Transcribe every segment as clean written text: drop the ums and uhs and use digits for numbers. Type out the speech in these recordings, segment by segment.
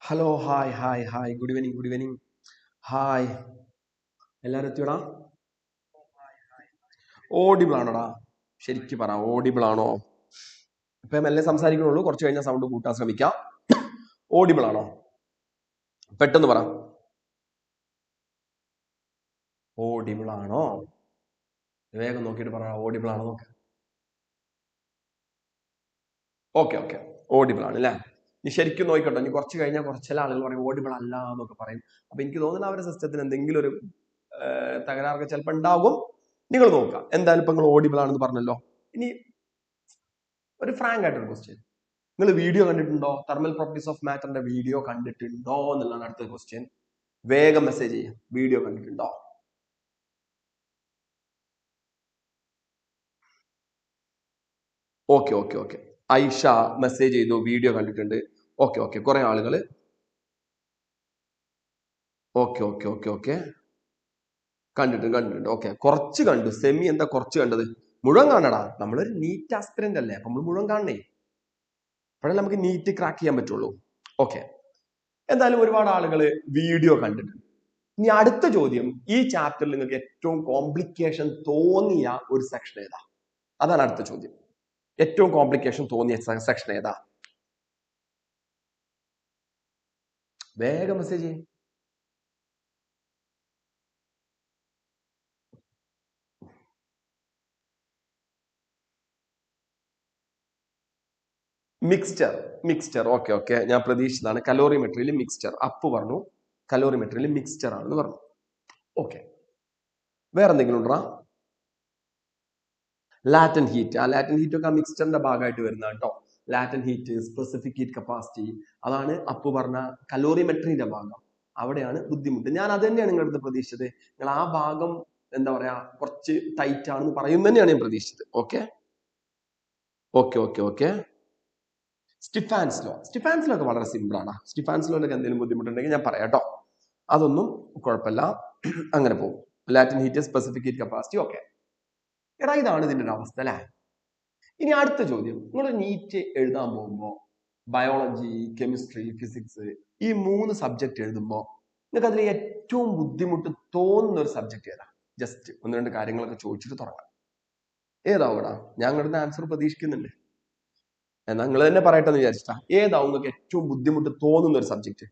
Hello hi hi hi good evening hi എല്ലാവരും എത്തിയോടാ audible ആണോടാ ശരിക്കും പറ ഓഡിബിൾ ആണോ ഇപ്പൊ മെല്ലെ സംസാരിക്കണുള്ളൂ കുറച്ച് കഴിഞ്ഞാൽ സൗണ്ട് കൂട്ടാൻ ശ്രമിക്കാം ഓഡിബിൾ ആണോ പെട്ടെന്ന് പറ ഓഡിബിൾ ആണോ വേഗം നോക്കിയിട്ട് പറ ഓഡിബിൾ ആണോ നോക്ക് ഓക്കെ ഓഡിബിൾ ആണ് അല്ലേ നീ ശരിക്കും നോക്കിക്കോട്ടോ ഇനി കുറച്ച് കഴിഞ്ഞാൽ കുറച്ച് ചില ആളുകൾ പറയും ഓഡിബിൾ അല്ല എന്നൊക്കെ പറയും അപ്പൊ എനിക്ക് തോന്നുന്നു അവരുടെ സിസ്റ്റത്തിന് എന്തെങ്കിലും ഒരു തകരാറൊക്കെ ചിലപ്പോൾ ഉണ്ടാകും നിങ്ങൾ നോക്കുക എന്തായാലും ഇപ്പൊ നിങ്ങൾ ഓഡിബിൾ ആണെന്ന് പറഞ്ഞല്ലോ ഇനി ഒരു ഫ്രാങ്ക് ആയിട്ടൊരു ക്വസ്റ്റ്യൻ നിങ്ങൾ വീഡിയോ കണ്ടിട്ടുണ്ടോ തെർമൽ പ്രോപ്പർട്ടീസ് ഓഫ് മാറ്ററിന്റെ വീഡിയോ കണ്ടിട്ടുണ്ടോ എന്നുള്ളതാണ് അടുത്ത ക്വസ്റ്റ്യൻ വേഗം മെസ്സേജ് ചെയ്യാം വീഡിയോ കണ്ടിട്ടുണ്ടോ ഓക്കെ ഐഷ മെസ്സേജ് ചെയ്തു വീഡിയോ കണ്ടിട്ടുണ്ട് ഓക്കെ കുറെ ആളുകൾ ഓക്കെ കണ്ടിട്ടുണ്ട് ഓക്കെ കുറച്ച് കണ്ടു സെമി എന്താ കുറച്ച് കണ്ടത് മുഴുവൻ കാണടാ നമ്മളൊരു നീറ്റ് ആസ്പിരന്റ് അല്ലേ അപ്പൊ നമ്മൾ മുഴുവൻ കാണണേ അപ്പോഴേ നമുക്ക് നീറ്റ് ക്രാക്ക് ചെയ്യാൻ പറ്റുള്ളൂ ഓക്കെ എന്തായാലും ഒരുപാട് ആളുകൾ വീഡിയോ കണ്ടിട്ടുണ്ട് ഇനി അടുത്ത ചോദ്യം ഈ ചാപ്റ്ററിൽ നിങ്ങൾക്ക് ഏറ്റവും കോംപ്ലിക്കേഷൻ തോന്നിയ ഒരു സെക്ഷൻ ഏതാ അതാണ് അടുത്ത ചോദ്യം ഏറ്റവും കോംപ്ലിക്കേഷൻ തോന്നിയ സെക്ഷൻ ഏതാ വേഗം മെസ്സേജ് ചെയ്യും മിക്സ്ചർ ഓക്കെ ഞാൻ പ്രതീക്ഷിച്ചതാണ് കലോറിമെട്രിയിൽ മിക്സ്ചർ അപ്പ് പറഞ്ഞു കലോറിമെട്രിയിൽ മിക്സ്ചർ ആണെന്ന് പറഞ്ഞു ഓക്കെ വേറെ എന്തെങ്കിലും ഉണ്ടോ ലാറ്റൻ ഹീറ്റ് ലാറ്റൻ ഹീറ്റ് ഒക്കെ ആ മിക്സ്ചറിന്റെ ഭാഗമായിട്ട് വരുന്ന കേട്ടോ ലാറ്റൻ ഹീറ്റ് സ്പെസിഫിക് ഹീറ്റ് കപ്പാസിറ്റി അതാണ് അപ്പ് പറഞ്ഞ കലോറിമെട്രിന്റെ ഭാഗം അവിടെയാണ് ബുദ്ധിമുട്ട് ഞാൻ അത് തന്നെയാണ് നിങ്ങളുടെ അടുത്ത് പ്രതീക്ഷിച്ചത് നിങ്ങൾ ആ ഭാഗം എന്താ പറയാ കുറച്ച് ടൈറ്റ് ആണെന്ന് പറയുന്നത് തന്നെയാണ് ഞാൻ പ്രതീക്ഷിച്ചത് ഓക്കെ സ്റ്റിഫാൻസ് ലോ ഒക്കെ വളരെ സിമ്പിൾ ആണ് സ്റ്റിഫാൻസിലോക്കെ എന്തെങ്കിലും ബുദ്ധിമുട്ടുണ്ടെങ്കിൽ ഞാൻ പറയാം കേട്ടോ അതൊന്നും കുഴപ്പമില്ല അങ്ങനെ പോകും Latin heat specific heat capacity okay എടാ ഇതാണ് ഇതിന്റെ ഒരു അവസ്ഥ അല്ലേ ഇനി അടുത്ത ചോദ്യം നിങ്ങൾ നീറ്റ് എഴുതാൻ പോകുമ്പോൾ ബയോളജി കെമിസ്ട്രി ഫിസിക്സ് ഈ 3 സബ്ജക്ട് എഴുതുമ്പോൾ നിങ്ങൾക്ക് അതിൽ ഏറ്റവും ബുദ്ധിമുട്ട് തോന്നുന്ന ഒരു സബ്ജക്ട് ഏതാ ജസ്റ്റ് 1-2 കാര്യങ്ങളൊക്കെ ചോദിച്ചിട്ട് തുടങ്ങാം ഏതാവൂടാ ഞാൻ നിങ്ങളുടെ ആൻസർ പ്രതീക്ഷിക്കുന്നുണ്ട് എന്നാൽ നിങ്ങൾ തന്നെ പറയട്ടെ എന്ന് വിചാരിച്ചിട്ടാ ഏതാവും നിങ്ങൾക്ക് ഏറ്റവും ബുദ്ധിമുട്ട് തോന്നുന്ന ഒരു സബ്ജക്ട്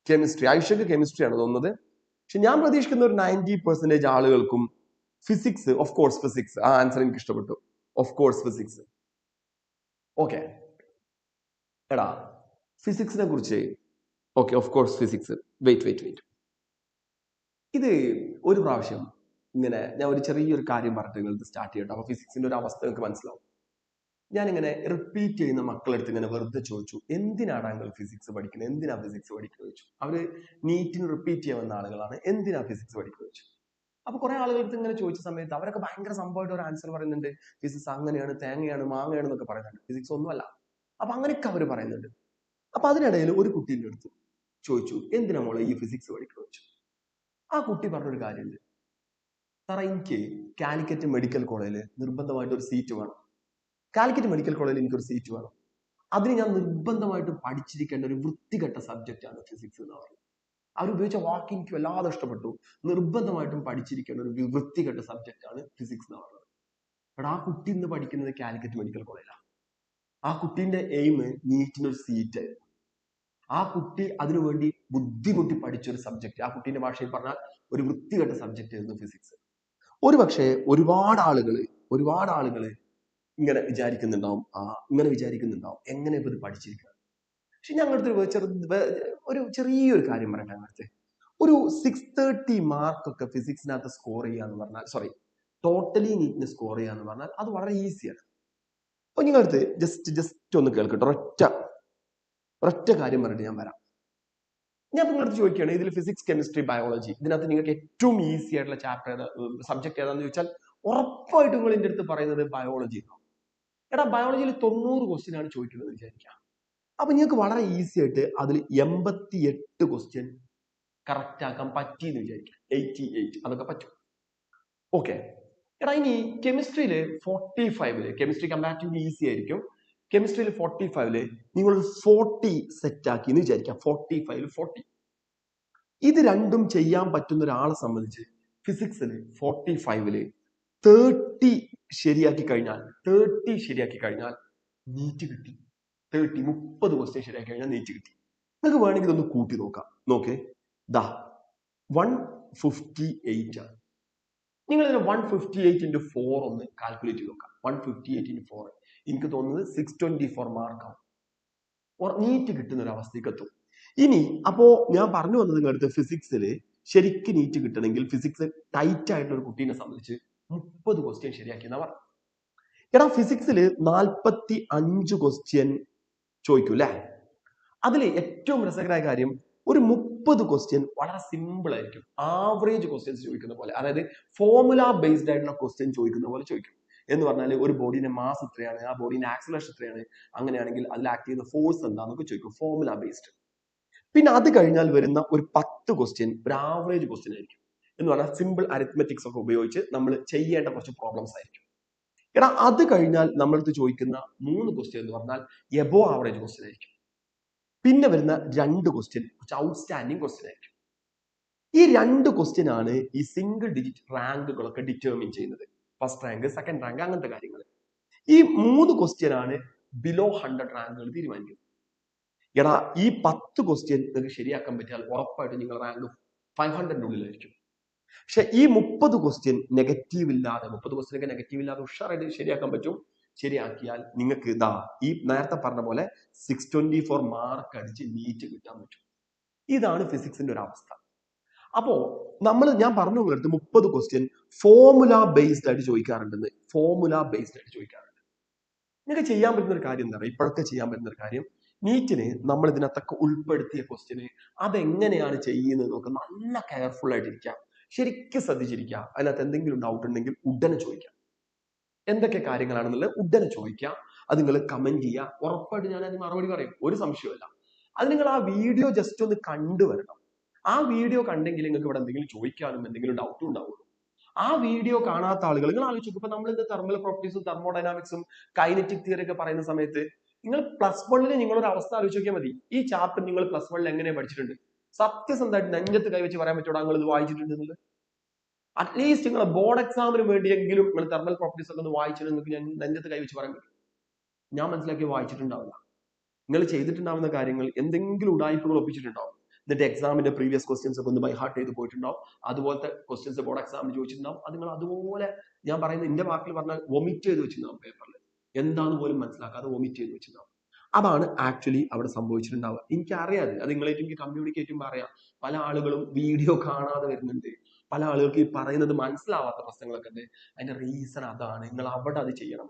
കെമിസ്ട്രി ആയുഷക്ക് കെമിസ്ട്രി ആണ് തോന്നുന്നത് പക്ഷെ ഞാൻ പ്രതീക്ഷിക്കുന്ന ഒരു 90% ആളുകൾക്കും ഫിസിക്സ് ഓഫ് കോഴ്സ് ഫിസിക്സ് ആ ആൻസർ എനിക്ക് ഇഷ്ടപ്പെട്ടു ഓഫ് കോഴ്സ് ഫിസിക്സ് ഓക്കെ എടാ ഫിസിക്സിനെ കുറിച്ച് okay of course physics wait ഇത് ഒരു പ്രാവശ്യം ഇങ്ങനെ ഞാൻ ഒരു ചെറിയൊരു കാര്യം പറഞ്ഞിട്ട് നിങ്ങൾക്ക് സ്റ്റാർട്ട് ചെയ്യട്ടോ അപ്പൊ ഫിസിക്സിന്റെ ഒരു അവസ്ഥ നിങ്ങൾക്ക് മനസ്സിലാവും ഞാനിങ്ങനെ റിപ്പീറ്റ് ചെയ്യുന്ന മക്കളെടുത്ത് ഇങ്ങനെ വെറുതെ ചോദിച്ചു എന്തിനാണ് നിങ്ങൾ ഫിസിക്സ് പഠിക്കുന്നത് എന്തിനാ ഫിസിക്സ് പഠിക്കുക ചോദിച്ചു അവര് നീറ്റിന് റിപ്പീറ്റ് ചെയ്യാൻ വന്ന ആളുകളാണ് എന്തിനാ ഫിസിക്സ് പഠിക്കുക ചോദിച്ചു അപ്പൊ കുറെ ആളുകൾക്ക് ഇങ്ങനെ ചോദിച്ച സമയത്ത് അവരൊക്കെ ഭയങ്കര സംഭവമായിട്ട് ഒരു ആൻസർ പറയുന്നുണ്ട് ഫിസിക്സ് അങ്ങനെയാണ് തേങ്ങയാണ് മാങ്ങയാണ് എന്നൊക്കെ പറയുന്നുണ്ട് ഫിസിക്സ് ഒന്നുമല്ല അപ്പൊ അങ്ങനെയൊക്കെ അവർ പറയുന്നുണ്ട് അപ്പൊ അതിനിടയിൽ ഒരു കുട്ടീൻ്റെ അടുത്ത് ചോദിച്ചു എന്തിനാ മോളെ ഈ ഫിസിക്സ് പഠിക്കുക ചോദിച്ചു ആ കുട്ടി പറഞ്ഞൊരു കാര്യമുണ്ട് സാറേ എനിക്ക് കാലിക്കറ്റ് മെഡിക്കൽ കോളേജിൽ നിർബന്ധമായിട്ട് ഒരു സീറ്റ് വേണം കാലിക്കറ്റ് മെഡിക്കൽ കോളേജിൽ എനിക്കൊരു സീറ്റ് വേണം അതിന് ഞാൻ നിർബന്ധമായിട്ടും പഠിച്ചിരിക്കേണ്ട ഒരു വൃത്തികെട്ട സബ്ജക്റ്റ് ആണ് ഫിസിക്സ് എന്ന് പറയുന്നത് അവരുപയോഗിച്ച വാക്ക് എനിക്ക് വല്ലാതെ ഇഷ്ടപ്പെട്ടു നിർബന്ധമായിട്ടും പഠിച്ചിരിക്കേണ്ട ഒരു വൃത്തികെട്ട സബ്ജക്റ്റ് ആണ് ഫിസിക്സ് എന്ന് പറയുന്നത് എടാ ആ കുട്ടി ഇന്ന് പഠിക്കുന്നത് കാലിക്കറ്റ് മെഡിക്കൽ കോളേജിലാണ് ആ കുട്ടീന്റെ എയിം നീറ്റിന് ഒരു സീറ്റ് ആ കുട്ടി അതിനുവേണ്ടി ബുദ്ധിമുട്ടി പഠിച്ച ഒരു സബ്ജക്റ്റ് ആ കുട്ടീന്റെ ഭാഷയിൽ പറഞ്ഞാൽ ഒരു വൃത്തികെട്ട സബ്ജക്റ്റ് ആയിരുന്നു ഫിസിക്സ് ഒരു പക്ഷേ ഒരുപാട് ആളുകൾ ഇങ്ങനെ വിചാരിക്കുന്നുണ്ടാവും എങ്ങനെ ഇപ്പൊ ഇത് പഠിച്ചിരിക്കുക പക്ഷെ ഞങ്ങളുടെ ഒരു ചെറിയൊരു കാര്യം പറയട്ടെ അങ്ങനത്തെ ഒരു 630 മാർക്കൊക്കെ ഫിസിക്സിനകത്ത് സ്കോർ ചെയ്യാന്ന് പറഞ്ഞാൽ ടോട്ടലി നീറ്റിന് സ്കോർ ചെയ്യാന്ന് പറഞ്ഞാൽ അത് വളരെ ഈസിയാണ് അപ്പൊ നിങ്ങളടുത്ത് ജസ്റ്റ് ഒന്ന് കേൾക്കട്ടെ ഒരൊറ്റ കാര്യം പറഞ്ഞിട്ട് ഞാൻ വരാം ഞാൻ നിങ്ങളടുത്ത് ചോദിക്കുകയാണ് ഇതിൽ ഫിസിക്സ് കെമിസ്ട്രി ബയോളജി ഇതിനകത്ത് നിങ്ങൾക്ക് ഏറ്റവും ഈസി ആയിട്ടുള്ള ചാപ്റ്റർ സബ്ജക്ട് ഏതാന്ന് ചോദിച്ചാൽ ഉറപ്പായിട്ടും നിങ്ങൾ ഇതിന്റെ അടുത്ത് പറയുന്നത് ബയോളജി ആണ് എടാ ബയോളജിയിൽ 90 ക്വസ്റ്റ്യൻ ആണ് ചോദിക്കുന്നത് വിചാരിക്കാം അപ്പൊ നിങ്ങൾക്ക് വളരെ ഈസി ആയിട്ട് അതിൽ 88 ക്വസ്റ്റ്യൻ കറക്റ്റ് ആക്കാൻ പറ്റിയെന്ന് വിചാരിക്കാം 88 അതൊക്കെ പറ്റും ഓക്കെ എടാ ഇനി കെമിസ്ട്രിയിൽ 45 കെമിസ്ട്രി കമ്പാരിറ്റീവ്ലി ഈസി ആയിരിക്കും കെമിസ്ട്രിയിൽ 45 നിങ്ങൾ 40 സെറ്റ് ആക്കി എന്ന് വിചാരിക്കാം. 45 40 ഇത് രണ്ടും ചെയ്യാൻ പറ്റുന്ന ഒരാളെ സംബന്ധിച്ച് ഫിസിക്സിൽ 45 30 ശരിയാക്കി കഴിഞ്ഞാൽ നീറ്റ് കിട്ടി. 30 ക്വസ്റ്റ്യൻ ശരിയാക്കി കഴിഞ്ഞാൽ നീറ്റ് കിട്ടി. നിങ്ങൾക്ക് വേണമെങ്കിൽ ഇതൊന്ന് കൂട്ടി നോക്കാം. നോക്കേ, ദാ 158 ആണ്. നിങ്ങൾ ഇതിനെ 158 into 4 ഒന്ന് കാൽക്കുലേറ്റ് ചെയ്ത് നോക്കാം. 158 into 4 എനിക്ക് തോന്നുന്നത് 624 മാർക്കാവും. നീറ്റ് കിട്ടുന്ന ഒരു അവസ്ഥയ്ക്ക് എത്തും. ഇനി അപ്പോ ഞാൻ പറഞ്ഞു വന്നത് നിങ്ങളുടെ ഫിസിക്സിൽ ശരിക്കും നീറ്റ് കിട്ടണമെങ്കിൽ ഫിസിക്സ് ടൈറ്റ് ആയിട്ടുള്ള ഒരു കുട്ടീനെ സംബന്ധിച്ച് 30 ക്വസ്റ്റ്യൻ ശരിയാക്കിയെന്നാ പറഞ്ഞു. എടാ ഫിസിക്സിൽ 45 ക്വസ്റ്റ്യൻ ചോദിക്കൂ അല്ലേ? അതിൽ ഏറ്റവും രസകരമായ കാര്യം ഒരു 30 ക്വസ്റ്റ്യൻ വളരെ സിമ്പിൾ ആയിരിക്കും. ആവറേജ് ക്വസ്റ്റ്യൻസ് ചോദിക്കുന്ന പോലെ, അതായത് ഫോർമുല ബേസ്ഡ് ആയിട്ടുള്ള ക്വസ്റ്റ്യൻ ചോദിക്കുന്ന പോലെ ചോദിക്കും. എന്ന് പറഞ്ഞാൽ ഒരു ബോഡിയുടെ മാസ് എത്രയാണ്, ആ ബോഡിന്റെ ആക്സിലറേഷൻ എത്രയാണ്, അങ്ങനെയാണെങ്കിൽ അതിൽ ആക്ട് ചെയ്യുന്ന ഫോഴ്സ് എന്താണെന്നൊക്കെ ചോദിക്കും, ഫോർമുല ബേസ്ഡ്. പിന്നെ അത് കഴിഞ്ഞാൽ വരുന്ന ഒരു 10 ക്വസ്റ്റ്യൻ ഒരു ആവറേജ് ക്വസ്റ്റ്യൻ ആയിരിക്കും. എന്ന് പറഞ്ഞാൽ സിമ്പിൾ അരിത്മെറ്റിക്സ് ഒക്കെ ഉപയോഗിച്ച് നമ്മൾ ചെയ്യേണ്ട കുറച്ച് പ്രോബ്ലംസ് ആയിരിക്കും. എടാ അത് കഴിഞ്ഞാൽ നമ്മളടുത്ത് ചോദിക്കുന്ന 3 ക്വസ്റ്റ്യൻ എന്ന് പറഞ്ഞാൽ എബോ ആവറേജ് ക്വസ്റ്റ്യൻ ആയിരിക്കും. പിന്നെ വരുന്ന 2 ക്വസ്റ്റ്യൻ കുറച്ച് ഔട്ട്സ്റ്റാൻഡിങ് ക്വസ്റ്റ്യൻ ആയിരിക്കും. ഈ 2 ക്വസ്റ്റ്യൻ ആണ് ഈ സിംഗിൾ ഡിജിറ്റ് റാങ്കുകളൊക്കെ ഡിറ്റർമിൻ ചെയ്യുന്നത്. ഫസ്റ്റ് റാങ്ക്, സെക്കൻഡ് റാങ്ക്, അങ്ങനത്തെ കാര്യങ്ങൾ. ഈ 3 ക്വസ്റ്റ്യൻ ആണ് ബിലോ 100 റാങ്കുകൾ തീരുമാനിക്കുന്നത്. എടാ ഈ 10 ക്വസ്റ്റ്യൻ നിങ്ങൾക്ക് ശരിയാക്കാൻ പറ്റിയാൽ ഉറപ്പായിട്ട് നിങ്ങൾ റാങ്ക് 500 ഉള്ളിലായിരിക്കും. പക്ഷെ ഈ 30 ക്വസ്റ്റ്യൻ നെഗറ്റീവ് ഇല്ലാതെ, 30 ക്വസ്റ്റ്യൻ ഒക്കെ നെഗറ്റീവ് ഇല്ലാതെ ഉഷാറായിട്ട് ശരിയാക്കാൻ പറ്റും. ശരിയാക്കിയാൽ നിങ്ങൾക്ക് ഇതാ ഈ നേരത്തെ പറഞ്ഞ പോലെ 624 മാർക്ക് അടിച്ച് നീറ്റ് കിട്ടാൻ പറ്റും. ഇതാണ് ഫിസിക്സിന്റെ ഒരു അവസ്ഥ. അപ്പോ ഞാൻ പറഞ്ഞു നിങ്ങളടുത്ത് 30 ക്വസ്റ്റ്യൻ ഫോർമുല ബേസ്ഡ് ആയിട്ട് ചോദിക്കാറുണ്ടെന്ന്. ഫോർമുല ബേസ്ഡ് ആയിട്ട് ചോദിക്കാറുണ്ട്. നിങ്ങൾക്ക് ചെയ്യാൻ പറ്റുന്ന ഒരു കാര്യം എന്താ പറയുക, ഇപ്പോഴൊക്കെ ചെയ്യാൻ പറ്റുന്ന ഒരു കാര്യം, നീറ്റിന് നമ്മൾ ഇതിനകത്തൊക്കെ ഉൾപ്പെടുത്തിയ ക്വസ്റ്റ്യന് അതെങ്ങനെയാണ് ചെയ്യുന്നത് നോക്കുക. നല്ല കെയർഫുൾ ആയിട്ടിരിക്കുക, ശരിക്കും ശ്രദ്ധിച്ചിരിക്കുക. അതിനകത്ത് എന്തെങ്കിലും ഡൗട്ട് ഉണ്ടെങ്കിൽ ഉടനെ ചോദിക്കാം. എന്തൊക്കെ കാര്യങ്ങളാണെന്നുള്ളത് ഉടനെ ചോദിക്കാം. അത് നിങ്ങൾ കമന്റ് ചെയ്യുക. ഉറപ്പായിട്ട് ഞാൻ അതിന് മറുപടി പറയും, ഒരു സംശയമില്ല. അത് നിങ്ങൾ ആ വീഡിയോ ജസ്റ്റ് ഒന്ന് കണ്ടുവരണം. ആ വീഡിയോ കണ്ടെങ്കിൽ നിങ്ങൾക്ക് ഇവിടെ എന്തെങ്കിലും ചോദിക്കാനും എന്തെങ്കിലും ഡൗട്ടും ഉണ്ടാവുള്ളൂ. ആ വീഡിയോ കാണാത്ത ആളുകൾ നിങ്ങൾ ആലോചിച്ചു. ഇപ്പൊ നമ്മൾ ഇത് തെർമൽ പ്രോപ്പർട്ടീസും തെർമോഡൈനാമിക്സും കൈനറ്റിക് തിയറി ഒക്കെ പറയുന്ന സമയത്ത് നിങ്ങൾ +1 നിങ്ങളൊരു അവസ്ഥ ആലോചിച്ച് നോക്കിയാൽ മതി. ഈ ചാപ്റ്റർ നിങ്ങൾ +1 എങ്ങനെ പഠിച്ചിട്ടുണ്ട്? സത്യസന്ധമായിട്ട് നെഞ്ചത്ത് കൈവച്ച് പറയാൻ പറ്റൂടാ നിങ്ങൾ ഇത് വായിച്ചിട്ടുണ്ട് എന്നുള്ളത്? അറ്റ്ലീസ്റ്റ് നിങ്ങൾ ബോർഡ് എക്സാമിന് വേണ്ടിയെങ്കിലും നിങ്ങൾ തെർമൽ പ്രോപ്പർട്ടീസ് ഒക്കെ ഒന്ന് വായിച്ചിട്ട് നിങ്ങൾക്ക് ഞാൻ നെഞ്ചത്ത് കൈവച്ച് പറയാൻ പറ്റും. ഞാൻ മനസ്സിലാക്കി വായിച്ചിട്ടുണ്ടാവില്ല. നിങ്ങൾ ചെയ്തിട്ടുണ്ടാവുന്ന കാര്യങ്ങൾ എന്തെങ്കിലും ഉടായ്പകൾ ഒപ്പിച്ചിട്ടുണ്ടാവും. എന്നിട്ട് എക്സാമിന്റെ പ്രീവിയസ് ക്വസ്റ്റ്യൻസ് ഒക്കെ ഒന്ന് ബൈ ഹാർട്ട് ചെയ്ത് പോയിട്ടുണ്ടാവും. അതുപോലത്തെ ക്വസ്റ്റ്യൻസ് ബോർഡ് എക്സാമിന് ചോദിച്ചിട്ടുണ്ടാവും. അത് നിങ്ങൾ അതുപോലെ, ഞാൻ പറയുന്നത് എന്റെ വാക്കിൽ പറഞ്ഞാൽ വൊമിറ്റ് ചെയ്ത് വെച്ചിട്ടുണ്ടാവും പേപ്പറിൽ. എന്താന്ന് പോലും മനസ്സിലാക്കാതെ വൊമിറ്റ് ചെയ്ത് വെച്ചിട്ടുണ്ടാവും. അതാണ് ആക്ച്വലി അവിടെ സംഭവിച്ചിട്ടുണ്ടാവുക. എനിക്കറിയാതെ, അത് നിങ്ങളായിട്ട് എനിക്ക് കമ്മ്യൂണിക്കേറ്റ് ചെയ്യുമ്പോൾ അറിയാം. പല ആളുകളും വീഡിയോ കാണാതെ വരുന്നുണ്ട്. പല ആളുകൾക്ക് ഈ പറയുന്നത് മനസ്സിലാവാത്ത പ്രശ്നങ്ങളൊക്കെ ഉണ്ട്. അതിന്റെ റീസൺ അതാണ്. നിങ്ങൾ അവിടെ അത് ചെയ്യണം.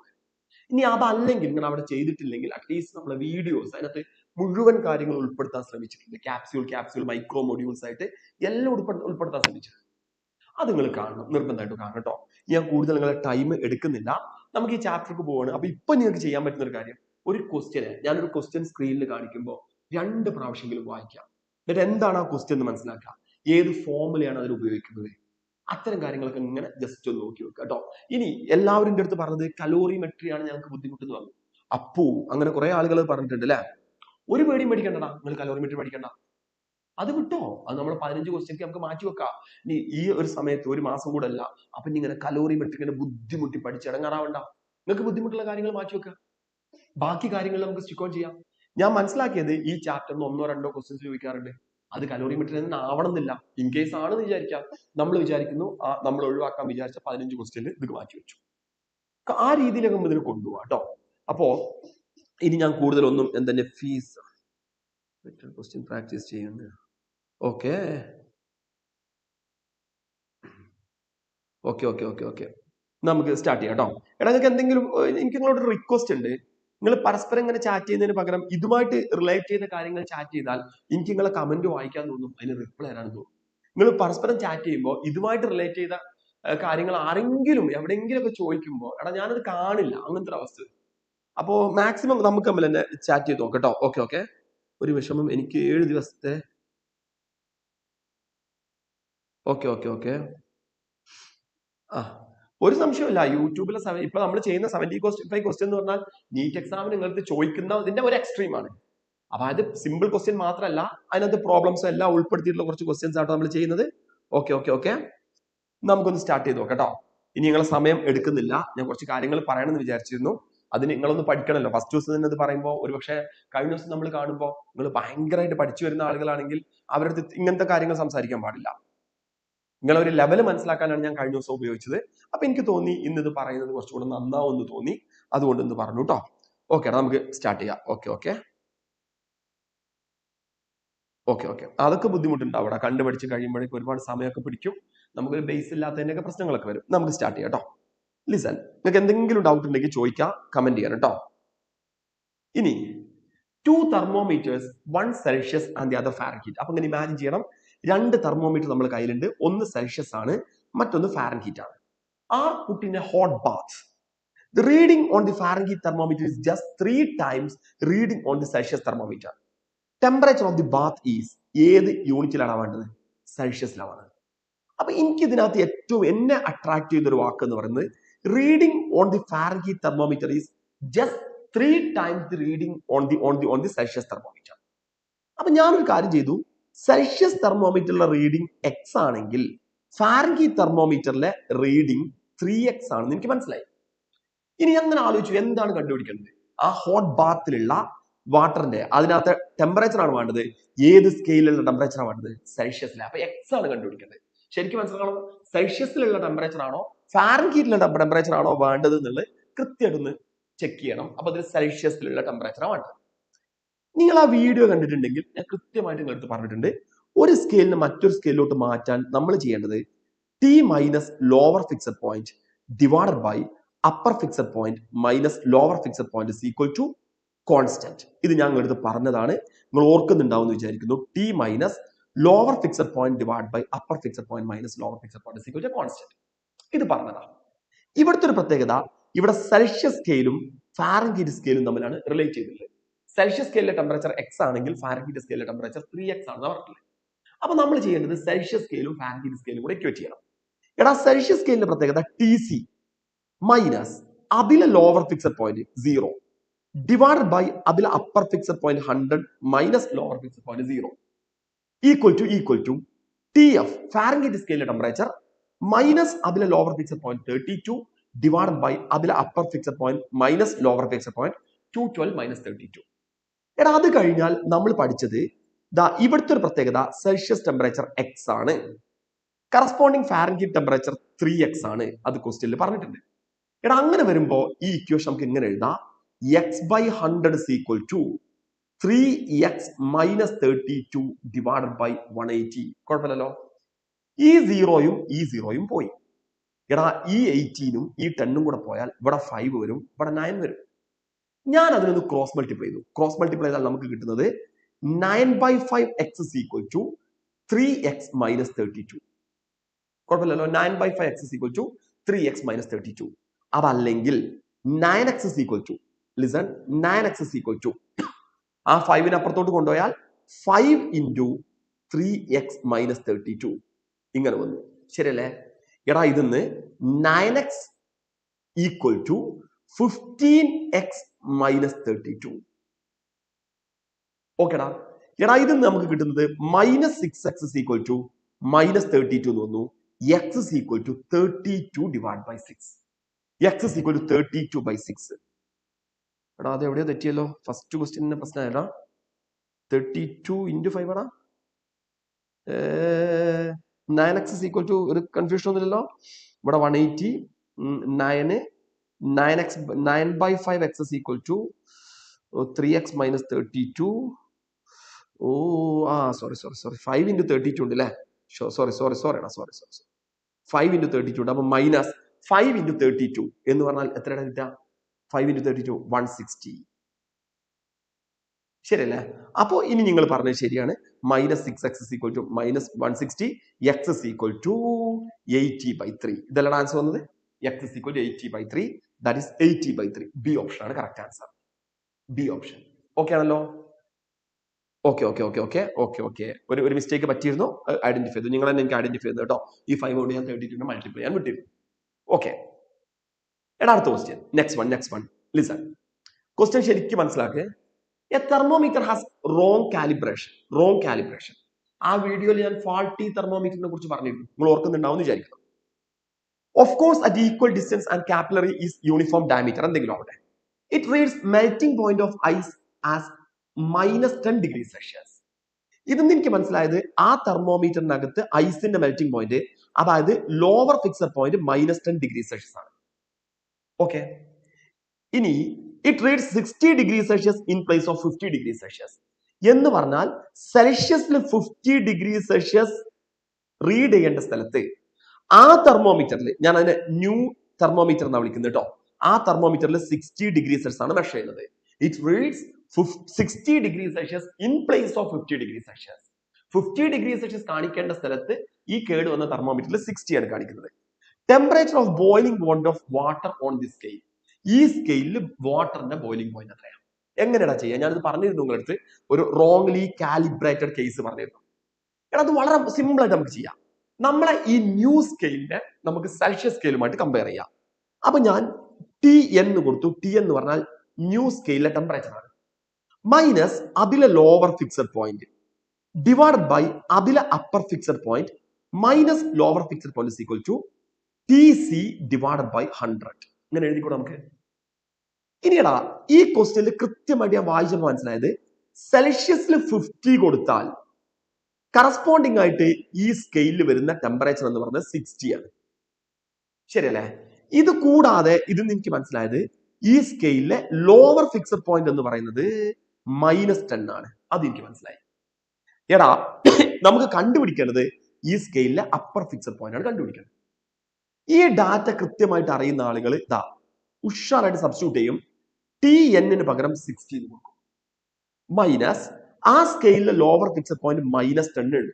ഇനി അതല്ലെങ്കിൽ നിങ്ങൾ അവിടെ ചെയ്തിട്ടില്ലെങ്കിൽ അറ്റ്ലീസ്റ്റ് നമ്മളെ വീഡിയോസ് അതിനകത്ത് മുഴുവൻ കാര്യങ്ങൾ ഉൾപ്പെടുത്താൻ ശ്രമിച്ചിട്ടുണ്ട്. ക്യാപ്സ്യൂൾ മൈക്രോ മൊഡ്യൂൾസ് ആയിട്ട് എല്ലാം ഉൾപ്പെടുത്താൻ ശ്രമിച്ചിട്ടുണ്ട്. അത് നിങ്ങൾ കാണണം, നിർബന്ധമായിട്ട് കാണണം കേട്ടോ. ഞാൻ കൂടുതൽ നിങ്ങളെ ടൈം എടുക്കുന്നില്ല. നമുക്ക് ഈ ചാപ്റ്റർക്ക് പോവാണ്. അപ്പൊ ഇപ്പൊ നിങ്ങൾക്ക് ചെയ്യാൻ പറ്റുന്ന ഒരു കാര്യം, ഒരു ക്വസ്റ്റ്യന് ഞാനൊരു ക്വസ്റ്റ്യൻ സ്ക്രീനിൽ കാണിക്കുമ്പോൾ 2 പ്രാവശ്യമെങ്കിലും വായിക്കാം. എന്നിട്ട് എന്താണ് ആ ക്വസ്റ്റ്യൻ എന്ന് മനസ്സിലാക്കാം. ഏത് ഫോർമുലയാണ് അതിൽ ഉപയോഗിക്കുന്നത്, അത്തരം കാര്യങ്ങളൊക്കെ ഇങ്ങനെ ജസ്റ്റ് ഒന്ന് നോക്കി വെക്കുക കേട്ടോ. ഇനി എല്ലാവരും അടുത്ത് പറഞ്ഞത് കലോറിമെട്രിയാണ് ഞങ്ങൾക്ക് ബുദ്ധിമുട്ടെന്ന് പറഞ്ഞു. അപ്പോ അങ്ങനെ കുറെ ആളുകൾ പറഞ്ഞിട്ടുണ്ട് അല്ലെ. ഒരു പേടിയും പഠിക്കണ്ടടാ, നിങ്ങൾ കലോറിമെട്രി പഠിക്കണ്ട, അത് വിട്ടോ. അത് നമ്മൾ 15 ക്വസ്റ്റ്യൻക്ക് നമുക്ക് മാറ്റി വെക്കാം. ഇനി ഈ ഒരു സമയത്ത് ഒരു മാസം കൂടെ അല്ല. അപ്പൊ ഇങ്ങനെ കലോറിമെട്രിക്കിന്റെ ബുദ്ധിമുട്ടി പഠിച്ചിടങ്ങാറാവണ്ട. നിങ്ങൾക്ക് ബുദ്ധിമുട്ടുള്ള കാര്യങ്ങൾ മാറ്റി വെക്കുക. ബാക്കി കാര്യങ്ങൾ നമുക്ക് സ്റ്റിക്ക് ഓൺ ചെയ്യാം. ഞാൻ മനസ്സിലാക്കിയത് ഈ ചാപ്റ്ററിന് 1-2 ക്വസ്റ്റ്യൻസ് ചോദിക്കാറുണ്ട്. അത് കലോറിമെട്രി തന്നെ ആവണമെന്നില്ല. ഇൻ കേസ് ആണെന്ന് വിചാരിക്കാം. നമ്മൾ വിചാരിക്കുന്നു നമ്മൾ ഒഴിവാക്കാൻ വിചാരിച്ച 15 ക്വസ്റ്റ്യൻ ഇത് മാറ്റി വെച്ചു. ആ രീതിയിലൊക്കെ ഇതിന് കൊണ്ടുപോകാം കേട്ടോ. അപ്പോ ഇനി ഞാൻ കൂടുതലൊന്നും എന്തെന്റെ ഫീസ് ക്വസ്റ്റ്യൻ പ്രാക്ടീസ് ചെയ്യുന്നത്. Okay okay okay okay okay നമുക്ക് സ്റ്റാർട്ട് ചെയ്യാം കേട്ടോ. എടാ നിങ്ങൾക്ക് എന്തെങ്കിലും, എനിക്ക് നിങ്ങളോട് റിക്വസ്റ്റ് ഉണ്ട്. നിങ്ങൾ പരസ്പരം ഇങ്ങനെ ചാറ്റ് ചെയ്യുന്നതിന് പകരം ഇതുമായിട്ട് റിലേറ്റ് ചെയ്ത കാര്യങ്ങൾ ചാറ്റ് ചെയ്താൽ എനിക്ക് നിങ്ങളെ കമന്റ് വായിക്കാൻ തോന്നും, അതിന് റിപ്ലൈ തരാൻ തോന്നും. നിങ്ങൾ പരസ്പരം ചാറ്റ് ചെയ്യുമ്പോൾ ഇതുമായിട്ട് റിലേറ്റ് ചെയ്ത കാര്യങ്ങൾ ആരെങ്കിലും എവിടെയെങ്കിലും ഒക്കെ ചോദിക്കുമ്പോൾ എടാ ഞാനത് കാണില്ല, അങ്ങനത്തെ ഒരു അവസ്ഥ. അപ്പോ മാക്സിമം നമുക്ക് തമ്മിൽ തന്നെ ചാറ്റ് ചെയ്ത് നോക്കാം കേട്ടോ. Okay okay. ഒരു വിഷമം, എനിക്ക് 7 ദിവസത്തെ ഓക്കെ ഓക്കെ ഓക്കെ ആ ഒരു സംശയമില്ല. യൂട്യൂബിലെ ഇപ്പൊ നമ്മൾ ചെയ്യുന്ന 75 ക്വസ്റ്റ്യൻ എന്ന് പറഞ്ഞാൽ നീറ്റ് എക്സാമിന് നിങ്ങൾക്ക് ചോദിക്കുന്ന ഇതിന്റെ ഒരു എക്സ്ട്രീം ആണ്. അതായത് സിമ്പിൾ ക്വസ്റ്റ്യൻ മാത്രമല്ല, അതിനകത്ത് പ്രോബ്ലംസ് എല്ലാം ഉൾപ്പെടുത്തിയിട്ടുള്ള കുറച്ച് ക്വസ്റ്റ്യൻസ് ആട്ടോ നമ്മൾ ചെയ്യുന്നത്. ഓക്കെ നമുക്കൊന്ന് സ്റ്റാർട്ട് ചെയ്ത് നോക്കാം കേട്ടോ. ഇനി നിങ്ങളെ സമയം എടുക്കുന്നില്ല. ഞാൻ കുറച്ച് കാര്യങ്ങൾ പറയണമെന്ന് വിചാരിച്ചിരുന്നു. അത് നിങ്ങളൊന്ന് പഠിക്കണമല്ലോ. ഫസ്റ്റ് ദിവസം തന്നെ ഇത് പറയുമ്പോൾ ഒരുപക്ഷെ കഴിഞ്ഞ ദിവസം നമ്മൾ കാണുമ്പോൾ നിങ്ങൾ ഭയങ്കരമായിട്ട് പഠിച്ചു വരുന്ന ആളുകളാണെങ്കിൽ അവരുടെ ഇങ്ങനത്തെ കാര്യങ്ങൾ സംസാരിക്കാൻ പാടില്ല. നിങ്ങളൊരു ലെവൽ മനസ്സിലാക്കാനാണ് ഞാൻ കഴിഞ്ഞ ദിവസം ഉപയോഗിച്ചത്. അപ്പൊ എനിക്ക് തോന്നി ഇന്ന് ഇത് പറയുന്നത് കുറച്ചുകൂടെ നന്നാവുമെന്ന് തോന്നി, അതുകൊണ്ട് ഇന്ന് പറഞ്ഞു കേട്ടോ. ഓക്കെ, നമുക്ക് സ്റ്റാർട്ട് ചെയ്യാം. ഓക്കെ അതൊക്കെ ബുദ്ധിമുട്ടുണ്ടാവും. അവിടെ കണ്ടുപഠിച്ച് കഴിയുമ്പോഴേക്കും ഒരുപാട് സമയമൊക്കെ പിടിക്കും. നമുക്കൊരു ബേസ് ഇല്ലാത്തതിൻ്റെയൊക്കെ പ്രശ്നങ്ങളൊക്കെ വരും. നമുക്ക് സ്റ്റാർട്ട് ചെയ്യാം കേട്ടോ. ലിസൺ, നിങ്ങൾക്ക് എന്തെങ്കിലും ഡൗട്ട് ഉണ്ടെങ്കിൽ ചോദിക്കാം, കമന്റ് ചെയ്യാൻ കേട്ടോ. ഇനി 2 thermometers, 1 Celsius and the other Fahrenheit. അപ്പൊ ഇങ്ങനെ ഇമാജിൻ ചെയ്യണം, 2 തെർമോമീറ്റർ നമ്മൾ കയ്യിലുണ്ട്. ഒന്ന് സെൽഷ്യസ് ആണ്, മറ്റൊന്ന് ഫാരൻഹീറ്റ് ആണ്. Are put in a hot bath. The reading on the Fahrenheit thermometer is just 3 times reading on the Celsius thermometer. Temperature of the bath is ഏത് യൂണിറ്റിലാണ് വേണ്ടത്? സെൽഷ്യസിലാണ്. അപ്പൊ എനിക്ക് ഇതിനകത്ത് ഏറ്റവും എന്നെ അട്രാക്ട് ചെയ്ത ഒരു വാക്ക് എന്ന് പറയുന്നത് reading on the Fahrenheit thermometer is just 3 times the reading on the Celsius thermometer. അപ്പൊ ഞാനൊരു കാര്യം ചെയ്തു. സെൽഷ്യസ് തെർമോമീറ്ററിലെ റീഡിംഗ് എക്സ് ആണെങ്കിൽ ഫാരൻഹീറ്റ് തെർമോമീറ്ററിലെ റീഡിംഗ് 3x ആണെന്ന് എനിക്ക് മനസ്സിലായി. ഇനി അങ്ങനെ ആലോചിച്ചു, എന്താണ് കണ്ടുപിടിക്കേണ്ടത്? ആ ഹോട്ട് ബാത്തിലുള്ള വാട്ടറിന്റെ അതിനകത്ത് ടെമ്പറേച്ചർ ആണ് വേണ്ടത്. ഏത് സ്കെയിലുള്ള ടെമ്പറേച്ചർ ആണ് വേണ്ടത്? സെൽഷ്യസിലെ. അപ്പൊ എക്സ് ആണ് കണ്ടുപിടിക്കേണ്ടത്. ശരിക്കും മനസ്സിലാക്കണം, സെൽഷ്യസിലുള്ള ടെമ്പറേച്ചർ ആണോ ഫാരൻഹീറ്റിലുള്ള ടെമ്പറേച്ചർ ആണോ വേണ്ടത് എന്നുള്ളത് കൃത്യമായിട്ടൊന്ന് ചെക്ക് ചെയ്യണം. അപ്പൊ അതിൽ സെൽഷ്യസിലുള്ള ടെമ്പറേച്ചറാണ് വേണ്ടത്. നിങ്ങൾ ആ വീഡിയോ കണ്ടിട്ടുണ്ടെങ്കിൽ ഞാൻ കൃത്യമായിട്ട് നിങ്ങളടുത്ത് പറഞ്ഞിട്ടുണ്ട്. ഒരു സ്കെയിലിന് മറ്റൊരു സ്കെയിലോട്ട് മാറ്റാൻ നമ്മൾ ചെയ്യേണ്ടത് T minus lower fixed point divided by upper fixed point minus lower fixed point is equal to constant. ഇത് ഞാൻ നിങ്ങളടുത്ത് പറഞ്ഞതാണ്, നിങ്ങൾ ഓർക്കുന്നുണ്ടാവും എന്ന് വിചാരിക്കുന്നു. T minus lower fixed point divide by upper fixed point minus lower fixed point is equal to constant. ഇത് പറഞ്ഞതാണ്. ഇവിടുത്തെ ഒരു പ്രത്യേകത, ഇവിടെ സെൽഷ്യസ് സ്കെയിലും ഫാരൻഹീറ്റ് സ്കെയിലും തമ്മിലാണ് റിലേറ്റ് ചെയ്തിട്ടുള്ളത്. സെൽഷ്യസ് സ്കെയിലിലെ ടെമ്പറേച്ചർ എക്സ് ആണെങ്കിൽ ഫാരൻഹീറ്റ് സ്കെയിലിലെ ടെമ്പറേച്ചർ 3x ആണെന്ന് പറഞ്ഞിട്ടുള്ളത്. അപ്പൊ നമ്മൾ ചെയ്യേണ്ടത് സെൽഷ്യസ് സ്കെയിലും ഫാരൻഹീറ്റ് സ്കെയിലും കൂടെ ഇക്വേറ്റ് ചെയ്യണം. എടാ, സെൽഷ്യസ് സ്കെയിലിന്റെ പ്രത്യേകത TC മൈനസ് അതിലെ lower fixed point 0 divided by അതിലെ upper fixed point 100 minus lower fixed point 0 equal to TF Fahrenheit സ്കെയിലിലെ ടെമ്പറേച്ചർ മൈനസ് അതിലെ lower fixed point 32 divided by അതിലെ upper fixed point minus lower fixed point 212 minus 32. എടാ, അത് കഴിഞ്ഞാൽ നമ്മൾ പഠിച്ചത് ഇവിടുത്തെ ഒരു പ്രത്യേകത, സെൽഷ്യസ് ടെമ്പറേച്ചർ എക്സ് ആണ്, കറസ്പോണ്ടിങ് ഫാരൻഹീറ്റ് ടെമ്പറേച്ചർ 3x ആണ്. അത് ക്വസ്റ്റ്യനിൽ പറഞ്ഞിട്ടുണ്ട്. എടാ, അങ്ങനെ വരുമ്പോ ഈ ഇക്വേഷൻ നമുക്ക് ഇങ്ങനെ എഴുതാം: x/100 is equal to 3x minus 32 divided by 180. കുഴപ്പമില്ലല്ലോ. ഈ 0യും പോയി. എടാ, ഈ 18ഉം ഈ 10ഉം കൂടെ പോയാൽ ഇവിടെ 5 വരും, ഇവിടെ 9 വരും. ഞാൻ അതിനൊന്ന് ക്രോസ് മൾട്ടിപ്ലൈ ചെയ്തു. ക്രോസ് മൾട്ടിപ്ലൈ ചെയ്താൽ നമുക്ക് കിട്ടുന്നത് 9/5x is equal to 3x minus 32. കുഴപ്പമില്ലല്ലോ. 9/5x is equal to 3x minus 32. അതല്ലെങ്കിൽ 9x is equal to, listen, 9x is equal to ആ 5നെ അപ്പുറത്തോട്ട് കൊണ്ടുപോയാൽ 5 into 3x minus 32 ഇങ്ങനെ വന്നു. ശരിയല്ലേ? എടാ, ഇതിന്ന് 9x equal to 15x minus 32. ഓക്കെടാ. എടാ, ഇത് നമുക്ക് കിട്ടുന്നത് minus 6x is equal to minus 32 എന്ന് വന്നു. x is equal to 32 divided by 6. x is equal to 32/6. എടാ, അത് എവിടെയോ തെറ്റിയല്ലോ. ഫസ്റ്റ് ക്വസ്റ്റ്യൻ പ്രശ്നമായടാ. 32 into 5 ആടാ. 9x is equal to, ഒരു കൺഫ്യൂഷൻ ഒന്നുമില്ലല്ലോ. ഇവിടെ 180, 9/5x is equal to 3x minus 32. Sorry 5 into 32 ഉണ്ട് അല്ലേ? സോറി 5 into 32 ഉണ്ട്. അപ്പൊ മൈനസ് 5 into 32 എന്ന് പറഞ്ഞാൽ എത്രയാണ് കിട്ടുക? 5 into 32 160. ശരിയല്ലേ? അപ്പോ ഇനി നിങ്ങൾ പറഞ്ഞത് ശരിയാണ്. Minus 6x is equal to minus 160, x is equal to 80/3. ഇതെല്ലാം ആൻസർ വന്നത്. x is equal to 80/3, that is 80/3. B option ആണ് correct answer. B option. Okay ആണല്ലോ? ഓക്കെ. ഒരു മിസ്റ്റേക്ക് പറ്റിയിരുന്നു, ഐഡന്റിഫൈ ചെയ്തു. നിങ്ങൾ തന്നെ എനിക്ക് ഐഡന്റിഫൈ ചെയ്തു കേട്ടോ. ഈ 5 കൊണ്ട് ഞാൻ 32 മൾട്ടിപ്ലൈ ചെയ്യാൻ വിട്ടിരുന്നു. ഓക്കെ, എടാ അടുത്ത question. Next one listen. Question ശരിക്കും മനസ്സിലാക്കുക. A thermometer has wrong calibration. ആ വീഡിയോയിൽ ഞാൻ ഫാൾട്ടി തെർമോമീറ്ററിനെ കുറിച്ച് പറഞ്ഞിരുന്നു, നിങ്ങൾ ഓർക്കുന്നുണ്ടാവും വിചാരിക്കുന്നു. Of course at equal distance and capillary is uniform diameter എന്തെങ്കിലും ആവട്ടെ. It reads melting point of ice as -10°C. ഇതെന്ന് എനിക്ക് മനസ്സിലായത് ആ തെർമോമീറ്ററിനകത്ത് ഐസിന്റെ മെൽറ്റിംഗ് പോയിന്റ്, അതായത് ലോവർ ഫിക്സർ പോയിന്റ് -10°C ആണ്. ഓക്കെ, ഇനി it reads 60°C in place of 50°C എന്ന് പറഞ്ഞാൽ സെൽഷ്യസിൽ 50°C റീഡ് ചെയ്യേണ്ട സ്ഥലത്ത് ആ തെർമോമീറ്ററിൽ, ഞാൻ അതിനെ ന്യൂ തെർമോമീറ്റർ എന്നാണ് വിളിക്കുന്നത് കേട്ടോ, ആ തെർമോമീറ്ററിൽ 60°C ആണ് മെഷർ ചെയ്യുന്നത്. It reads 60°C in place of 50°C. 50°C കാണിക്കേണ്ട സ്ഥലത്ത് ഈ കേട് വന്ന തെർമോമീറ്ററിൽ 60 ആണ് കാണിക്കുന്നത്. Temperature of boiling point of water on the scale. ഈ സ്കെയിലിൽ വാട്ടറിന്റെ ബോയിലിംഗ് പോയിന്റ് എത്രയാണ്? എങ്ങനെയാ ചെയ്യുക? ഞാനിത് പറഞ്ഞിരുന്നു നിങ്ങളടുത്ത്, ഒരു റോങ്ലി കാലിബ്രേറ്റഡ് കേസ് പറഞ്ഞിരുന്നു. എടാ അത് വളരെ സിമ്പിൾ ആയിട്ട് നമുക്ക് ചെയ്യാം. നമ്മളെ ഈ ന്യൂ സ്കെയിലിനെ നമുക്ക് സെൽഷ്യസ് സ്കെയിലുമായിട്ട് കമ്പയർ ചെയ്യാം. അപ്പൊ ഞാൻ ടി എന്ന് കൊടുത്തു. ടി എന്ന് പറഞ്ഞാൽ ന്യൂ സ്കെയിലിലെ ടെമ്പറേച്ചർ ആണ്, മൈനസ് അതിലെ lower fixed point divided by അതിലെ upper fixed point minus lower fixed point is equal to TC divided by 100. ഇങ്ങനെ എഴുതിക്കൂടെ നമുക്ക്. ഇനിയടാ ഈ ക്വസ്റ്റ്യനിൽ കൃത്യമായിട്ട് ഞാൻ വായിച്ചപ്പോൾ മനസ്സിലായത്, സെൽഷ്യസിൽ 50 കൊടുത്താൽ കറസ്പോണ്ടിങ് ആയിട്ട് ഈ സ്കെയിലിൽ വരുന്ന ടെമ്പറേച്ചർ എന്ന് പറയുന്നത് 60 ആണ്. ശരിയല്ലേ? ഇത് കൂടാതെ ഇതിന്ന് എനിക്ക് മനസ്സിലായത് ഈ സ്കെയിലിലെ ലോവർ ഫിക്സഡ് പോയിന്റ് എന്ന് പറയുന്നത് -10 ആണ്. അത് എനിക്ക് മനസ്സിലായി. എടാ നമുക്ക് കണ്ടുപിടിക്കേണ്ടത് ഈ സ്കെയിലിലെ അപ്പർ ഫിക്സഡ് പോയിന്റ് ആണ് കണ്ടുപിടിക്കേണ്ടത്. ഈ ഡാറ്റ കൃത്യമായിട്ട് അറിയുന്ന ആളുകൾ ഇതാ ഉഷാറായിട്ട് സബ്സ്റ്റിറ്റ്യൂട്ട് ചെയ്യും. TN പകരം 60 കൊടുക്കും, മൈനസ് ആ സ്കെയിലിലെ ലോവർ ഫിക്സഡ് പോയിന്റ് -10 ഉണ്ട്.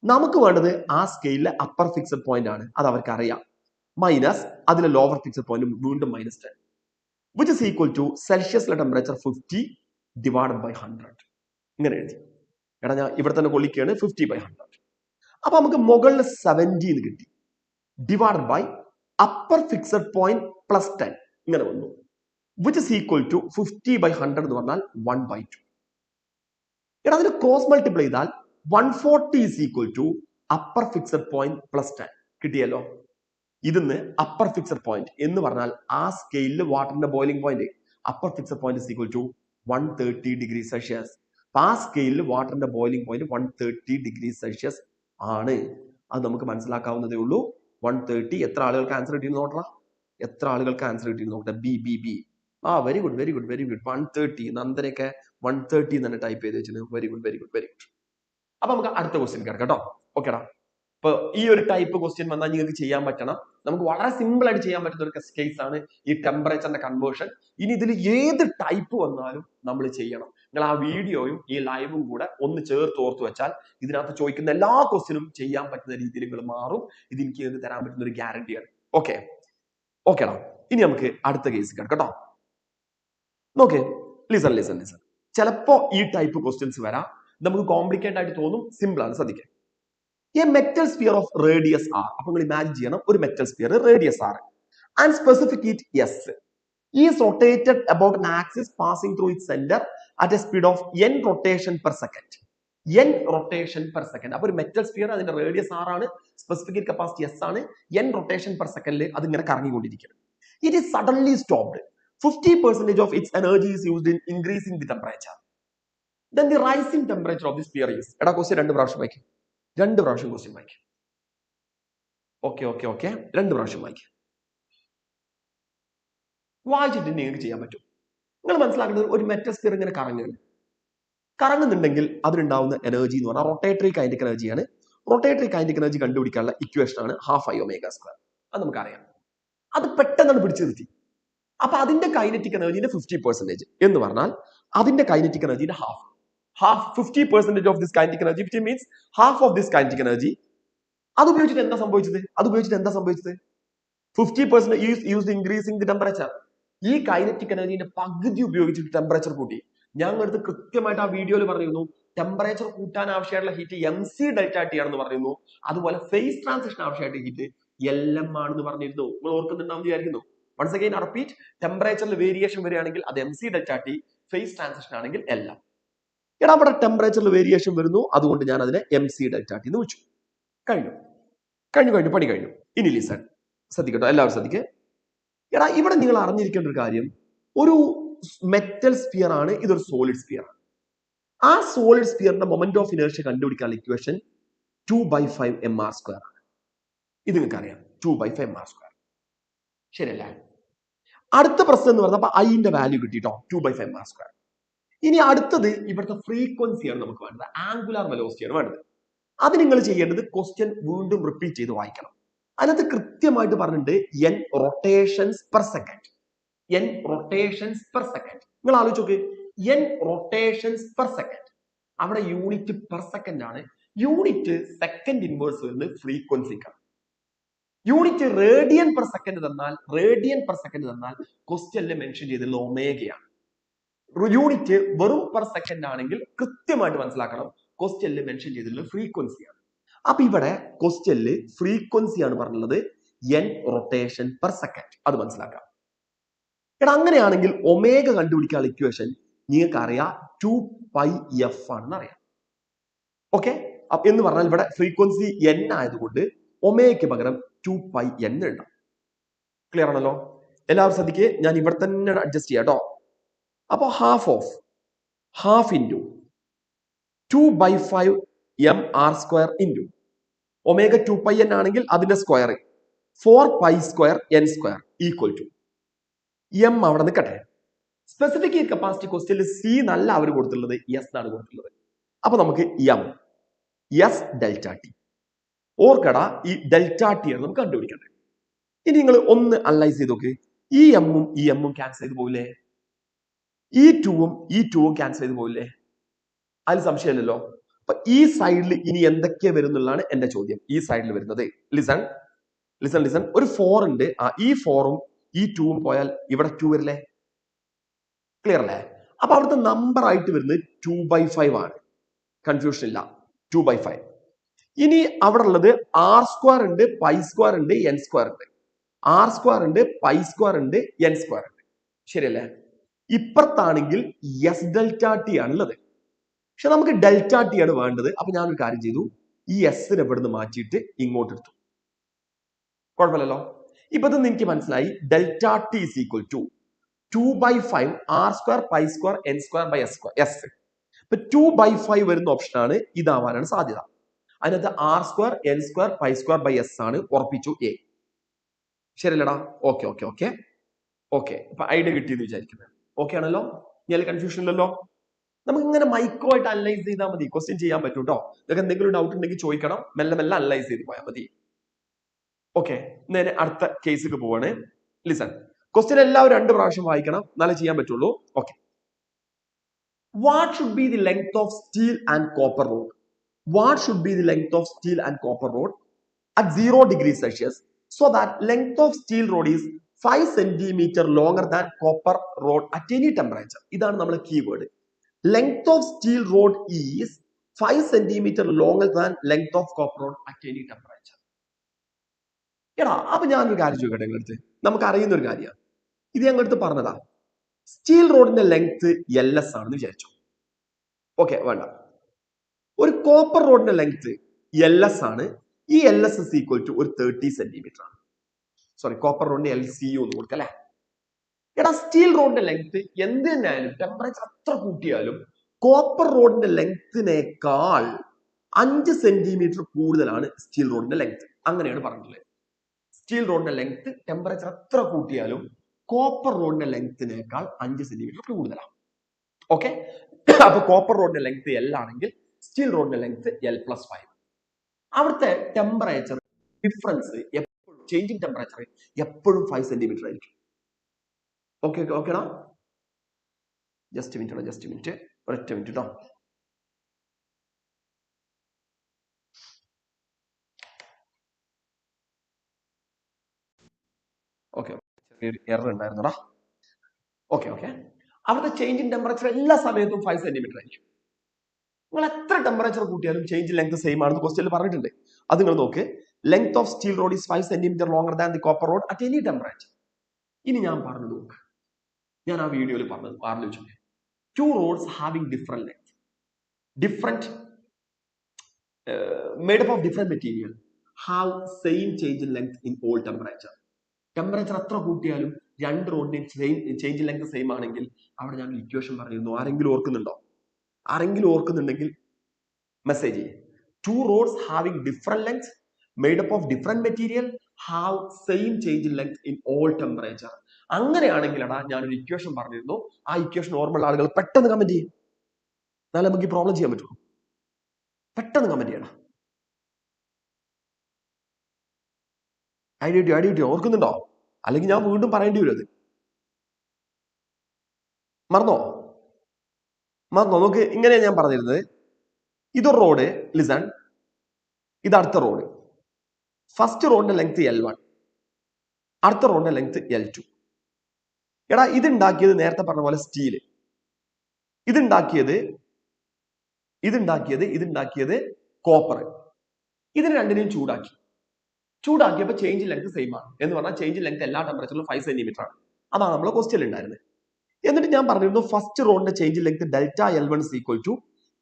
നമുക്ക് വേണ്ടത് ആ സ്കെയിലിലെ അപ്പർ ഫിക്സഡ് പോയിന്റ് ആണ്, അത് അവർക്ക് അറിയാം, മൈനസ് അതിലെ ലോവർ ഫിക്സഡ് പോയിന്റ് വീണ്ടും -10, which is equal to സെൽഷ്യസിലെ ടെമ്പറേച്ചർ 50 ഡിവൈഡഡ് ബൈ 100. ഇങ്ങനെ എഴുതി. എടാ ഞാൻ ഇവിടെ തന്നെ കൊള്ളിക്കുകയാണ് 50/100. അപ്പൊ നമുക്ക് മുകളിൽ 70 എന്ന് കിട്ടി, divided by upper fixed point +10 ഇങ്ങനെ വന്നു, which is equal to 50/100 എന്ന് പറഞ്ഞാൽ 1/2. എടാ അതിന് ക്രോസ് മൾട്ടിപ്ലൈ ചെയ്താൽ 140 is equal to upper fixed point +10 കിട്ടിയല്ലോ. ഇതിന്ന് അപ്പർ ഫിക്സഡ് പോയിന്റ് എന്ന് പറഞ്ഞാൽ ആ സ്കെയിലിൽ വാട്ടറിന്റെ boiling point upper fixed point is equal to 130°C. ആ സ്കെയിലിൽ വാട്ടറിന്റെ ബോയിലിംഗ് പോയിന്റ് 130°C ആണ്. അത് നമുക്ക് മനസ്സിലാക്കാവുന്നതേ ഉള്ളൂ. 130. എത്ര ആളുകൾക്ക് ആൻസർ കിട്ടിയെന്ന് നോക്കണം. എത്ര ആളുകൾക്ക് ആൻസർ കിട്ടിയെന്ന് നോക്കട്ടെ. ബി. ആ വെരി ഗുഡ് 130. നന്ദനൊക്കെ 130 തന്നെ ടൈപ്പ് ചെയ്ത് വെച്ചിട്ടുണ്ട്. Very good. അപ്പൊ നമുക്ക് അടുത്ത ക്വസ്റ്റ്യൻ കിടക്കാം കേട്ടോ. ഓക്കെടാ. ഇപ്പൊ ഈ ഒരു ടൈപ്പ് ക്വസ്റ്റ്യൻ വന്നാൽ നിങ്ങൾക്ക് ചെയ്യാൻ പറ്റണം. നമുക്ക് വളരെ സിമ്പിൾ ആയിട്ട് ചെയ്യാൻ പറ്റുന്ന ഒരു കേസ് ആണ് ഈ ടെമ്പറേച്ചറിന്റെ കൺവേർഷൻ. ഇനി ഇതിൽ ഏത് ടൈപ്പ് വന്നാലും നമ്മൾ ചെയ്യണം. നിങ്ങൾ ആ വീഡിയോയും ഈ ലൈവും കൂടെ ഒന്ന് ചേർത്ത് ഓർത്ത് വെച്ചാൽ ഇതിനകത്ത് ചോദിക്കുന്ന എല്ലാ ക്വസ്റ്റ്യനും ചെയ്യാൻ പറ്റുന്ന രീതിയിൽ നിങ്ങൾ മാറും. ഇത് എനിക്ക് തരാൻ പറ്റുന്ന ഒരു ഗ്യാരണ്ടിയാണ്. ഓക്കെടാ. ഇനി നമുക്ക് അടുത്ത കേസ് കിടക്കാം കേട്ടോ. നോക്കേ, ലിസൺ. ചിലപ്പോ ഈ ടൈപ്പ് ക്വസ്റ്റ്യൻസ് വരാം. നമുക്ക് കോംപ്ലിക്കേറ്റഡ് ആയിട്ട് തോന്നും, സിമ്പിൾ ആണ്, ശ്രദ്ധിക്കുക. A metal sphere of radius R. അപ്പൊ നിങ്ങൾ ഇമാജിൻ ചെയ്യണം, ഒരു metal sphere radius R and specific heat S is rotated about an axis passing through its center at a speed of n rotation per second. അപ്പൊ ഒരു metal sphere, അതിന്റെ radius R ആണ്, specific heat capacity S ആണ്, n rotation per സെക്കൻഡിൽ അത് ഇങ്ങനെ കറങ്ങിക്കൊണ്ടിരിക്കുകയാണ്. It is suddenly stopped. 50% of its energy is used in increasing the temperature. Then the rising temperature of the sphere is. എടാ question രണ്ട് പ്രാവശ്യം വായിക്കും. ക്വസ്റ്റ്യൻ വായിക്കും. ഓക്കെ. 2 പ്രാവശ്യം വായിക്കും. വായിച്ചിട്ട് നിങ്ങൾക്ക് ചെയ്യാൻ പറ്റും. നിങ്ങൾ മനസ്സിലാക്കേണ്ടത് ഒരു മെറ്റൽ സ്ഫിയർ ഇങ്ങനെ കറങ്ങുന്നുണ്ടെങ്കിൽ അതിനുണ്ടാവുന്ന എനർജി എന്ന് പറഞ്ഞാൽ റൊട്ടേറ്ററി കൈനറ്റിക് എനർജിയാണ്. റൊട്ടേറ്ററി കൈനറ്റിക് എനർജി കണ്ടുപിടിക്കാനുള്ള ഇക്വേഷൻ ആണ് 12π². അത് നമുക്കറിയാം. അത് പെട്ടെന്നാണ് പിടിച്ചു നിർത്തി. അപ്പൊ അതിന്റെ കൈനറ്റിക് എനർജിന്റെ 50% എന്ന് പറഞ്ഞാൽ അതിന്റെ കൈനറ്റിക് എനർജിന്റെ half 50% of this kinetic energy, which means half of this kinetic energy. അത് ഉപയോഗിച്ചിട്ട് എന്താ സംഭവിച്ചത്? 50% used increasing the temperature. ഈ കൈനറ്റിക് എനർജിന്റെ പകുതി ഉപയോഗിച്ചിട്ട് ടെമ്പറേച്ചർ കൂട്ടി. ഞങ്ങളടുത്ത് കൃത്യമായിട്ട് ആ വീഡിയോയിൽ പറഞ്ഞിരുന്നു, ടെമ്പറേച്ചർ കൂട്ടാൻ ആവശ്യമായിട്ടുള്ള ഹീറ്റ് MC ΔT ആണെന്ന് പറയുന്നു. അതുപോലെ ഫേസ് ട്രാൻസിഷൻ ആവശ്യമായിട്ട് ഹീറ്റ് LM ആണെന്ന് പറഞ്ഞിരുന്നു. നിങ്ങൾ ഓർക്കുന്നുണ്ടാവും വിചാരിക്കുന്നു. വൺസ് അഗൈൻ റിപ്പീറ്റ്, ടെമ്പറേച്ചറിൽ വേരിയേഷൻ വരികയാണെങ്കിൽ അത് MC ΔT, ഫേസ് ട്രാൻസിഷൻ ആണെങ്കിൽ LM. എടാ അവിടെ ടെമ്പറേച്ചറിൽ വേരിയേഷൻ വരുന്നു, അതുകൊണ്ട് ഞാൻ അതിനെ MC ΔT എന്ന് വെച്ചു. കഴിഞ്ഞു, പണി കഴിഞ്ഞു. ഇനി ലിസൺ, ശ്രദ്ധിക്കട്ടോ, എല്ലാവരും ശ്രദ്ധിക്കേ. എടാ ഇവിടെ നിങ്ങൾ അറിഞ്ഞിരിക്കേണ്ട ഒരു കാര്യം, ഒരു മെറ്റൽ സ്ഫിയർ ആണ്, ഇതൊരു സോളിഡ് സ്ഫിയർ ആണ്. ആ സോളിഡ് സ്ഫിയറിന്റെ മൊമെന്റ് ഓഫ് ഇനേർഷ്യ കണ്ടുപിടിക്കാനുള്ള ഇക്വേഷൻ 2/5 mr². ഇത് നിങ്ങൾക്ക് അറിയാം, 2/5 mr². ശരിയല്ലേ? അടുത്ത പ്രശ്നം എന്ന് പറഞ്ഞാൽ ഐന്റെ വാല്യൂ കിട്ടിട്ടോ, 2/5 mr². ഇനി അടുത്തത് ഇവിടുത്തെ ഫ്രീക്വൻസിയാണ് നമുക്ക് വേണ്ടത്, ആംഗുലാർ വെലോസിറ്റിയാണ് വേണ്ടത്. അത് നിങ്ങൾ ചെയ്യേണ്ടത് ക്വസ്റ്റ്യൻ വീണ്ടും റിപ്പീറ്റ് ചെയ്ത് വായിക്കണം. അതിനകത്ത് കൃത്യമായിട്ട് പറഞ്ഞിട്ടുണ്ട് n rotations per second. n rotations per second. നിങ്ങൾ ആലോചിച്ച് നോക്ക്, n റൊട്ടേഷൻസ് പെർ സെക്കൻഡ്. അവിടെ യൂണിറ്റ് പെർ സെക്കൻഡ് ആണ്. യൂണിറ്റ് സെക്കൻഡ് ഇൻവേഴ്സ് വരുന്നത് ഫ്രീക്വൻസിക്കാണ്. യൂണിറ്റ് റേഡിയൻ പെർ സെക്കൻഡ് തന്നാൽ ക്വസ്റ്റ്യനിൽ മെൻഷൻ ചെയ്തിട്ടുള്ള ഒമേഗയാണ്. യൂണിറ്റ് വെറും പെർ സെക്കൻഡ് ആണെങ്കിൽ കൃത്യമായിട്ട് മനസ്സിലാക്കണം, ക്വസ്റ്റ്യനിൽ മെൻഷൻ ചെയ്തിട്ടുള്ള ഫ്രീക്വൻസിയാണ്. അപ്പൊ ഇവിടെ ക്വസ്റ്റ്യനിൽ ഫ്രീക്വൻസിയാണ് പറഞ്ഞുള്ളത്, n റൊട്ടേഷൻ പെർ സെക്കൻഡ്. അത് മനസ്സിലാക്കാം. എടാ അങ്ങനെയാണെങ്കിൽ ഒമേഗ കണ്ടുപിടിക്കാനുള്ള ഇക്വേഷൻ നിങ്ങൾക്ക് അറിയാം, 2πf ആണെന്ന് അറിയാം. ഓക്കെ, എന്ന് പറഞ്ഞാൽ ഇവിടെ ഫ്രീക്വൻസി n ആയതുകൊണ്ട് ഒമേഗയ്ക്ക് പകരം 2πn ഉണ്ടാവും. ക്ലിയർ ആണല്ലോ? എല്ലാവരും ശ്രദ്ധിക്കേ, ഞാൻ ഇവിടെ തന്നെ അഡ്ജസ്റ്റ് ചെയ്യാം കേട്ടോ. അപ്പൊ half into 2/5 mr² into omega 2πn ആണെങ്കിൽ അതിന്റെ square 4π² n² equal to m അവിടെ നിൽക്കട്ടെ. സ്പെസിഫിക് ഹീറ്റ് കപ്പാസിറ്റി ക്വസ്റ്റ്യനിൽ C നല്ല അവർ കൊടുത്തിട്ടുള്ളത്, S എന്നാണ് കൊടുത്തിട്ടുള്ളത്. അപ്പൊ നമുക്ക് S ΔT. ഓർക്കട, ഈ ΔT ആണ് നമുക്ക് കണ്ടുപിടിക്കേണ്ടത്. ഇനി നിങ്ങൾ ഒന്ന് അനലൈസ് ചെയ്ത് നോക്ക്, ഈ എമ്മും ക്യാൻസൽ ചെയ്ത് പോയില്ലേ? ഈ ടൂവും ക്യാൻസൽ ചെയ്ത് പോയില്ലേ? അതിൽ സംശയമില്ലല്ലോ. അപ്പൊ ഈ സൈഡിൽ ഇനി എന്തൊക്കെ വരുന്നുള്ളതാണ് എന്റെ ചോദ്യം. ഈ സൈഡിൽ വരുന്നത്, ലിസൺ, ഒരു 4 ഉണ്ട്. ഈ 4ഉം ഈ 2ഉം പോയാൽ ഇവിടെ 2 വരില്ലേ? ക്ലിയർ അല്ലേ? അപ്പൊ അവിടുത്തെ നമ്പർ ആയിട്ട് വരുന്നത് 2/5 ആണ്. കൺഫ്യൂഷൻ ഇല്ല, 2/5. ഇനി അവിടെ ഉള്ളത് r² ഉണ്ട്, π² ഉണ്ട്, n² ഉണ്ട്. r² ഉണ്ട്, π² ഉണ്ട്, n² ഉണ്ട്. ശരിയല്ലേ? ഇപ്പുറത്താണെങ്കിൽ S ΔT ആണുള്ളത്. പക്ഷെ നമുക്ക് ΔT ആണ് വേണ്ടത്. അപ്പൊ ഞാനൊരു കാര്യം ചെയ്തു, ഈ എസിനെ ഇവിടുന്ന് മാറ്റിയിട്ട് ഇങ്ങോട്ട് എടുത്തു. കുഴപ്പമില്ലല്ലോ? ഇപ്പൊ ഇത് നിങ്ങൾക്ക് മനസ്സിലായി, ΔT is equal to 2/5 r² π² n² s. ഇപ്പൊ 2/5 വരുന്ന ഓപ്ഷൻ ആണ്, ഇതാവാനാണ് സാധ്യത. അതിനകത്ത് r² n² π² s ആണ്. ഉറപ്പിച്ചു A. ശരിയല്ലടാ? ഓക്കെ. ഇപ്പൊ ഐഡിയ കിട്ടിയെന്ന് വിചാരിക്കുന്നത്. ഓക്കെ ആണല്ലോ? ഞാൻ കൺഫ്യൂഷൻ ഇല്ലല്ലോ? നമുക്ക് ഇങ്ങനെ മൈക്രോ ആയിട്ട് അനലൈസ് ചെയ്താൽ മതി, ക്വസ്റ്റ്യൻ ചെയ്യാൻ പറ്റും കേട്ടോ. നിങ്ങൾക്ക് എന്തെങ്കിലും ഡൗട്ട് ഉണ്ടെങ്കിൽ ചോദിക്കണം, മെല്ലെ അനലൈസ് ചെയ്ത് പോയാൽ മതി. ഓക്കെ, നേരെ അടുത്ത കേസിലേക്ക് പോവാണ്. ലിസൺ, ക്വസ്റ്റ്യൻ എല്ലാവരും 2 പ്രാവശ്യം വായിക്കണം, എന്നാലേ ചെയ്യാൻ പറ്റുള്ളൂ. Okay. What should be the length of steel and copper road? What should be the length of steel and copper rod at 0 degrees Celsius so that length of steel rod is 5 centimeter longer than copper rod at any temperature? ഇതാണ് നമ്മുടെ keyword. Length of steel rod is 5 centimeter longer than length of copper rod at any temperature. എടാ അപ്പൊ ഞാനൊരു കാര്യം ചോദിക്കട്ടെ നിങ്ങളടുത്ത്, നമുക്ക് അറിയുന്ന ഒരു കാര്യമാണ്, ഇത് ഞങ്ങളടുത്ത് പറഞ്ഞതാ. സ്റ്റീൽ റോഡിന്റെ ലെങ്ത് LS ആണെന്ന് വിചാരിച്ചു. ഓക്കെ, വേണ്ട. ഒരു കോപ്പർ റോഡിന്റെ ലെങ്ത് LS ആണ്. ഈ LS is equal to ഒരു 30 സെന്റിമീറ്റർ ആണ്. സോറി, കോപ്പർ റോഡിന്റെ LCU എന്ന് കൊടുക്കാം അല്ലെ? എടാ സ്റ്റീൽ റോഡിന്റെ ലെങ്ത് എന്ത് തന്നെയായാലും ടെമ്പറേച്ചർ എത്ര കൂട്ടിയാലും കോപ്പർ റോഡിന്റെ ലെങ്തിനേക്കാൾ 5 സെന്റിമീറ്റർ കൂടുതലാണ് സ്റ്റീൽ റോഡിന്റെ ലെങ്ത്. അങ്ങനെയാണ് പറഞ്ഞിട്ടുള്ളത്. സ്റ്റീൽ റോഡിന്റെ ലെങ്ത് ടെമ്പറേച്ചർ എത്ര കൂട്ടിയാലും കോപ്പർ റോഡിന്റെ ലെങ്തിനേക്കാൾ 5 സെന്റിമീറ്റർ കൂടുതലാണ്. ഓക്കെ, അപ്പൊ കോപ്പർ റോഡിന്റെ ലെങ്ത് L ആണെങ്കിൽ സ്റ്റീൽ റോഡിന്റെ ലെങ്ത് L+5. അവിടുത്തെ ടെമ്പറേച്ചർ ഡിഫറൻസ് എപ്പോഴും, ചേഞ്ചിങ് ടെമ്പറേച്ചർ എപ്പോഴും 5 സെന്റിമീറ്റർ ആയിരിക്കും. ഓക്കെടാ? ജസ്റ്റ് മിനിറ്റ്, ഒരൊറ്റ മിനിറ്റ് കേട്ടോ. ഓക്കെ, ചെറിയൊരു എറർ ഉണ്ടായിരുന്നടാ. ഓക്കെ. അവിടുത്തെ ചേഞ്ചിങ് ടെമ്പറേച്ചർ എല്ലാ സമയത്തും 5 സെന്റിമീറ്റർ ആയിരിക്കും. നിങ്ങൾ എത്ര ടെമ്പറേച്ചർ കൂട്ടിയാലും ചേഞ്ച് ലെങ്ത് സെയിം ആണെന്ന് ക്വസ്റ്റ്യനിൽ പറഞ്ഞിട്ടുണ്ട്. അത് നിങ്ങൾ നോക്ക്. Length of steel rod is 5 centimeter longer than the copper rod at any temperature. ഇനി ഞാൻ പറഞ്ഞു നോക്ക്, ഞാൻ ആ വീഡിയോയിൽ പറഞ്ഞത് ആലോചിച്ചു. 2 rods having different length, different made up of different material, have same change in length in all temperature. Temperature എത്ര കൂട്ടിയാലും രണ്ട് റോഡിന്റെയും ചേഞ്ച് ഇൻ ലെങ്ത് സെയിം ആണെങ്കിൽ അവിടെ ഞാൻ ഇക്വേഷൻ പറഞ്ഞിരുന്നു. ആരെങ്കിലും ഓർക്കുന്നുണ്ടോ? ആരെങ്കിലും ഓർക്കുന്നുണ്ടെങ്കിൽ മെസ്സേജ് ചെയ്യും. 2 rods having different lengths made up of different material have same change in length in all temperature. അങ്ങനെയാണെങ്കിലടാ ഞാനൊരു ഇക്വേഷൻ പറഞ്ഞിരുന്നു. ആ ഇക്വേഷൻ ഓർമ്മയുള്ള ആളുകൾ പെട്ടെന്ന് കമന്റ് ചെയ്യും. എന്നാലും നമുക്ക് ഈ പ്രോബ്ലം ചെയ്യാൻ പറ്റുമോ? പെട്ടെന്ന് കമന്റ് ചെയ്യണം. ഐഡിയ ഓർക്കുന്നുണ്ടോ? അല്ലെങ്കിൽ ഞാൻ വീണ്ടും പറയേണ്ടി വരും. അത് മറന്നോ? നോക്ക്, ഇങ്ങനെയാണ് ഞാൻ പറഞ്ഞിരുന്നത്. ഇതൊരു റോഡ്, ലിസൺ, ഇത് അടുത്ത റോഡ്. ഫസ്റ്റ് റോഡിന്റെ ലെങ്ത് L1, അടുത്ത റോഡിന്റെ ലെങ്ത് L2. എടാ ഇതുണ്ടാക്കിയത് നേരത്തെ പറഞ്ഞ പോലെ സ്റ്റീല്, ഇതുണ്ടാക്കിയത് കോപ്പർ. ഇതിന് രണ്ടിനെയും ചൂടാക്കിയപ്പോൾ ചേഞ്ച് ലെങ്ത് സെയിം ആണ് എന്ന് പറഞ്ഞാൽ ചേഞ്ച് ലെങ്ത് എല്ലാ ടെമ്പറേച്ചറിലും 5 സെന്റിമീറ്റർ ആണ്. അതാണ് നമ്മളെ ക്വസ്റ്റ്യൻ ഉണ്ടായിരുന്നത്. എന്നിട്ട് ഞാൻ പറഞ്ഞിരുന്നു ഫസ്റ്റ് റോഡിന്റെ change length delta L1 is equal to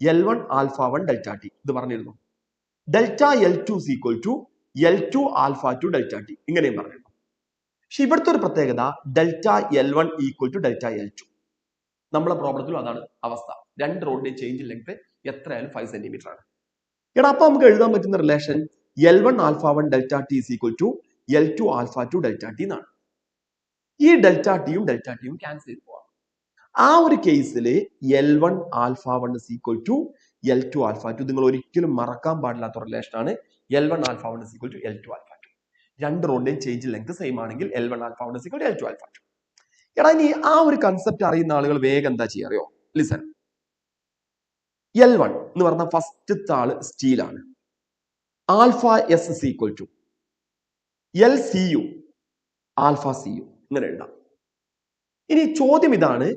L1 alpha 1 delta t. ഇത് പറഞ്ഞിരുന്നു. Delta L2 is equal to L2 alpha 2 delta t. ഇങ്ങനെയും പറഞ്ഞിരുന്നു. പക്ഷെ ഇവിടുത്തെ ഒരു പ്രത്യേകത delta L1 equal to delta L2. നമ്മളെ പ്രോബ്ലത്തിലും അതാണ് അവസ്ഥ. രണ്ട് റോഡിന്റെ ചേഞ്ച് ലെങ്ത് എത്രയായാലും 5 സെന്റിമീറ്റർ ആണ്. എടാ അപ്പൊ നമുക്ക് എഴുതാൻ പറ്റുന്ന relation L1 alpha 1 delta t is equal to L2 alpha 2 delta t എന്നാണ്. ഈ ഡെൽറ്റ ടിയും ക്യാൻസൽ ചെയ്ത് പോവാം. ആ ഒരു കേസിൽ L1 alpha 1 is equal to L2 alpha 2. നിങ്ങൾ ഒരിക്കലും മറക്കാൻ പാടില്ലാത്ത റിലേഷൻ ആണ്. L1 alpha 1 is equal to L2 alpha 2. രണ്ട് റോഡിന്റെയും ചേഞ്ച് ലെങ്ത് സെയിം ആണെങ്കിൽ L1 alpha 1 is equal to L2 alpha 2. എടാ ഇനി ആ ഒരു കൺസെപ്റ്റ് അറിയുന്ന ആളുകൾ വേഗം എന്താ ചെയ്യാ അറിയോ? ലിസൺ, L1 എന്ന് പറഞ്ഞ ഫസ്റ്റത്തെ ആള് സ്റ്റീലാണ്. Alpha S is equal to LCU alpha CU ഇങ്ങനെ എഴുതാം. ഇനി ചോദ്യം ഇതാണ്,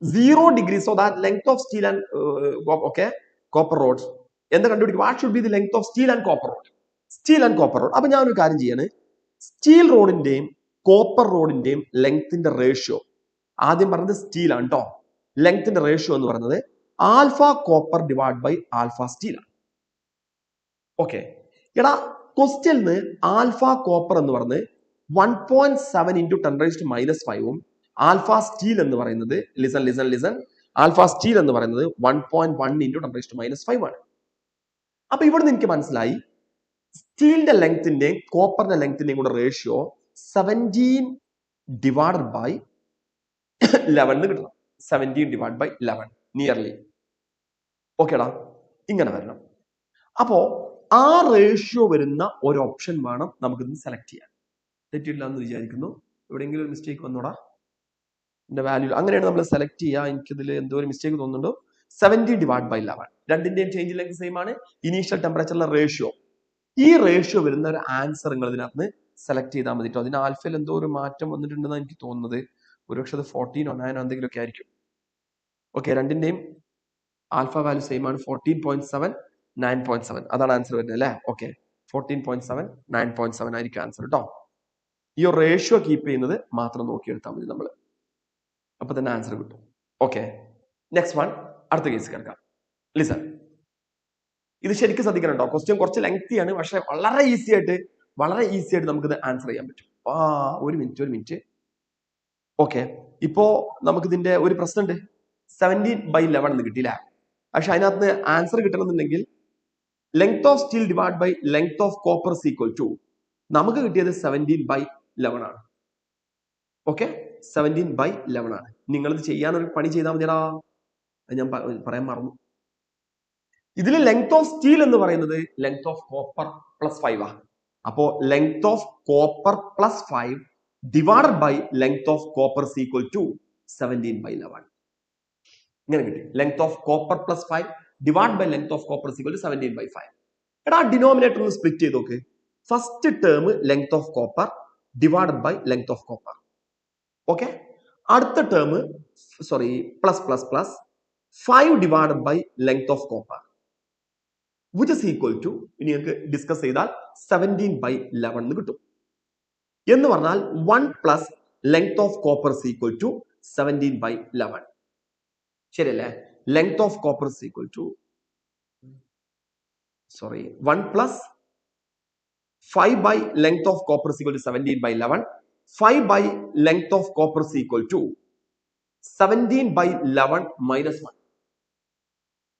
0 degree, so that length of steel and copper rods എന്താ കണ്ടുപിടിക്കും? What should be the length of steel and copper rod? അപ്പൊ ഞാനൊരു കാര്യം ചെയ്യാണ്, സ്റ്റീൽ റോഡിന്റെയും കോപ്പർ റോഡിന്റെയും ലെങ്ത്തിന്റെ റേഷ്യോ, ആദ്യം പറഞ്ഞത് സ്റ്റീൽ ആണ് കേട്ടോ, ലെങ്ത്തിന്റെ റേഷ്യോ എന്ന് പറയുന്നത് alpha copper divide by alpha steel ആണ്. ഓക്കെ, എടാ ക്വസ്റ്റ്യനിന്ന് ആൽഫ കോപ്പർ എന്ന് പറഞ്ഞത് 1.7 into 10⁻⁻⁵ ആൽഫ സ്റ്റീൽ എന്ന് പറയുന്നത് ലിസൺ ആൽഫ സ്റ്റീൽ എന്ന് പറയുന്നത് 1.1 into 10⁻⁵ ആണ്. അപ്പൊ ഇവിടെ നിന്ന് എനിക്ക് മനസ്സിലായി സ്റ്റീലിന്റെ ലെങ്ത്തിന്റെയും കോപ്പറിന്റെ ലെങ്ത്തിന്റെയും കൂടെ റേഷ്യോ 17 divided by 11 കിട്ടണം. 17 divided by 11 നിയർലി. ഓക്കേടാ, ഇങ്ങനെ വരണം. അപ്പോ ആ റേഷ്യോ വരുന്ന ഒരു ഓപ്ഷൻ വേണം നമുക്കിന്ന് സെലക്ട് ചെയ്യാൻ. തെറ്റില്ല എന്ന് വിചാരിക്കുന്നു. എവിടെയെങ്കിലും ഒരു മിസ്റ്റേക്ക് വന്നോടാ? എന്റെ വാല്യൂ അങ്ങനെയാണ് നമ്മൾ സെലക്ട് ചെയ്യുക. എനിക്കിതിൽ എന്തോ ഒരു മിസ്റ്റേക്ക് തോന്നുന്നുണ്ടോ? 70 divided by 11. രണ്ടിന്റെയും ചേഞ്ച് ലെങ്ത് സെയിം ആണ്. ഇനീഷ്യൽ ടെമ്പറേച്ചറിലെ റേഷ്യോ, ഈ റേഷ്യോ വരുന്ന ഒരു ആൻസർ നിങ്ങൾ ഇതിനകത്ത് സെലക്ട് ചെയ്താൽ മതി കേട്ടോ. അതിന് ആൽഫയിൽ എന്തോ ഒരു മാറ്റം വന്നിട്ടുണ്ടെന്നാണ് എനിക്ക് തോന്നുന്നത്. ഒരുപക്ഷെ അത് 14 or 9 എന്തെങ്കിലുമൊക്കെ ആയിരിക്കും. ഓക്കെ, രണ്ടിന്റെയും ആൽഫ വാല്യൂ സെയിം ആണ്. 14.7 9.7 അതാണ് ആൻസർ വരുന്നത് അല്ലേ? ഓക്കെ, 14.7 9.7 ആയിരിക്കും ആൻസർ കേട്ടോ. ഈ റേഷ്യോ കീപ്പ് ചെയ്യുന്നത് മാത്രം നോക്കിയെടുത്താൽ മതി നമ്മൾ, അപ്പൊ തന്നെ ആൻസർ കിട്ടും. ഓക്കെ, നെക്സ്റ്റ് വൺ, അടുത്ത കേസ് കേൾക്കാം. ലിസൺ, ഇത് ശരിക്കും ശ്രദ്ധിക്കണം കേട്ടോ. ക്വസ്റ്റ്യൻ കുറച്ച് ലെങ്തിയാണ്, പക്ഷെ വളരെ ഈസി ആയിട്ട് നമുക്കിത് ആൻസർ ചെയ്യാൻ പറ്റും. ഒരു മിനിറ്റ്. ഓക്കെ, ഇപ്പോ നമുക്ക് ഇതിന്റെ ഒരു പ്രശ്നമുണ്ട്. 17/11 എന്ന് കിട്ടിയില്ല. പക്ഷെ അതിനകത്ത് ആൻസർ കിട്ടണമെന്നുണ്ടെങ്കിൽ length of steel divide by length of copper is equal to നമുക്ക് കിട്ടിയത് 17/11 ആണ്. ഓക്കെ, 17/11 ആണ്. നിങ്ങളിത് ചെയ്യാനൊരു പണി ചെയ്താൽ മതിയടാ. ഞാൻ പറയാൻ മറന്നു. ഇതിൽ ലെങ്ത് ഓഫ് സ്റ്റീൽ എന്ന് പറയുന്നത് ലെങ്ത് ഓഫ് കോപ്പർ +5 ആണ്. അപ്പോ length of copper +5 divided by length of copper is equal to 17/11. ഇങ്ങനെ കിട്ടി. Length of copper +5 divide by length of copper is equal to 17/5. എടാ ഡിനോമിനേറ്റർ ഒന്ന് സ്പ്ലിറ്റ് ചെയ്ത് നോക്ക്. First term length of copper divided by length of copper. Okay, അടുത്ത term plus 5 divided by length of copper. which is equal to ഇനി നിങ്ങൾക്ക് discuss ചെയ്താൽ 17/11 എന്ന് കിട്ടും. എന്ന് പറഞ്ഞാൽ 1 plus length of copper is equal to 17/11. ശരിയല്ലേ? Length of copper is equal to 1 plus 5 by length of copper is equal to 17/11. 5 by length of copper is equal to 17/11 minus 1.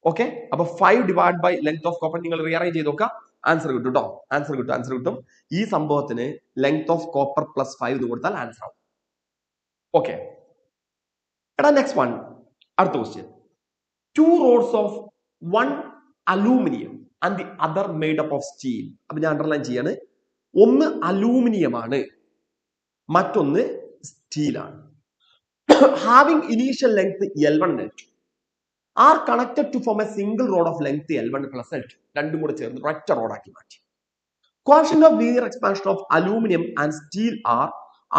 Okay, അപ്പൊ 5 divided by length of copper നിങ്ങൾ rearrange ചെയ്ത് നോക്കുക, answer കിട്ടും കേട്ടോ. Answer കിട്ടും. ഈ സംഭവത്തിന് length of copper plus 5 എന്ന് കൊടുത്താൽ ആൻസർ ആവും. ഓക്കെ, എടാ നെക്സ്റ്റ് വൺ, അടുത്ത question. 2 rods of one aluminum and the other made up of steel. അപ്പൊ ഞാൻ അണ്ടർലൈൻ ചെയ്യാണ്. ഒന്ന് അലൂമിനിയം ആണ്, മറ്റൊന്ന് സ്റ്റീലാണ്. Having initial length L1 and L2 are connected to form a single rod of length L1 plus L2. രണ്ടും കൂടെ ചേർന്ന് ഒറ്റ റോഡാക്കി മാറ്റി. Coefficient of linear expansion of aluminum and steel are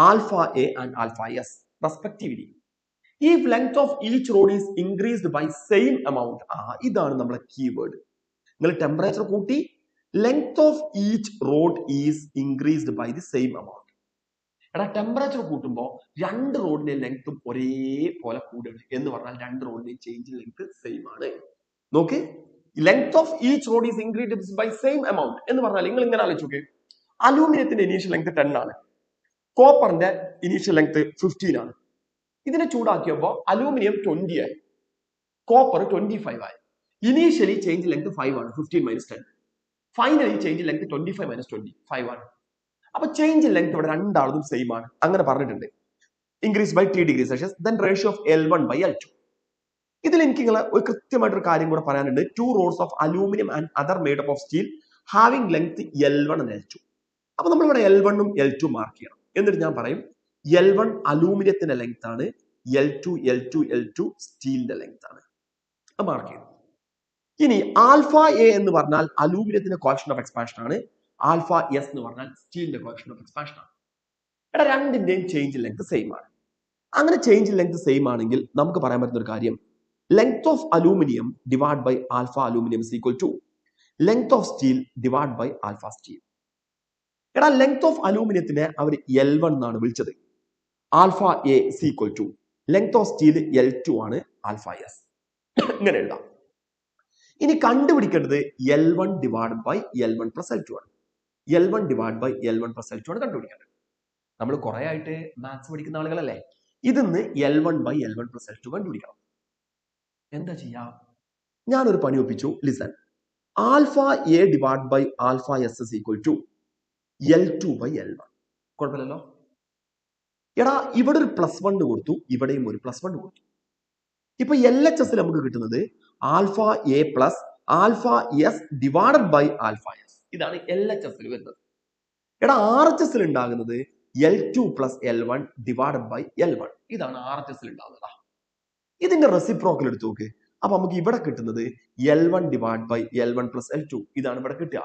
alpha A and alpha S respectively. If length of each rod is increased by same amount, ഇതാണ് നമ്മുടെ keyword. നിങ്ങൾ temperature കൂട്ടി, length of each rod is increased by the same amount. എടാ temperature കൂട്ടുമ്പോൾ രണ്ട് റോഡിന്റെ ലെങ്ത്തും ഒരേപോലെ കൂടുകയാണ് എന്ന് പറഞ്ഞാൽ രണ്ട് റോഡിന്റെയും ചേഞ്ച് ലെങ്ത് സെയിം ആണ്. നോക്ക്, length of each rod is increased by same amount എന്ന് പറഞ്ഞാൽ നിങ്ങൾ ഇങ്ങനെ ആലോചിച്ച് നോക്ക്. അലൂമിനിയത്തിന്റെ ഇനീഷ്യൽ ലെങ്ത് 10 ആണ്, കോപ്പറിന്റെ ഇനീഷ്യൽ ലെങ്ത് 15 ആണ്. ഇതിനെ ചൂടാക്കിയപ്പോൾ അലൂമിനിയം 20 ആയി, കോപ്പർ 25 ആയി. ഇനീഷ്യലി ചേഞ്ച് ലെങ്ത് 5 ആണ്, 15 minus 10. Finally change length 25 minus 20 5 ആണ്. അപ്പൊ ചേഞ്ച് ലെങ്ത് ഇവിടെ രണ്ടാളും സെയിം ആണ്, അങ്ങനെ പറഞ്ഞിട്ടുണ്ട്. Increase by 3 degrees Celsius, then ratio of L1 by L2. ഇതിൽ എനിക്ക് നിങ്ങളെ ഒരു കൃത്യമായിട്ടൊരു കാര്യം കൂടെ പറയാനുണ്ട്. 2 rods of aluminum and other made up of steel having length L1 and L2. അപ്പൊ നമ്മൾ ഇവിടെ L1 ഉം L2 മാർക്ക് ചെയ്യണം. എന്നിട്ട് ഞാൻ പറയും L1 അലൂമിനിയത്തിന്റെ ലെങ്ത് ആണ്, L2 സ്റ്റീലിന്റെ ലെങ്ത് ആണ്. അത് മാർക്ക് ചെയ്യും. ഇനി ആൽഫ എ എന്ന് പറഞ്ഞാൽ അലൂമിനിയത്തിന്റെ കോഎഫിഷ്യന്റ് ഓഫ് എക്സ്പാൻഷൻ ആണ്, ആൽഫ എസ് എന്ന് പറഞ്ഞാൽ സ്റ്റീലിന്റെ കോഎഫിഷ്യന്റ് ഓഫ് എക്സ്പാൻഷൻ ആണ്. എടാ രണ്ടിന്റെയും ചേഞ്ച് ലെങ്ത് സെയിം ആണ്. അങ്ങനെ ചേഞ്ച് ലെങ്ത് സെയിം ആണെങ്കിൽ നമുക്ക് പറയാൻ പറ്റുന്ന ഒരു കാര്യം, length of aluminium divide by alpha aluminium is equal to length of steel divide by alpha steel. എടാ ലെങ്ത് ഓഫ് അലൂമിനിയത്തിനെ അവർ L1 എന്നാണ് വിളിച്ചത്, alpha A is equal to length of steel L2 ആണ്, ആൽഫ എസ്. ഇങ്ങനെ എഴുതാം. ഇനി കണ്ടുപിടിക്കേണ്ടത് L1 divide by L1 plus L2 ആണ്. L1 divide by L1 plus L2 ആണ് കണ്ടുപിടിക്കേണ്ടത്. നമ്മൾ കുറെ ആയിട്ട് മാത്സ് പഠിക്കുന്ന ആളുകളല്ലേ, ഇതിന്ന് L1 by L1 plus L2 കണ്ടുപിടിക്കണം. എന്താ ചെയ്യാ? ഞാനൊരു പണി ഒപ്പിച്ചു. Listen, alpha A divide by alpha S is equal to L2 by L1. കുഴപ്പമില്ലല്ലോ. എടാ ഇവിടെ ഒരു +1 കൊടുത്തു, ഇവിടെയും ഒരു +1 കൊടുത്തു. ഇപ്പൊ LHS നമുക്ക് കിട്ടുന്നത് alpha A plus alpha S divided by alpha S. ഇതാണ് LHS വരുന്നത്. എടാ RHS ഉണ്ടാകുന്നത് L2 plus L1 divided by L1. ഇതാണ് RHS ഉണ്ടാകുന്നത്. ഇതിന്റെ റെസിപ്രോക്കൽ എടുത്ത് നോക്ക്. അപ്പൊ നമുക്ക് ഇവിടെ കിട്ടുന്നത് L1 divide by L1 plus L2. ഇതാണ് ഇവിടെ കിട്ടുക.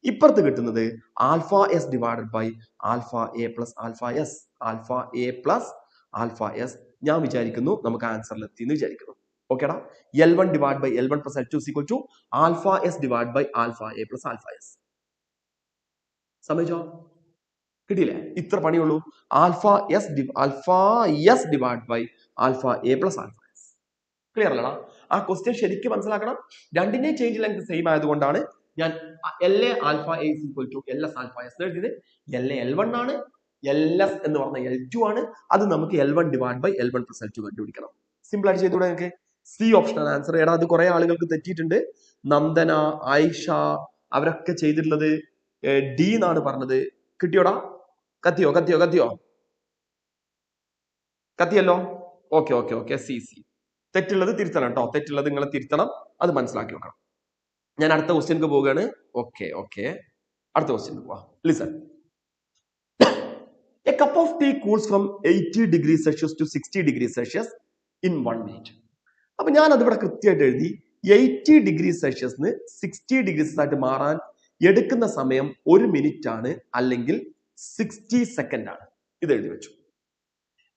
ഇപ്പുറത്ത് കിട്ടുന്നത് alpha S divided by alpha A plus alpha S, alpha A plus alpha S. ഞാൻ വിചാരിക്കുന്നു നമുക്ക് ആൻസറിൽ എത്തി എന്ന് വിചാരിക്കുന്നു. ഓക്കേടാ, L1 divide by L1 plus L2 is equal to alpha S divide by alpha A plus alpha S. സമയച്ചോ? കിട്ടിയില്ലേ? ഇത്ര പണിയുള്ളൂ. Alpha S divide by alpha A plus alpha S. Clear അല്ലടാ? ആ ക്വസ്റ്റ്യൻ ശരിക്കും മനസ്സിലാക്കണം. രണ്ടിന്റെയും ചേഞ്ച് ലെങ്ത് സെയിം ആയതുകൊണ്ടാണ് ഞാൻ LA alpha A is equal to LS alpha S എഴുതിയത്. LA L1 ആണ്, LS എന്ന് പറഞ്ഞ L2 ആണ്. അത് നമുക്ക് L1 divide by L1 plus L2 കണ്ടുപിടിക്കണം. സിമ്പിൾ ആയിട്ട് ചെയ്തുകൂടെ നിങ്ങൾക്ക്? സി ഓപ്ഷനാണ് ആൻസർ. എടാ അത് കുറെ ആളുകൾക്ക് തെറ്റിയിട്ടുണ്ട്. നന്ദന, ആയിഷ അവരൊക്കെ ചെയ്തിട്ടുള്ളത് ഡി എന്നാണ് പറഞ്ഞത്. കിട്ടിയോടാ? കത്തിയോ? കത്തിയല്ലോ? ഓക്കെ. സി തെറ്റുള്ളത് തിരുത്തണം കേട്ടോ. തെറ്റുള്ളത് നിങ്ങൾ തിരുത്തണം, അത് മനസ്സിലാക്കി വെക്കണം. ഞാൻ അടുത്ത ക്വസ്റ്റ്യൻക്ക് പോവുകയാണ്. ഓക്കെ, അടുത്ത ക്വസ്റ്റ്യൻ പോവാ. Listen, a cup of tea cools from 80 degrees Celsius to 60 degrees Celsius in 1 minute. അപ്പൊ ഞാൻ അതിവിടെ കൃത്യമായിട്ട് എഴുതി. 80 degrees Celsius 60 degrees ആയിട്ട് മാറാൻ എടുക്കുന്ന സമയം 1 മിനിറ്റ് ആണ്, അല്ലെങ്കിൽ 60 സെക്കൻഡ് ആണ്. ഇത് എഴുതി വെച്ചു.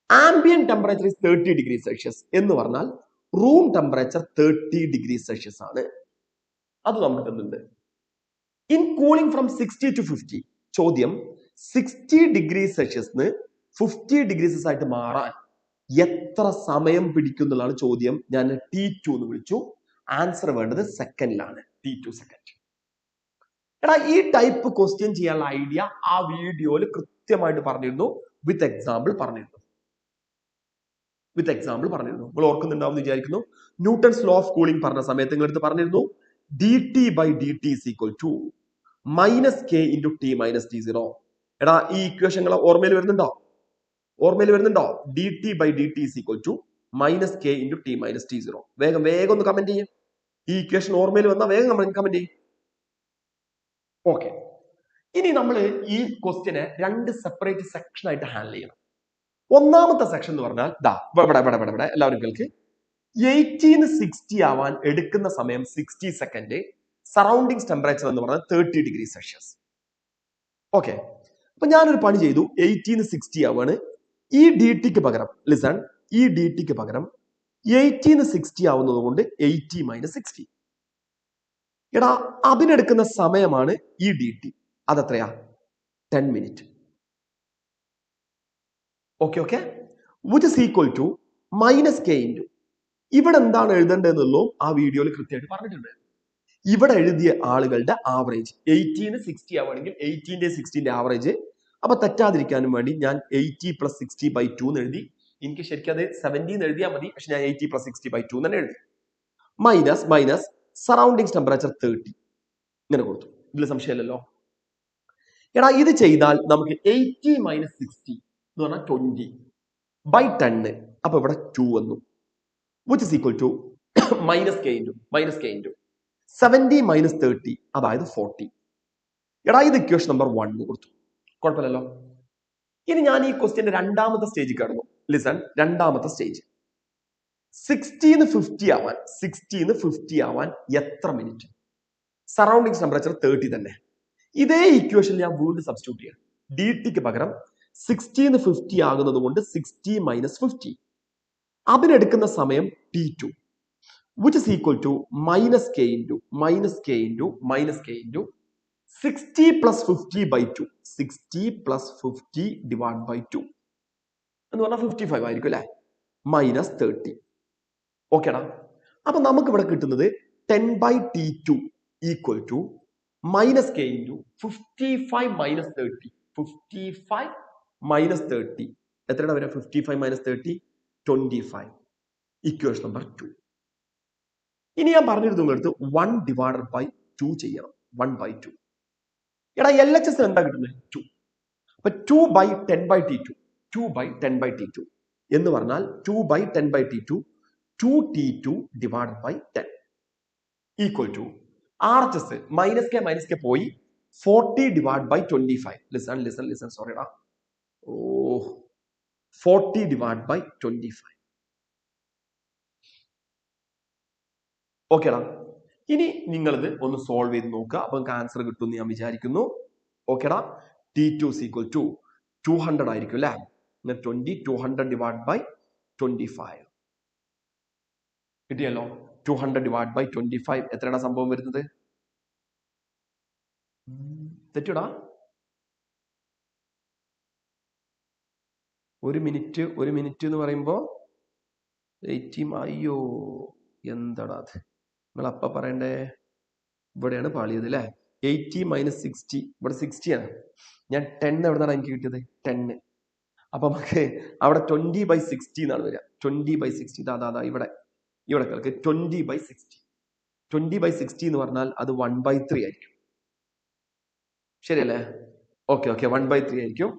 Ambient temperature is 30 degrees Celsius എന്ന് പറഞ്ഞാൽ റൂം ടെമ്പറേച്ചർ 30 degrees Celsius ആണ്. അത് നമുക്ക് എന്തുണ്ട്? In cooling from 60 to 50. ചോദ്യം 60 ഡിഗ്രി സെൽഷ്യസിന് 50 ഡിഗ്രി സെൽഷ്യസ് ആയിട്ട് മാറാൻ എത്ര സമയം പിടിക്കും എന്നുള്ളതാണ് ചോദ്യം. ഞാൻ T2 എന്ന് വിളിച്ചു. ആൻസർ വേണ്ടത് സെക്കൻഡിലാണ്. T2 second. എടാ ഈ ടൈപ്പ് ക്വസ്റ്റ്യൻ ചെയ്യാനുള്ള ഐഡിയ ആ വീഡിയോയിൽ കൃത്യമായിട്ട് പറഞ്ഞിരുന്നു. വിത്ത് എക്സാമ്പിൾ പറഞ്ഞിരുന്നു. നിങ്ങൾ ഓർക്കുന്നുണ്ടാവും എന്ന് വിചാരിക്കുന്നു. ന്യൂട്ടൺസ് ലോ ഓഫ് കൂളിംഗ് പറഞ്ഞ സമയത്ത് നിങ്ങൾ എടുത്ത് പറഞ്ഞിരുന്നു dt/dt is equal to -k into t minus t0. എടാ ഈ ഇക്വേഷനുകൾ ഓർമ്മയിൽ വരുന്നുണ്ടോ? dt/dt is equal to -k into t minus t0. വേഗം ഒന്ന് കമന്റ് ചെയ്യും. ഈ ഇക്വേഷൻ ഓർമ്മയിൽ വന്നാൽ വേഗം കമന്റ് ചെയ്യും. ഓക്കെ, ഇനി നമ്മൾ ഈ ക്വസ്റ്റ്യനെ രണ്ട് സെപ്പറേറ്റ് സെക്ഷൻ ആയിട്ട് ഹാൻഡിൽ ചെയ്യണം. ഒന്നാമത്തെ സെക്ഷൻ എന്ന് പറഞ്ഞാൽ ഇവിടെ എല്ലാവരും കേൾക്ക്. 80 60 ആവാൻ എടുക്കുന്ന സമയം 60 സെക്കൻഡ്. സറൗണ്ടിങ്സ് ടെമ്പറേച്ചർ എന്ന് പറഞ്ഞാൽ 30 ഡിഗ്രി സെൽഷ്യസ്. ഓക്കെ, അപ്പൊ ഞാനൊരു പണി ചെയ്തു. 80 60 ആവാണ്. ഈ ഡിടിക്ക് പകരം ഈ ഡിടിക്ക് പകരം 80 60 ആവുന്നത് കൊണ്ട് 80 - 60. എടാ അതിനെടുക്കുന്ന സമയമാണ് ഈ dt. അതെത്രയാ? 10 minute. Okay, which is equal to -k into. ഇവിടെ എന്താണ് എഴുതേണ്ടതെന്നുള്ളൂ ആ വീഡിയോയിൽ കൃത്യമായിട്ട് പറഞ്ഞിട്ടുണ്ട്. ഇവിടെ എഴുതിയ ആളുകളുടെ ആവറേജ് 80 60 ആവുകയാണെങ്കിൽ 80 60 ആവറേജ്. അപ്പൊ തെറ്റാതിരിക്കാനും വേണ്ടി ഞാൻ 80 + 60/2 എന്ന് എഴുതി. എനിക്ക് ശരിക്കും അത് 70 എന്ന് എഴുതിയാൽ മതി, പക്ഷെ ഞാൻ 80 + 60/2 തന്നെ എഴുതി. മൈനസ് സറൗണ്ടിങ്സ് ടെമ്പറേച്ചർ 30 ഇങ്ങനെ കൊടുത്തു. ഇതിൽ സംശയമില്ലല്ലോ. എടാ ഇത് ചെയ്താൽ നമുക്ക് 80 - 60 എന്ന് പറഞ്ഞാൽ 20/10. അപ്പൊ ഇവിടെ 2 വന്നു. which is equal to -k into 70 - 30, അതായത് 40. എടാ ഇത് ഇക്വേഷൻ നമ്പർ 1 കൊടുത്തു. കുഴപ്പമില്ലല്ലോ. ഇനി ഞാൻ ഈ ക്വസ്റ്റ്യന്റെ രണ്ടാമത്തെ സ്റ്റേജിൽ കടന്നു. രണ്ടാമത്തെ സ്റ്റേജ് 60 50 ആവാൻ എത്ര മിനിറ്റ്? സറൗണ്ടിങ്സ് ടെമ്പറേച്ചർ 30 തന്നെ. ഇതേ ഇക്വേഷൻ ഞാൻ വീണ്ടും സബ്സ്റ്റിറ്റ്യൂട്ട് ചെയ്യാം. ഡിടിക്ക് പകരം 60 50 ആകുന്നത് കൊണ്ട് 60 - 50. അതിനെടുക്കുന്ന സമയം T2, which is equal to -k into 60 + 50/2. 60 + 50 divided by 2 എന്ന് പറഞ്ഞാൽ 55 ആയിരിക്കും അല്ലെ? -30. ഓക്കേടാ, അപ്പൊ നമുക്ക് ഇവിടെ കിട്ടുന്നത് 10/T2 equal to -k into 55 - 30. 55 - 30 എത്രയാണ് വരിക? 55 - 30 25. Equation number 2. ഇനി ഞാൻ പറഞ്ഞിരുന്നു നിങ്ങളടുത്ത് 1/2 ചെയ്യണം. 1/2. എടാ LHS എന്താ കിട്ടുന്നത്? 2. അപ്പൊ 2/10/T2. 2/10/T2 എന്ന് പറഞ്ഞാൽ 2/10/T2 2T2 / 10 equal to RHS -k പോയി 40 / 25. Listen, sorry ഡാ. 40 / 25. ഓക്കേടാ, ഇനി നിങ്ങളിത് ഒന്ന് സോൾവ് ചെയ്ത് നോക്കുക. അപ്പൊ നിങ്ങൾക്ക് ആൻസർ കിട്ടുമെന്ന് ഞാൻ വിചാരിക്കുന്നു. ഓക്കേടാ, T2 is equal to 200 ആയിരിക്കും അല്ലെ? 20 200 / 25 കിട്ടിയല്ലോ. 200 / 25 എത്രയാണ് സംഭവം വരുന്നത്? തെറ്റൂടാ. 1 മിനിറ്റ് എന്ന് പറയുമ്പോ 80. അയ്യോ എന്താടാ അത്, നിങ്ങൾ അപ്പ പറയണ്ടേ. ഇവിടെയാണ് പാളിയത് അല്ലെ? 80 - 60. ഇവിടെ 60 ആണ്. ഞാൻ 10 എവിടെ നിന്നാണ് എനിക്ക് കിട്ടിയത്? 10. അപ്പൊ നമുക്ക് അവിടെ 20/60 എന്നാണ് വരിക. 20/60 അതാ ഇവിടെ കേൾക്ക്. 20/60. 20/60 എന്ന് പറഞ്ഞാൽ അത് 1/3 ആയിരിക്കും. ശരിയല്ലേ? ഓക്കെ 1/3 ആയിരിക്കും.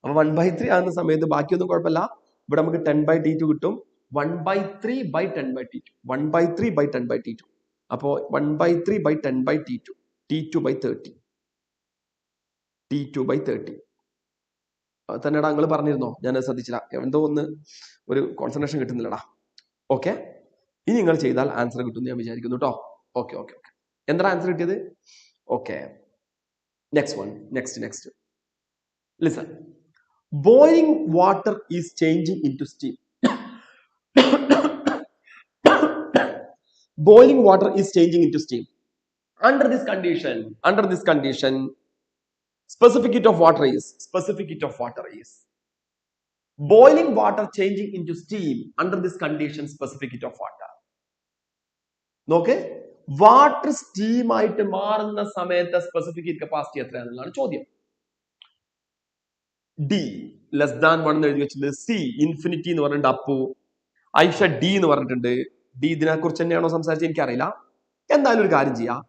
അപ്പൊ 1/3 ആകുന്ന സമയത്ത് ബാക്കിയൊന്നും കുഴപ്പമില്ല. ഇവിടെ നമുക്ക് 10/T2 കിട്ടും. 1/3/10/T2. 1/3/10/T2. അപ്പോ 1/3/10/T2. T2/30. T2/30 തന്നെടാ. നിങ്ങൾ പറഞ്ഞിരുന്നോ? ഞാൻ ശ്രദ്ധിച്ചില്ല. എന്തോ ഒന്ന് ഒരു കോൺസെൻട്രേഷൻ കിട്ടുന്നില്ലടാ. ഓക്കെ, ഇനി നിങ്ങൾ ചെയ്താൽ ആൻസർ കിട്ടുമെന്ന് ഞാൻ വിചാരിക്കുന്നു കേട്ടോ. ഓക്കെ. എന്താ ആൻസർ കിട്ടിയത്? Okay, next. Listen. Boiling water is changing into steam. Boiling water is changing into steam. Under this condition, specific heat of water is boiling water changing into steam. Under this condition, specific heat of water. നോക്കേ, water steam ആയിട്ട് മാറുന്ന സമയത്ത് specific heat capacity എത്രയാണെന്നുള്ളതാണ് ചോദ്യം. D less than 1 എന്ന് എഴുതി വെച്ചിട്ടുണ്ട്. C infinity എന്ന് പറഞ്ഞിട്ടുണ്ട് അപ്പു. ഐഷ ഡി എന്ന് പറഞ്ഞിട്ടുണ്ട്. ഡി ഇതിനെ കുറിച്ച് തന്നെയാണോ സംസാരിച്ചത് എനിക്കറിയില്ല. എന്തായാലും ഒരു കാര്യം ചെയ്യാം.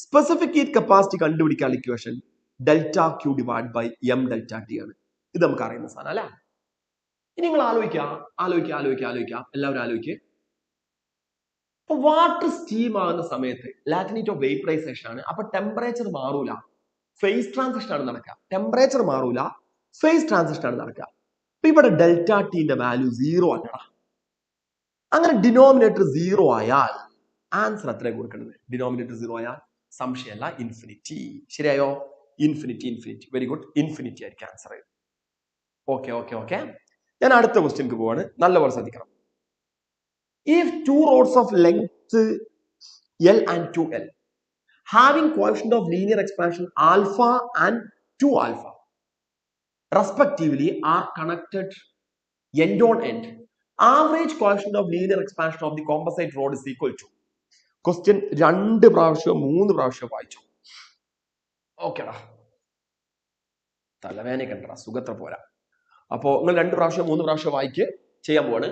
സ്പെസിഫിക് ഹീറ്റ് കപ്പാസിറ്റി കണ്ടുപിടിക്കാനുള്ള equation delta Q divide by M delta T ആണ്. ഇത് നമുക്ക് അറിയുന്ന സാധനം അല്ലേ. ഇനി നിങ്ങൾ ആലോചിക്കുക എല്ലാവരും ആലോചിക്കുക. അപ്പൊ വാട്ടർ സ്റ്റീം ആകുന്ന സമയത്ത് ലാറ്റന്റ് ഹീറ്റ് ഓഫ് വേപ്പറൈസേഷൻ ആണ്. അപ്പൊ ടെമ്പറേച്ചർ മാറൂല, ഫേസ് ട്രാൻസിഷൻ ആണ് നടക്കുക. ടെമ്പറേച്ചർ മാറൂല, ഫേസ് ട്രാൻസിഷൻ ആണ് നടക്കുക. അപ്പൊ ഇവിടെ ഡെൽറ്റ ടിന്റെ വാല്യൂ 0 അല്ലടാ. അങ്ങനെ ഡിനോമിനേറ്റർ 0 ആയാൽ ആൻസർ അത്ര കൊടുക്കേണ്ടത്. ഡിനോമിനേറ്റർ 0 ആയാൽ സംശയമല്ല, ഇൻഫിനിറ്റി. ശരിയായോ? ഇൻഫിനിറ്റി. വെരി ഗുഡ്, ഇൻഫിനിറ്റി ആയിരിക്കും ആൻസർ. ഓക്കെ. ഞാൻ അടുത്ത ക്വസ്റ്റ്യൻക്ക് പോവാണ്. നല്ലപോലെ ശ്രദ്ധിക്കണം. If two rods of length L and 2L having coefficient of linear expansion alpha and 2 alpha respectively are connected end on end, average coefficient of linear expansion of the composite rod is equal to. Question 2 പ്രാവശ്യം 3 പ്രാവശ്യം വായിച്ചു. ഓക്കെടാ, തലവേന കണ്ടടാ, സുഖത്ര പോരാ. അപ്പോ നിങ്ങൾ 2 പ്രാവശ്യം 3 പ്രാവശ്യം വായിക്ക് ചെയ്യാൻ പോവാണ്.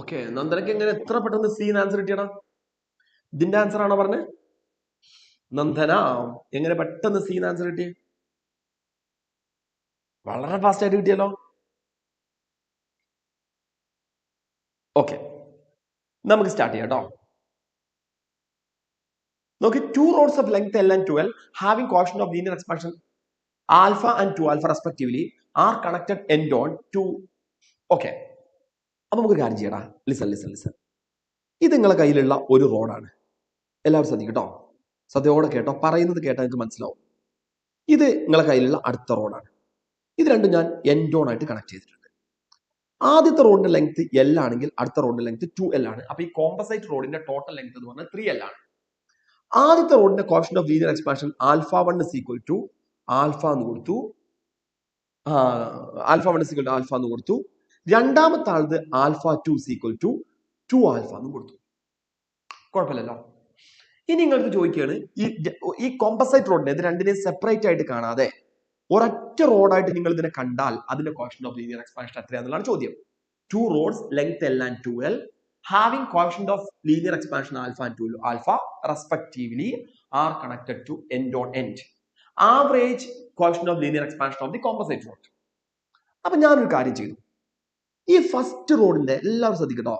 ഓക്കെ, നന്ദനക്ക് എങ്ങനെ എത്ര പെട്ടെന്ന് സീൻ ആൻസർ കിട്ടിയടാ? ഇതിന്റെ ആൻസർ ആണോ പറഞ്ഞത്? നന്ദന എങ്ങനെ പെട്ടെന്ന് സീൻ ആൻസർ കിട്ടി? വളരെ ഫാസ്റ്റ് ആയിട്ട് കിട്ടിയല്ലോ. ഓക്കെ, നമുക്ക് സ്റ്റാർട്ട് ചെയ്യാം കേട്ടോ. നോക്കി, 2 rods of length L and 2L having coefficient of linear expansion alpha and 2 alpha respectively are connected end on to. Okay, അപ്പൊ നമുക്ക് കാര്യം ചെയ്യടാ. ലിസൺ. ഇത് നിങ്ങളെ കയ്യിലുള്ള ഒരു റോഡാണ്. എല്ലാവരും ശ്രദ്ധിക്കട്ടോ, ശ്രദ്ധയോടെ കേട്ടോ, പറയുന്നത് കേട്ടാൽ നിങ്ങൾക്ക് മനസ്സിലാവും. ഇത് നിങ്ങളെ കയ്യിലുള്ള അടുത്ത റോഡാണ്. ഇത് രണ്ടും ഞാൻ എൻഡ് ഓൺ ആയിട്ട് കണക്ട് ചെയ്തിട്ടുണ്ട്. ആദ്യത്തെ റോഡിന്റെ ലെങ്ത് L ആണെങ്കിൽ അടുത്ത റോഡിന്റെ ലെങ്ത് 2L ആണ്. അപ്പൊ ഈ കോമ്പസൈറ്റ് റോഡിന്റെ ടോട്ടൽ ലെങ്ത് എന്ന് പറഞ്ഞാൽ 3L ആണ്. ആദ്യത്തെ റോഡിന്റെ coefficient of linear expansion alpha 1 is equal to alpha എന്ന് കൊടുത്തു. Alpha 1 is equal to alpha എന്ന് കൊടുത്തു. രണ്ടാമത്തെ ആളത് alpha 2 is equal to 2 alpha എന്ന് കൊടുത്തു. കുഴപ്പമില്ലല്ലോ. ഇനി നിങ്ങൾക്ക് ചോദിക്കുകയാണ്, ഈ കോമ്പസൈറ്റ് റോഡിനെ ഇത് രണ്ടിനെയും സെപ്പറേറ്റ് ആയിട്ട് കാണാതെ ഒരൊറ്റ റോഡായിട്ട് നിങ്ങൾ ഇതിനെ കണ്ടാൽ അതിന്റെ കോഫിഷ്യന്റ് ഓഫ് ലീനിയർ എക്സ്പാൻഷൻ എത്രയാണെന്നുള്ളതാണ് ചോദ്യം. 2 rods length L and 2L having coefficient of linear expansion alpha and 2 alpha respectively are connected to end on end. Average coefficient of linear expansion of the composite rod. അപ്പൊ ഞാനൊരു കാര്യം ചെയ്തു. ഈ first റോഡിന്റെ എല്ലാവരും ശ്രദ്ധിക്കട്ടോ,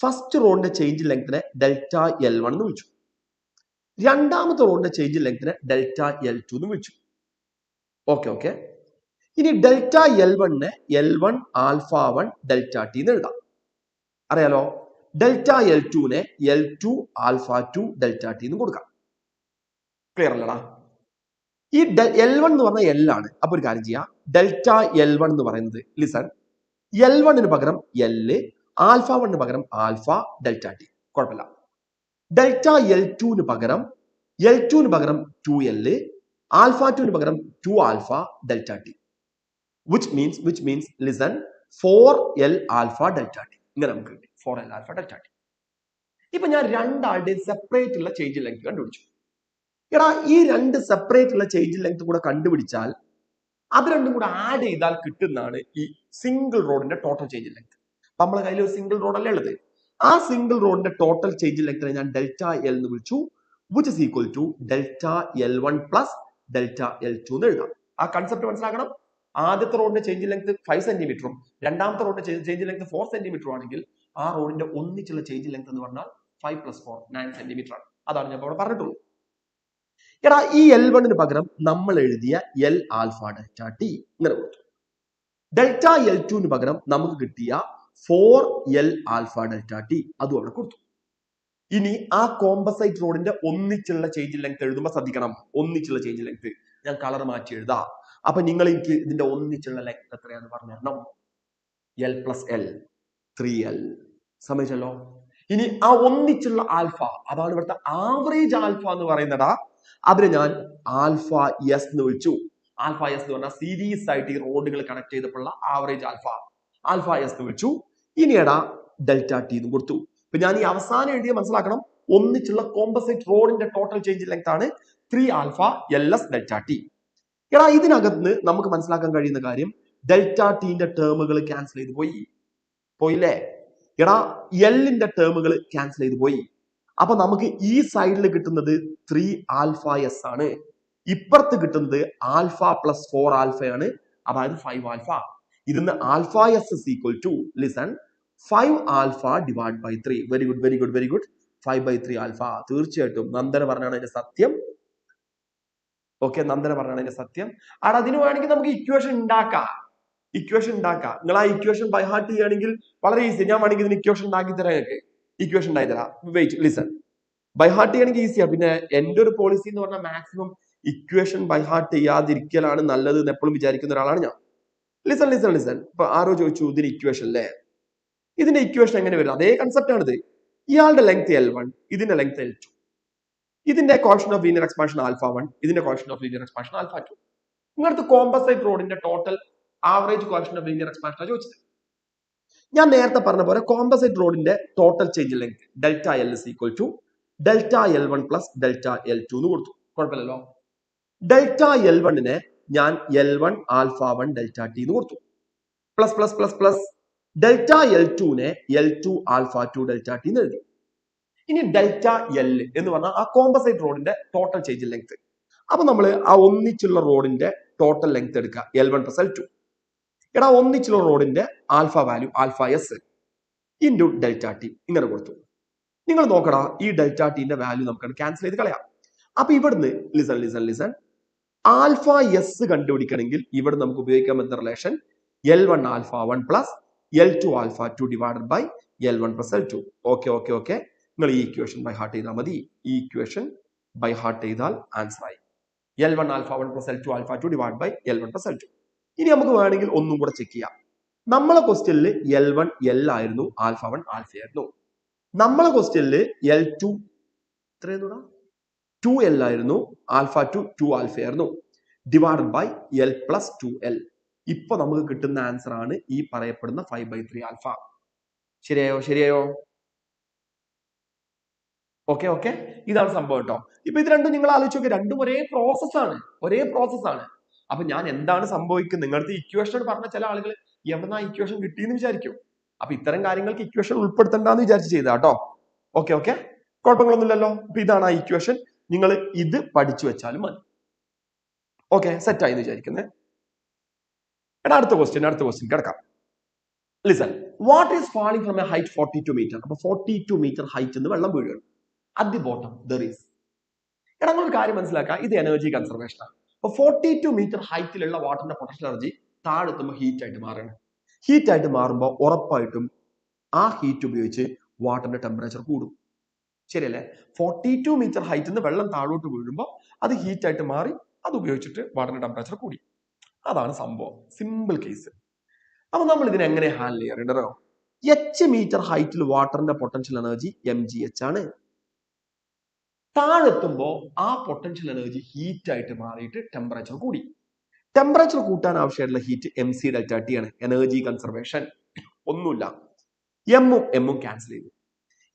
first റോഡിന്റെ change ലെങ്തിനെ delta L1 എന്ന് വിളിച്ചു. രണ്ടാമത്തെ റോഡിന്റെ ചേഞ്ച് ലെങ്തിനെ ഡെൽറ്റ L2 എന്ന് വിളിച്ചു. ഓക്കെ. ഇനി delta L1 L1 alpha 1 delta T എന്ന് എഴുതാം. അറിയാലോ, delta L2 L2 alpha 2 delta T എന്ന് കൊടുക്കാം. ക്ലിയർ അല്ലടാ? ഈ L1 എന്ന് പറഞ്ഞാൽ L ആണ്. അപ്പൊ ഒരു കാര്യം ചെയ്യാം, ഡെൽറ്റ L1 എന്ന് പറയുന്നത് ലിസൺ, L1 പകരം L, ആൽഫ 1 പകരം ആൽഫ ഡെൽറ്റ ടി. കുഴപ്പമില്ല. ഡെൽറ്റ L2 പകരം 2L, ആൽഫ 2 പകരം 2 alpha delta T, which means listen, 4L alpha delta T. ഇങ്ങനെ നമുക്ക് കിട്ടി 4L ആൽഫ ഡെൽറ്റ ടി. ഇപ്പൊ ഞാൻ രണ്ടാളുടെയും സെപ്പറേറ്റ് ഉള്ള ചേഞ്ച് ലെങ്ത് കണ്ടുപിടിച്ചു. എടാ, ഈ രണ്ട് സെപ്പറേറ്റ് ഉള്ള ചേഞ്ച് ലെങ്ത് കൂടെ കണ്ടുപിടിച്ചാൽ അത് രണ്ടും കൂടെ ആഡ് ചെയ്താൽ കിട്ടുന്നതാണ് ഈ സിംഗിൾ റോഡിന്റെ ടോട്ടൽ ചേഞ്ച് ലെങ്ത്. അപ്പൊ നമ്മളെ കയ്യിൽ ഒരു സിംഗിൾ റോഡ് അല്ലേ ഉള്ളത്. ആ സിംഗിൾ റോഡിന്റെ ടോട്ടൽ ചേഞ്ച് ലെങ്തിനെ ഞാൻ ഡെൽറ്റ L എന്ന് വിളിച്ചു, which is equal to delta L1 plus delta L2 എന്ന് എഴുതാം. ആ കൺസെപ്റ്റ് മനസ്സിലാക്കണം. ആദ്യത്തെ റോഡിന്റെ ചേഞ്ച് ലെങ്ത് 5 സെന്റിമീറ്ററും രണ്ടാമത്തെ റോഡിന്റെ ചേഞ്ച് ലെങ്ത് 4 സെന്റിമീറ്ററും ആണെങ്കിൽ ആ റോഡിന്റെ ഒന്നിച്ചുള്ള ചേഞ്ച് ലെങ്ത് എന്ന് പറഞ്ഞാൽ 5 + 4 9 സെന്റിമീറ്റർ ആണ്. അതാണ് ഞാൻ ഇവിടെ പറഞ്ഞിട്ടുള്ളൂ. എടാ, ഈ L1 പകരം നമ്മൾ എഴുതിയ L ആൽഫ ഡെൽറ്റ ടി ഇങ്ങനെ കൊടുത്തു. ഡെൽറ്റ L2 പകരം നമുക്ക് കിട്ടിയ 4L ആൽഫ ഡെൽറ്റ ടി അതും അവിടെ കൊടുത്തു. ഇനി ആ കോമ്പസൈറ്റ് റോഡിന്റെ ഒന്നിച്ചുള്ള ചേഞ്ച് ലെങ്ത് എഴുതുമ്പോൾ ശ്രദ്ധിക്കണം, ഒന്നിച്ചുള്ള ചേഞ്ച് ലെങ്ത് ഞാൻ കളർ മാറ്റി എഴുതാം. അപ്പൊ നിങ്ങൾ എനിക്ക് ഇതിന്റെ ഒന്നിച്ചുള്ള ലെങ്ത് എത്രയാന്ന് പറഞ്ഞു തരണം. L plus L 3L. സമ്മതിച്ചല്ലോ. ഇനി ആ ഒന്നിച്ചുള്ള ആൽഫ, അതാണ് ഇവിടുത്തെ ആവറേജ് ആൽഫ എന്ന് പറയുന്നതാ. അതിനെ ഞാൻ ആൽഫ എസ് എന്ന് വിളിച്ചു. ആൽഫ എസ് എന്ന് പറഞ്ഞാൽ സീരീസ് ആയിട്ട് ഈ റോഡുകൾ കണക്ട് ചെയ്തപ്പോഴുള്ള ആവറേജ് ആൽഫ എസ് എന്ന് വിളിച്ചു. ഇനിയടാ ഡെൽറ്റ ടി എന്ന് കൊടുത്തു. ഇപ്പൊ ഞാൻ ഈ അവസാനം എഴുതിയ മനസ്സിലാക്കണം, ഒന്നിച്ചുള്ള കോമ്പസിറ്റ് റോഡിന്റെ ടോട്ടൽ ചേഞ്ച് ലെങ്ത് ആണ് 3 alpha L S delta T. എടാ ഇതിനകത്ത് നമുക്ക് മനസ്സിലാക്കാൻ കഴിയുന്ന കാര്യം, ഡെൽറ്റ ടിന്റെ ടേമുകൾ ക്യാൻസൽ ചെയ്ത് പോയില്ലേ? എടാ എല്ലിന്റെ ടേമുകൾ ക്യാൻസൽ ചെയ്ത് പോയി. അപ്പൊ നമുക്ക് ഈ സൈഡിൽ കിട്ടുന്നത് 3 ആൽഫ എസ് ആണ്, ഇപ്പുറത്ത് കിട്ടുന്നത് ആൽഫ പ്ലസ് 4 ആൽഫയാണ്, അതായത് 5 ആൽഫ. ഇതിന്ന് alpha S is equal to, listen, 5 alpha divide by 3. Very good very good very good. 5/3 alpha. തീർച്ചയായിട്ടും നന്ദന പറഞ്ഞാണ് അതിന്റെ സത്യം. ഓക്കെ, നന്ദന പറഞ്ഞാണ് അതിന്റെ സത്യം. അവിടെ അതിന് വേണമെങ്കിൽ നമുക്ക് ഇക്വേഷൻ ഉണ്ടാക്കാം. നിങ്ങൾ ആ ഇക്വേഷൻ ബൈ ഹാർട്ട് ചെയ്യുകയാണെങ്കിൽ വളരെ ഈസി. ഞാൻ വേണമെങ്കിൽ ഇതിന് ഇക്വേഷൻ ഉണ്ടാക്കി തരാം. നിങ്ങൾക്ക് ഇക്വേഷൻ ഉണ്ടാക്കി തരാം. Wait, listen. ബൈ ഹാർട്ട് ചെയ്യണമെങ്കിൽ ഈസിയാ. പിന്നെ എന്റെ ഒരു പോളിസി എന്ന് പറഞ്ഞാൽ മാക്സിമം ഇക്വേഷൻ ബൈ ഹാർട്ട് ചെയ്യാതിരിക്കലാണ് നല്ലത് എന്ന് എപ്പോഴും വിചാരിക്കുന്ന ഒരാളാണ് ഞാൻ. ലിസൺ. ഇപ്പൊ ആരോ ചോദിച്ചു ഇതിന് ഇക്വേഷൻ അല്ലേ? ഇതിന്റെ ഇക്വേഷൻ എങ്ങനെ വരും? അതേ കൺസെപ്റ്റ് ആണിത്. ഇയാളുടെ ലെങ്ത് L1, ഇതിന്റെ ലെങ്ത് L2. ഇതിന്റെ coefficient of linear expansion alpha 1, ഇതിന്റെ coefficient of linear expansion alpha 2. ഇങ്ങനത്തെ കോമ്പസൈറ്റ് റോഡിന്റെ total average coefficient of linear expansion ചോദിച്ചത്. ഞാൻ നേരത്തെ പറഞ്ഞ പോലെ കോമ്പസൈറ്റ് റോഡിന്റെ total change length delta L is equal to delta L1 plus delta L2 എന്ന് കൊടുത്തു. കുഴപ്പമില്ലല്ലോ. ഡെൽറ്റ L1നെ ഞാൻ L1 ആൽഫ 1 ഡെൽറ്റ ടി എന്ന് കൊടുത്തു. Plus plus plus plus delta L2നെ L2 ആൽഫ 2 ഡെൽറ്റ ടി എന്ന് എഴുതി. ഇനി ഡെൽറ്റ എൽ എന്ന് പറഞ്ഞാൽ ആ കോമ്പസൈറ്റ് റോഡിന്റെ ടോട്ടൽ ചേഞ്ച് ലെങ്ത്. അപ്പൊ നമ്മൾ ആ ഒന്നിച്ചുള്ള റോഡിന്റെ ടോട്ടൽ ലെങ്ത് എടുക്കുക, L1 പ്ലസ് L2. എടാ ഒന്നിച്ചുള്ള റോഡിന്റെ alpha value alpha S into delta T ഇങ്ങനെ കൊടുത്തു. നിങ്ങൾ നോക്കടാ, ഈ ഡെൽറ്റ ടിന്റെ വാല്യൂ നമുക്ക് ക്യാൻസൽ ചെയ്ത് കളയാം. അപ്പൊ ഇവിടുന്ന് ലിസൺ ആൽഫ എസ് കണ്ടുപിടിക്കണമെങ്കിൽ ഇവിടെ നമുക്ക് ഉപയോഗിക്കാൻ പറ്റുന്ന relation L1 alpha 1 plus L2 alpha 2 divided by L1 plus L2. Okay. നിങ്ങൾ ഈ ഇക്വേഷൻ ബൈ ഹാർട്ട് ചെയ്താൽ മതി. ഈ ഇക്വേഷൻ ബൈ ഹാർട്ട് ചെയ്താൽ ആൻസർ ആയി. L1 alpha 1 plus L2 alpha 2 divide by L1 plus L2. ഇനി നമുക്ക് വേണമെങ്കിൽ ഒന്നും കൂടെ ചെക്ക് ചെയ്യാം. നമ്മളെ ക്വസ്റ്റ്യനിൽ L1 L ആയിരുന്നു, ആൽഫ 1 ആൽഫ ആയിരുന്നു. നമ്മളെ ക്വസ്റ്റ്യനിൽ L2 എത്രയായിരുന്നു? 2L ആയിരുന്നു, ആൽഫ 2 2 ആൽഫ ആയിരുന്നു, divided by L plus 2L. ഇപ്പൊ നമുക്ക് കിട്ടുന്ന ആൻസർ ആണ് ഈ പറയപ്പെടുന്ന 5/3 ആൽഫ. ശരിയായോ? ഓക്കെ. ഇതാണ് സംഭവം കേട്ടോ. ഇപ്പൊ ഇത് രണ്ടും നിങ്ങൾ ആലോചിച്ച് നോക്കുക, രണ്ടും ഒരേ പ്രോസസ്സാണ്. അപ്പൊ ഞാൻ എന്താണ് സംഭവിക്കുന്നത്? നിങ്ങളുടെ ഇക്വേഷൻ പറഞ്ഞ ചില ആളുകൾ എവിടുന്ന ഇക്വേഷൻ കിട്ടിയെന്ന് വിചാരിക്കും. അപ്പൊ ഇത്തരം കാര്യങ്ങൾക്ക് ഇക്വേഷൻ ഉൾപ്പെടുത്തണ്ടെന്ന് വിചാരിച്ച് ചെയ്താ കേട്ടോ. ഓക്കെ, കുഴപ്പങ്ങളൊന്നുമില്ലല്ലോ. അപ്പൊ ഇതാണ് ആ ഇക്വേഷൻ. നിങ്ങൾ ഇത് പഠിച്ചു വെച്ചാലും മതി. ഓക്കെ, സെറ്റ് ആയി എന്ന് വിചാരിക്കുന്നത്. എടാ അടുത്ത ക്വസ്റ്റ്യൻ കിടക്കാം. Listen, what is falling from a height 42 metre? അപ്പൊ 42 മീറ്റർ ഹൈറ്റ് എന്ന് വെള്ളം വീഴുകയാണ്. At the bottom there is. എടാ നമ്മളൊരു കാര്യം മനസ്സിലാക്കുക, ഇത് എനർജി കൺസർവേഷൻ ആണ്. അപ്പൊ 42 മീറ്റർ ഹൈറ്റിലുള്ള വാട്ടറിന്റെ പൊട്ടൻഷ്യൽ എനർജി താഴെത്തുമ്പോൾ ഹീറ്റ് ആയിട്ട് മാറുകയാണ്. ഹീറ്റ് ആയിട്ട് മാറുമ്പോൾ ഉറപ്പായിട്ടും ആ ഹീറ്റ് ഉപയോഗിച്ച് വാട്ടറിന്റെ ടെമ്പറേച്ചർ കൂടും. ശരിയല്ലേ? 42 മീറ്റർ ഹൈറ്റിൽ നിന്ന് വെള്ളം താഴോട്ട് വീഴുമ്പോൾ അത് ഹീറ്റ് ആയിട്ട് മാറി, അത് ഉപയോഗിച്ചിട്ട് വാട്ടറിന്റെ ടെമ്പറേച്ചർ കൂടി. അതാണ് സംഭവം. Simple case. അപ്പൊ നമ്മൾ ഇതിനെ എങ്ങനെ ഹാൻഡിൽ ചെയ്യാറുണ്ടോ? എച്ച് മീറ്റർ ഹൈറ്റിൽ വാട്ടറിന്റെ പൊട്ടൻഷ്യൽ എനർജി mgh ആണ്. താഴെത്തുമ്പോ ആ പൊട്ടൻഷ്യൽ എനർജി ഹീറ്റ് ആയിട്ട് മാറിയിട്ട് ടെമ്പറേച്ചർ കൂടി. ടെമ്പറേച്ചർ കൂട്ടാൻ ആവശ്യമായിട്ടുള്ള ഹീറ്റ് mc ഡെൽറ്റ ടി ആണ്. എനർജി കൺസർവേഷൻ ഒന്നുമില്ല. എമ്മും ക്യാൻസൽ ചെയ്തു.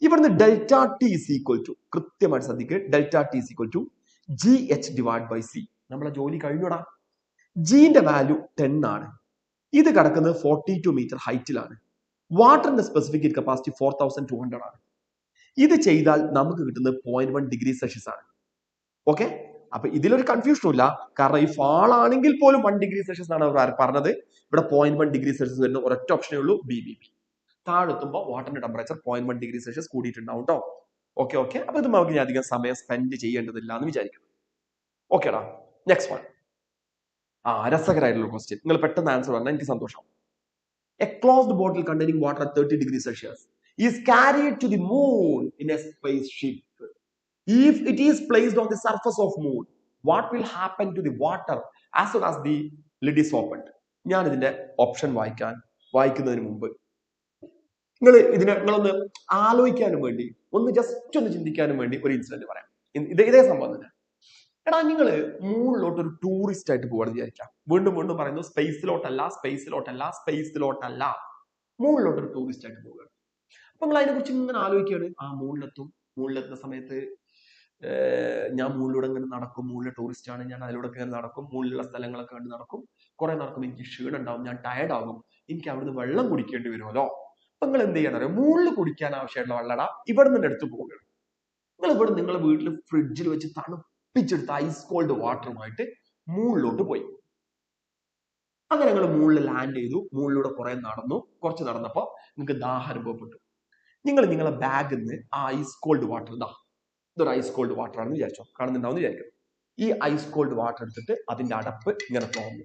ഇവിടുന്ന് delta T is equal to, കൃത്യമായിട്ട് ശ്രദ്ധിക്കുക, delta T is equal to GH divide by C. നമ്മളെ ജോലി കഴിഞ്ഞൂടാ. ജിന്റെ വാല്യൂ 10 ആണ്. ഇത് കിടക്കുന്നത് 42 മീറ്റർ ഹൈറ്റിലാണ്. വാട്ടറിന്റെ സ്പെസിഫിക് ഹീറ്റ് കപ്പാസിറ്റി 4200 ആണ്. ഇത് ചെയ്താൽ നമുക്ക് കിട്ടുന്നത് 0.1 ഡിഗ്രി സെൽഷ്യസ് ആണ്. ഓക്കെ, അപ്പൊ ഇതിലൊരു കൺഫ്യൂഷനും ഇല്ല. കാരണം ഈ ഫാൾ ആണെങ്കിൽ പോലും 1 ഡിഗ്രി സെൽഷ്യസ് ആണ് അവർ പറഞ്ഞത്. ഇവിടെ 0.1 ഡിഗ്രി സെൽഷ്യസ് വരുന്ന ഒരൊറ്റ ഓപ്ഷനേ ഉള്ളൂ, BBB. താഴെത്തുമ്പോൾ വാട്ടറിന്റെ ടെമ്പറേച്ചർ 0.1 ഡിഗ്രി സെൽഷ്യസ് കൂടിയിട്ടുണ്ടാവും കേട്ടോ. ഓക്കെ. അപ്പൊ ഇത് നമുക്ക് അധികം സമയം സ്പെൻഡ് ചെയ്യേണ്ടതില്ല എന്ന് വിചാരിക്കുന്നു. ഓക്കേടാ, നെക്സ്റ്റ് വൺ. രസകരമായിട്ടുള്ള ക്വസ്റ്റ്യൻ. നിങ്ങൾ പെട്ടെന്ന് ആൻസർ പറഞ്ഞാൽ എനിക്ക് സന്തോഷം. A closed bottle containing water at 30 degrees Celsius is carried to the moon in a spaceship. If it is placed on the surface of moon, what will happen to the water as soon as the lid is opened? ഞാൻ ഇതിന്റെ option വായിക്കുന്നതിന് മുമ്പ് നിങ്ങളൊന്ന് ആലോചിക്കാനും വേണ്ടി, ഒന്ന് just ഒന്ന് ചിന്തിക്കാനും വേണ്ടി ഒരു ഇൻസിഡന്റ് പറയാം. ഇതേ സംഭവം തന്നെ. എടാ, നിങ്ങൾ മൂണിലോട്ട് ഒരു ടൂറിസ്റ്റ് ആയിട്ട് പോവാണെന്ന് വിചാരിക്കാം. വീണ്ടും വീണ്ടും പറയുന്നു, സ്പേസിലോട്ടല്ല, മൂണിലോട്ട് ഒരു ടൂറിസ്റ്റ് ആയിട്ട് പോവുകയാണ്. അപ്പൊ നിങ്ങൾ അതിനെ കുറിച്ച് ഇങ്ങനെ ആലോചിക്കുകയാണ്. മൂണിലെത്തുന്ന സമയത്ത് ഞാൻ മൂണിലൂടെ ഇങ്ങനെ നടക്കും, മൂണിലെ ടൂറിസ്റ്റ് ആണ് ഞാൻ, അതിലൂടെ ഇങ്ങനെ നടക്കും, മൂണിലുള്ള സ്ഥലങ്ങളൊക്കെ കണ്ട് നടക്കും, കുറെ നടക്കും, എനിക്ക് ക്ഷീണം ഉണ്ടാവും, ഞാൻ ടയർഡ് ആകും, എനിക്ക് അവിടുന്ന് വെള്ളം കുടിക്കേണ്ടി വരുമല്ലോ. അപ്പൊ നിങ്ങൾ എന്ത് ചെയ്യണം അറിയാം? മൂണിൽ കുടിക്കാൻ ആവശ്യമായിട്ടുള്ള വെള്ളടാ ഇവിടെ നിന്ന് എടുത്തു പോവുകയാണ്. നിങ്ങളെ വീട്ടിൽ ഫ്രിഡ്ജിൽ വെച്ച് തണുപ്പിച്ചെടുത്ത ഐസ് കോൾഡ് വാട്ടറുമായിട്ട് മൂണിലോട്ട് പോയി. അങ്ങനെ നിങ്ങൾ മൂണിൽ ലാൻഡ് ചെയ്തു, മൂണിലൂടെ കുറെ നടന്നു. കുറച്ച് നടന്നപ്പോ നിങ്ങൾക്ക് ദാഹം അനുഭവപ്പെട്ടു. നിങ്ങളെ ബാഗിൽ നിന്ന് ആ ഐസ് കോൾഡ് വാട്ടർ, ഇതൊരു ഐസ് കോൾഡ് വാട്ടർ ആണെന്ന് വിചാരിച്ചോ, കാണുന്നുണ്ടാവും വിചാരിക്കും. ഈ ഐസ് കോൾഡ് വാട്ടർ എടുത്തിട്ട് അതിന്റെ അടപ്പ് ഇങ്ങനെ തുറന്നു,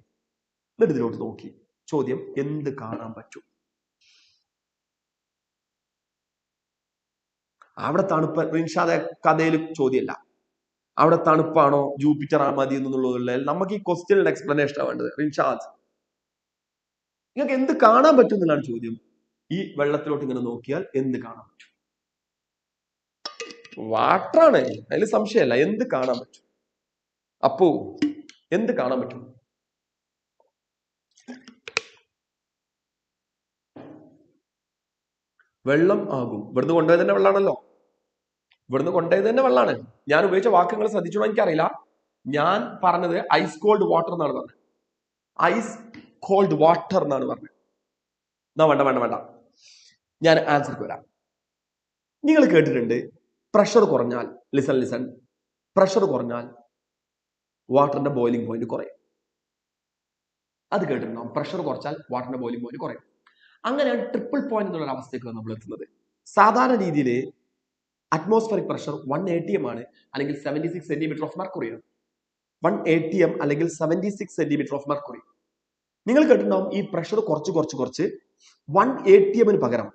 എന്നിട്ട് ഇതിലോട്ട് നോക്കി. ചോദ്യം, എന്ത് കാണാൻ പറ്റും? അവിടെ തണുപ്പ്, റിൻഷാദെ കഥയിൽ ചോദ്യമല്ല, അവിടെ തണുപ്പാണോ ജൂപ്പിറ്റർ ആ മതി എന്നുള്ളതല്ല, നമുക്ക് ഈ ക്വസ്റ്റ്യനിൽ എക്സ്പ്ലനേഷൻ ആണ് വേണ്ടത്. റിൻഷാദ്, നിങ്ങൾക്ക് എന്ത് കാണാൻ പറ്റും എന്നുള്ളതാണ് ചോദ്യം. ഈ വെള്ളത്തിലോട്ട് ഇങ്ങനെ നോക്കിയാൽ എന്ത് കാണാൻ പറ്റും? വാട്ടറാണ്, അതിൽ സംശയമല്ല. എന്ത് കാണാൻ പറ്റും? അപ്പോ എന്ത് കാണാൻ പറ്റും? വെള്ളം ആകും. ഇവിടുന്ന് കൊണ്ടുപോയത് തന്നെ വെള്ളമാണല്ലോ. ഞാൻ ഉപയോഗിച്ച വാക്കുകൾ ശ്രദ്ധിച്ചോ എനിക്കറിയില്ല. ഞാൻ പറഞ്ഞത് ഐസ് കോൾഡ് വാട്ടർ എന്നാണ് പറഞ്ഞത്. ഐസ് കോൾഡ് വാട്ടർ എന്നാണ് പറഞ്ഞത്. വേണ്ട, ഞാൻ ആൻസർക്ക് വരാം. നിങ്ങൾ കേട്ടിട്ടുണ്ട്, പ്രഷർ കുറഞ്ഞാൽ, ലിസൺ, പ്രഷർ കുറഞ്ഞാൽ വാട്ടറിന്റെ ബോയിലിംഗ് പോയിന്റ് കുറയും. അത് കേട്ടിട്ടുണ്ടാവും. പ്രഷർ കുറച്ചാൽ വാട്ടറിന്റെ ബോയിലിംഗ് പോയിന്റ് കുറയും. അങ്ങനെയാണ് ട്രിപ്പിൾ പോയിന്റ് എന്നുള്ള അവസ്ഥയ്ക്ക് നമ്മൾ എത്തുന്നത്. സാധാരണ രീതിയിൽ അറ്റ്മോസ്ഫിയറിക് പ്രഷർ 1 atm ആണ്, അല്ലെങ്കിൽ 76 സെന്റിമീറ്റർ ഓഫ് മെർക്കുറി ആണ്. 1 atm അല്ലെങ്കിൽ 76 സെന്റിമീറ്റർ ഓഫ് മെർക്കുറി. നിങ്ങൾ കേട്ടിട്ടുണ്ടാവും ഈ പ്രഷർ കുറച്ച് 1 atm പകരം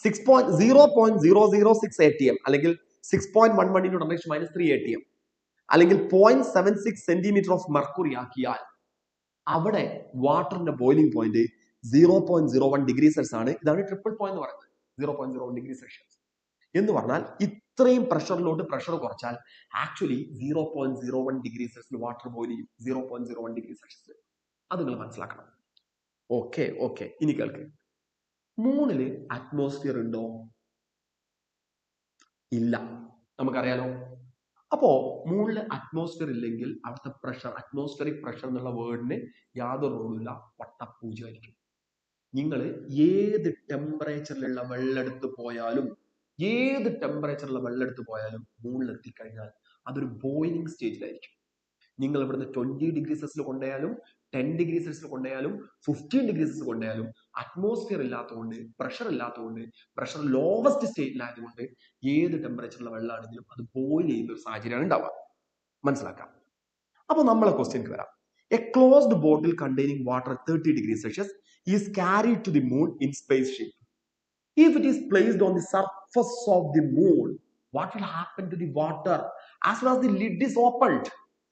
0.006 atm അല്ലെങ്കിൽ 6.11 × 10⁻³ atm അല്ലെങ്കിൽ 0.76 സെന്റിമീറ്റർ ഓഫ് മെർക്കുറി ആക്കിയാൽ അവിടെ വാട്ടറിന്റെ ബോയിലിംഗ് പോയിന്റ് 0.01 ഡിഗ്രി സെൽഷ്യസ് ആണ്. ഇതാണ് ട്രിപ്പിൾ പോയിന്റ് എന്ന് പറയുന്നത്. 0.01 ഡിഗ്രി സെൽഷ്യസ് എന്ന് പറഞ്ഞാൽ ഇത്രയും പ്രഷറിലോട്ട് പ്രഷർ കുറച്ചാൽ actually 0.01 degree Celsius water boil ചെയ്യും. 0.01 ഡിഗ്രി സെൽഷ്യസ്. അത് നിങ്ങൾ മനസ്സിലാക്കണം. ഓക്കെ. ഇനി കേൾക്ക്. മൂണില് അറ്റ്മോസ്ഫിയർ ഉണ്ടോ? ഇല്ല, നമുക്കറിയാലോ. അപ്പോ മൂണില് അറ്റ്മോസ്ഫിയർ ഇല്ലെങ്കിൽ അവിടുത്തെ പ്രഷർ, അറ്റ്മോസ്ഫിയറിക് പ്രഷർ എന്നുള്ള വേർഡിന് യാതൊരു റോളുമില്ല, വട്ടപ്പൂജ്യമായിരിക്കും. നിങ്ങൾ ഏത് ടെമ്പറേച്ചറിലുള്ള വെള്ളമെടുത്ത് പോയാലും മൂണിലെത്തിക്കഴിഞ്ഞാൽ അതൊരു ബോയിലിംഗ് സ്റ്റേജിലായിരിക്കും. നിങ്ങൾ ഇവിടുന്ന് 20 ഡിഗ്രി സെൽഷ്യസിൽ കൊണ്ടുപോയാലും 10 ഡിഗ്രി സെൽഷ്യസിൽ കൊണ്ടുപോയാലും 15 ഡിഗ്രി സെൽഷ്യസ് കൊണ്ടുപോയാലും അറ്റ്മോസ്ഫിയർ ഇല്ലാത്തതുകൊണ്ട്, പ്രഷർ ലോവസ്റ്റ് സ്റ്റേറ്റിലായതുകൊണ്ട് ഏത് ടെമ്പറേച്ചറിലുള്ള വെള്ളമാണെങ്കിലും അത് ബോയിൽ ചെയ്യുന്ന ഒരു സാഹചര്യമാണ് ഉണ്ടാവുക. മനസ്സിലാക്കാം. അപ്പൊ നമ്മളെ ക്വസ്റ്റ്യൻക്ക് വരാം. A closed bottle containing water 30 degree Celsius is carried to the moon in spaceship. If it is placed on the surface of the moon, what will happen to the water as soon as the lid is opened?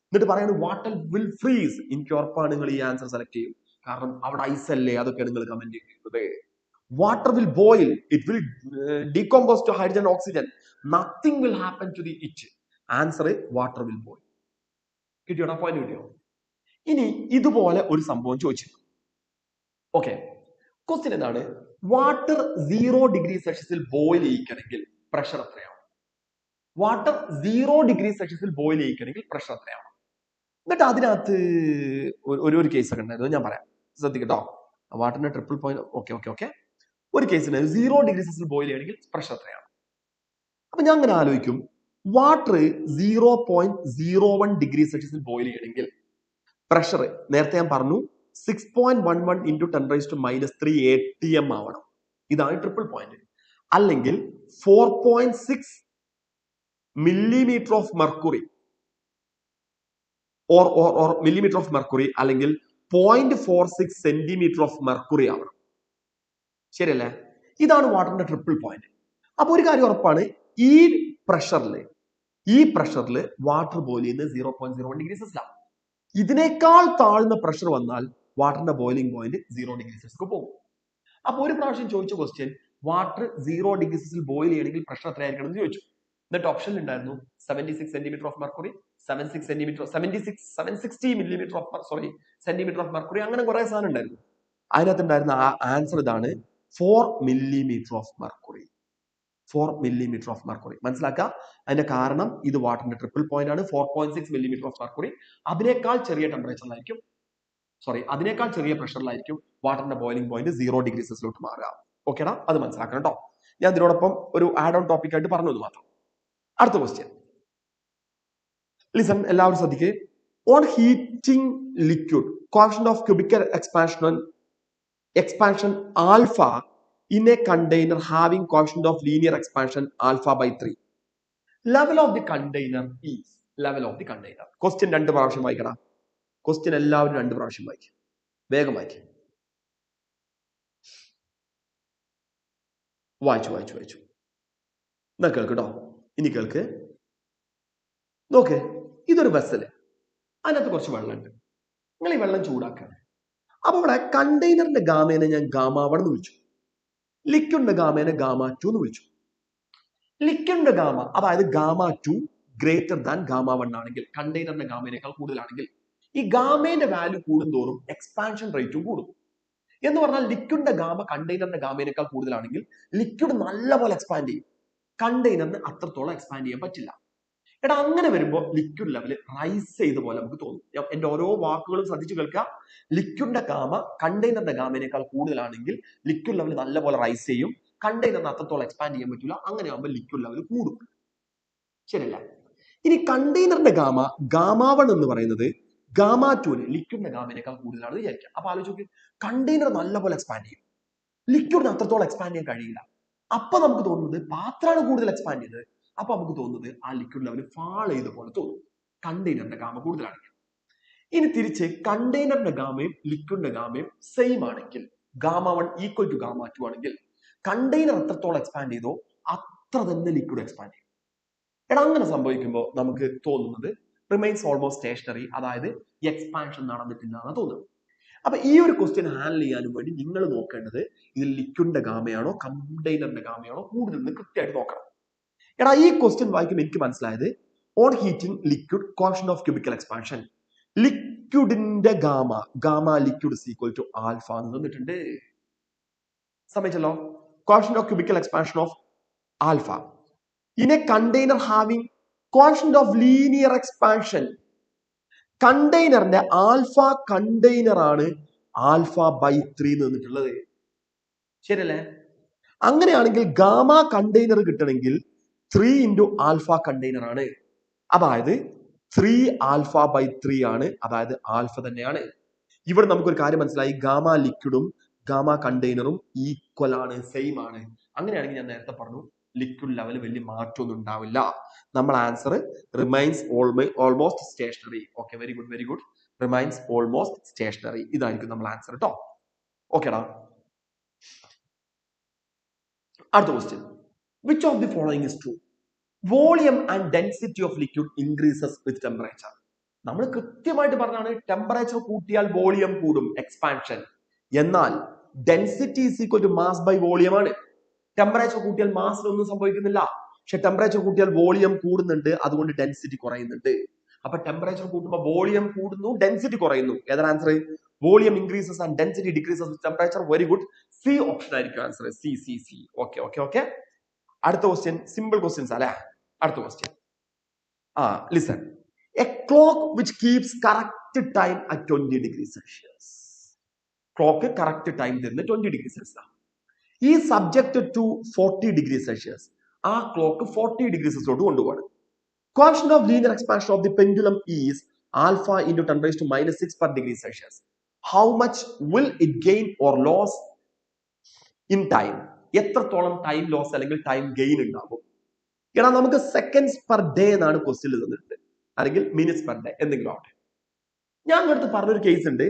എന്നിട്ട് പറയുന്നത് water will freeze. എനിക്ക് ഉറപ്പാണ് നിങ്ങൾ ഈ answer select ചെയ്യും, കാരണം അവിടെ ice അല്ലേ. അതൊക്കെയാണ് നിങ്ങൾ കമന്റ് ചെയ്യുന്നത്. Water will boil, it will decompose to hydrogen oxygen, nothing will happen to the it. Answer water will boil. കിട്ടിയോടാ? പോയിന്റ് കിട്ടിയോ? ഇനി ഇതുപോലെ ഒരു സംഭവം ചോദിച്ചു. ഓക്കെ, ക്വസ്റ്റ്യൻ എന്താണ്? വാട്ടർ 0 ഡിഗ്രി സെൽഷ്യസിൽ ബോയിൽ ചെയ്യിക്കണമെങ്കിൽ പ്രഷർ എത്രയാണ്? വാട്ടർ 0 ഡിഗ്രി സെൽഷ്യസിൽ ബോയിൽ ചെയ്യിക്കണമെങ്കിൽ പ്രഷർ എത്രയാണ്? എന്നിട്ട് അതിനകത്ത് ഒരു കേസ് ഒക്കെ ഉണ്ടായിരുന്നു, ഞാൻ പറയാം, ശ്രദ്ധിക്കട്ടോ. വാട്ടറിന്റെ ട്രിപ്പിൾ പോയിന്റ്. ഓക്കെ. ഒരു കേസ് ഉണ്ടായിരുന്നു, 0 ഡിഗ്രി സെൽഷ്യസിൽ ബോയിൽ ചെയ്യണമെങ്കിൽ പ്രഷർ എത്രയാണ്? അപ്പൊ ഞാൻ അങ്ങനെ ആലോചിക്കും, വാട്ടർ 0.01 ഡിഗ്രി സെൽഷ്യസിൽ ബോയിൽ ചെയ്യണമെങ്കിൽ പ്രഷർ നേരത്തെ ഞാൻ പറഞ്ഞു 6.11 × 10⁻³ atm ആവണം. ഇതാണ് ട്രിപ്പിൾ പോയിന്റ്. അല്ലെങ്കിൽ 4.6 millimeter of mercury or millimeter of mercury അല്ലെങ്കിൽ 0.46 സെന്റിമീറ്റർ ഓഫ് മെർക്കുറി ആവണം. ശരിയല്ലേ? ഇതാണ് വാട്ടറിന്റെ ട്രിപ്പിൾ പോയിന്റ്. അപ്പൊ ഒരു കാര്യം ഉറപ്പാണ്, ഈ പ്രഷറിൽ ഈ പ്രഷറിൽ വാട്ടർ ബോയിൽ ചെയ്യുന്നത് 0.01 ഡിഗ്രി സെൽഷ്യസിലാണ്. ഇതിനേക്കാൾ താഴ്ന്ന പ്രഷർ വന്നാൽ വാട്ടറിന്റെ ബോയിലിംഗ് പോയിന്റ് 0 ഡിഗ്രി സെൽഷ്യസ് പോകും. അപ്പൊ ഒരു പ്രാവശ്യം ചോദിച്ച ക്വസ്റ്റ്യൻ വാട്ടർ 0 ഡിഗ്രി സെൽഷ്യസിൽ ബോയിൽ ചെയ്യണമെങ്കിൽ പ്രഷർ എത്രയായിരിക്കണം എന്ന് ചോദിച്ചു. എന്നിട്ട് ഓപ്ഷനിൽ ഉണ്ടായിരുന്നു 76 centimetre of mercury, 760 millimetre of centimetre of mercury, അങ്ങനെ കുറെ സാധനം ഉണ്ടായിരുന്നു. അതിനകത്ത് ഉണ്ടായിരുന്ന ആ ആൻസർ ഇതാണ്, 4 millimetre of mercury. 4 millimetre of mercury. മനസ്സിലാക്കുക, അതിന്റെ കാരണം ഇത് വാട്ടറിന്റെ ട്രിപ്പിൾ പോയിന്റ് ആണ്. 4.6 മില്ലിമീറ്റർ ഓഫ് മെർക്കുറി. അതിനേക്കാൾ ചെറിയ ടെമ്പറേച്ചറിലായിരിക്കും, അതിനേക്കാൾ ചെറിയ പ്രഷറിലായിരിക്കും വാട്ടറിന്റെ ബോയിലിംഗ് പോയിന്റ് 0 ഡിഗ്രി സെൽഷ്യസിലോട്ട് മാറുക. ഓക്കേടാ, അത് മനസ്സിലാക്കണം കേട്ടോ. ഞാൻ ഇതിനോടൊപ്പം ഒരു ആഡ് ഓൺ ടോപ്പിക് ആയിട്ട് പറഞ്ഞത് മാത്രം. അടുത്ത ക്വസ്റ്റ്യൻ ലിസൺ, എല്ലാവരും ശ്രദ്ധിക്കേ. On heating liquid coefficient of cubical expansion alpha in a container having coefficient of linear expansion alpha by 3. Level of the container is, level of the container. Question 2 പ്രാവശ്യം വായിക്കണം. Question എല്ലാവരും 2 പ്രാവശ്യം വായിക്കും. വേഗം വായിക്കും. വായിച്ചു. എന്നാ കേൾക്ക് കേട്ടോ. ഇനി കേൾക്ക്. നോക്ക്, ഇതൊരു വെസല്. അതിനകത്ത് കുറച്ച് വെള്ളമുണ്ട്. നിങ്ങൾ ഈ വെള്ളം ചൂടാക്കുക. അപ്പൊ ഇവിടെ കണ്ടെയ്നറിന്റെ ഗാമേനെ ഞാൻ ഗാമ1 എന്ന് വിളിച്ചു, ലിക്വിഡിന്റെ ഗാമേനെ ഗാമ2 എന്ന് വിളിച്ചു. ലിക്വിഡിന്റെ ഗാമ, അതായത് ഗാമ2 ഗ്രേറ്റർ ദാൻ ഗാമ1 ആണെങ്കിൽ, കണ്ടെയ്നറിന്റെ ഗാമേനേക്കാൾ കൂടുതലാണെങ്കിൽ, ഈ ഗാമേന്റെ വാല്യൂ കൂടുന്തോറും എക്സ്പാൻഷൻ റേറ്റും കൂടും. എന്ന് പറഞ്ഞാൽ ലിക്വിഡിന്റെ ഗാമ കണ്ടെയ്നറിന്റെ ഗാമേനേക്കാൾ കൂടുതലാണെങ്കിൽ ലിക്വിഡ് നല്ലപോലെ എക്സ്പാൻഡ് ചെയ്യും, കണ്ടെയ്നറിന് അത്രത്തോളം എക്സ്പാൻഡ് ചെയ്യാൻ പറ്റില്ല. എടാ, അങ്ങനെ വരുമ്പോൾ ലിക്വിഡ് ലെവൽ റൈസ് ചെയ്ത പോലെ നമുക്ക് തോന്നും. എന്റെ ഓരോ വാക്കുകളും ശ്രദ്ധിച്ചു കേൾക്കുക. ലിക്വിഡിന്റെ ഗാമ കണ്ടെയ്നറിന്റെ ഗാമേനേക്കാൾ കൂടുതലാണെങ്കിൽ ലിക്വിഡ് ലെവൽ നല്ലപോലെ റൈസ് ചെയ്യും, കണ്ടെയ്നറിന് അത്രത്തോളം എക്സ്പാൻഡ് ചെയ്യാൻ പറ്റില്ല. അങ്ങനെ ആകുമ്പോൾ ലിക്വിഡ് ലെവൽ കൂടും. ശരിയല്ല? ഇനി കണ്ടെയ്നറിന്റെ ഗാമ1 എന്ന് പറയുന്നത് ഗാമ2ന് ലിക്വിഡിന്റെ ഗാമേനേക്കാൾ കൂടുതലാണെന്ന് വിചാരിക്കാം. അപ്പൊ ആലോചിച്ച്, കണ്ടെയ്നർ നല്ലപോലെ എക്സ്പാൻഡ് ചെയ്യും, ലിക്വിഡിന് അത്രത്തോളം എക്സ്പാൻഡ് ചെയ്യാൻ കഴിയില്ല. അപ്പൊ നമുക്ക് തോന്നുന്നത് പാത്രമാണ് കൂടുതൽ എക്സ്പാൻഡ് ചെയ്തത്. അപ്പൊ നമുക്ക് തോന്നുന്നത് ആ ലിക്വിഡ് ലെവൽ ഫാൾ ചെയ്ത പോലെ തോന്നും, കണ്ടെയ്നറിന്റെ ഗാമ കൂടുതലാണെങ്കിൽ. ഇനി തിരിച്ച് കണ്ടെയ്നറിന്റെ ഗാമയും ലിക്വിഡിന്റെ ഗാമയും സെയിം ആണെങ്കിൽ, ഗാമ1 ഈക്വൽ ടു ഗാമ2 ആണെങ്കിൽ, കണ്ടെയ്നർ എത്രത്തോളം എക്സ്പാൻഡ് ചെയ്തോ അത്ര തന്നെ ലിക്വിഡ് എക്സ്പാൻഡ് ചെയ്യും. എടാ, അങ്ങനെ സംഭവിക്കുമ്പോൾ നമുക്ക് തോന്നുന്നത് റിമൈൻസ് ഓൾമോസ്റ്റ് സ്റ്റേഷനറി, അതായത് എക്സ്പാൻഷൻ നടന്നിട്ടില്ല എന്നാണ് തോന്നുന്നത്. അപ്പൊ ഈ ഒരു ക്വസ്റ്റ്യൻ ഹാൻഡിൽ ചെയ്യാനും വേണ്ടി നിങ്ങൾ നോക്കേണ്ടത് ഇതിൽ ലിക്വിഡിന്റെ ഗാമയാണോ കണ്ടെയ്നറിന്റെ ഗാമയാണോ കൂടുതൽ കൃത്യമായിട്ട് നോക്കണം. എടാ, ഈ ക്വസ്റ്റ്യൻ വായിക്കുമ്പോൾ എനിക്ക് മനസ്സിലായത്, on heating liquid coefficient of cubical expansion, ലിക്വിഡിന്റെ gamma liquid is equal to alpha എന്ന് തന്നിട്ടുണ്ട്. സമയച്ചല്ലോ. Coefficient of cubical expansion of alpha in a container having coefficient of linear expansion. കണ്ടെയ്നറിന്റെ ആൽഫ കണ്ടെയ്നർ ആണ് ആൽഫ ബൈ 3 തന്നിട്ടുള്ളത്. ശരിയല്ലേ? അങ്ങനെയാണെങ്കിൽ gamma container കിട്ടണമെങ്കിൽ 3 ഇൻറ്റു ആൽഫ കണ്ടെയ്നർ ആണ്, അതായത് 3 ആൽഫ ബൈ 3 ആണ്, അതായത് ആൽഫ തന്നെയാണ്. ഇവിടെ നമുക്കൊരു കാര്യം മനസ്സിലായി, ഗാമ ലിക്വിഡും ഗാമ കണ്ടെയ്നറും ഈക്വൽ ആണ്, സെയിം ആണ്. അങ്ങനെയാണെങ്കിൽ ഞാൻ നേരത്തെ പറഞ്ഞു ലിക്വിഡ് ലെവൽ വലിയ മാറ്റമൊന്നും ഉണ്ടാവില്ല. നമ്മൾ answer remains almost stationary. Okay, very good. Remains almost stationary, ഇതായിരിക്കും നമ്മൾ ആൻസർ കേട്ടോ. ഓക്കേടാ. അടുത്ത question, which of the following is true? Volume and density of liquid increases with temperature. നമ്മൾ കൃത്യമായിട്ട് പറഞ്ഞാണ്, ടെമ്പറേച്ചർ കൂട്ടിയാൽ വോളിയം കൂടും, എക്സ്പാൻഷൻ. എന്നാൽ density is equal to mass by volume ആണ്. ടെമ്പറേച്ചർ കൂട്ടിയാൽ മാസിനൊന്നും സംഭവിക്കുന്നില്ല, പക്ഷെ ടെമ്പറേച്ചർ കൂട്ടിയാൽ വോളിയം കൂടുന്നുണ്ട്, അതുകൊണ്ട് ഡെൻസിറ്റി കുറയുന്നുണ്ട്. അപ്പൊ ടെമ്പറേച്ചർ കൂട്ടുമ്പോൾ വോളിയം കൂടുന്നു, ഡെൻസിറ്റി കുറയുന്നു. ഏതാണ് answer? Volume increases and density decreases with temperature. Very good, C option ആയിരിക്കും ആൻസർ. സി. ഓക്കെ. അടുത്ത ക്വസ്റ്റ്യൻ സിമ്പിൾ ക്വസ്റ്റ്യൻസ് അല്ലേ? അടുത്ത question, listen. A clock which keeps correct time at 20 degree Celsius. Clock correct time തരുന്നത് 20 degree Celsius ആണ്. ഈ subject to 40 degree Celsius, ആ clock 40 degree സെൽഷ്യസിലോട്ട് കൊണ്ടുപോവാണ്. Coefficient of linear expansion of the pendulum is alpha into 10⁻⁻⁶ per degree Celsius. How much will it gain or loss in time? എത്രത്തോളം time loss അല്ലെങ്കിൽ time gain ഉണ്ടാകും? കാരണം നമുക്ക് seconds per day എന്നാണ് question തന്നിട്ടുണ്ട്, അല്ലെങ്കിൽ മിനിറ്റ്സ് പെർ ഡേ എന്തെങ്കിലും ആവട്ടെ. ഞാൻ അടുത്ത് പറഞ്ഞൊരു കേസ് ഉണ്ട്,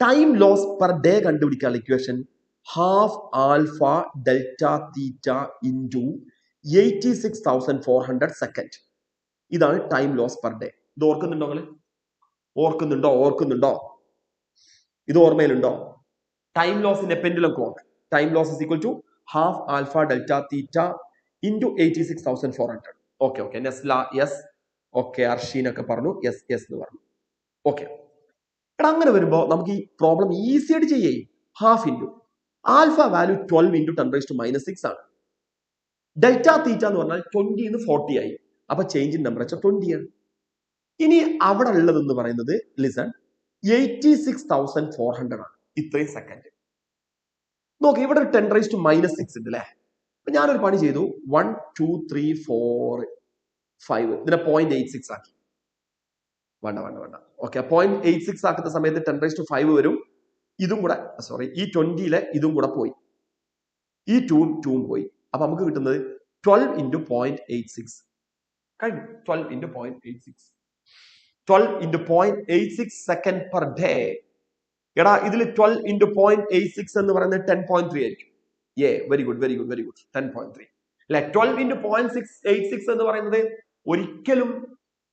ടൈം ലോസ് പെർ ഡേ കണ്ടുപിടിക്കാനുള്ള equation half alpha delta theta into 86,400 second. ഇതാണ് ടൈം ലോസ് പെർ ഡേ. ഇത് ഓർക്കുന്നുണ്ടോ നിങ്ങൾ? ഓർക്കുന്നുണ്ടോ? ഇത് ഓർമ്മയിലുണ്ടോ? Time loss in a pendulum clock. Time loss is equal to half alpha delta theta into 86,400. Okay Nesla yes. Okay Arsheen ഒക്കെ പറഞ്ഞു യെസ് എന്ന് പറഞ്ഞു. ഓക്കെ എടാ അങ്ങനെ വരുമ്പോ നമുക്ക് ഈ പ്രോബ്ലം ഈസി ആയിട്ട് ചെയ്യേ. Half into alpha value 12 into 10⁻⁶ ആണ്. ഡെൽറ്റ തീറ്റ എന്ന് പറഞ്ഞാൽ 20 ന്ന് 40 ആയി. അപ്പൊ ചേഞ്ച് ഇൻ ടെമ്പറേച്ചർ 20 ആണ്. ഇനി അവിടെ ഉള്ളത് എന്ന് പറയുന്നത് ലിസൺ 86,400 ആണ്. ഇത്രയും സെക്കൻഡ് നോക്ക്. ഇവിടെ ഒരു 10⁻⁻6 ഉണ്ട് അല്ലെ. അപ്പൊ ഞാനൊരു പണി ചെയ്തു. 1 2 3 4 5 ഇതിനെ 0.86 ആക്കി. വേണ്ട. ഓക്കെ 0.86 ആക്കുന്ന സമയത്ത് 10⁻5 വരും. ഇതും കൂടെ സോറി ഈ 20-ലെ ഇതും കൂടെ പോയി. ഈ 2 പോയി. അപ്പൊ നമുക്ക് കിട്ടുന്നത് 12 ഇൻറ്റു 0.86 കഴിഞ്ഞു. 12 into 0.86 12 into 0.86 second per day. എടാ ഇതിൽ 12 ഇൻറ്റു 0.86 എന്ന് പറയുന്നത് 10.3 ആയിരിക്കും. വെരി ഗുഡ് 10.3 അല്ലെ. 12 ഇൻറ്റു 0.86 എന്ന് പറയുന്നത് ഒരിക്കലും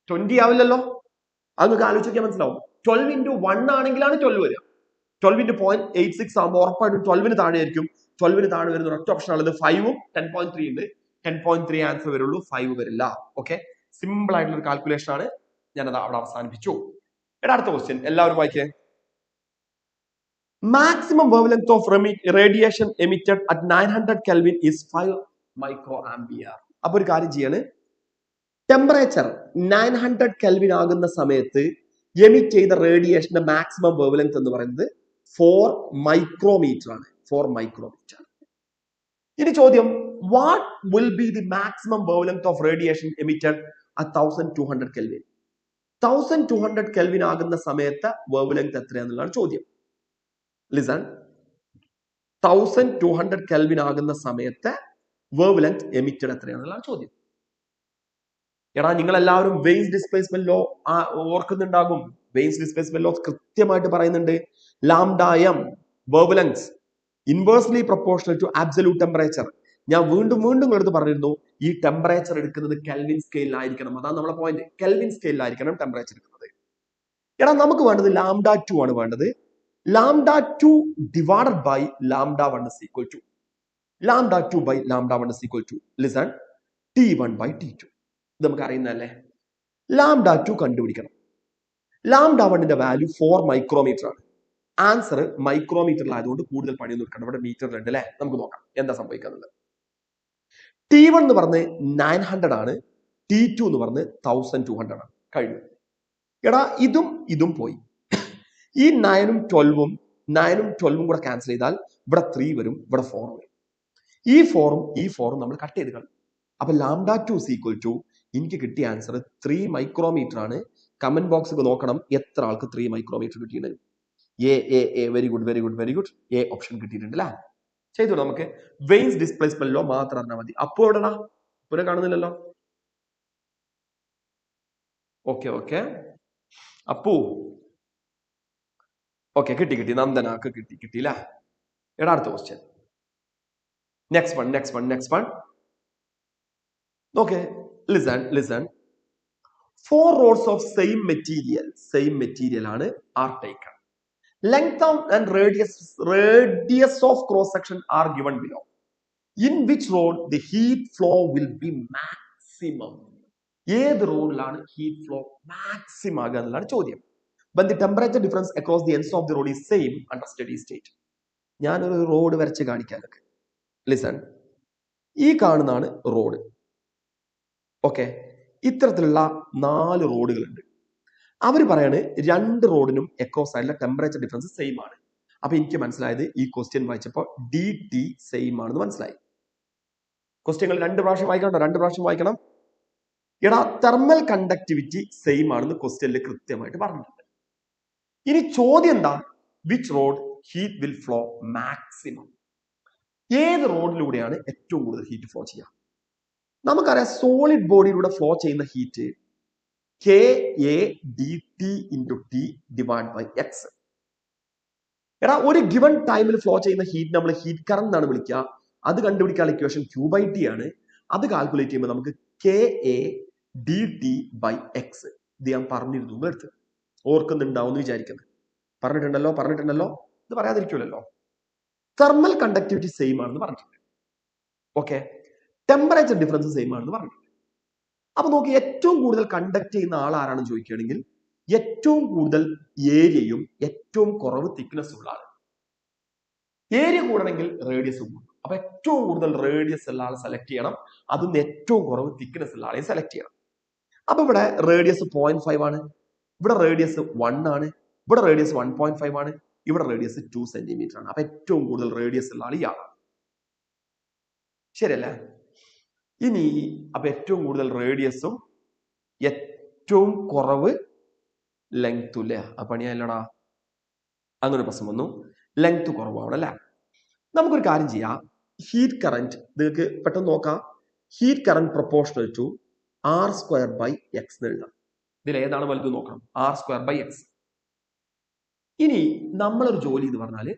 20 ആവില്ലല്ലോ. അത് നിങ്ങൾക്ക് ആലോചിക്കാൻ മനസ്സിലാവും. 12 ഇൻറ്റു 1 ആണെങ്കിലാണ് 12 വരിക. 12 ഇൻറ്റു 0.86 ആകുമ്പോൾ ഉറപ്പായിട്ടും 12-ന് താഴെ ആയിരിക്കും. 12-ന് താഴെ വരുന്ന ഒറ്റ ഓപ്ഷൻ ആണത് 5-ഉം 10.3 ഉണ്ട്. 10.3 ആൻസർ വരുള്ളൂ, 5 വരില്ല. ഓക്കെ സിമ്പിൾ ആയിട്ടുള്ള ഒരു കാൽക്കുലേഷൻ ആണ്. ഞാനത് അവിടെ അവസാനിപ്പിച്ചു. അടുത്ത ക്വസ്റ്റ്യൻ എല്ലാവരും വായിക്കേ. Maximum wavelength of radiation emitted at 900 Kelvin is 5 microampere. അപ്പൊ ഒരു കാര്യം ചെയ്യാണ്. ടെമ്പറേച്ചർ 900 കെൽവിൻ ആകുന്ന സമയത്ത് എമിറ്റ് ചെയ്ത റേഡിയേഷന്റെ മാക്സിമം വേവ്ലെങ്ത് എന്ന് പറയുന്നത് 4 മൈക്രോമീറ്റർ ആണ്. 4 മൈക്രോമീറ്റർ. ഇനി ചോദ്യം, what will be the maximum wavelength of radiation emitted at 1200 kelvin? 1200 kelvin ആകുന്ന സമയത്ത് വേവ്ലെങ്ത് എത്രയാണെന്നുള്ളതാണ് ചോദ്യം. ലിസൺ, 1200 കെൽവിൻ ആകുന്ന സമയത്ത് വേവ്ലെങ്ത് എമിറ്റഡ് എത്രയാണെന്നുള്ളതാണ് ചോദ്യം. എടാ നിങ്ങൾ എല്ലാവരും വെയിൻസ് ഡിസ്പ്ലേസ്മെന്റ് ലോ ഓർക്കുന്നുണ്ടാകും. വെയിൻസ് ഡിസ്പ്ലേസ്മെന്റ് ലോ കൃത്യമായിട്ട് പറയുന്നുണ്ട്. Lambda M wavelength inversely proportional to absolute temperature. ഞാൻ വീണ്ടും എടുത്ത് പറഞ്ഞിരുന്നു, ഈ ടെമ്പറേച്ചർ എടുക്കുന്നത് കെൽവിൻ സ്കെയിലായിരിക്കണം. അതാണ് നമ്മളെ പോയിന്റ്. കെൽവിൻ സ്കെയിലായിരിക്കണം ടെമ്പറേച്ചർ എടുക്കുന്നത്. എടാ നമുക്ക് വേണ്ടത് ലാംഡ 2 ആണ് വേണ്ടത്. Lambda 2 divided by lambda 1 is equal to lambda 2 by lambda 1 is equal to listen T1 by T2. ഇത് നമുക്ക് അറിയുന്നതല്ലേ. ലാംഡ 2 കണ്ടുപിടിക്കണം. ലാംഡ 1ന്റെ വാല്യൂ 4 മൈക്രോമീറ്റർ ആണ്. ആൻസർ മൈക്രോമീറ്ററിലായതുകൊണ്ട് കൂടുതൽ പണിയൊന്നും എടുക്കണം. ഇവിടെ മീറ്ററിലുണ്ട് അല്ലെ. നമുക്ക് നോക്കാം എന്താ സംഭവിക്കുന്നത്. T1 എന്ന് പറഞ്ഞ് 900 ആണ്. T2 എന്ന് പറഞ്ഞ് 1200 ആണ്. കഴിഞ്ഞു. എടാ ഇതും പോയി. ഈ 9ഉം 12ഉം കൂടെ ക്യാൻസൽ ചെയ്താൽ ഇവിടെ 3 വരും, ഇവിടെ 4 വരും. ഈ 4ഉം നമ്മൾ കട്ട് ചെയ്ത് കളയും. അപ്പൊ ലാംഡ 2 is equal to എനിക്ക് കിട്ടിയ ആൻസർ 3 മൈക്രോമീറ്റർ ആണ്. കമന്റ് ബോക്സ് നോക്കണം എത്ര ആൾക്ക് 3 മൈക്രോമീറ്റർ കിട്ടിയിട്ടുണ്ട്. Very good. എ ഓപ്ഷൻ കിട്ടിയിട്ടുണ്ട് അല്ലേ. ചെയ്തോ നമുക്ക്. വെയിൻസ് ഡിസ്പ്ലേസ്മെന്റ് ലോ മാത്രം അറിഞ്ഞാൽ മതി. അപ്പോ എവിടെടാ? ഇപ്പൊ കാണുന്നില്ലല്ലോ. ഓക്കെ അപ്പു ഓക്കെ കിട്ടി. നന്ദനാക്ക് കിട്ടിയില്ല. എടാ അടുത്ത question. Next one. Okay, listen. 4 rods of same material are taken. Length and radius of cross section are given below. In which rod the heat flow will be maximum? ഏത് റോഡിലാണ് heat flow maximum ആകുക എന്നുള്ളതാണ് ചോദ്യം. When the temperature difference across the ends of the road is same under steady state. ഞാനൊരു road വരച്ച് കാണിക്കാനൊക്കെ. Listen, ഈ കാണുന്നതാണ് road. Okay, ഇത്തരത്തിലുള്ള 4 റോഡുകളുണ്ട്. അവർ പറയാണ് 2 റോഡിനും എക്രോസ് ആയിട്ടുള്ള ടെമ്പറേച്ചർ ഡിഫറൻസ് സെയിം ആണ്. അപ്പൊ എനിക്ക് മനസ്സിലായത് ഈ ക്വസ്റ്റ്യൻ വായിച്ചപ്പോൾ DT സെയിം ആണെന്ന് മനസ്സിലായി. ക്വസ്റ്റ്യങ്ങൾ 2 പ്രാവശ്യം വായിക്കണം. എടാ തെർമൽ കണ്ടക്ടിവിറ്റി സെയിം ആണെന്ന് ക്വസ്റ്റ്യനിൽ കൃത്യമായിട്ട് പറഞ്ഞിട്ടുണ്ട്. ഇനി ചോദ്യം എന്താ? Which road heat will flow maximum? ഏത് റോഡിലൂടെയാണ് ഏറ്റവും കൂടുതൽ ഹീറ്റ് ഫ്ലോ ചെയ്യുക? നമുക്കറിയാം സോളിഡ് ബോഡിയിലൂടെ ഫ്ലോ ചെയ്യുന്ന heat KADT into T divided by X. എടാ ഒരു ഗിവൺ ടൈമിൽ ഫ്ലോ ചെയ്യുന്ന ഹീറ്റ് നമ്മൾ ഹീറ്റ് കറന്റ് എന്നാണ് വിളിക്കുക. അത് കണ്ടുപിടിക്കാനുള്ള ഇക്വേഷൻ Q/T ആണ്. അത് കാൽക്കുലേറ്റ് ചെയ്യുമ്പോൾ നമുക്ക് KA dt/x. ഇത് ഞാൻ പറഞ്ഞിരുന്നു എടുത്ത് ഓർക്കുന്നുണ്ടാവും എന്ന് വിചാരിക്കുന്നത്. പറഞ്ഞിട്ടുണ്ടല്ലോ. ഇത് പറയാതിരിക്കുമല്ലോ. തെർമൽ കണ്ടക്ടിവിറ്റി സെയിം ആണെന്ന് പറഞ്ഞിട്ടുണ്ട്. ഓക്കെ, ടെമ്പറേച്ചർ ഡിഫറൻസ് സെയിം ആണെന്ന് പറഞ്ഞിട്ടുണ്ട്. അപ്പൊ നോക്കി, ഏറ്റവും കൂടുതൽ കണ്ടക്ട് ചെയ്യുന്ന ആൾ ആരാണെന്ന് ചോദിക്കുകയാണെങ്കിൽ ഏറ്റവും കൂടുതൽ ഏരിയയും ഏറ്റവും കുറവ് തിക്നെസ് ഉള്ള ആൾ. ഏരിയ കൂടണമെങ്കിൽ റേഡിയസ് കൂടും. അപ്പൊ ഏറ്റവും കൂടുതൽ റേഡിയസ് ഉള്ള ആൾ സെലക്ട് ചെയ്യണം. അതിന് ഏറ്റവും കുറവ് തിക്നെസ് ഉള്ള ആളെ സെലക്ട് ചെയ്യണം. അപ്പൊ ഇവിടെ റേഡിയസ് 0.5 ആണ്, ഇവിടെ റേഡിയസ് 1 ആണ്, ഇവിടെ റേഡിയസ് 1.5 ആണ്, ഇവിടെ റേഡിയസ് 2 സെന്റിമീറ്റർ ആണ്. അപ്പൊ ഏറ്റവും കൂടുതൽ റേഡിയസ് ഉള്ള ആൾ ഇയാളാണ്. ശരിയല്ലേ? ഇനി അപ്പൊ ഏറ്റവും കൂടുതൽ റേഡിയസും ഏറ്റവും കുറവ് ലെങ്ത്തും അല്ലേ? ആ പണിയല്ലടാ, അങ്ങനെ പ്രശ്നം വന്നു. ലെങ്ത് കുറവാണ് അല്ലെ? നമുക്കൊരു കാര്യം ചെയ്യാം. ഹീറ്റ് കറന്റ് നിങ്ങൾക്ക് പെട്ടെന്ന് നോക്കാം. Heat current proportional to r²/x എഴുതാം. ഇതിൽ ഏതാണ് വലുത് നോക്കണം. r²/x. ഇനി നമ്മളൊരു ജോലി എന്ന് പറഞ്ഞാല്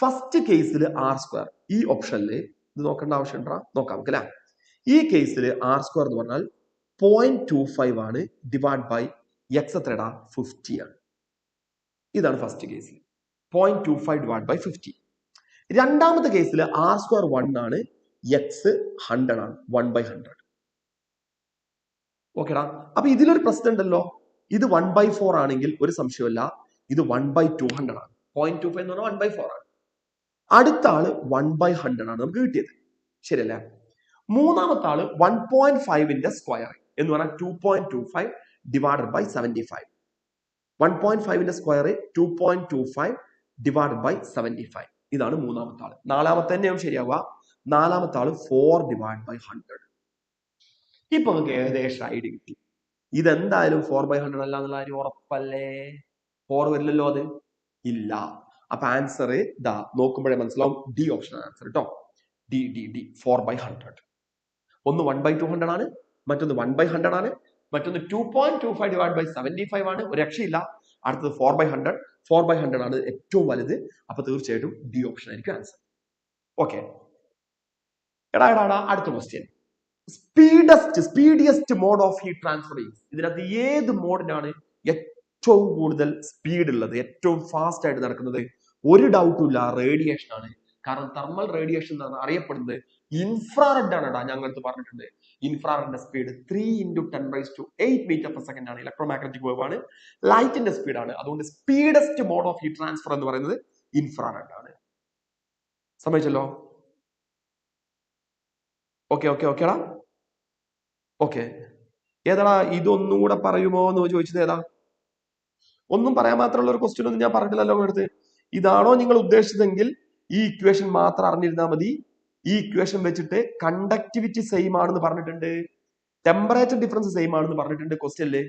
ഫസ്റ്റ് കേസിൽ r², ഈ ഓപ്ഷനിൽ ഇത് നോക്കേണ്ട ആവശ്യമുണ്ടോ? നോക്കാം നമുക്ക് അല്ലെ. ഈ കേസിൽ r² എന്ന് പറഞ്ഞാൽ 0.25 ആണ്, ഡിവൈഡ് ബൈ x എത്രടാ? 50 ആണ്. ഇതാണ് ഫസ്റ്റ് കേസിൽ 0.25 ഡിവൈഡ് ബൈ 50. രണ്ടാമത്തെ കേസിൽ r² 1 ആണ്, x 100 ആണ്, 1/100. ഓക്കെടാ. അപ്പൊ ഇതിലൊരു പ്രശ്നം ഉണ്ടല്ലോ. ഇത് 1/4 ആണെങ്കിൽ ഒരു സംശയമല്ല, ഇത് 1/200 ആണ്. 0.25 എന്ന് പറഞ്ഞാൽ 1/4 ആണ്. അടുത്ത ആള് 1/100 ആണ് നമുക്ക് കിട്ടിയത്. ശരിയല്ലേ? മൂന്നാമത്തെ ആള് 1.5ന്റെ സ്ക്വയർ എന്ന് പറഞ്ഞാൽ 2.25 ഡിവൈഡഡ് ബൈ 75. 1.5ന്റെ സ്ക്വയർ 2.25 ഡിവൈഡഡ് ബൈ 75. ഇതാണ് മൂന്നാമത്തെ ആള്. നാലാമത്തെ തന്നെയാണ് ശരിയാവുക. നാലാമത്തെ ആള് 4 ഡിവൈഡ് ബൈ 100. ഇപ്പൊ നമുക്ക് ഏകദേശം ഐഡിയ കിട്ടി. ഇതെന്തായാലും 4/100 അല്ല എന്നുള്ള കാര്യം ഉറപ്പല്ലേ? 4 വരില്ലല്ലോ, അത് ഇല്ല. അപ്പൊ ആൻസർ ഇതാ നോക്കുമ്പോഴേ മനസ്സിലാവും, ഡി ഓപ്ഷൻ ആൻസർ കേട്ടോ. ഡി 4/100. ഒന്ന് 1/200 ആണ്, മറ്റൊന്ന് 1/100 ആണ്, മറ്റൊന്ന് 2.25 ഡിവൈഡ് ബൈ 75 ആണ്. ഒരു രക്ഷയില്ല. അടുത്തത് 4/100. 4/100 ആണ് ഏറ്റവും വലുത്. അപ്പൊ തീർച്ചയായിട്ടും ഡി ഓപ്ഷൻ ആയിരിക്കും ആൻസർ. ഓക്കെ, എടാ അടുത്ത question. Speediest mode of heat transfer. ഇതിനകത്ത് ഏത് മോഡിനാണ് ഏറ്റവും കൂടുതൽ സ്പീഡ് ഉള്ളത്, ഏറ്റവും ഫാസ്റ്റ് ആയിട്ട് നടക്കുന്നത്? ഒരു ഡൗട്ടും ഇല്ല, റേഡിയേഷൻ ആണ്. കാരണം തെർമൽ റേഡിയേഷൻ എന്നാണ് അറിയപ്പെടുന്നത് ഇൻഫ്രാറെഡ് ആണ്. ഞങ്ങൾക്ക് പറഞ്ഞിട്ടുണ്ട് ഇൻഫ്രാറെഡിന്റെ സ്പീഡ് 3 × 10⁸ മീറ്റർ പെർ സെക്കൻഡ് ആണ്. ഇലക്ട്രോമാഗ്നറ്റിക് വേവ് ആണ്, ലൈറ്റിന്റെ സ്പീഡ് ആണ്. അതുകൊണ്ട് speedest mode of heat transfer എന്ന് പറയുന്നത് ഇൻഫ്രാറെഡ് ആണ്. സമ്മതിച്ചല്ലോ? ഓക്കെടാ. ഓക്കെ, ഏതാടാ ഇതൊന്നും കൂടെ പറയുമോ എന്ന് ചോദിച്ചത്? ഏതാ? ഒന്നും പറയാൻ മാത്രമുള്ള ഒരു ക്വസ്റ്റ്യൻ ഒന്നും ഞാൻ പറഞ്ഞിട്ടില്ലല്ലോ അടുത്ത്. ഇതാണോ നിങ്ങൾ ഉദ്ദേശിച്ചതെങ്കിൽ ഈ ഇക്വേഷൻ മാത്രം അറിഞ്ഞിരുന്നാൽ മതി. ഈ ഇക്വേഷൻ വെച്ചിട്ട് കണ്ടക്ടിവിറ്റി സെയിം ആണെന്ന് പറഞ്ഞിട്ടുണ്ട്, ടെമ്പറേച്ചർ ഡിഫറൻസ് സെയിം ആണെന്ന് പറഞ്ഞിട്ടുണ്ട് ക്വസ്റ്റ്യനില്.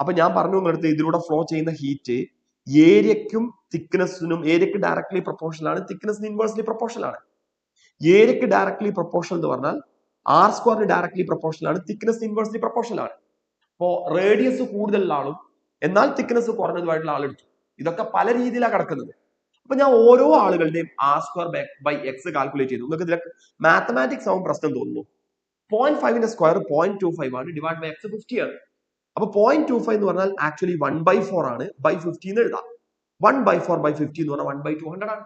അപ്പൊ ഞാൻ പറഞ്ഞു നിങ്ങളടുത്ത് ഇതിലൂടെ ഫ്ലോ ചെയ്യുന്ന ഹീറ്റ് ഏരിയക്കും തിക്നെസ്സിനും, ഏരിയക്ക് ഡയറക്ട്ലി പ്രൊപ്പോർഷണൽ ആണ്, തിക്നെസ്സിന് ഇൻവേഴ്സ്ലി പ്രൊപ്പോർഷണൽ ആണ്. ഏരിയക്ക് ഡയറക്ട്ലി പ്രൊപ്പോർഷണൽ എന്ന് പറഞ്ഞാൽ r² ഡയറക്ട്ലി പ്രൊപ്പോർഷണൽ ആണ്, തിക്നെസ് ഇൻവേഴ്സ്ലി പ്രൊപ്പോർഷണൽ ആണ്. അപ്പോ റേഡിയസ് കൂടുതലുള്ള ആളും എന്നാൽ തിക്നെസ് കുറഞ്ഞതുമായിട്ടുള്ള ആളെടുത്തു. ഇതൊക്കെ പല രീതിയിലാണ് കിടക്കുന്നത്. അപ്പൊ ഞാൻ ഓരോ ആളുകളുടെയും r²/x കാൽക്കുലേറ്റ് ചെയ്തു. നിങ്ങൾക്ക് ഇതിലൊക്കെ മാത്തമാറ്റിക്സ് ആവും പ്രശ്നം തോന്നുന്നു. 0.5ന്റെ സ്ക്വയർ 0.25 ആണ്, ഡിവൈഡ് ബൈ x 50 ആണ്. അപ്പൊ 0.25 എന്ന് പറഞ്ഞാൽ ആക്ച്വലി 1/4 ആണ്, ബൈ 50 എന്ന് എഴുതാം. 1/4/50 എന്ന് പറഞ്ഞാൽ 1/200 ആണ്.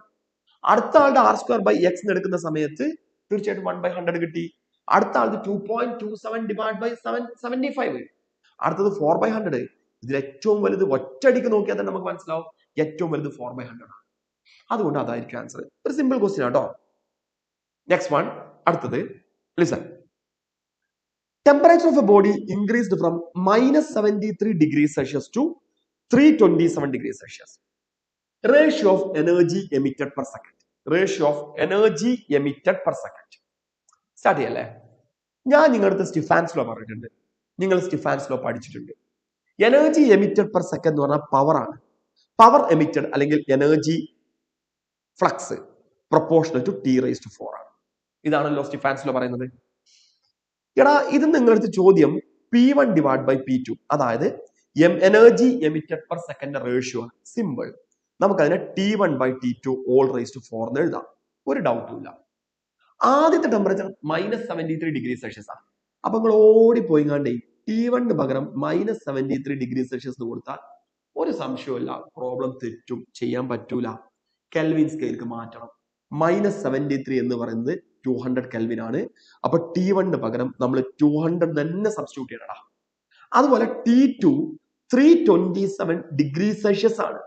അടുത്ത ആളുടെ r²/x എടുക്കുന്ന സമയത്ത് തീർച്ചയായിട്ടും 1/100 കിട്ടി. അടുത്ത ആൾക്ക് 2.27 ഡിവൈഡ് ബൈ 75. അടുത്തത് 4/100. ഇതിൽ ഏറ്റവും വലുത് ഒറ്റയടിക്ക് നോക്കിയാൽ തന്നെ നമുക്ക് മനസ്സിലാവും ഏറ്റവും വലുത് 4/100 ആണ്. അതുകൊണ്ട് അതായിരിക്കും ആൻസർ. ഒരു സിമ്പിൾ ക്വസ്റ്റ്യൻ ആട്ടോ. നെക്സ്റ്റ് വൺ, അടുത്തത് listen. Temperature of A body increased from -73 degrees Celsius to 327 degrees Celsius. Ratio of energy emitted per second. Ratio of energy emitted per second. Start ചെയ്യല്ലേ? ഞാൻ നിങ്ങളുടെ സ്റ്റിഫാൻസ് ലോ പറഞ്ഞിട്ടുണ്ട്, നിങ്ങൾ Stefan's law പഠിച്ചിട്ടുണ്ട്. Energy emitted per second എന്ന് പറഞ്ഞാൽ power ആണ്. Power emitted അല്ലെങ്കിൽ energy flux proportional to T⁴ ആണ്. ഇതാണല്ലോ സ്റ്റിഫാൻസ് ലോ പറയുന്നത്. എടാ ഇത് നിങ്ങളടുത്ത് ചോദ്യം P1 ഡിവൈഡ് ബൈ P2, അതായത് energy emitted per second ratio ആണ്. സിമ്പിൾ, നമുക്കതിനെ T1/T2 all⁴ എന്ന് എഴുതാം. ഒരു ഡൗട്ടും ഇല്ല. ആദ്യത്തെ ടെമ്പറേച്ചർ -73 degrees Celsius ആണ്. അപ്പൊ നിങ്ങൾ ഓടിപ്പോയിങ്ങാണ്ടേ T1 പകരം -73 ഡിഗ്രി സെൽഷ്യസ് എന്ന് കൊടുത്താൽ ഒരു സംശയമില്ല, പ്രോബ്ലം തെറ്റും, ചെയ്യാൻ പറ്റൂല. കെൽവിൻ സ്കെയിലേക്ക് മാറ്റണം. -73 എന്ന് പറയുന്നത് 200 കെൽവിൻ ആണ്. അപ്പൊ T1 പകരം നമ്മൾ 200 തന്നെ സബ്സ്റ്റിറ്റ്യൂട്ട് ചെയ്യണം. അതുപോലെ T2 327 ഡിഗ്രി സെൽഷ്യസ് ആണ്.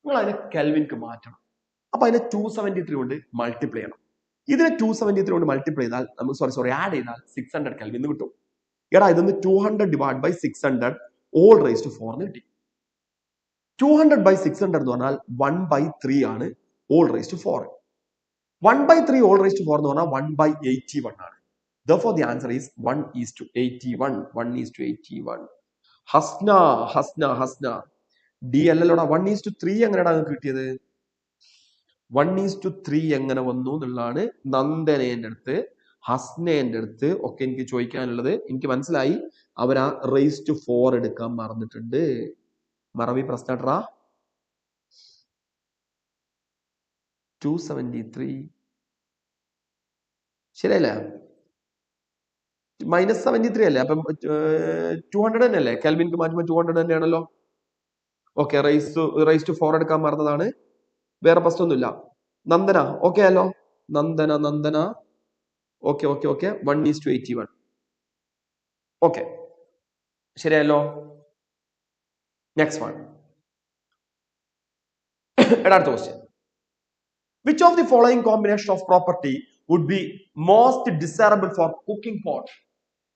നിങ്ങൾ അതിനെ കെൽവിൻക്ക് മാറ്റണം. അപ്പൊ അതിനെ 273 കൊണ്ട് മൾട്ടിപ്ലൈ ചെയ്യണം. ഇതിനെ 273 കൊണ്ട് മൾട്ടിപ്ലൈ ചെയ്താൽ നമുക്ക് ആഡ് ചെയ്താൽ 600 കെൽവിൻ എന്ന് കിട്ടും. എടാ ഇതൊന്ന് 200 divide by 600 whole raise to 4 എന്ന് കിട്ടി. 200 ബൈ 600 എന്ന് പറഞ്ഞാൽ 1/3 ആണ് whole raise to 4. 1/3 whole raise to 4 എന്ന് പറഞ്ഞാൽ 1/81 ആണ്. Therefore the answer is 1:81. 1:81. Hasna D അല്ലല്ലോടാ. 1:3 എങ്ങനെയാടാ നിങ്ങൾക്ക് കിട്ടിയത്? 1:3 എങ്ങനെ വന്നു എന്നുള്ളതാണ് നന്ദനേന്റെ അടുത്ത്, ഹസ്നേന്റെ അടുത്ത് ഒക്കെ എനിക്ക് ചോദിക്കാനുള്ളത്. എനിക്ക് മനസ്സിലായി അവരാ റൈസ് ടു 4 എടുക്കാൻ മറന്നിട്ടുണ്ട്. മറവി പ്രശ്നട്ടാ. 273 ശരിയല്ലേ? -73 അല്ലേ? അപ്പം 200 തന്നെയല്ലേ? കെൽവിൻക്ക് മാറ്റുമ്പോൾ 200 തന്നെയാണല്ലോ. ഓക്കെ, റൈസ് ടു 4 എടുക്കാൻ മറന്നതാണ്. വേറെ പ്രശ്നമൊന്നുമില്ല. നന്ദന ഓക്കെ അല്ലോ? നന്ദന ഓക്കെ 1:81. ഓക്കെ, ശരിയല്ലോ? Next one. അടുത്ത question. Which of the following combination of property would be most desirable for cooking pot?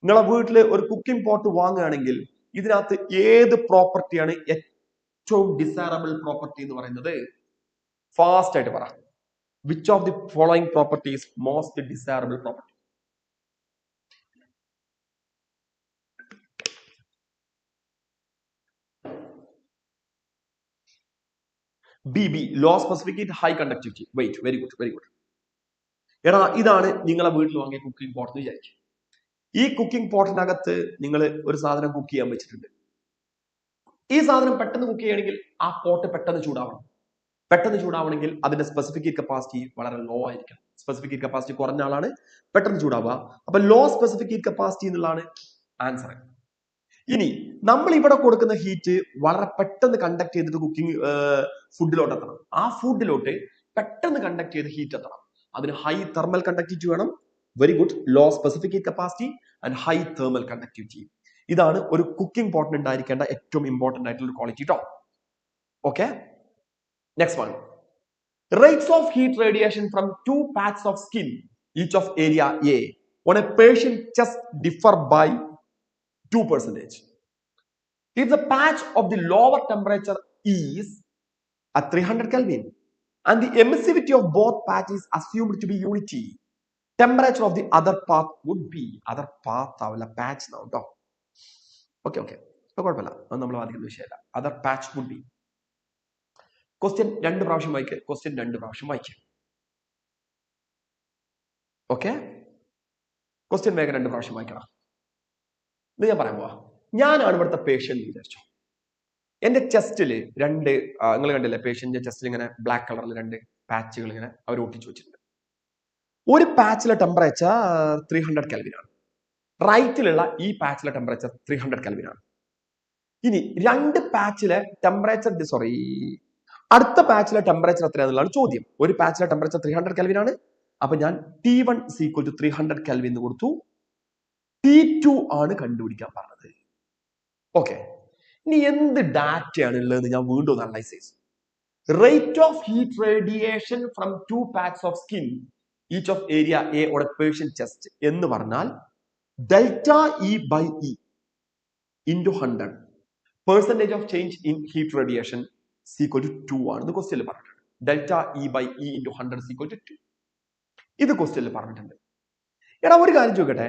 നിങ്ങളെ വീട്ടിൽ ഒരു കുക്കിംഗ് പോട്ട് വാങ്ങുകയാണെങ്കിൽ ഇതിനകത്ത് ഏത് പ്രോപ്പർട്ടിയാണ് ഏറ്റവും ഡിസൈറബിൾ പ്രോപ്പർട്ടി എന്ന് പറയുന്നത്? ഫാസ്റ്റ് ആയിട്ട് പറ. Which of the following property is most desirable property? B. Low specific heat, high conductivity. Wait, very good. എടാ ഇതാണ് നിങ്ങളെ വീട്ടിൽ വാങ്ങിയ കുക്കിംഗ് പോട്ട് എന്ന് വിചാരിക്കും. ഈ കുക്കിംഗ് പോട്ടിനകത്ത് നിങ്ങൾ ഒരു സാധനം കുക്ക് ചെയ്യാൻ വെച്ചിട്ടുണ്ട്. ഈ സാധനം പെട്ടെന്ന് കുക്ക് ചെയ്യണമെങ്കിൽ ആ പോട്ട് പെട്ടെന്ന് ചൂടാവണം. പെട്ടെന്ന് ചൂടാവണമെങ്കിൽ അതിന്റെ സ്പെസിഫിക് ഹീറ്റ് കപ്പാസിറ്റി വളരെ ലോ ആയിരിക്കണം. സ്പെസിഫിക് ഹീറ്റ് കപ്പാസിറ്റി കുറഞ്ഞ ആളാണ് പെട്ടെന്ന് ചൂടാവുക. അപ്പൊ ലോ സ്പെസിഫിക് ഹീറ്റ് കപ്പാസിറ്റി എന്നുള്ളതാണ് ആൻസർ. ഇനി നമ്മൾ ഇവിടെ കൊടുക്കുന്ന ഹീറ്റ് വളരെ പെട്ടെന്ന് കണ്ടക്ട് ചെയ്തിട്ട് കുക്കിംഗ് ഫുഡിലോട്ട് എത്തണം. ആ ഫുഡിലോട്ട് പെട്ടെന്ന് കണ്ടക്ട് ചെയ്ത് ഹീറ്റ് എത്തണം. അതിന് ഹൈ തെർമൽ കണ്ടക്ടിവിറ്റി വേണം. Very good. Low specific heat capacity and high thermal conductivity. ഇതാണ് ഒരു കുക്കിംഗ് പോട്ടിന് ഉണ്ടായിരിക്കേണ്ട ഏറ്റവും ഇമ്പോർട്ടന്റ് ആയിട്ടുള്ള ക്വാളിറ്റി ട്ടോ. Okay, next one. Rates of heat radiation from two patches of skin, each of area A, on a patient chest differ by 2%. If the patch of the lower temperature is at 300 Kelvin and the emissivity of both patches is assumed to be unity, temperature of the other path would be patch now. Okay. കുഴപ്പമില്ല, അത് നമ്മൾ വാദിക്കുന്ന വിഷയമല്ല. Other patch would be. Question 2 പ്രാവശ്യം വായിക്കുക. Question 2 പ്രാവശ്യം വായിക്കുക. Okay, question വേഗം 2 പ്രാവശ്യം വായിക്കണം. ഇത് ഞാൻ പറയാൻ പോവാ. ഞാനാണ് ഇവിടുത്തെ പേഷ്യന്റ് വിചാരിച്ചു. എന്റെ ചെസ്റ്റില് നിങ്ങൾ കണ്ടില്ലേ, പേഷ്യന്റിന്റെ ചെസ്റ്റിൽ ഇങ്ങനെ ബ്ലാക്ക് കളറിൽ 2 പാച്ചുകൾ ഇങ്ങനെ അവർ ഒട്ടിച്ചു വെച്ചിട്ടുണ്ട്. ഒരു പാച്ചിലെ ടെമ്പറേച്ചർ 300 കെൽവിൻ ആണ്. റൈറ്റിലുള്ള ഈ പാച്ചിലെ ടെമ്പറേച്ചർ 300 കെൽവിൻ ആണ്. ഇനി 2 പാച്ചിലെ ടെമ്പറേച്ചർ അടുത്ത പാച്ചിലെ ടെമ്പറേച്ചർ എത്രയാണെന്നുള്ളതാണ് ചോദ്യം. ഒരു പാച്ചിലെ ടെമ്പറേച്ചർ 300 കെൽവിൻ ആണ്. അപ്പൊ ഞാൻ T1 = 300 കെൽവിൻ എന്ന് കൊടുത്തു. T2 ആണ് കണ്ടുപിടിക്കാൻ പറഞ്ഞത്. ഓക്കെ, ഇനി എന്ത് ഡാറ്റയാണ് ഉള്ളതെന്ന് ഞാൻ വീണ്ടും അനലൈസ് ചെയ്തു. Rate of heat radiation from 2 patch of skin each of area A on A patient chest എന്ന് പറഞ്ഞാൽ ΔE/E into 100 percentage of change in heat radiation equal to 2 ആണെന്ന് ക്വസ്റ്റ്യനിൽ പറഞ്ഞിട്ടുണ്ട്. ΔE/E into 100 equal to 2. ഇത് ക്വസ്റ്റ്യനിൽ പറഞ്ഞിട്ടുണ്ട്. എടാ ഒരു കാര്യം ചോദിക്കട്ടെ,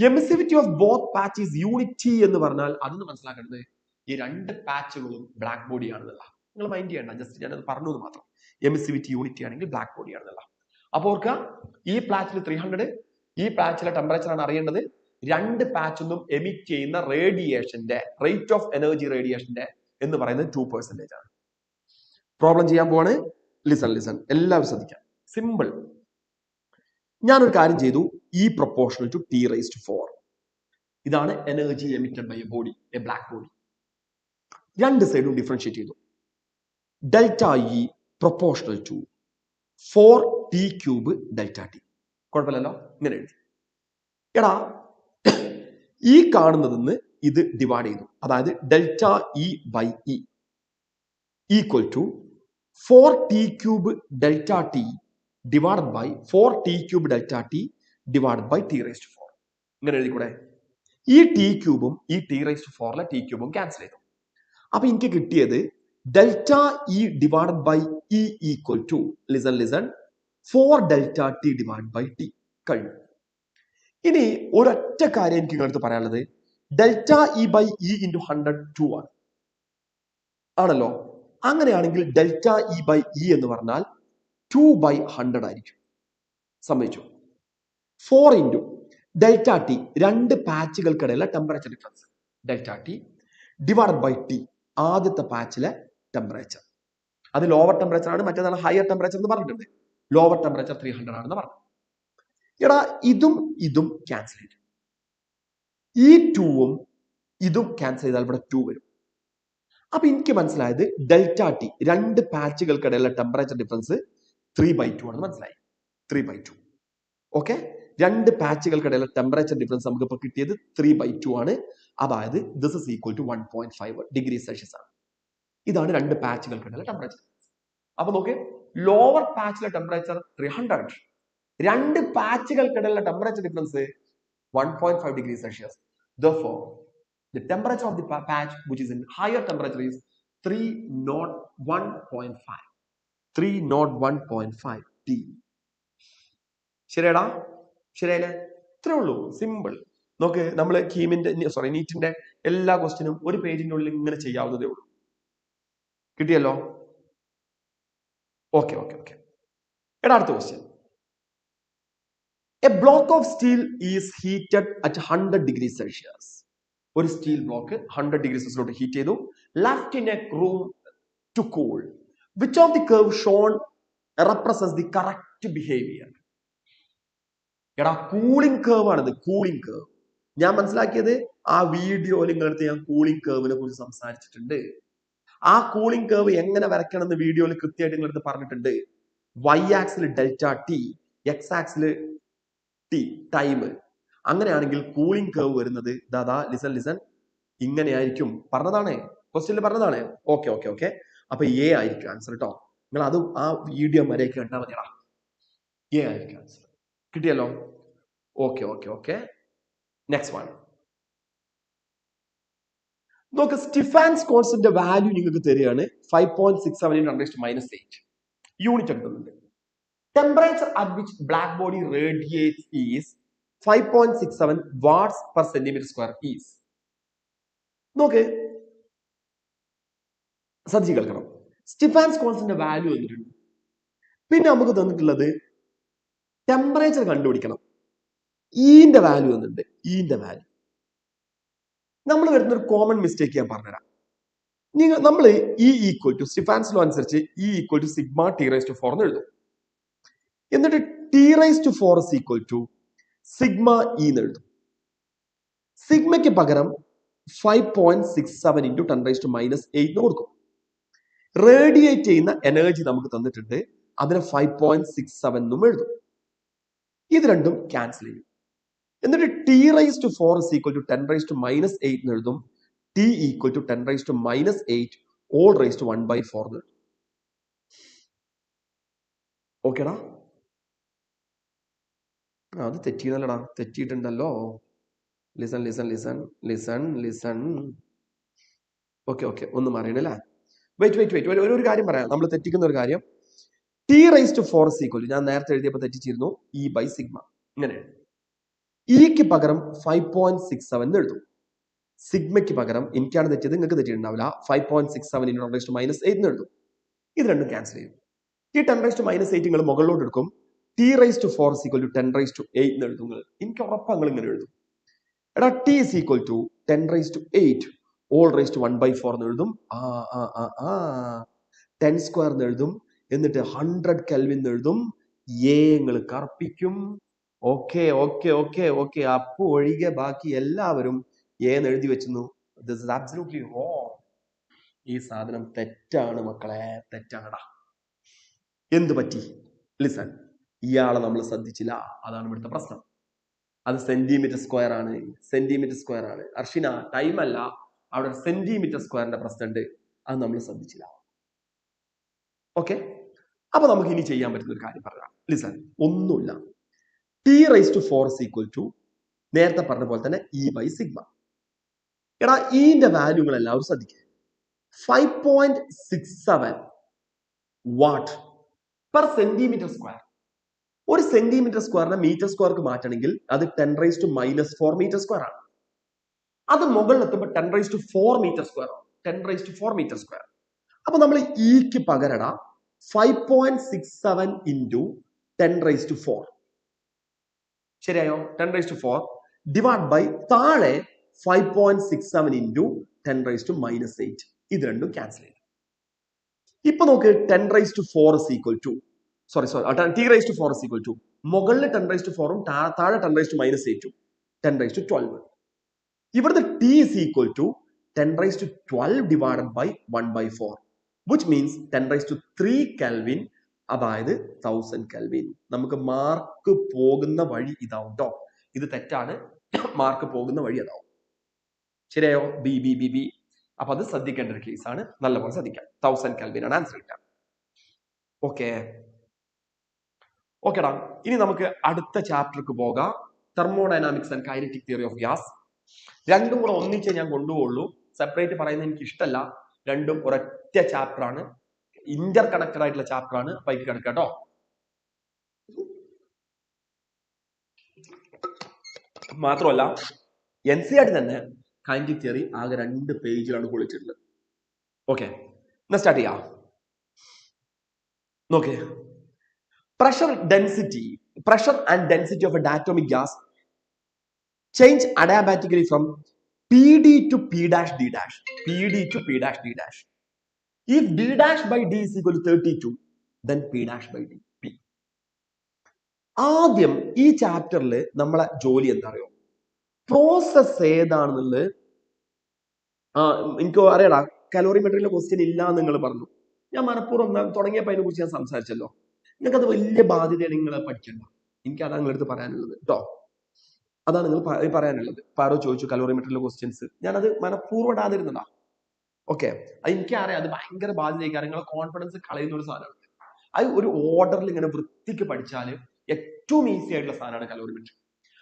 emissivity of both patches unity എന്ന് പറഞ്ഞാൽ അതൊന്ന് മനസ്സിലാക്കേണ്ടത് ഈ 2 പാച്ചുകളും ബ്ലാക്ക് ബോഡി ആണെന്നല്ല. നിങ്ങൾ മൈൻഡ് ചെയ്യണ്ട, ജസ്റ്റ് ഞാനത് പറഞ്ഞു എന്ന് മാത്രം. എമിസിവിറ്റി യൂണിറ്റി ആണെങ്കിൽ ബ്ലാക്ക് ബോഡി ആണെന്നല്ല. അപ്പൊ ഓർക്കുക, ഈ പാച്ചിൽ 300, ഈ പാച്ചിലെ ടെമ്പറേച്ചർ ആണ് അറിയേണ്ടത്. 2 പാച്ചൊന്നും എമിറ്റ് ചെയ്യുന്ന റേഡിയേഷന്റെ റേറ്റ് ഓഫ് എനർജി റേഡിയേഷന്റെ എന്ന് പറയുന്നത് 2% ആണ്. പ്രോബ്ലം ചെയ്യാൻ പോവാണ്. ലിസൺ എല്ലാവരും ശ്രദ്ധിക്കാം. സിമ്പിൾ. ഞാനൊരു കാര്യം ചെയ്തു. E proportional to T raised to 4. ഇതാണ് energy emitted by a body, a black body. രണ്ട് സൈഡും ഡിഫറൻഷിയേറ്റ് ചെയ്തു. Delta E proportional to 4t³ delta T. കുഴപ്പമില്ലല്ലോ, ഇങ്ങനെ എഴുതി. എടാ ഈ കാണുന്നതെന്ന് ഇത് ഡിവൈഡ് ചെയ്തു. അതായത് delta E by E equal to 4t³ delta T divide by 4t³ delta T divide by t⁴. ഇങ്ങനെ എഴുതിക്കൂടെ? ഈ t³ ഈ t⁴ t³ ക്യാൻസൽ ചെയ്തു. അപ്പൊ എനിക്ക് കിട്ടിയത് delta E divide by E equal to listen 4 delta T divide by T. കഴിഞ്ഞു. ഇനി ഒരൊറ്റ കാര്യം എനിക്ക് ഇങ്ങോട്ട് പറയാനുള്ളത്, delta E by E into 100 2 ആണ്. ആണല്ലോ. അങ്ങനെയാണെങ്കിൽ ഡെൽറ്റ ഇ ബൈ ഇ എന്ന് പറഞ്ഞാൽ 2/100 ആയിരിക്കും. സമ്മതിച്ചു? 4 ഇൻറ്റു ഡെൽറ്റ ടി, രണ്ട് പാച്ചുകൾക്കിടയിലെ temperature difference, delta T divide by T, ആദ്യത്തെ പാച്ചിലെ ടെമ്പറേച്ചർ. അത് ലോവർ ടെമ്പറേച്ചർ ആണ്, മറ്റേതാണ് ഹയർ ടെമ്പറേച്ചർ എന്ന് പറഞ്ഞിട്ടുണ്ട്. ലോവർ ടെമ്പറേച്ചർ 300 ആണെന്ന് പറഞ്ഞു. എടാ ഇതും ഇതും ക്യാൻസൽ ചെയ്തു. ഈ 2ഉം ഇതും ക്യാൻസൽ ചെയ്താൽ ഇവിടെ 2 വരും. അപ്പൊ എനിക്ക് മനസ്സിലായത് ഡെൽറ്റ ടി, രണ്ട് പാച്ചുകൾക്കിടയിലെ ടെമ്പറേച്ചർ ഡിഫറൻസ് 3/2 ആണെന്ന് മനസ്സിലായി. 3/2. ഓക്കെ, രണ്ട് പാച്ചുകൾക്കിടയിലെ ടെമ്പറേച്ചർ ഡിഫറൻസ് നമുക്ക് ഇപ്പൊ കിട്ടിയത് 3/2 ആണ്. അതായത് this is equal to 1.5 degree Celsius ആണ്. ഇതാണ് രണ്ട് പാച്ചുകൾക്കിടയിലെ ടെമ്പറേച്ചർ. അപ്പൊ നോക്ക്, ലോവർ പാച്ചിലെ ടെമ്പറേച്ചർ 300, രണ്ട് പാച്ചുകൾക്കിടയിലെ temperature difference 1.5 degree Celsius. Therefore, the temperature of the patch which is in higher temperature is 301.5. 301.5 T. ശരിയാടാ? ശരിയല്ലേ? ഇത്രേ ഉള്ളൂ, സിമ്പിൾ. നോക്ക്, നമ്മൾ നീറ്റിന്റെ എല്ലാ ക്വസ്റ്റിനും ഒരു പേജിന്റെ ഉള്ളിൽ ഇങ്ങനെ ചെയ്യാവുന്നതേ ഉള്ളൂ. കിട്ടിയല്ലോ? Okay okay okay. എടാ അടുത്ത question. A block of steel is heated at 100 degree Celsius. ഒരു സ്റ്റീൽ ബ്ലോക്ക് 100 ഡിഗ്രി സെൽഷ്യസിലോട്ട് ഹീറ്റ് ചെയ്തു. Left in a room to cool. Which of the curve shown represents the correct behaviour? എടാ cooling curve ആണിത്, cooling curve. ഞാൻ മനസ്സിലാക്കിയത് ആ വീഡിയോയിൽ നിങ്ങളടുത്ത് ഞാൻ കൂളിംഗ് കർവിനെ കുറിച്ച് സംസാരിച്ചിട്ടുണ്ട്. ആ കൂളിംഗ് കർവ് എങ്ങനെ വരയ്ക്കണം എന്ന് വീഡിയോയിൽ കൃത്യമായിട്ട് നിങ്ങളടുത്ത് പറഞ്ഞിട്ടുണ്ട്. Y axis delta T, X axis T, time. അങ്ങനെയാണെങ്കിൽ കൂളിംഗ് കർവ് വരുന്നത് ദാദാ ലിസൺ ഇങ്ങനെയായിരിക്കും. പറഞ്ഞതാണ്, ക്വസ്റ്റ്യനിൽ പറഞ്ഞതാണ്. Okay okay okay. അപ്പൊ എ ആയിരിക്കും ആൻസർ കേട്ടോ. നിങ്ങൾ അത് ആ വീഡിയോ വരെയൊക്കെ കണ്ടാൽ മതിയടാ. എ ആയിരിക്കും ആൻസർ. കിട്ടിയല്ലോ? Okay okay okay. Next one നോക്ക്. സ്റ്റിഫാൻസ് കോൺസ്റ്റന്റ് വാല്യൂ നിങ്ങൾക്ക് തരികയാണ് 5.67 × 10⁻⁸. യൂണിറ്റ് എടുക്കുന്നുണ്ട്. Temperature at which black body radiates is 5.67 watts per centimetre square is. നോക്ക്, ശ്രദ്ധിച്ച് കേൾക്കണം. സ്റ്റിഫാൻസ് കോൺസ്റ്റന്റ് വാല്യൂ തന്നിട്ടുണ്ട്. പിന്നെ നമുക്ക് തന്നിട്ടുള്ളത് ടെമ്പറേച്ചർ കണ്ടുപിടിക്കണം. ഈന്റെ വാല്യൂ തന്നിട്ടുണ്ട്. ഈന്റെ വാല്യൂ നമ്മൾ വരുന്ന ഒരു കോമൺ മിസ്റ്റേക്ക് ഞാൻ പറഞ്ഞുതരാം. നമ്മൾ E equal to Stefan's law അനുസരിച്ച് E equal to sigma T⁴ എന്ന് എഴുതും. എന്നിട്ട് T⁴ is equal to sigma E എന്ന് എഴുതും. സിഗ്മയ്ക്ക് പകരം 5.67 × 10⁻⁸ എന്ന് കൊടുക്കും. റേഡിയേറ്റ് ചെയ്യുന്ന എനർജി നമുക്ക് തന്നിട്ടുണ്ട്, അതിനെ 5.67 എന്നും എഴുതും. ഇത് രണ്ടും ക്യാൻസൽ ചെയ്യും. എന്നിട്ട് T⁴ is equal to 10⁻⁸ എന്ന് എഴുതും. T equal to 10⁻⁸ all raised to 1/4 എന്ന് എഴുതും. ഓക്കേടാ? അത് തെറ്റിയതല്ലടാ, തെറ്റിയിട്ടുണ്ടല്ലോ. ലിസൺ. ഓക്കെ ഓക്കെ, ഒന്ന് മാറിയല്ലേ? വെയിറ്റ് ഒരു കാര്യം പറയാം. നമ്മൾ തെറ്റിക്കുന്ന ഒരു കാര്യം, T⁴ is equal to, ഞാൻ നേരത്തെ എഴുതിയപ്പോൾ തെറ്റിച്ചിരുന്നു, E/σ. ഇങ്ങനെ ഇക്ക് പകരം 5.67 എന്ന് എഴുതും. സിഗ്മയ്ക്ക് പകരം, എനിക്കാണ് തെറ്റിയത്, നിങ്ങൾക്ക് തെറ്റിയിട്ടുണ്ടാവില്ല, 5.67 × 10⁻⁸ എന്ന് എഴുതും. ഇത് രണ്ടും ക്യാൻസൽ ചെയ്യും. ഈ 10⁻⁸ നിങ്ങൾ മുകളിലോട്ട് എടുക്കും. T⁴ is equal to 10⁻8 എന്ന് എഴുതും. എനിക്ക് ഉറപ്പാണ് നിങ്ങൾ ഇങ്ങനെ എഴുതും. എടാ T is equal to 10⁻8 all raised to 1/4 എന്ന് എഴുതും. 10² എന്ന് എഴുതും. എന്നിട്ട് 100 കെൽവിൻ എന്ന് എഴുതും. നിങ്ങൾ കർപ്പിക്കും. ഓക്കെ. അപ്പൊ ഒഴികെ ബാക്കി എല്ലാവരും ഏന്ന് എഴുതി വെച്ചു. This is absolutely wrong. ഈ സാധനം തെറ്റാണ് മക്കളെ, തെറ്റാണടാ. എന്ത് പറ്റി? ലിസൺ, ഇയാളെ നമ്മൾ ശ്രദ്ധിച്ചില്ല, അതാണ് ഇവിടുത്തെ പ്രശ്നം. അത് സെന്റിമീറ്റർ സ്ക്വയർ ആണ്. അർഷിന, ടൈം അല്ല, അവിടെ സെന്റിമീറ്റർ സ്ക്വയറിന്റെ പ്രശ്നമുണ്ട്, അത് നമ്മൾ ശ്രദ്ധിച്ചില്ല. ഓക്കെ, അപ്പൊ നമുക്ക് ഇനി ചെയ്യാൻ പറ്റുന്ന ഒരു കാര്യം പറയാം. ലിസൺ, ഒന്നുമില്ല, T⁴ is equal to നേരത്തെ പറഞ്ഞ പോലെ തന്നെ E/σ. എടാ, ഈന്റെ വാല്യൂകൾ എല്ലാവരും ശ്രദ്ധിക്കുക. 5.67 വാട്ട് പെർ സെന്റിമീറ്റർ സ്ക്വയർ. ഒരു സെന്റിമീറ്റർ സ്ക്വയറിനെ മീറ്റർ സ്ക്വയർക്ക് മാറ്റണമെങ്കിൽ അത് 10⁻⁻⁴ മീറ്റർ സ്ക്വയർ ആണ്. അത് മുകളിൽ എത്തുമ്പോൾ 10⁴ മീറ്റർ സ്ക്വയർ ആണ്. 10⁴ മീറ്റർ സ്ക്വയർ. അപ്പൊ നമ്മൾ ഇക്ക് പകരടാ 5.67 ഇൻറ്റു 10⁻⁴. ശരിയായോ? 10⁻⁴ ഡിവൈഡ് ബൈ താഴെ 5.67 ഇൻറ്റു 10⁻⁻8. ഇത് രണ്ടും ക്യാൻസൽ ചെയ്യും. ഇപ്പൊ നോക്ക്, 10⁻⁴ is equal to T⁻⁴ is equal to മുകളിൽ 10⁻⁴ഉം താഴെ 10⁻⁻8ഉം 10⁻12. ഇവിടുത്തെ T is equal to 10⁻12 divided by 1/4, which means 10⁻3 Kelvin, അതായത് 1000 Kelvin. നമുക്ക് മാർക്ക് പോകുന്ന വഴി ഇതാവും കേട്ടോ. ഇത് തെറ്റാണ്, മാർക്ക് പോകുന്ന വഴി അതാവും. ശരിയായോ? ബി. അപ്പൊ അത് ശ്രദ്ധിക്കേണ്ട ഒരു കേസാണ്, നല്ലപോലെ ശ്രദ്ധിക്കാം. 1000 Kelvin ആണ് ആൻസർ കിട്ടുക. ഓക്കെടാ, ഇനി നമുക്ക് അടുത്ത ചാപ്റ്റർക്ക് പോകാം. Thermodynamics and kinetic theory of gas. രണ്ടും കൂടെ ഒന്നിച്ചേ ഞാൻ കൊണ്ടുപോകുള്ളൂ, സെപ്പറേറ്റ് പറയുന്നത് എനിക്ക് ഇഷ്ടമല്ല. രണ്ടും ഒരൊറ്റ ചാപ്റ്റർ ആണ്, ഇന്റർ കണക്റ്റഡ് ആയിട്ടുള്ള ചാപ്റ്റർ ആണ്. പൈക്ക് കിടക്കുക കേട്ടോ. മാത്രമല്ല NCERT തന്നെ കൈനറ്റിക് തിയറി ആകെ 2 പേജിലാണ് കൊടുത്തിട്ടുള്ളത്. ഓക്കെ, എന്നാ സ്റ്റാർട്ട് ചെയ്യാം. നോക്കേ, pressure and density of a diatomic gas change adiabatically from PD to P'(D'). If D'/D is equal to 32, then P'/D. ആദ്യം ഈ ചാപ്റ്ററിൽ നമ്മളെ ജോലി എന്താ അറിയോ? പ്രോസസ് ഏതാണെന്നുള്ളത് എനിക്ക് അറിയടാ. കലോറിമെട്രിയിലെ ക്വസ്റ്റ്യൻ ഇല്ല എന്ന് നിങ്ങൾ പറഞ്ഞു. ഞാൻ മനഃപൂർവ്വം തുടങ്ങിയപ്പോൾ അതിനെ കുറിച്ച് ഞാൻ സംസാരിച്ചല്ലോ. നിങ്ങൾക്കത് വലിയ ബാധ്യതയാണ്, നിങ്ങൾ പഠിക്കണ്ട. എനിക്ക് അതാണ് നിങ്ങളുടെ അടുത്ത് പറയാനുള്ളത് കേട്ടോ. അതാണ് നിങ്ങൾ പറയാനുള്ളത്. പാരോ ചോദിച്ചു കലോറിമെട്രിയിലെ ക്വസ്റ്റ്യൻസ്, ഞാനത് മനഃപൂർവ്വം ഇടാതിരുന്നതാ. ഓക്കെ, അത് എനിക്കറിയാം, അത് ഭയങ്കര ബാധ്യതയായി. നിങ്ങളെ കോൺഫിഡൻസ് കളയുന്ന ഒരു സാധനമാണ്. അത് ഒരു ഓർഡറിൽ ഇങ്ങനെ വൃത്തിക്ക് പഠിച്ചാൽ ഏറ്റവും ഈസി ആയിട്ടുള്ള സാധനമാണ് കലോറിമെട്രി.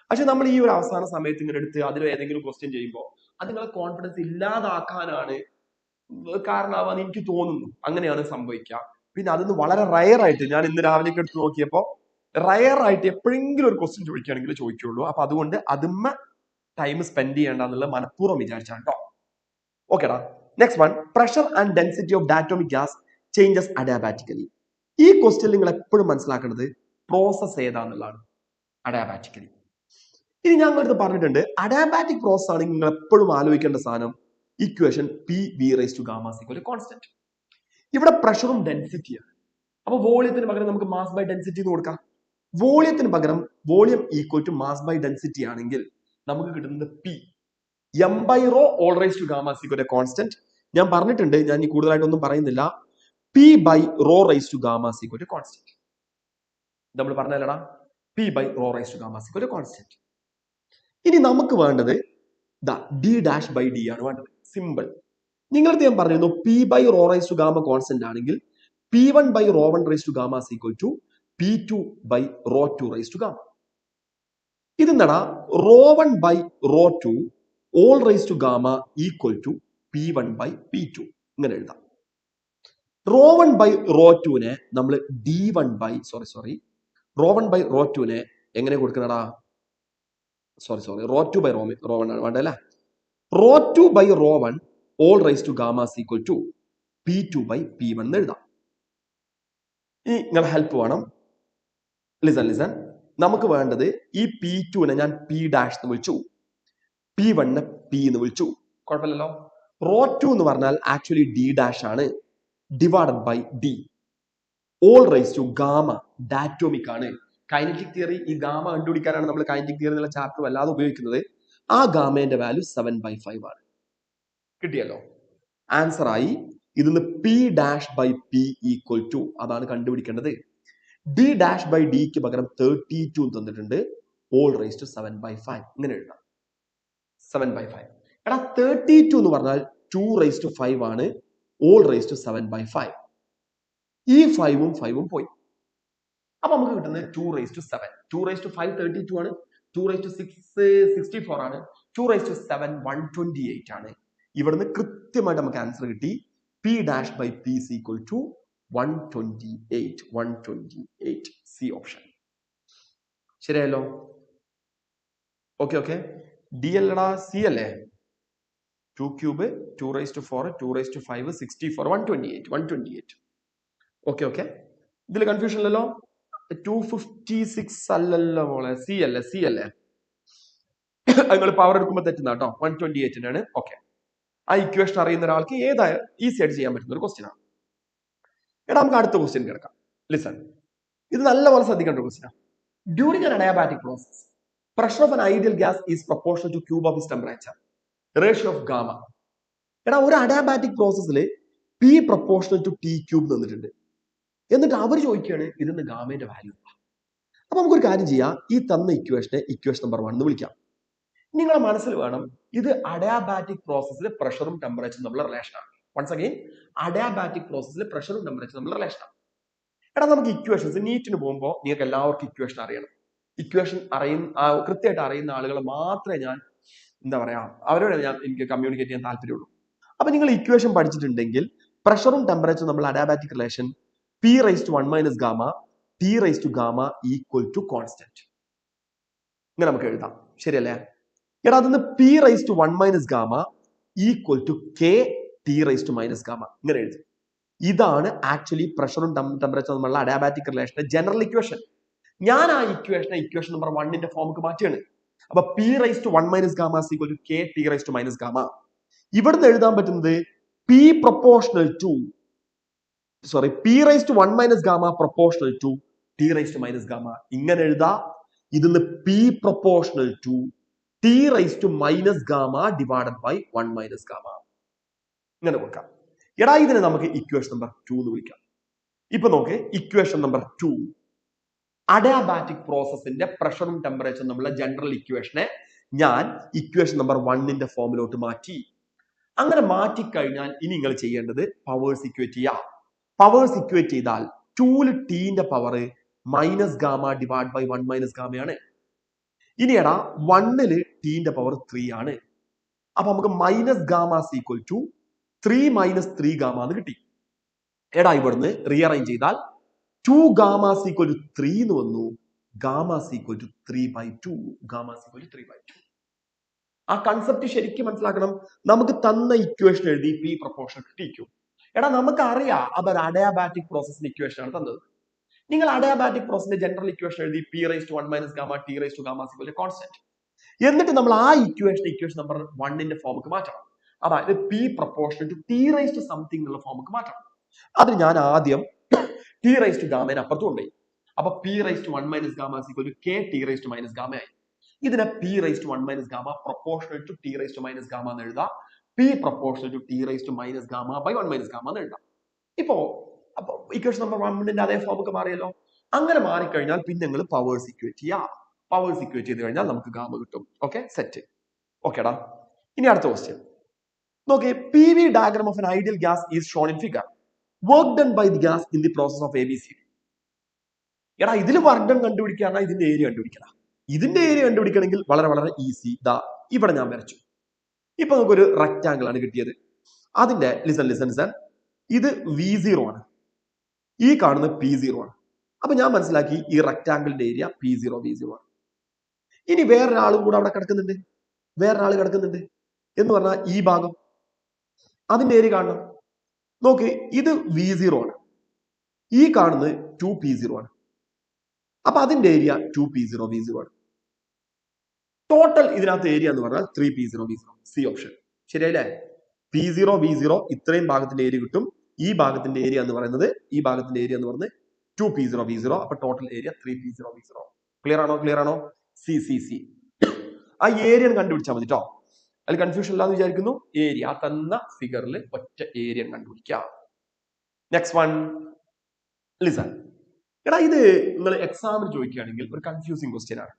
പക്ഷെ നമ്മൾ ഈ ഒരു അവസാന സമയത്ത് ഇങ്ങനെ എടുത്ത് അതിൽ ഏതെങ്കിലും ക്വസ്റ്റ്യൻ ചെയ്യുമ്പോൾ അത് നിങ്ങളെ കോൺഫിഡൻസ് ഇല്ലാതാക്കാനാണ് കാരണമാവാന്ന് എനിക്ക് തോന്നുന്നു. അങ്ങനെയാണ് സംഭവിക്കുക. പിന്നെ അതൊന്ന് വളരെ റയർ ആയിട്ട്, ഞാൻ ഇന്ന് രാവിലെ എടുത്ത് നോക്കിയപ്പോൾ റയർ ആയിട്ട് എപ്പോഴെങ്കിലും ഒരു ക്വസ്റ്റ്യൻ ചോദിക്കുകയാണെങ്കിൽ ചോദിക്കുള്ളൂ. അപ്പൊ അതുകൊണ്ട് അതുമ്മ ടൈം സ്പെൻഡ് ചെയ്യേണ്ട എന്നുള്ളത് മനഃപൂർവ്വം വിചാരിച്ചാണ് കേട്ടോ. ഓക്കെടാ, next one, pressure and density of diatomic gas changes adiabatically. ഈ ക്വസ്റ്റ്യൻ നിങ്ങൾ എപ്പോഴും മനസ്സിലാക്കേണ്ടത് പ്രോസസ് ഏതാന്നുള്ളതാണ്, അഡാബാറ്റിക്കലി. ഇനി ഞങ്ങളടുത്ത് പറഞ്ഞിട്ടുണ്ട്, അഡാബാറ്റിക് പ്രോസസ് ആണെങ്കിൽ നിങ്ങൾ എപ്പോഴും ആലോചിക്കേണ്ട സാധനം ഇക്വേഷൻ P⁴ കോൺസ്റ്റന്റ്. ഇവിടെ പ്രഷറും ഡെൻസിറ്റിയാണ്. അപ്പൊ വോളിയത്തിന് പകരം നമുക്ക് മാസ് ബൈ ഡെൻസിറ്റി എന്ന് കൊടുക്കാം. വോളിയത്തിന് പകരം volume equal to mass by density ആണെങ്കിൽ നമുക്ക് കിട്ടുന്നത് P m/ρ കോൺസ്റ്റന്റ്. ഞാൻ പറഞ്ഞിട്ടുണ്ട്, ഞാൻ ഈ കൂടുതലായിട്ടൊന്നും പറയുന്നില്ല. P/ρ കോൺസ്റ്റന്റ് നമ്മൾ പറഞ്ഞല്ലടാ, P/ρ കോൺസ്റ്റന്റ്. ഇനി നമുക്ക് വേണ്ടത് D'/D ആണ് വേണ്ടത്. സിമ്പിൾ. നിങ്ങളടുത്ത് ഞാൻ പറഞ്ഞിരുന്നു P/ρ കോൺസ്റ്റന്റ് ആണെങ്കിൽ P1/ρ1 P2/ρ2. ഇതെന്താടാ, ρ1/ρ2 P1/P2 ഇങ്ങനെ എഴുതാം. ρ1/ρ2നെ നമ്മൾ ρ1/ρ2നെ എങ്ങനെ കൊടുക്കുന്നടാ? ρ2/ρ1 ആണ് വേണ്ടല്ലേ. ρ2/ρ1 P2/P1 എന്ന് എഴുതാം. ഇനി നിങ്ങൾ ഹെൽപ്പ് വേണം. ലിസൺ, നമുക്ക് വേണ്ടത് ഈ P2നെ ഞാൻ P' എന്ന് വിളിച്ചു, P1നെ P എന്ന് വിളിച്ചു, കുഴപ്പമില്ലല്ലോ. ρ2 എന്ന് പറഞ്ഞാൽ ആക്ച്വലി D' ആണ്, divided by D, all raise to gamma, diatomic ആണ്. കൈനറ്റിക് തിയറി ഈ ഗാമ കണ്ടുപിടിക്കാനാണ് നമ്മൾ കൈനറ്റിക് തിയറി എന്നുള്ള ചാപ്റ്റർ വല്ലാതെ ഉപയോഗിക്കുന്നത്. ആ ഗാമേന്റെ വാല്യൂ 7/5 ആണ്. കിട്ടിയല്ലോ. ആൻസർ ആയി. ഇതിന്ന് P dash by P equal to അതാണ് കണ്ടുപിടിക്കേണ്ടത്. ഡി ഡാഷ് ബൈ ഡിക്ക് പകരം 32 തന്നിട്ടുണ്ട്. ഓൾ റൈസ് ടു 7/5 ഇങ്ങനെ എഴുതാം. 7/5. എടാ 32 എന്ന് പറഞ്ഞാൽ 2 റൈസ് ടു 5 ആണ്. Whole raise to 7/5. ഈ 5ഉം 5ഉം പോയി. അപ്പൊ നമുക്ക് കിട്ടുന്നത് 2 റൈസ് ടു 7. 2 റൈസ് ടു 5 32 ആണ്. 2 റൈസ് ടു 6 64 ആണ്. 2 റൈസ് ടു 7 128 ആണ്. ഇവിടുന്ന് കൃത്യമായിട്ട് നമുക്ക് ആൻസർ കിട്ടി. P dash by P is equal to 128. 128 C option. ശരിയല്ലോ. Okay okay. ഡി അല്ലടാ സി അല്ലേ? 2 cube 2 raise to 4 2 raise to 5 64 128. ഓക്കെ ഓക്കെ. ഇതിൽ കൺഫ്യൂഷൻ ഇല്ലല്ലോ. 256 അല്ലല്ലോ മോളെ. സി അല്ലേ? സി അല്ലേ? നിങ്ങൾ പവർ എടുക്കുമ്പോൾ തെറ്റുന്ന കേട്ടോ. 128 ആണ്. ഓക്കെ. ആ ഇക്വേഷൻ അറിയുന്ന ഒരാൾക്ക് ഏതായാലും ഈസി ആയിട്ട് ചെയ്യാൻ പറ്റുന്ന ഒരു ക്വസ്റ്റ്യൻ ആണ്. എടാ നമുക്ക് അടുത്ത ക്വസ്റ്റ്യൻ കിടക്കാം. ലിസൺ, ഇത് നല്ലപോലെ ശ്രദ്ധിക്കേണ്ട ഒരു ക്വസ്റ്റ്യൻ ആണ്. During an adiabatic process, pressure of an ideal gas is proportional to cube of its temperature. Ratio of gamma. എടാ ഒരു അഡയാബാറ്റിക് പ്രോസസ്സിൽ P proportional to T cube തന്നിട്ടുണ്ട്. എന്നിട്ട് അവർ ചോദിക്കുകയാണ് ഇതിന് ഗാമയുടെ വാല്യൂ. അപ്പൊ നമുക്കൊരു കാര്യം ചെയ്യാം. ഈ തന്ന ഇക്വേഷൻ നമ്പർ 1 എന്ന് വിളിക്കാം. നിങ്ങളുടെ മനസ്സിൽ വേണം ഇത് അഡയാബാറ്റിക് പ്രോസസ്സിൽ പ്രഷറും ടെമ്പറേച്ചറും തമ്മിലുള്ള റിലേഷനാണ്. വൺസ് അഗൈൻ അഡയാബാറ്റിക് പ്രോസസ്സിൽ പ്രഷറും ടെമ്പറേച്ചറും തമ്മിലുള്ള റിലേഷനാണ്. എടാ നമുക്ക് ഇക്വേഷൻസ് നീറ്റിന് പോകുമ്പോൾ നിങ്ങൾക്ക് എല്ലാവർക്കും ഇക്വേഷൻ അറിയണം. ഇക്വേഷൻ കൃത്യമായിട്ട് അറിയുന്ന ആളുകൾ മാത്രമേ ഞാൻ എന്താ പറയാ അവരോട് എനിക്ക് കമ്മ്യൂണിക്കേറ്റ് ചെയ്യാൻ താല്പര്യമുള്ളൂ. അപ്പൊ നിങ്ങൾ ഇക്വേഷൻ പഠിച്ചിട്ടുണ്ടെങ്കിൽ പ്രഷറും ടെമ്പറേച്ചറും നമ്മൾ adiabatic relation P raise to 1 minus gamma T raise to gamma equal to constant ഇങ്ങനെ നമുക്ക് എഴുതാം. ശരിയല്ലേ? എടാ അതിന് P raise to 1 minus gamma equal to K T raise to minus gamma ഇങ്ങനെ എഴുതും. ഇതാണ് ആക്ച്വലി പ്രഷറും ടെമ്പറേച്ചറും തമ്മിലുള്ള അഡയാബാറ്റിക് റിലേഷന്റെ ജനറൽ ഇക്വേഷൻ. ഞാൻ ആ ഇക്വേഷൻ നമ്പർ 1ന്റെ ഫോമിക്ക് മാറ്റിയാണ്. അപ്പൊ P raise to 1 minus gamma equal to K T raise to minus gamma. ഇവിടുന്ന് എഴുതാൻ പറ്റുന്നത് P proportional to P raise to 1 minus gamma proportional to T raise to minus gamma ഇങ്ങനെ എഴുതാ. ഇതിന്ന് P proportional to T raise to minus gamma divided by 1 minus gamma ഇങ്ങനെ കൊടുക്കാം. എടാ ഇതിനെ നമുക്ക് ഇക്വേഷൻ നമ്പർ 2 എന്ന് വിളിക്കാം. ഇപ്പൊ നോക്ക്, ഇക്വേഷൻ നമ്പർ 2 അഡയാബാറ്റിക് പ്രോസസ്സിന്റെ പ്രഷറും ടെമ്പറേച്ചറും തമ്മിലുള്ള ജനറൽ ഇക്വേഷനെ ഞാൻ ഇക്വേഷൻ നമ്പർ 1ന്റെ ഫോമിലോട്ട് മാറ്റി. അങ്ങനെ മാറ്റിക്കഴിഞ്ഞാൽ ഇനി നിങ്ങൾ ചെയ്യേണ്ടത് പവേഴ്സ് ഇക്വേറ്റ് ചെയ്യാം. പവേഴ്സ് ഇക്വേറ്റ് ചെയ്താൽ 2ൽ ടിന്റെ power minus gamma divide by 1 minus ഗാമയാണ്. ഇനി എടാ 1ൽ ടിന്റെ പവർ 3 ആണ്. അപ്പൊ നമുക്ക് minus gamma equal to 3 minus 3 gamma എന്ന് കിട്ടി. എടാ ഇവിടുന്ന് റീഅറേഞ്ച് ചെയ്താൽ 2 ഗാമ ഈക്വൽ ടു 3 എന്ന് വന്നു. Gamma equal to 3/2. Gamma equal to 3/2. ആ കൺസെപ്റ്റ് ശരിക്കും മനസ്സിലാക്കണം. നമുക്ക് തന്ന ഇക്വേഷൻ എഴുതി P proportional to T cube. എടാ നമുക്ക് അറിയാം അതൊരു അഡയാബാറ്റിക് പ്രോസസ്സിന്റെ ഇക്വേഷൻ ആണ് തന്നത്. നിങ്ങൾ അഡയാബാറ്റിക് പ്രോസസ്സിന്റെ ജനറൽ ഇക്വേഷൻ എഴുതി P raise to 1 minus gamma T raise to gamma equal to constant. എന്നിട്ട് നമ്മൾ ആ ഇക്വേഷൻ നമ്പർ 1ന്റെ ഫോമിക്ക് മാറ്റണം. അതായത് P proportional to T raise to something എന്നുള്ള ഫോമിക്ക് മാറ്റണം. അതിന് ഞാൻ ആദ്യം ടി റൈസ് ടു ഗാമേനെ അപ്പുറത്ത് കൊണ്ടുപോയി. അപ്പൊ P raise to 1 minus gamma equal to K T raise to minus gamma ആയി. ഇതിനെ P raise to 1 minus gamma proportional to T raise to minus gamma എന്ന് എഴുതാം. P proportional to T raise to minus gamma by 1 minus gamma എന്ന് എഴുതാം. അപ്പൊ equation number 1ന്റെ അതേ ഫോമൊക്കെ മാറിയല്ലോ. അങ്ങനെ മാറിക്കഴിഞ്ഞാൽ പിന്നെ നിങ്ങൾ പവേഴ്സ് ഇക്വേറ്റ് ചെയ്യാം. പവേഴ്സ് ഇക്വേറ്റ് ചെയ്ത് കഴിഞ്ഞാൽ നമുക്ക് ഗാമ കിട്ടും. Okay, set. ഓക്കെടാ. ഇനി അടുത്ത ക്വസ്റ്റ്യൻ നോക്കിയേ. P V diagram of an ideal gas is shown in figure. Work done by the gas in the process of ABCD. എടാ ഇതിൽ വർക്ക് ഡൺ കണ്ടുപിടിക്കാനാ ഇതിന്റെ ഏരിയ കണ്ടുപിടിക്കണം. ഇതിന്റെ ഏരിയ കണ്ടുപിടിക്കണമെങ്കിൽ വളരെ വളരെ ഈസി. ദാ ഇവിടെ ഞാൻ വരച്ചു. ഇപ്പൊ നമുക്കൊരു റെക്ടാങ്കിൾ ആണ് കിട്ടിയത്. അതിന്റെ ലിസൺ ഇത് V0 ആണ്. ഈ കാണുന്ന P0 ആണ്. അപ്പൊ ഞാൻ മനസ്സിലാക്കി ഈ റെക്ടാങ്കിളിന്റെ ഏരിയ P0 V0 ആണ്. ഇനി വേറൊരാളും കൂടെ അവിടെ കിടക്കുന്നുണ്ട്. വേറൊരാൾ കിടക്കുന്നുണ്ട് എന്ന് പറഞ്ഞാൽ ഈ ഭാഗം അതിന്റെ ഏരിയ കാണണം. നോക്ക്, ഇത് V0 ആണ്. ഈ കാണുന്നത് 2P0 ആണ്. അപ്പൊ അതിന്റെ ഏരിയ 2P0 V0 ആണ്. ടോട്ടൽ ഇതിനകത്ത് ഏരിയ എന്ന് പറഞ്ഞാൽ 3P0 V0. C option. ശരിയല്ലേ? P0 V0 ഇത്രയും ഭാഗത്തിന്റെ ഏരിയ കിട്ടും. ഈ ഭാഗത്തിന്റെ ഏരിയ എന്ന് പറയുന്നത് 2p0v0. അപ്പൊ ടോട്ടൽ ഏരിയ 3p0v0. ക്ലിയർ ആണോ സി ആ ഏരിയ കണ്ടുപിടിച്ചാൽ മതി കേട്ടോ. അതിൽ കൺഫ്യൂഷൻ ഇല്ലാന്ന് വിചാരിക്കുന്നു. ഏരിയ തന്ന ഫിഗറിൽ ഒറ്റ ഏരിയ കണ്ടുപിടിക്കാം. Next one listen. എടാ ഇത് നിങ്ങൾ എക്സാമിന് ചോദിക്കുകയാണെങ്കിൽ ഒരു കൺഫ്യൂസിങ് ക്വസ്റ്റ്യൻ ആണ്.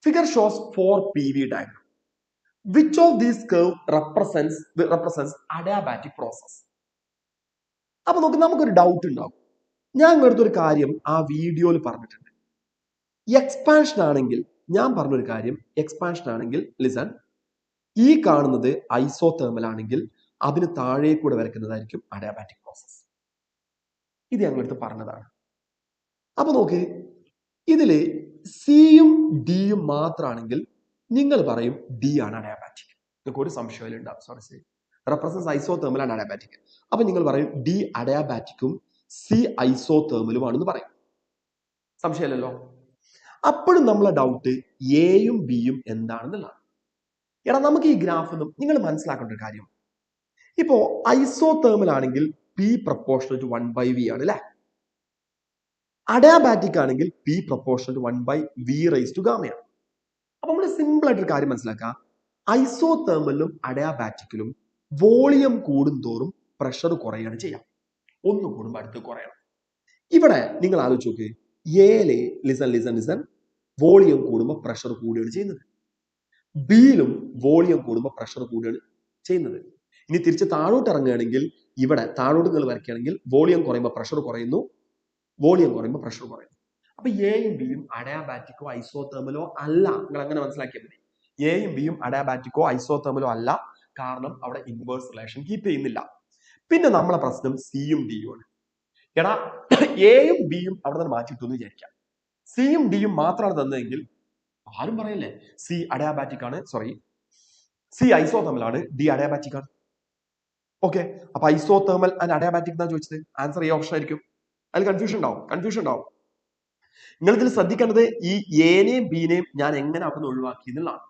Figure shows 4 PV diagram. Which of these curve represents adiabatic process? അപ്പൊ നമുക്കൊരു ഡൗട്ട് ഉണ്ടാവും. ഞാൻ ഇങ്ങനത്തെ ഒരു കാര്യം ആ വീഡിയോയിൽ പറഞ്ഞിട്ടുണ്ട്. എക്സ്പാൻഷൻ ആണെങ്കിൽ ഞാൻ പറഞ്ഞൊരു കാര്യം എക്സ്പാൻഷൻ ആണെങ്കിൽ ലിസൺ, ഈ കാണുന്നത് ഐസോതേർമൽ ആണെങ്കിൽ അതിന് താഴെ കൂടെ വരയ്ക്കുന്നതായിരിക്കും അഡിയാബാറ്റിക് പ്രോസസ്. ഇത് ഞങ്ങളടുത്ത് പറഞ്ഞതാണ്. അപ്പൊ നോക്ക്, ഇതില് സിയും ഡിയും മാത്രമാണെങ്കിൽ നിങ്ങൾ പറയും ഡി ആണ് അഡിയാബാറ്റിക്. നിങ്ങൾക്ക് ഒരു സംശയം ഉണ്ടാവും. സോറി, റെപ്രസെന്റ്സ് ഐസോതേർമൽ ആണ് അഡിയാബാറ്റിക്. അപ്പൊ നിങ്ങൾ പറയും ഡി അഡിയാബാറ്റിക്കും സി ഐസോതേർമലുമാണെന്ന് പറയും. സംശയമില്ലല്ലോ. അപ്പോഴും നമ്മളെ ഡൗട്ട് എയും ബിയും എന്താണെന്നുള്ളതാണ്. എടാ നമുക്ക് ഈ ഗ്രാഫ് നിങ്ങൾ മനസ്സിലാക്കേണ്ട ഒരു കാര്യം, ഇപ്പോ ഐസോതേർമൽ ആണെങ്കിൽ പി പ്രപ്പോർഷണൽ ടു 1/v ആണ് അല്ലെ. അഡിയാബാറ്റിക് ആണെങ്കിൽ പി പ്രപ്പോർഷണൽ ടു 1/v⁻γ ആണ്. അപ്പൊ നമ്മൾ സിമ്പിൾ ആയിട്ടൊരു കാര്യം മനസ്സിലാക്കാം. ഐസോതേർമലിലും അഡിയാബാറ്റിക്കിലും വോളിയം കൂടുന്തോറും പ്രഷർ കുറയാണ് ചെയ്യാം. ഒന്ന് കൂടുമ്പോൾ അടുത്ത് കുറയണം. ഇവിടെ നിങ്ങൾ ആലോചിച്ച് നോക്ക്, എയിലെ ലിസൺ വോളിയം കൂടുമ്പോൾ പ്രഷർ കൂടുകയാണ് ചെയ്യുന്നത്. ബിയിലും വോളിയം കൂടുമ്പോൾ പ്രഷർ കൂടുകയാണ് ചെയ്യുന്നത്. ഇനി തിരിച്ച് താഴോട്ട് ഇറങ്ങുകയാണെങ്കിൽ ഇവിടെ താഴോട്ട് നിങ്ങൾ വരയ്ക്കുകയാണെങ്കിൽ വോളിയം കുറയുമ്പോൾ പ്രഷർ കുറയുന്നു, വോളിയം കുറയുമ്പോൾ പ്രഷർ കുറയുന്നു. അപ്പൊ എയും ബിയും അഡിയാബാറ്റിക്കോ ഐസോതേർമലോ അല്ല. നിങ്ങൾ അങ്ങനെ മനസ്സിലാക്കിയാൽ മതി. എയും ബിയും അഡിയാബാറ്റിക്കോ ഐസോതേർമലോ അല്ല. കാരണം അവിടെ ഇൻവേഴ്സ് റിലേഷൻ കീപ്പ് ചെയ്യുന്നില്ല. പിന്നെ നമ്മളെ പ്രശ്നം സിയും ഡിയും ആണ്. എടാ എയും ബിയും അവിടെ നിന്ന് മാറ്റിയിട്ടു എന്ന് വിചാരിക്കാം. സിയും ഡിയും മാത്രമാണ് തന്നതെങ്കിൽ ആരും പറയല്ലേ സി അഡിയാബാറ്റിക് ആണ്, സോറി സി ഐസോതേർമൽ ആണ്, ഡി അഡിയാബാറ്റിക് ആണ്. ഓക്കെ, അപ്പൊ ഐസോതേർമൽ ആൻഡ് അഡിയാബാറ്റിക് എന്നാ ചോദിച്ചത്. ആൻസർ എ ഓപ്ഷൻ ആയിരിക്കും. അതിൽ കൺഫ്യൂഷൻ ഉണ്ടാവും. നിങ്ങൾ ഇതിൽ ശ്രദ്ധിക്കേണ്ടത് ഈ എനെയും ബിനെയും ഞാൻ എങ്ങനെ അവിടെ നിന്ന് ഒഴിവാക്കി എന്നുള്ളതാണ്.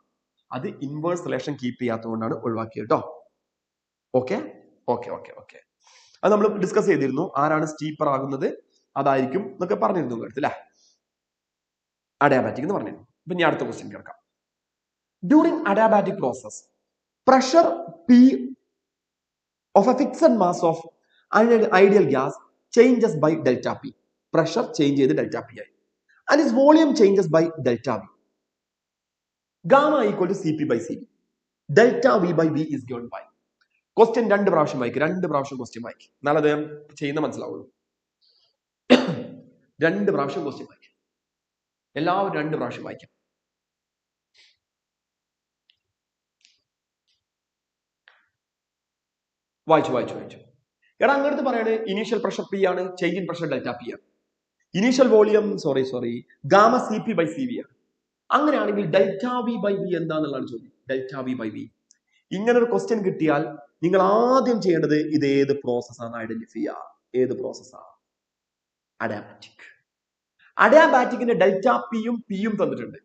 അത് ഇൻവേഴ്സ് റിലേഷൻ കീപ്പ് ചെയ്യാത്തതുകൊണ്ടാണ് ഒഴിവാക്കിയത് കേട്ടോ. ഓക്കെ, അത് നമ്മൾ ഡിസ്കസ് ചെയ്തിരുന്നു. ആരാണ് സ്റ്റീപ്പർ ആകുന്നത് അതായിരിക്കും എന്നൊക്കെ പറഞ്ഞിരുന്നു അല്ലേ, അഡിയാബാറ്റിക് എന്ന് പറഞ്ഞിരുന്നു. ഇപ്പൊ ഇനി അടുത്ത ക്വസ്റ്റ്യൻ കേൾക്കാം. During adiabatic process pressure P of a fixed mass of ideal gas changes by delta P. Pressure change ചെയ്ത് ഡെൽറ്റ പി ആയി. And is volume changes by delta V. Gamma equal to C P by C V. Delta V by V is given by. Question 2 പ്രാവശ്യം വായിക്കും. 2 പ്രാവശ്യം question വായിക്കും. എന്നാലും അദ്ദേഹം ചെയ്യുന്ന മനസ്സിലാവുള്ളൂ. 2 പ്രാവശ്യം ക്വസ്റ്റ്യൻ വായിക്കും. എല്ലാവരും 2 പ്രാവശ്യം വായിക്കാം. വായിച്ചു. എടാ അങ്ങനത്തെ പറയാണ് ഇനീഷ്യൽ പ്രഷർ പി ആണ്, change in pressure delta P ആണ്. Initial volume sorry gamma C P by C V ആണ്. അങ്ങനെയാണെങ്കിൽ ഡെൽറ്റ വി ബൈ വി എന്താന്നുള്ളതാണ് ചോദ്യം. ഡെൽറ്റ വി ബൈ വി ഇങ്ങനെ ഒരു ക്വസ്റ്റ്യൻ കിട്ടിയാൽ നിങ്ങൾ ആദ്യം ചെയ്യേണ്ടത് ഇത് ഏത് പ്രോസസ്സാണ് ഐഡന്റിഫൈ ചെയ്യുക. ഏത് പ്രോസസ്സാണ്? അഡിയാബാറ്റിക്. അഡിയാബാറ്റിക്കിന്റെ ഡെൽറ്റ പിയും തന്നിട്ടുണ്ട്.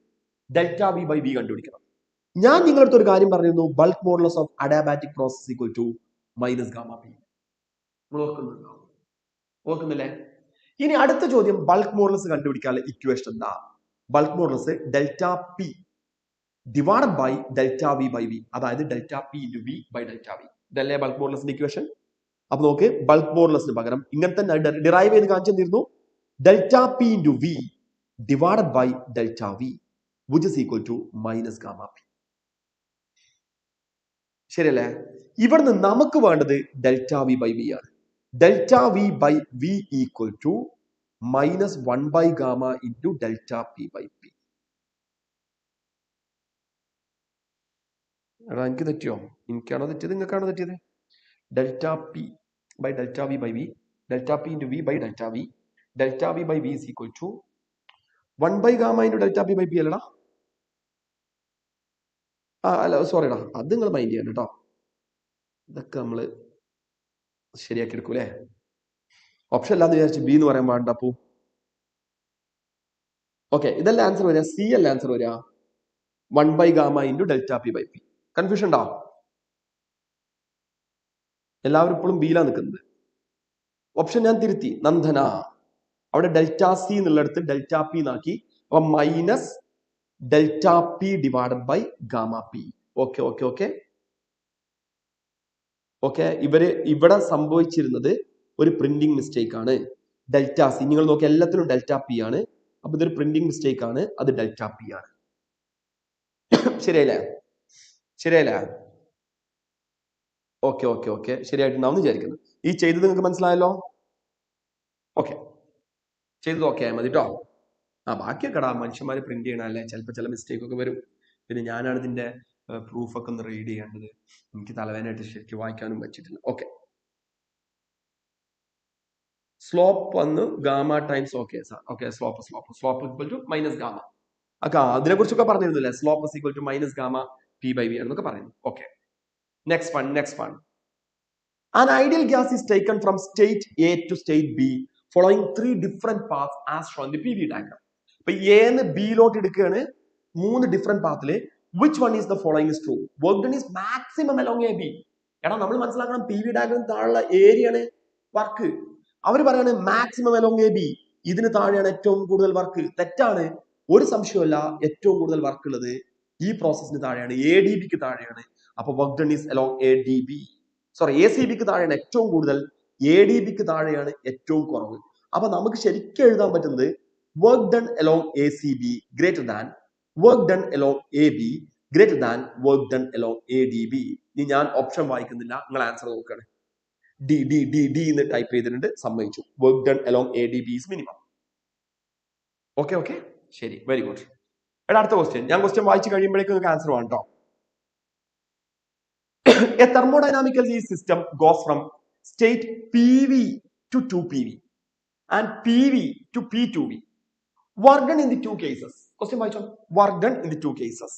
ഡെൽറ്റ വി ബൈ വി കണ്ടുപിടിക്കണം. ഞാൻ നിങ്ങളടുത്ത് ഒരു കാര്യം പറഞ്ഞിരുന്നു, bulk modulus of adiabatic process equal to minus gamma P. ഓർക്കുന്നില്ലേ? ഇനി അടുത്ത ചോദ്യം, ബൾക്ക് മോഡുലസ് കണ്ടുപിടിക്കാനുള്ള ഇക്വേഷൻ എന്താ? Bulk modulus delta P divided by delta V by V, അതായത് delta P into V by delta V. ഇതല്ലേ ബൾക്ക് മോഡുലസിന്റെ equation. അപ്പൊ നോക്ക്, ബൾക്ക് മോഡുലസിന് പകരം ഇങ്ങനെ തന്നെ ഡിറൈവ് ചെയ്ത് കാണിച്ചു തന്നിരുന്നു. Delta P into V divided by delta V which is equal to minus gamma P. ശരിയല്ലേ? ഇവിടുന്ന് നമുക്ക് വേണ്ടത് ഡെൽറ്റ വി ബൈ വി ആണ്. Delta V by V equal to minus 1 by gamma into delta P by P. എടാ എനിക്ക് തെറ്റിയോ? എനിക്കാണോ തെറ്റിയത്, നിങ്ങൾക്കാണോ തെറ്റിയത്? Delta P by delta V by V, delta P into V by delta V, delta V by V is equal to 1 by gamma into delta P by P അല്ലടാ. അല്ല സോറിടാ, അത് നിങ്ങൾ മൈൻഡ് ചെയ്യണം കേട്ടോ. ഇതൊക്കെ നമ്മൾ ശരിയാക്കി എടുക്കൂലേ. ഓപ്ഷൻ അല്ലാന്ന് വിചാരിച്ചു ബി എന്ന് പറയാൻ പാടില്ല. അപ്പോ ഓക്കെ, ഇതല്ല ആൻസർ വരിക. സി അല്ല ആൻസർ വരിക. 1 by gamma into delta P by P. Confusion ഉണ്ടോ? എല്ലാവരും ഇപ്പോഴും ബിയിലാണ് നിൽക്കുന്നത്. ഓപ്ഷൻ ഞാൻ തിരുത്തി, നന്ദന. അവിടെ ഡെൽറ്റ സി എന്നുള്ളിടത്ത് ഡെൽറ്റ പി എന്നാക്കി. അപ്പൊ minus delta P divided by gamma P. Okay okay okay okay. ഇവിടെ സംഭവിച്ചിരുന്നത് ഒരു പ്രിന്റിംഗ് മിസ്റ്റേക്ക് ആണ്. ഡെൽറ്റ സി നിങ്ങൾ നോക്കി എല്ലാത്തിലും ഡെൽറ്റ പി ആണ്. അപ്പൊ ഇതൊരു പ്രിന്റിംഗ് മിസ്റ്റേക്ക് ആണ്. അത് ഡെൽറ്റ പി ആണ്. ശരിയല്ലേ? ശരിയല്ലേ? ഓക്കെ ഓക്കെ ഓക്കെ ശരിയായിട്ടുണ്ടാവും വിചാരിക്കുന്നു. ഈ ചെയ്തത് നിങ്ങൾക്ക് മനസ്സിലായല്ലോ? ഓക്കെ, ചെയ്തത് ഓക്കെ ആയാൽ മതി കേട്ടോ. ബാക്കിയൊക്കെ മനുഷ്യന്മാർ പ്രിന്റ് ചെയ്യണല്ലേ, ചിലപ്പോൾ ചില മിസ്റ്റേക്ക് ഒക്കെ വരും. പിന്നെ ഞാനാണ് ഇതിന്റെ പ്രൂഫ് ഒക്കെ ഒന്ന് റീഡ് ചെയ്യേണ്ടത്. എനിക്ക് തലവേദനയായിട്ട് ശരിക്കും വായിക്കാനും പറ്റിയിട്ടില്ല. ഓക്കെ, സ്ലോപ്പ് വന്ന് gamma times. Okay sir, okay slope equal to minus gamma. അതിനെ കുറിച്ചൊക്കെ പറഞ്ഞിരുന്നില്ലേ? Slope equal to minus gamma P by V എന്നൊക്കെ പറയുന്നു. Okay, next one. An ideal gas is taken from state A to state B following 3 different paths as shown in the PV diagram. ഇപ്പൊ എന്ന് ബിയിലോട്ട് എടുക്കുകയാണ് 3 different പാത്തില്. Which one is the following is true? Work done is maximum along A B. നമ്മൾ മനസ്സിലാക്കണം, P V diagram താഴെയുള്ള ഏരിയയാണ് work. അവർ പറയാണ് മാക്സിമം അലോങ് എ ബി, ഇതിന് താഴെയാണ് ഏറ്റവും കൂടുതൽ വർക്ക്. തെറ്റാണ്, ഒരു സംശയമല്ല. ഏറ്റവും കൂടുതൽ വർക്ക് ഉള്ളത് ഈ പ്രോസസ്സിന് താഴെയാണ്, എ ഡി ബിക്ക് താഴെയാണ്. അപ്പൊ work done is along A D B. Sorry, A C ബിക്ക് താഴെയാണ് ഏറ്റവും കൂടുതൽ, എ ഡി ബിക്ക് താഴെയാണ് ഏറ്റവും കുറവ്. അപ്പൊ നമുക്ക് ശരിക്കും എഴുതാൻ പറ്റുന്നത് work done along A C be greater than work done along A be greater than work done along A D B. ഇനി ഞാൻ ഓപ്ഷൻ വായിക്കുന്നില്ല, നിങ്ങൾ ആൻസർ നോക്കുകയാണ്. ഡി ഡി ഡി ഡി എന്ന് ടൈപ്പ് ചെയ്തിട്ടുണ്ട്, സമ്മതിച്ചു. Work done along A D B is minimum. Okay okay ശരി, very good. അടുത്ത ക്വസ്റ്റ്യൻ. ഞാൻ ക്വസ്റ്റ്യൻ വായിച്ചു കഴിയുമ്പോഴേക്കും നിങ്ങൾക്ക് ആൻസർ വേണം കേട്ടോ. A thermodynamical system goes from state PV to 2PV and PV to P2V. Work done in the two cases. Question by work done in the two cases.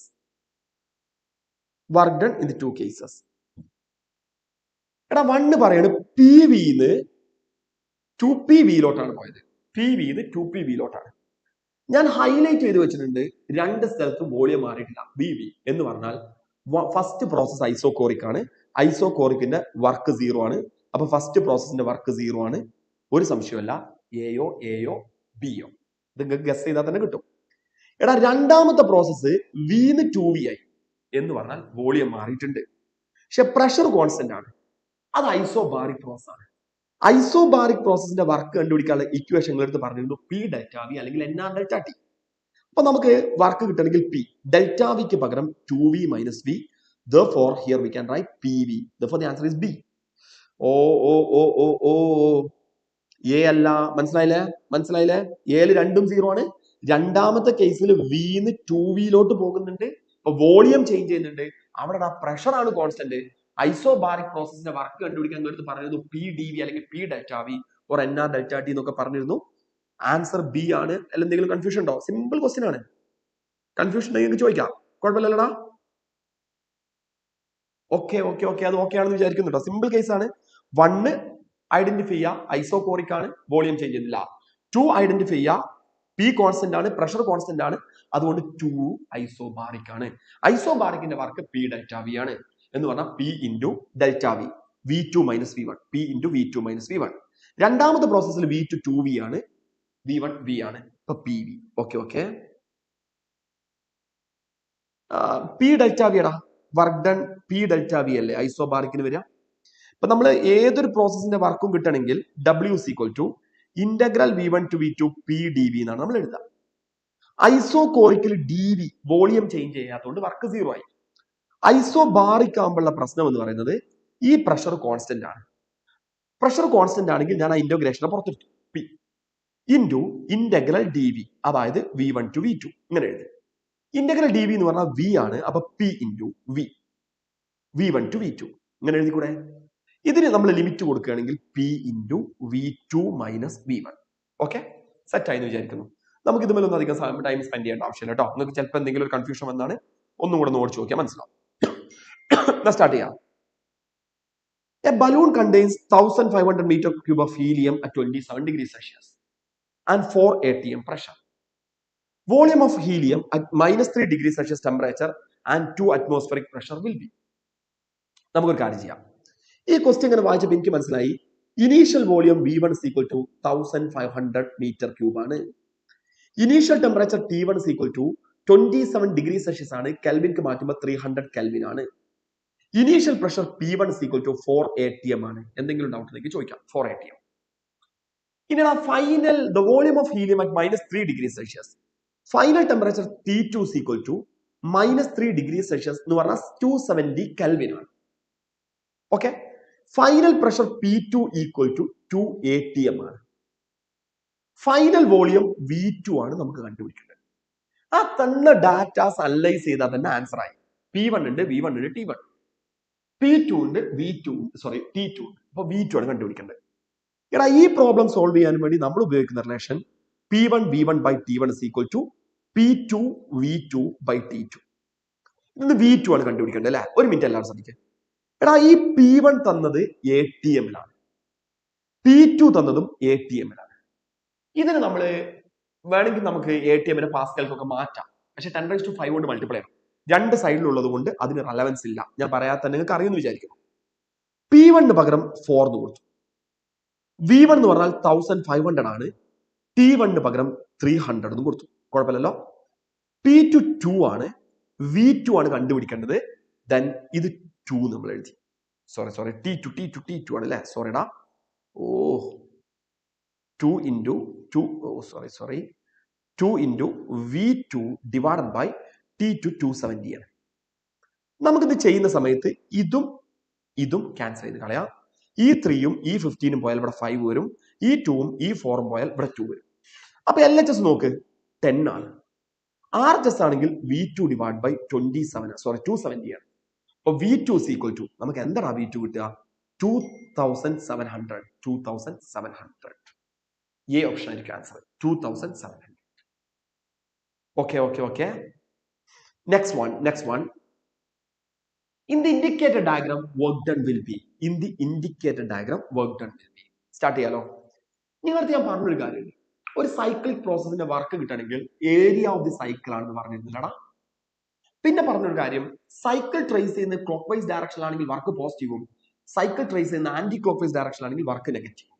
Work done in the two cases. എടാ one പറയാണ് P വിന്ന് 2PV ലോട്ടാണ് പോയത്. P വിന്ന് 2PV ലോട്ടാണ്. ഞാൻ highlight ചെയ്ത് വെച്ചിട്ടുണ്ട്, രണ്ട് സ്ഥലത്തും വോളിയം മാറിയിട്ടില്ല. ബി വി എന്ന് പറഞ്ഞാൽ ഫസ്റ്റ് പ്രോസസ് ഐസോകോറിക് ആണ്. ഐസോകോറിക്കിന്റെ വർക്ക് 0 ആണ്. അപ്പൊ ഫസ്റ്റ് പ്രോസസിന്റെ വർക്ക് 0 ആണ്. ഒരു സംശയമല്ല, എയോ ബിയോ. ഇത് നിങ്ങൾക്ക് ഗസ് ചെയ്താൽ തന്നെ കിട്ടും. എടാ രണ്ടാമത്തെ പ്രോസസ്സ് വിന്ന് 2V ആയി എന്ന് പറഞ്ഞാൽ വോളിയം മാറിയിട്ടുണ്ട്, പക്ഷെ പ്രഷർ കോൺസ്റ്റന്റ് ആണ്. അത് ഐസോബാറിക് പ്രോസസ് ആണ്. ഐസോബാറിക് പ്രോസസിന്റെ വർക്ക് കണ്ടുപിടിക്കാനുള്ള ഇക്വേഷൻ എടുത്ത് പറഞ്ഞിരുന്നു പി ഡെൽറ്റ വി അല്ലെങ്കിൽ എൻ ആർ ഡെൽറ്റ ടി. അപ്പൊ നമുക്ക് വർക്ക് കിട്ടണമെങ്കിൽ പി ഡെൽറ്റ വിക്ക് പകരം 2V minus V. Therefore, here we can write PV. Therefore, the answer is B. A അല്ല. മനസ്സിലായില്ലേ? എയിൽ രണ്ടും 0 ആണ്. രണ്ടാമത്തെ കേസിൽ വിന്ന് 2Vയിലോട്ട് പോകുന്നുണ്ട്. അപ്പൊ വോളിയം ചേഞ്ച് ചെയ്യുന്നുണ്ട്. അവിടെ പ്രഷർ ആണ് കോൺസ്റ്റന്റ്. ഐസോബാറിക് പ്രോസസിന്റെ വർക്ക് കണ്ടുപിടിക്കാൻ എടുത്ത് പറഞ്ഞിരുന്നു പി ഡി വി അല്ലെങ്കിൽ P delta V or N R delta T എന്നൊക്കെ പറഞ്ഞിരുന്നു. ആൻസർ ബി ആണ്. അല്ല എന്തെങ്കിലും കൺഫ്യൂഷൻ ഉണ്ടോ? സിമ്പിൾ ക്വസ്റ്റ്യൻ ആണ്. കൺഫ്യൂഷൻ ഉണ്ടെങ്കിൽ ചോദിക്കാം, കുഴപ്പമില്ലല്ലോടാ. ഓക്കെ അത് ഓക്കെ ആണെന്ന് വിചാരിക്കുന്നുണ്ടോ? സിമ്പിൾ കേസ് ആണ്. 1 ഐഡന്റിഫൈ ചെയ്യുക, ഐസോകോറിക് ആണ്, വോളിയം ചേഞ്ച് ചെയ്യുന്നില്ല. 2 ഐഡന്റിഫൈ ചെയ്യുക, പി കോൺസ്റ്റന്റ് ആണ്, പ്രഷർ കോൺസ്റ്റന്റ് ആണ്, അതുകൊണ്ട് 2 ഐസോബാറിക് ആണ്. ഐസോബാറിക്കിന്റെ വർക്ക് പി ഡെൽറ്റ വി ആണ് എന്ന് പറഞ്ഞാൽ P into delta V, V2 minus V1, P into V2 minus V1. രണ്ടാമത്തെ പ്രോസസ്സിൽ V2 2V ആണ്, V1 V ആണ്. ഇപ്പൊ P V. Okay P delta V എടാ work done P delta V അല്ലേ ഐസോബാറിക്കിന് വരിക. ഇപ്പൊ നമ്മൾ ഏതൊരു പ്രോസസ്സിന്റെ വർക്കും കിട്ടണമെങ്കിൽ W is equal to integral V1 to V2 P D V എന്നാണ് നമ്മൾ എഴുതുക. ഐസോകോറിക്കിൽ ഡി വി വോളിയം ചേഞ്ച് ചെയ്യാത്തതുകൊണ്ട് വർക്ക് 0 ആയി. ഐസോബാറിക് ആകുമ്പോഴുള്ള പ്രശ്നം എന്ന് പറയുന്നത് ഈ പ്രഷർ കോൺസ്റ്റന്റ് ആണ്. പ്രഷർ കോൺസ്റ്റന്റ് ആണെങ്കിൽ ഞാൻ ആ ഇന്റഗ്രേഷനെ പുറത്തെടുത്തു, P into integral D V, അതായത് V1 to V2 ഇങ്ങനെ എഴുതി. ഇന്റഗ്രൽ ഡി വി എന്ന് പറഞ്ഞാൽ വി ആണ്, അപ്പൊ P into V, V1 to V2 ഇങ്ങനെ എഴുതി കൂടെ. ഇതിന് നമ്മൾ ലിമിറ്റ് കൊടുക്കുകയാണെങ്കിൽ P into V2 minus V1. Okay, set ആയി എന്ന് വിചാരിക്കുന്നു. നമുക്ക് ഇതുമേലൊന്നും അധികം ടൈം സ്പെൻഡ് ചെയ്യേണ്ട ആവശ്യമില്ല കേട്ടോ. നിങ്ങൾക്ക് ചിലപ്പോൾ എന്തെങ്കിലും ഒരു കൺഫ്യൂഷൻ വന്നാണ്, ഒന്നും കൂടെ ഓടിച്ചു നോക്കിയാൽ മനസ്സിലാവും. സ്റ്റാർട്ട് ചെയ്യാം. A balloon contains 1500 meter cube of helium at 27 degrees Celsius and 4 atm pressure. Volume of helium at -3 degrees Celsius temperature and 2 atmospheric pressure will be. നമുക്കൊരു കാര്യം ചെയ്യാം. ഈ ക്വസ്റ്റ്യൻ ഇങ്ങനെ വായിച്ചപ്പോൾ എനിക്ക് മനസ്സിലായി initial volume V1 is equal to 1500 meter cube ആണ്. Initial temperature T1 is equal to 27 degree Celsius ആണ്. കെൽവിൻക്ക് മാറ്റുമ്പോൾ 300 കെൽവിൻ ആണ്. Initial pressure P1 is equal to 4 atm ആണ്. എന്തെങ്കിലും ഡൗട്ട് ഉണ്ടെങ്കിൽ ചോദിക്കാം. 4 atm. ഇനിടാ final the volume of helium at -3 degree Celsius. Final temperature T2 is equal to -3 degree Celsius എന്ന് പറഞ്ഞാൽ 270 കെൽവിൻ ആണ്. Okay, final pressure P2 equal to 2 atm ആണ്. Final volume V2 ആണ് നമുക്ക് കണ്ടുപിടിക്കേണ്ടത്. ആ തന്ന ഡാറ്റാസ് അനലൈസ് ചെയ്താൽ തന്നെ ആൻസർ ആയി. P1 ഉണ്ട്, V1 ഉണ്ട്, T1, P2 ഉണ്ട്, T2 ഉണ്ട്. അപ്പൊ V2 ആണ് കണ്ടുപിടിക്കേണ്ടത്. എടാ ഈ പ്രോബ്ലം സോൾവ് ചെയ്യാൻ വേണ്ടി നമ്മൾ ഉപയോഗിക്കുന്ന relation P1 V1 by T1 is equal to P2 V2 by T2. ഇന്ന് V2 ആണ് കണ്ടുപിടിക്കേണ്ടത് അല്ലെ? ഒരു മിനിറ്റ് എല്ലാവരും ശ്രദ്ധിക്കുക. എടാ ഈ P1 തന്നത് ATM-ലാണ്, P2 തന്നതും ATM-ലാണ്. ഇതിന് നമ്മൾ വേണമെങ്കിൽ നമുക്ക് ATM-നെ പാസ്കൽക്കൊക്കെ മാറ്റാം. പക്ഷെ 10⁵5 കൊണ്ട് മൾട്ടിപ്ലൈ ചെയ്യണം. രണ്ട് സൈഡിലുള്ളത് കൊണ്ട് അതിന് റെലവൻസ് ഇല്ല. ഞാൻ പറയാത്ത നിങ്ങൾക്ക് അറിയുമെന്ന് വിചാരിക്കുന്നു. P1 പകരം 4 എന്ന് കൊടുത്തു. V1 എന്ന് പറഞ്ഞാൽ 1500 ആണ്. T1 പകരം 300 എന്ന് കൊടുത്തു. കുഴപ്പമില്ലല്ലോ. P2 2 ആണ്, V2 ആണ് കണ്ടുപിടിക്കേണ്ടത്. ദെൻ ഇത് 2 നമ്മൾ എഴുതി. സോറി T2 ആണ് അല്ലേ? സോറിടാ. 2 into V2 divided by T2 270 ആണ്. നമുക്കിത് ചെയ്യുന്ന സമയത്ത് ഇതും ക്യാൻസൽ ചെയ്ത് കളയാം. ഈ 3ഉം ഈ 15ഉം പോയാൽ ഇവിടെ 5 വരും. ഈ 2ഉം ഈ 4ഉം പോയാൽ ഇവിടെ 2 വരും. അപ്പൊ LHS നോക്ക് 10 ആണ്. RHS ആണെങ്കിൽ V2 divided by 270 ആണ്. അപ്പൊ V2 is equal to നമുക്ക് എന്താണ് V2 കിട്ടുക? 2700. A ഓപ്ഷൻ ആയിരിക്കും answer. 2700. Okay. Next one. In the indicator diagram, work done will be. Start ചെയ്യാലോ. നിങ്ങൾക്ക് ഞാൻ പറഞ്ഞൊരു കാര്യമുണ്ട്. ഒരു സൈക്ലിക് പ്രോസസ്സിന്റെ വർക്ക് കിട്ടണമെങ്കിൽ ഏരിയ ഓഫ് ദി സൈക്കിൾ ആണെന്ന് പറഞ്ഞിരുന്നില്ലടാ. പിന്നെ പറഞ്ഞൊരു കാര്യം, സൈക്കിൾ ട്രേസ് ചെയ്യുന്ന ക്ലോക്ക് വൈസ് ഡയറക്ഷനിലാണെങ്കിൽ വർക്ക് പോസിറ്റീവും, സൈക്കിൾ ട്രേസ് ചെയ്യുന്ന ആന്റി ക്ലോക്ക് വൈസ് ഡയറക്ഷനിലാണെങ്കിൽ വർക്ക് നെഗറ്റീവും.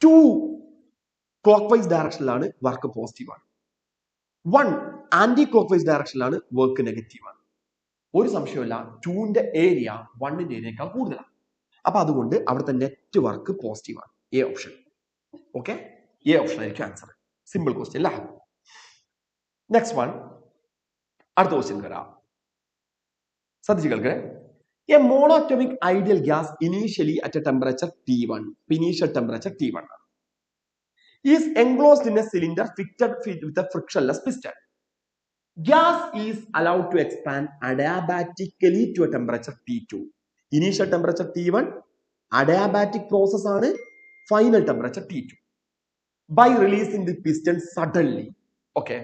2 ക്ലോക്ക് വൈസ് ഡയറക്ഷനിലാണ് വർക്ക് പോസിറ്റീവ് ആണ്. 1 ആന്റി ക്ലോക്ക് വൈസ് ഡയറക്ഷനിലാണ് വർക്ക് നെഗറ്റീവ് ആണ്. ഒരു സംശയമില്ല, 2ന്റെ ഏരിയ 1ന്റെ ഏരിയയേക്കാൾ കൂടുതലാണ്. അപ്പൊ അതുകൊണ്ട് അവിടുത്തെ നെറ്റ് വർക്ക് പോസിറ്റീവ് ആണ്. A option. ഓക്കെ, എ ഓപ്ഷൻ ആയിരിക്കും ആൻസർ. സിമ്പിൾ ക്വസ്റ്റ്യൻ അല്ല. നെക്സ്റ്റ് വൺ, അടുത്ത ക്വസ്റ്റ്യൻ വരാം. ശ്രദ്ധിച്ചു കേൾക്കേ. A monatomic ideal gas initially at a temperature T1. Initial temperature T1 ആണ്. Is enclosed in a cylinder fitted with a frictionless piston. Gas is allowed to expand adiabatically to a temperature T2. Initial temperature T1, adiabatic process ആണ്. Final temperature T2. By releasing the piston suddenly. Okay.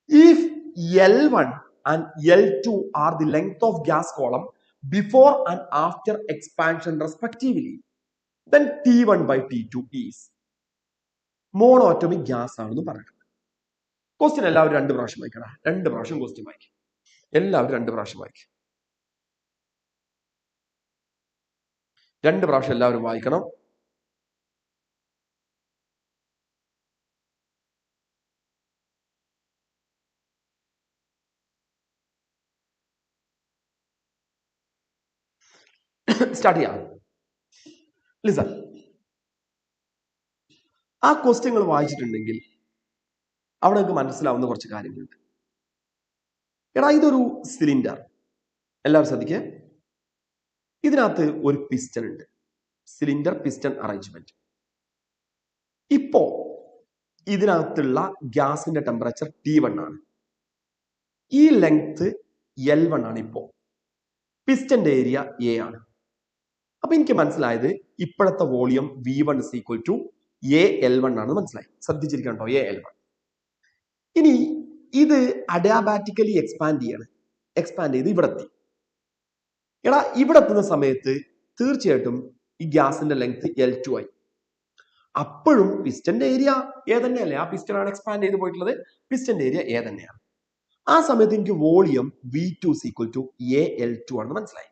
If L1 and L2 are the length of gas column before and after expansion respectively, then T1 by T2 is monatomic gas ആണെന്ന് പറഞ്ഞിട്ടുണ്ട്. Question എല്ലാവരും 2 പ്രാവശ്യം വായിക്കണം. 2 പ്രാവശ്യം question വായിക്കും. എല്ലാവരും 2 പ്രാവശ്യം വായിക്കും. 2 പ്രാവശ്യം എല്ലാവരും വായിക്കണം. സ്റ്റാർട്ട് ചെയ്യാം. ലിസൺ. ആ ക്വസ്റ്റ്യങ്ങൾ വായിച്ചിട്ടുണ്ടെങ്കിൽ അവിടെ നിങ്ങൾക്ക് മനസ്സിലാവുന്ന കുറച്ച് കാര്യങ്ങളുണ്ട്. എടാ ഇതൊരു സിലിണ്ടർ. എല്ലാവരും ശ്രദ്ധിക്കുക. ഇതിനകത്ത് ഒരു പിസ്റ്റൺ ഉണ്ട്. Cylinder piston arrangement. ഇപ്പോ ഇതിനകത്തുള്ള ഗ്യാസിന്റെ ടെമ്പറേച്ചർ T1 ആണ്. ഈ ലെങ്ത് L1 ആണ്. ഇപ്പോ പിസ്റ്റന്റെ ഏരിയ A ആണ്. അപ്പൊ എനിക്ക് മനസ്സിലായത് ഇപ്പോഴത്തെ volume V1 is equal to AL1 ആണ് മനസ്സിലായി. ശ്രദ്ധിച്ചിരിക്കണം കേട്ടോ, AL1. ഇനി ഇത് അഡിയാബാറ്റിക്കലി എക്സ്പാൻഡ് ചെയ്ത് ഇവിടെ എത്തി. എടാ ഇവിടെ എത്തുന്ന സമയത്ത് തീർച്ചയായിട്ടും ഈ ഗ്യാസിന്റെ ലെങ്ത് L2 ആയി. അപ്പോഴും പിസ്റ്റന്റെ ഏരിയ A തന്നെയല്ലേ? ആ പിസ്റ്റൺ ആണ് എക്സ്പാൻഡ് ചെയ്ത് പോയിട്ടുള്ളത്. പിസ്റ്റന്റെ ഏരിയ A തന്നെയാണ്. ആ സമയത്ത് എനിക്ക് volume V2 is equal to AL2 ആണെന്ന് മനസ്സിലായി.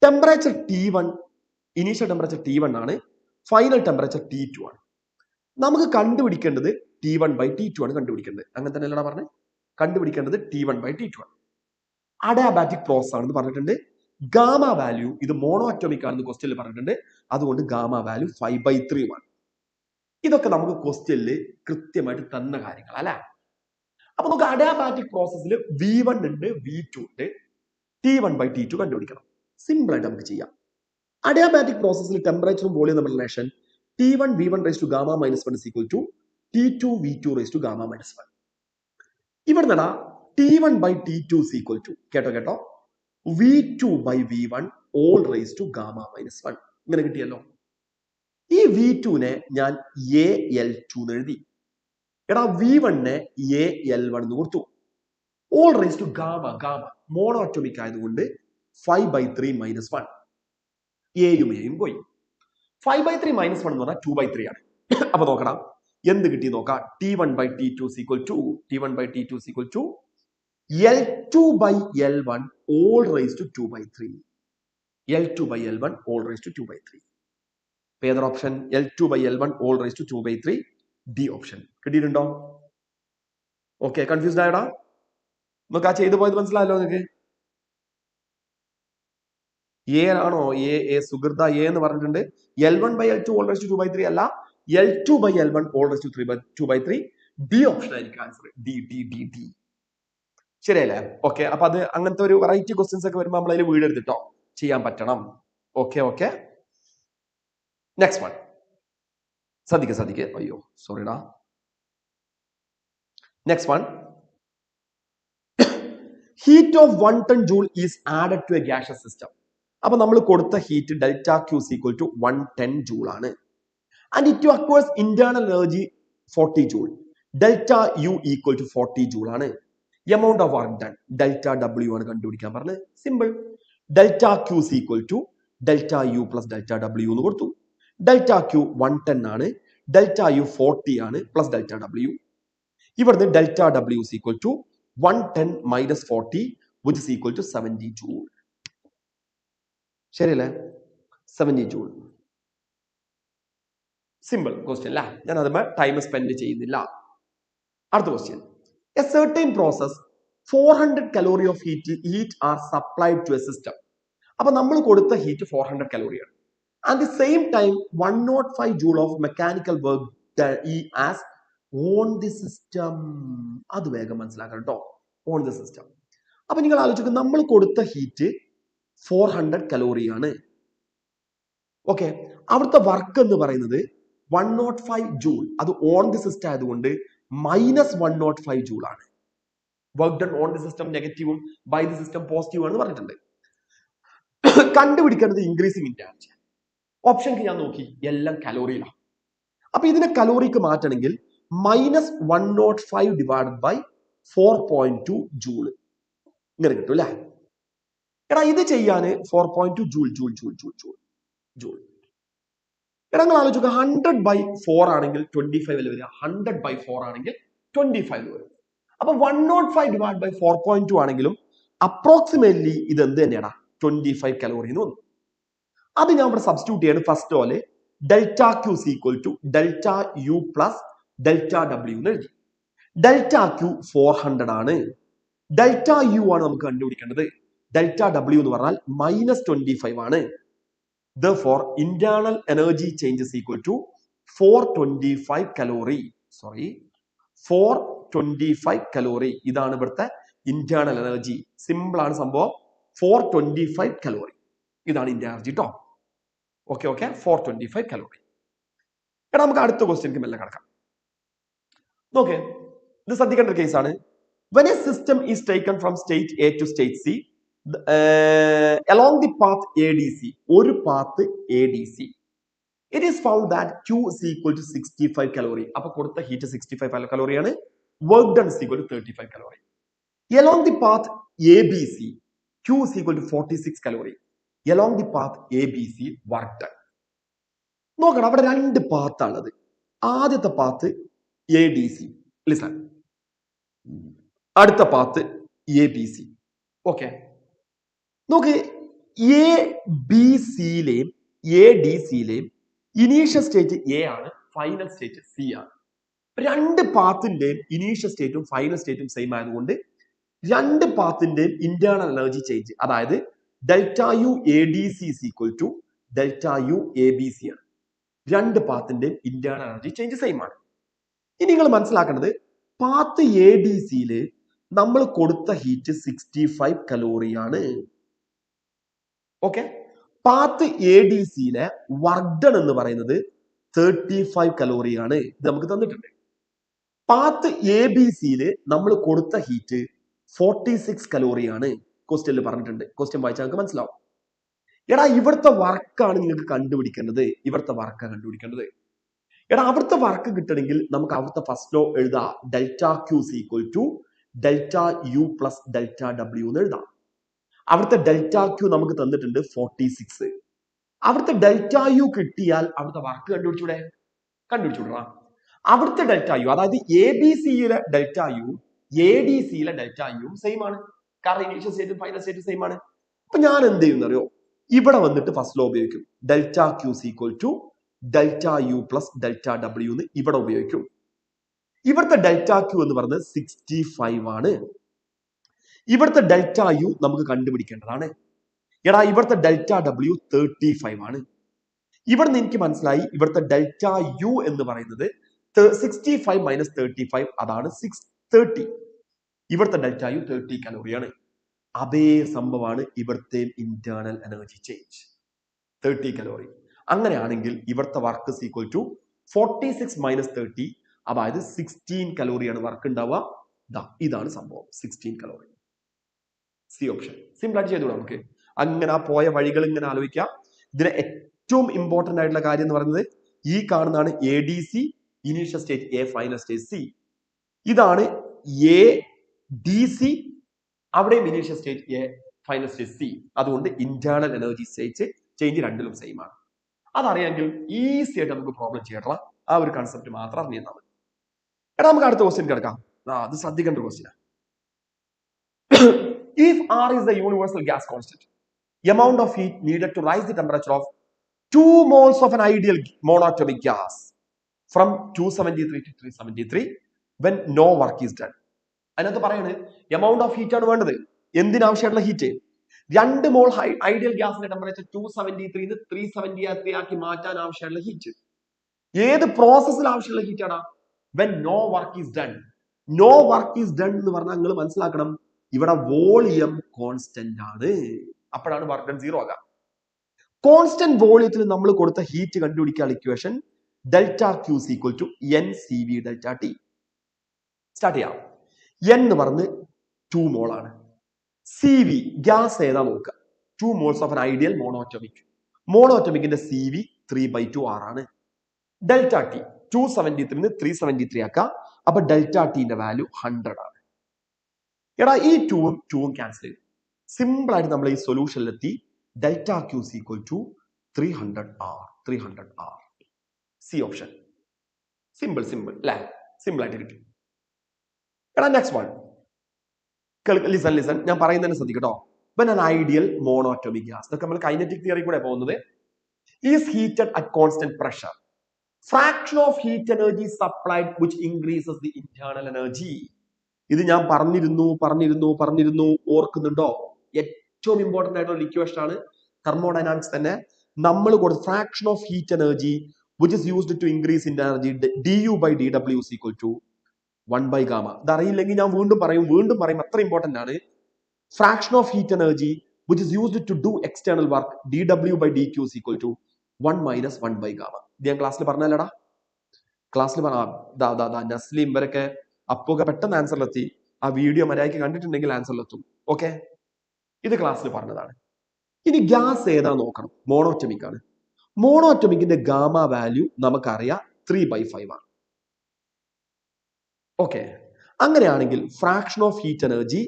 Temperature T1 initial temperature T1 ആണ്, ഫൈനൽ ടെമ്പറേച്ചർ T2 ആണ്. നമുക്ക് കണ്ടുപിടിക്കേണ്ടത് T1/T2 ആണ് കണ്ടുപിടിക്കേണ്ടത്. അങ്ങനെ തന്നെ അല്ലടാ പറഞ്ഞത്? കണ്ടുപിടിക്കേണ്ടത് T1/T2 ആണ്. അഡയാബാറ്റിക് പ്രോസസ് ആണെന്ന് പറഞ്ഞിട്ടുണ്ട്. ഗാമ വാല്യൂ ഇത് മോണോ അറ്റോമിക് ആണെന്ന് ക്വസ്റ്റ്യനിൽ പറഞ്ഞിട്ടുണ്ട്. അതുകൊണ്ട് ഗാമ വാല്യൂ 5/3 ആണ്. ഇതൊക്കെ നമുക്ക് ക്വസ്റ്റ്യനിൽ കൃത്യമായിട്ട് തന്ന കാര്യങ്ങൾ അല്ലെ. അപ്പൊ നമുക്ക് അഡയാബാറ്റിക് പ്രോസസ്സിൽ V1 ഉണ്ട്, V2 ഉണ്ട്. T1/T2 കണ്ടുപിടിക്കണം. സിമ്പിൾ ആയിട്ട് നമുക്ക് ചെയ്യാം. അഡയാബാറ്റിക് പ്രോസസ്സിൽ ടെമ്പറേച്ചറും വോളിയം തമ്മിലുള്ള relation T1 V1 raised to gamma minus 1 is equal to T2 V2 raised to gamma minus 1. ഇവിടെ നിന്നാ T1/T2 is equal to കേട്ടോ V2/V1 all raised to gamma minus 1. ഇങ്ങനെ കിട്ടിയല്ലോ. ഈ V2നെ ഞാൻ AL2 എന്ന് എഴുതി. എടാ V1നെ AL1 എന്ന് കൊടുത്തു. all raised to gamma mono atomic ആയതുകൊണ്ട് 5/3 minus 1. എയും പോയി. 5/3 minus 1 എന്ന് പറഞ്ഞാൽ 2/3 ആണ്. അപ്പൊ നോക്കണം എന്ത് കിട്ടി നോക്കാം. T1/T2 is equal to L2/L1 all raised to 2/3. L2/L1 all raised to 2/3. ഏതൊരു ഓപ്ഷൻ? L2/L1 all raised to 2/3. D ഓപ്ഷൻ. കിട്ടിയിട്ടുണ്ടോ? ഓക്കെ, കൺഫ്യൂസ്ഡ് ആയടാ? നമുക്ക് ആ ചെയ്തു പോയത് മനസ്സിലായല്ലോ നിങ്ങൾക്ക്? എ ആണോ? എ സുഹൃത എ എന്ന് പറഞ്ഞിട്ടുണ്ട്. L1/L2 all raised to 2/3 അല്ല, L2/L1 all raised to 2/3. D option ആയിരിക്കും ആൻസർ. ഡി ശരിയല്ലേ? ഓക്കെ, അപ്പൊ അത് അങ്ങനത്തെ ഒരു വെറൈറ്റി ക്വസ്റ്റ്യൻസ് ഒക്കെ വരുമ്പോൾ നമ്മൾ അതിൽ വീടെടുത്തിട്ടോ ചെയ്യാൻ പറ്റണം. ഓക്കെ നെക്സ്റ്റ് വൺ സദിക്ക് അയ്യോ സോറിടാ. Next one, heat of 1 ton joule is added to a gaseous system. അപ്പൊ നമ്മൾ കൊടുത്ത heat delta Q is equal to 110 joule ആണ്. And it acquires internal energy 40 joule. Delta U equal to 40 joule ആണ്. Amount of work done delta W ആണ് കണ്ടുപിടിക്കാൻ പറഞ്ഞത്. Simple. Delta Q is equal to delta U plus delta W എന്ന് കൊടുത്തു. Delta Q 110 ആണ്, delta U 40 ആണ് plus delta W. ഇവിടുന്ന് delta W is equal to 110 minus 40 which is equal to 70 joule. ശരിയല്ലേ? 70 joule. Simple question അല്ല, ഞാൻ അതുമായി time spend ചെയ്യുന്നില്ല. അടുത്ത question, a certain process 400 calorie of heat are supplied to a system. അപ്പൊ നമ്മൾ കൊടുത്ത ഹീറ്റ് 400 കലോറിയാണ്. And the same time 105 joule of mechanical work as on the system. അത് വേഗം മനസ്സിലാക്കണം കേട്ടോ. On the system. അപ്പൊ നിങ്ങൾ ആലോചിക്കുക, നമ്മൾ കൊടുത്ത ഹീറ്റ് 400 കലോറിയാണ്. ഓക്കെ, അവിടുത്തെ വർക്ക് എന്ന് പറയുന്നത് 105 ജൂൾ. അത് ഓൺ ദി സിസ്റ്റം ആയതുകൊണ്ട് -105 ജൂൾ ആണ്. Work done on the system നെഗറ്റീവും ബൈ ദി സിസ്റ്റം പോസിറ്റീവ് ആണ് പറഞ്ഞിട്ടുണ്ട്. കണ്ടുപിടിക്കേണ്ടത് ഇൻക്രീസിംഗ് ഇന്റൻസിറ്റി. ഓപ്ഷൻക്ക് ഞാൻ നോക്കി, എല്ലാം കലോറിയിലാണ്. അപ്പൊ ഇതിനെ കലോറിക്ക് മാറ്റണമെങ്കിൽ -105 ഡിവൈഡഡ് ബൈ 4.2 ജൂൾ ഇങ്ങനെ കിട്ടും അല്ലേ? എടാ ഇത് ചെയ്യാന് 4.2 ജൂൾ. എടാ നിങ്ങൾ ആലോചിക്കുക, 100/4 ആണെങ്കിൽ 25 വരെ വരിക, 100/4 ആണെങ്കിൽ 25 വരും. അപ്പൊ 105 ഡിവൈഡ് ബൈ 4.2 ആണെങ്കിലും അപ്രോക്സിമേറ്റ്ലി ഇത് എന്ത് തന്നെയാണ്? 25 കലോറി എന്ന് വന്നു. അത് ഞാൻ ഇവിടെ സബ്സ്റ്റിറ്റ്യൂട്ട് ചെയ്യാണ്. ഫസ്റ്റ് പോലെ delta Q is equal to delta U plus delta W എന്ന് എഴുതി. ഡെൽറ്റ ക്യൂ 400 ആണ്, ഡെൽറ്റ യു ആണ് നമുക്ക് കണ്ടുപിടിക്കേണ്ടത്. ഡെൽറ്റ ഡബ്ല്യു എന്ന് പറഞ്ഞാൽ -25 ആണ്. Therefore, internal energy change is equal to 425 calorie. 425 calorie. ഇതാണ് ഇവിടുത്തെ ഇന്റേണൽ എനർജി. സിമ്പിൾ ആണ് സംഭവം. 425 calorie. ഇതാണ് ഇന്റേണൽ എനർജി കേട്ടോ. Okay 425 calorie. എടാ നമുക്ക് അടുത്ത ക്വസ്റ്റ്യൻക്ക് മെല്ലെ കിടക്കാം. നോക്കേ, ഇത് ശ്രദ്ധിക്കേണ്ട ഒരു കേസാണ്. When a system is taken from state A to state C, along the path ADC, ഒരു path ADC, it is found that Q is equal to 65 calorie. അപ്പൊ കൊടുത്ത ഹീറ്റ് 65 calorie ആണ്. Work done is equal to 35 calorie. Along the path ABC, Q is equal to 46 calorie. Along the path ABC, work done. നോക്കണം, അവിടെ രണ്ട് പാത്താണത്. ആദ്യത്തെ path ADC, listen. അടുത്ത path ABC. Okay, നോക്ക്, എ ബി സിയിലെയും A D സിയിലെയും initial state A ആണ്, ഫൈനൽ സ്റ്റേറ്റ് സി ആണ്. രണ്ട് പാത്തിന്റെയും ഇനീഷ്യൽ സ്റ്റേറ്റും ഫൈനൽ സ്റ്റേറ്റും സെയിം ആയതുകൊണ്ട് രണ്ട് പാത്തിന്റെയും ഇന്റേണൽ എനർജി ചേഞ്ച്, അതായത് delta U A D C is equal to delta U A B C ആണ്. രണ്ട് പാത്തിന്റെയും ഇന്റേണൽ എനർജി ചേഞ്ച് സെയിം ആണ്. ഇനി നിങ്ങൾ മനസ്സിലാക്കേണ്ടത് പാത്ത് എ ഡി സിയില് നമ്മൾ കൊടുത്ത ഹീറ്റ് 65 കലോറിയാണ്. ഓക്കെ, പാത്ത് എ ഡി സിയിലെ വർക്ക് ഡൺ എന്ന് പറയുന്നത് 35 കലോറിയാണ്. ഇത് നമുക്ക് തന്നിട്ടുണ്ട്. പാത്ത് എ ബി സിയില് നമ്മൾ കൊടുത്ത ഹീറ്റ് 46 കലോറിയാണ്. ക്വസ്റ്റ്യനിൽ പറഞ്ഞിട്ടുണ്ട്. ക്വസ്റ്റ്യൻ വായിച്ചാൽ നിങ്ങൾക്ക് മനസ്സിലാവും. എടാ ഇവിടുത്തെ വർക്കാണ് നിങ്ങൾക്ക് കണ്ടുപിടിക്കേണ്ടത്. ഇവിടുത്തെ വർക്കാണ് കണ്ടുപിടിക്കേണ്ടത്. എടാ അവിടുത്തെ വർക്ക് കിട്ടണമെങ്കിൽ നമുക്ക് അവിടുത്തെ ഫസ്റ്റ് ലോ എഴുതാം. Delta Q equal to delta U plus delta W എന്ന് എഴുതാം. അവിടുത്തെ ഡെൽറ്റ ക്യൂ നമുക്ക് തന്നിട്ടുണ്ട് 46. അവിടുത്തെ ഡെൽറ്റ യു കിട്ടിയാൽ അവിടുത്തെ വർക്ക് കണ്ടുപിടിച്ചൂടാ. അവിടുത്തെ ഡെൽറ്റ യു, അതായത് എ ബി സിയിലെ ഡെൽറ്റ യു എ ഡി സിയിലെ ഡെൽറ്റ യു സെയിം ആണ്. കാരണം ഇനീഷ്യൽ സ്റ്റേറ്റും ഫൈനൽ സ്റ്റേറ്റും സെയിം ആണ്. അപ്പൊ ഞാൻ എന്ത് ചെയ്യുന്നറിയോ, ഇവിടെ വന്നിട്ട് ഫസ്റ്റ് ലോ ഉപയോഗിക്കും. Delta Q equal to delta U plus delta W എന്ന് ഇവിടെ ഉപയോഗിക്കും. ഇവിടുത്തെ ഡെൽറ്റ ക്യൂ എന്ന് പറയുന്നത് 65 ആണ്. ഇവിടുത്തെ ഡെൽറ്റ യു നമുക്ക് കണ്ടുപിടിക്കേണ്ടതാണ്. എടാ ഇവിടുത്തെ ഡെൽറ്റ ഡബ്ല്യു 35 ആണ്. ഇവിടുന്ന് എനിക്ക് മനസ്സിലായി ഇവിടുത്തെ ഡെൽറ്റ യു എന്ന് പറയുന്നത് 65 മൈനസ് 35, അതാണ് 630. ഇവിടുത്തെ ഡെൽറ്റ യു 30 കലോറിയാണ്. അതേ സംഭവമാണ് ഇവിടുത്തെ ഇന്റേണൽ എനർജി ചേഞ്ച് 30 കലോറി. അങ്ങനെയാണെങ്കിൽ ഇവിടുത്തെ work is equal to 46 minus 30, അതായത് 16 കലോറിയാണ് വർക്ക് ഉണ്ടാവുക. ഇതാണ് സംഭവം, 16 കലോറി. C option. സിമ്പിൾ ആയിട്ട് ചെയ്തോളൂ നമുക്ക്. അങ്ങനെ ആ പോയ വഴികൾ ഇങ്ങനെ ആലോചിക്കാം. ഇതിന് ഏറ്റവും ഇമ്പോർട്ടന്റ് ആയിട്ടുള്ള കാര്യം എന്ന് പറയുന്നത് ഈ കാണുന്നതാണ് A D C, initial state A, final state C. ഇതാണ് എ ഡി സി, അവിടെയും initial state A, final state C. അതുകൊണ്ട് ഇന്റേണൽ എനർജി ചേഞ്ച് രണ്ടിലും സെയിം ആണ്. അതറിയാമെങ്കിൽ ഈസി ആയിട്ട് നമുക്ക് പ്രോബ്ലം ചെയ്യണം. ആ ഒരു കൺസെപ്റ്റ് മാത്രം അറിഞ്ഞാൽ മതി. എടാ നമുക്ക് അടുത്ത ക്വസ്റ്റ്യൻ കിടക്കാം. അത് ശ്രദ്ധിക്കേണ്ട question. If R is the universal gas constant, amount of heat needed to rise the temperature of 2 moles of an ideal monatomic gas from 273 to 373 when no work is done. അതിനകത്ത് പറയുന്നത് amount of heat ആണ് വേണ്ടത്. എന്തിനാവശ്യമായിട്ടുള്ള heat? 2 മോൾ ideal ഗ്യാസിന്റെ temperature 273 373 ആക്കി മാറ്റാൻ ആവശ്യമുള്ള heat. ഏത് പ്രോസസ്സിൽ ആവശ്യമുള്ള ഹീറ്റ് ആണ്? when no work is done. no work is done എന്ന് പറഞ്ഞാൽ നിങ്ങൾ മനസ്സിലാക്കണം, ഇവിടെ വോളിയം കോൺസ്റ്റന്റ് ആണ്. അപ്പോഴാണ് വർക്ക് ഡൺ 0 ആകാം. കോൺസ്റ്റന്റ് വോളിയത്തിൽ നമ്മൾ കൊടുത്ത ഹീറ്റ് കണ്ടുപിടിക്കാനുള്ള equation delta Q equal to N C V delta T. Start ചെയ്യാം. എൻ എന്ന് പറഞ്ഞ് 2 മോൾ ആണ്. സി വി ഗ്യാസ് ഏതാ നോക്കുക. 2 moles of an ideal monatomic. മോണോറ്റോമിക്കിന്റെ സി വി 3/2 R ആണ്. ഡെൽറ്റ ടി 273 373 ആക്കാം. അപ്പൊ ഡെൽറ്റ ടിന്റെ വാല്യൂ 100 ആണ്. എടാ ഈ 2ഉം ക്യാൻസൽ ചെയ്തു. സിമ്പിൾ ആയിട്ട് നമ്മൾ ഈ സൊല്യൂഷനിലെത്തി. Delta Q equal to 300 R. C option. Simple അല്ലേ? സിമ്പിൾ ആയിട്ട് കിട്ടി. എടാ നെക്സ്റ്റ് വൺ. ലിസൺ ഞാൻ പറയുന്നതിന് ശ്രദ്ധിക്കട്ടോ. when an ideal monatomic gas, ഇതൊക്കെ നമ്മൾ കൈനറ്റിക് തിയറി കൂടെ പോകുന്നത്, is heated at constant pressure, fraction of heat energy supplied which increases the internal energy. ഇത് ഞാൻ പറഞ്ഞിരുന്നു. ഓർക്കുന്നുണ്ടോ? ഏറ്റവും ഇമ്പോർട്ടന്റ് ആയിട്ടുള്ള ഇക്വേഷൻ ആണ്. തെർമോഡൈനാമിക്സ് തന്നെ നമ്മൾ കൊടുത്ത fraction of heat energy which is used to increase in energy du by dw is equal to 1 by gamma. ഇത് അറിയില്ലെങ്കിൽ ഞാൻ വീണ്ടും പറയും, അത്ര ഇമ്പോർട്ടന്റ് ആണ്. Fraction of heat energy which is used to do external work dw by dq is equal to 1 minus 1 by gamma. ഇത് ഞാൻ ക്ലാസ്സിൽ പറഞ്ഞല്ലടാ. ക്ലാസ്സിൽ നസ്ലിം ഇവരൊക്കെ അപ്പൊക്കെ പെട്ടെന്ന് ആൻസറിലെത്തി. ആ വീഡിയോ മര്യാദയ്ക്ക് കണ്ടിട്ടുണ്ടെങ്കിൽ ആൻസറിലെത്തും. ഓക്കെ, ഇത് ക്ലാസ്സിൽ പറഞ്ഞതാണ്. ഇനി ഗ്യാസ് ഏതാ നോക്കണം. മോണോറ്റമിക് ആണ്. മോണോറ്റമിക്കിന്റെ ഗാമ വാല്യൂ നമുക്കറിയാം 3/5 ആണ്. ഓക്കെ, അങ്ങനെയാണെങ്കിൽ fraction of heat energy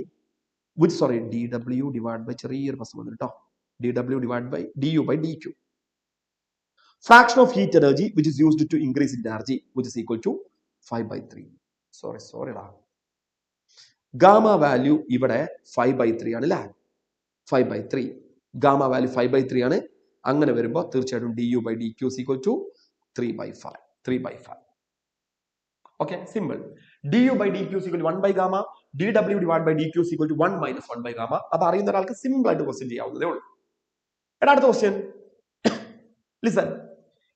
dw divide by ചെറിയൊരു പ്രശ്നം വന്നു കേട്ടോ. dw divide by du by dq. fraction of heat energy which is used to increase in energy which is equal to 5/3. sorry ഡാ. Gamma value ഇവിടെ 5/3 ആണ് അല്ലേ? 5/3 gamma value 5/3 ആണ്. അങ്ങനെ വരുമ്പോൾ തീർച്ചയായിട്ടും du/dq is equal to 3/5. 3/5. Okay, simple. du/dq is equal to 1 by gamma. dw divided by dq is equal to 1 minus 1 by gamma. അത് അറിയുന്ന ഒരാൾക്ക് സിമ്പിൾ ആയിട്ട് ക്വസ്റ്റ്യൻ ചെയ്യാവുന്നതേ ഉള്ളൂ. അടുത്ത question. Listen.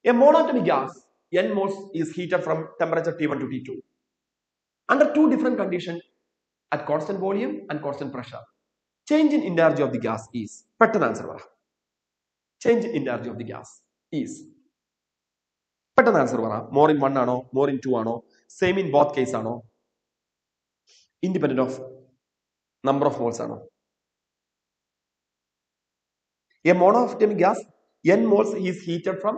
A monatomic gas n moles is heated from temperature T1 to T2 under two different conditions at constant volume and constant pressure. Change in energy of the gas is. പെട്ടെന്ന് answer പറ. Change in energy of the gas is. പെട്ടെന്ന് answer പറ. More in 1 ആണോ, more in 2 ആണോ, same in both case ആണോ, independent of number of moles ആണോ? A monatomic gas n moles is heated from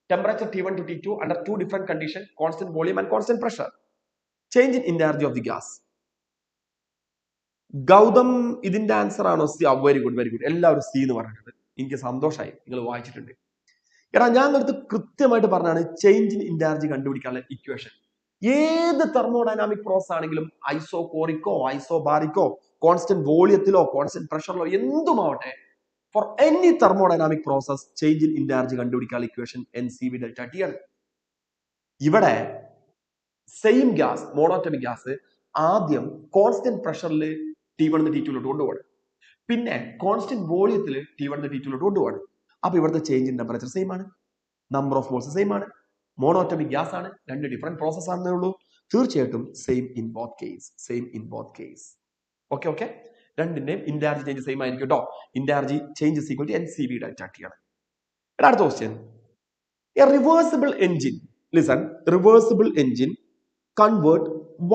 temperature T1 to T2 under two different conditions, constant volume and constant pressure. Change in energy of the gas. Gautam ഇതിന്റെ answer ആണോ? Very good, very good. എല്ലാവരും C എന്ന് പറഞ്ഞിട്ടുണ്ട്. എനിക്ക് സന്തോഷമായി, നിങ്ങൾ വായിച്ചിട്ടുണ്ട്. എടാ ഞാൻ അടുത്ത് കൃത്യമായിട്ട് പറഞ്ഞാണ് ചേഞ്ച് ഇൻ എനർജി കണ്ടുപിടിക്കാനുള്ള ഇക്വേഷൻ. ഏത് തെർമോഡൈനാമിക് പ്രോസസ് ആണെങ്കിലും ഐസോകോറിക്കോ ഐസോബാറിക്കോ കോൺസ്റ്റന്റ് വോളിയത്തിലോ കോൺസ്റ്റന്റ് പ്രഷറിലോ എന്തുമാവട്ടെ, for any thermodynamic process change in energy കണ്ടുപിടിക്കാനുള്ള ഇക്വേഷൻ NCV delta T ആണ്. ഇവിടെ സെയിം ഗ്യാസ്, മോണോറ്റോമിക് ഗ്യാസ് ആദ്യം കോൺസ്റ്റന്റ് പ്രഷറിൽ T1 T2 കൊണ്ടുപോകണം, പിന്നെ കോൺസ്റ്റന്റ് വോളിയത്തിൽ T1 T2 കൊണ്ടുപോകണം. അപ്പൊ ഇവിടുത്തെ ചേഞ്ച് ഇൻ ടെമ്പറേച്ചർ സെയിം ആണ്, നമ്പർ ഓഫ് മോൾസ് സെയിം ആണ്, മോണോറ്റോമിക് ഗ്യാസ് ആണ്, രണ്ട് ഡിഫറെന്റ് പ്രോസസ് ആണെന്നേ ഉള്ളൂ. തീർച്ചയായിട്ടും same in both case, same in both case. Okay okay, രണ്ടിന്റെയും ഇൻഡയറക്റ്റ് ചേഞ്ച് സെയിം ആയിരിക്കും കേട്ടോ. Indirect change is equal to NCV delta T ആണ്. അടുത്ത question. A reversible engine, listen, reversible engine convert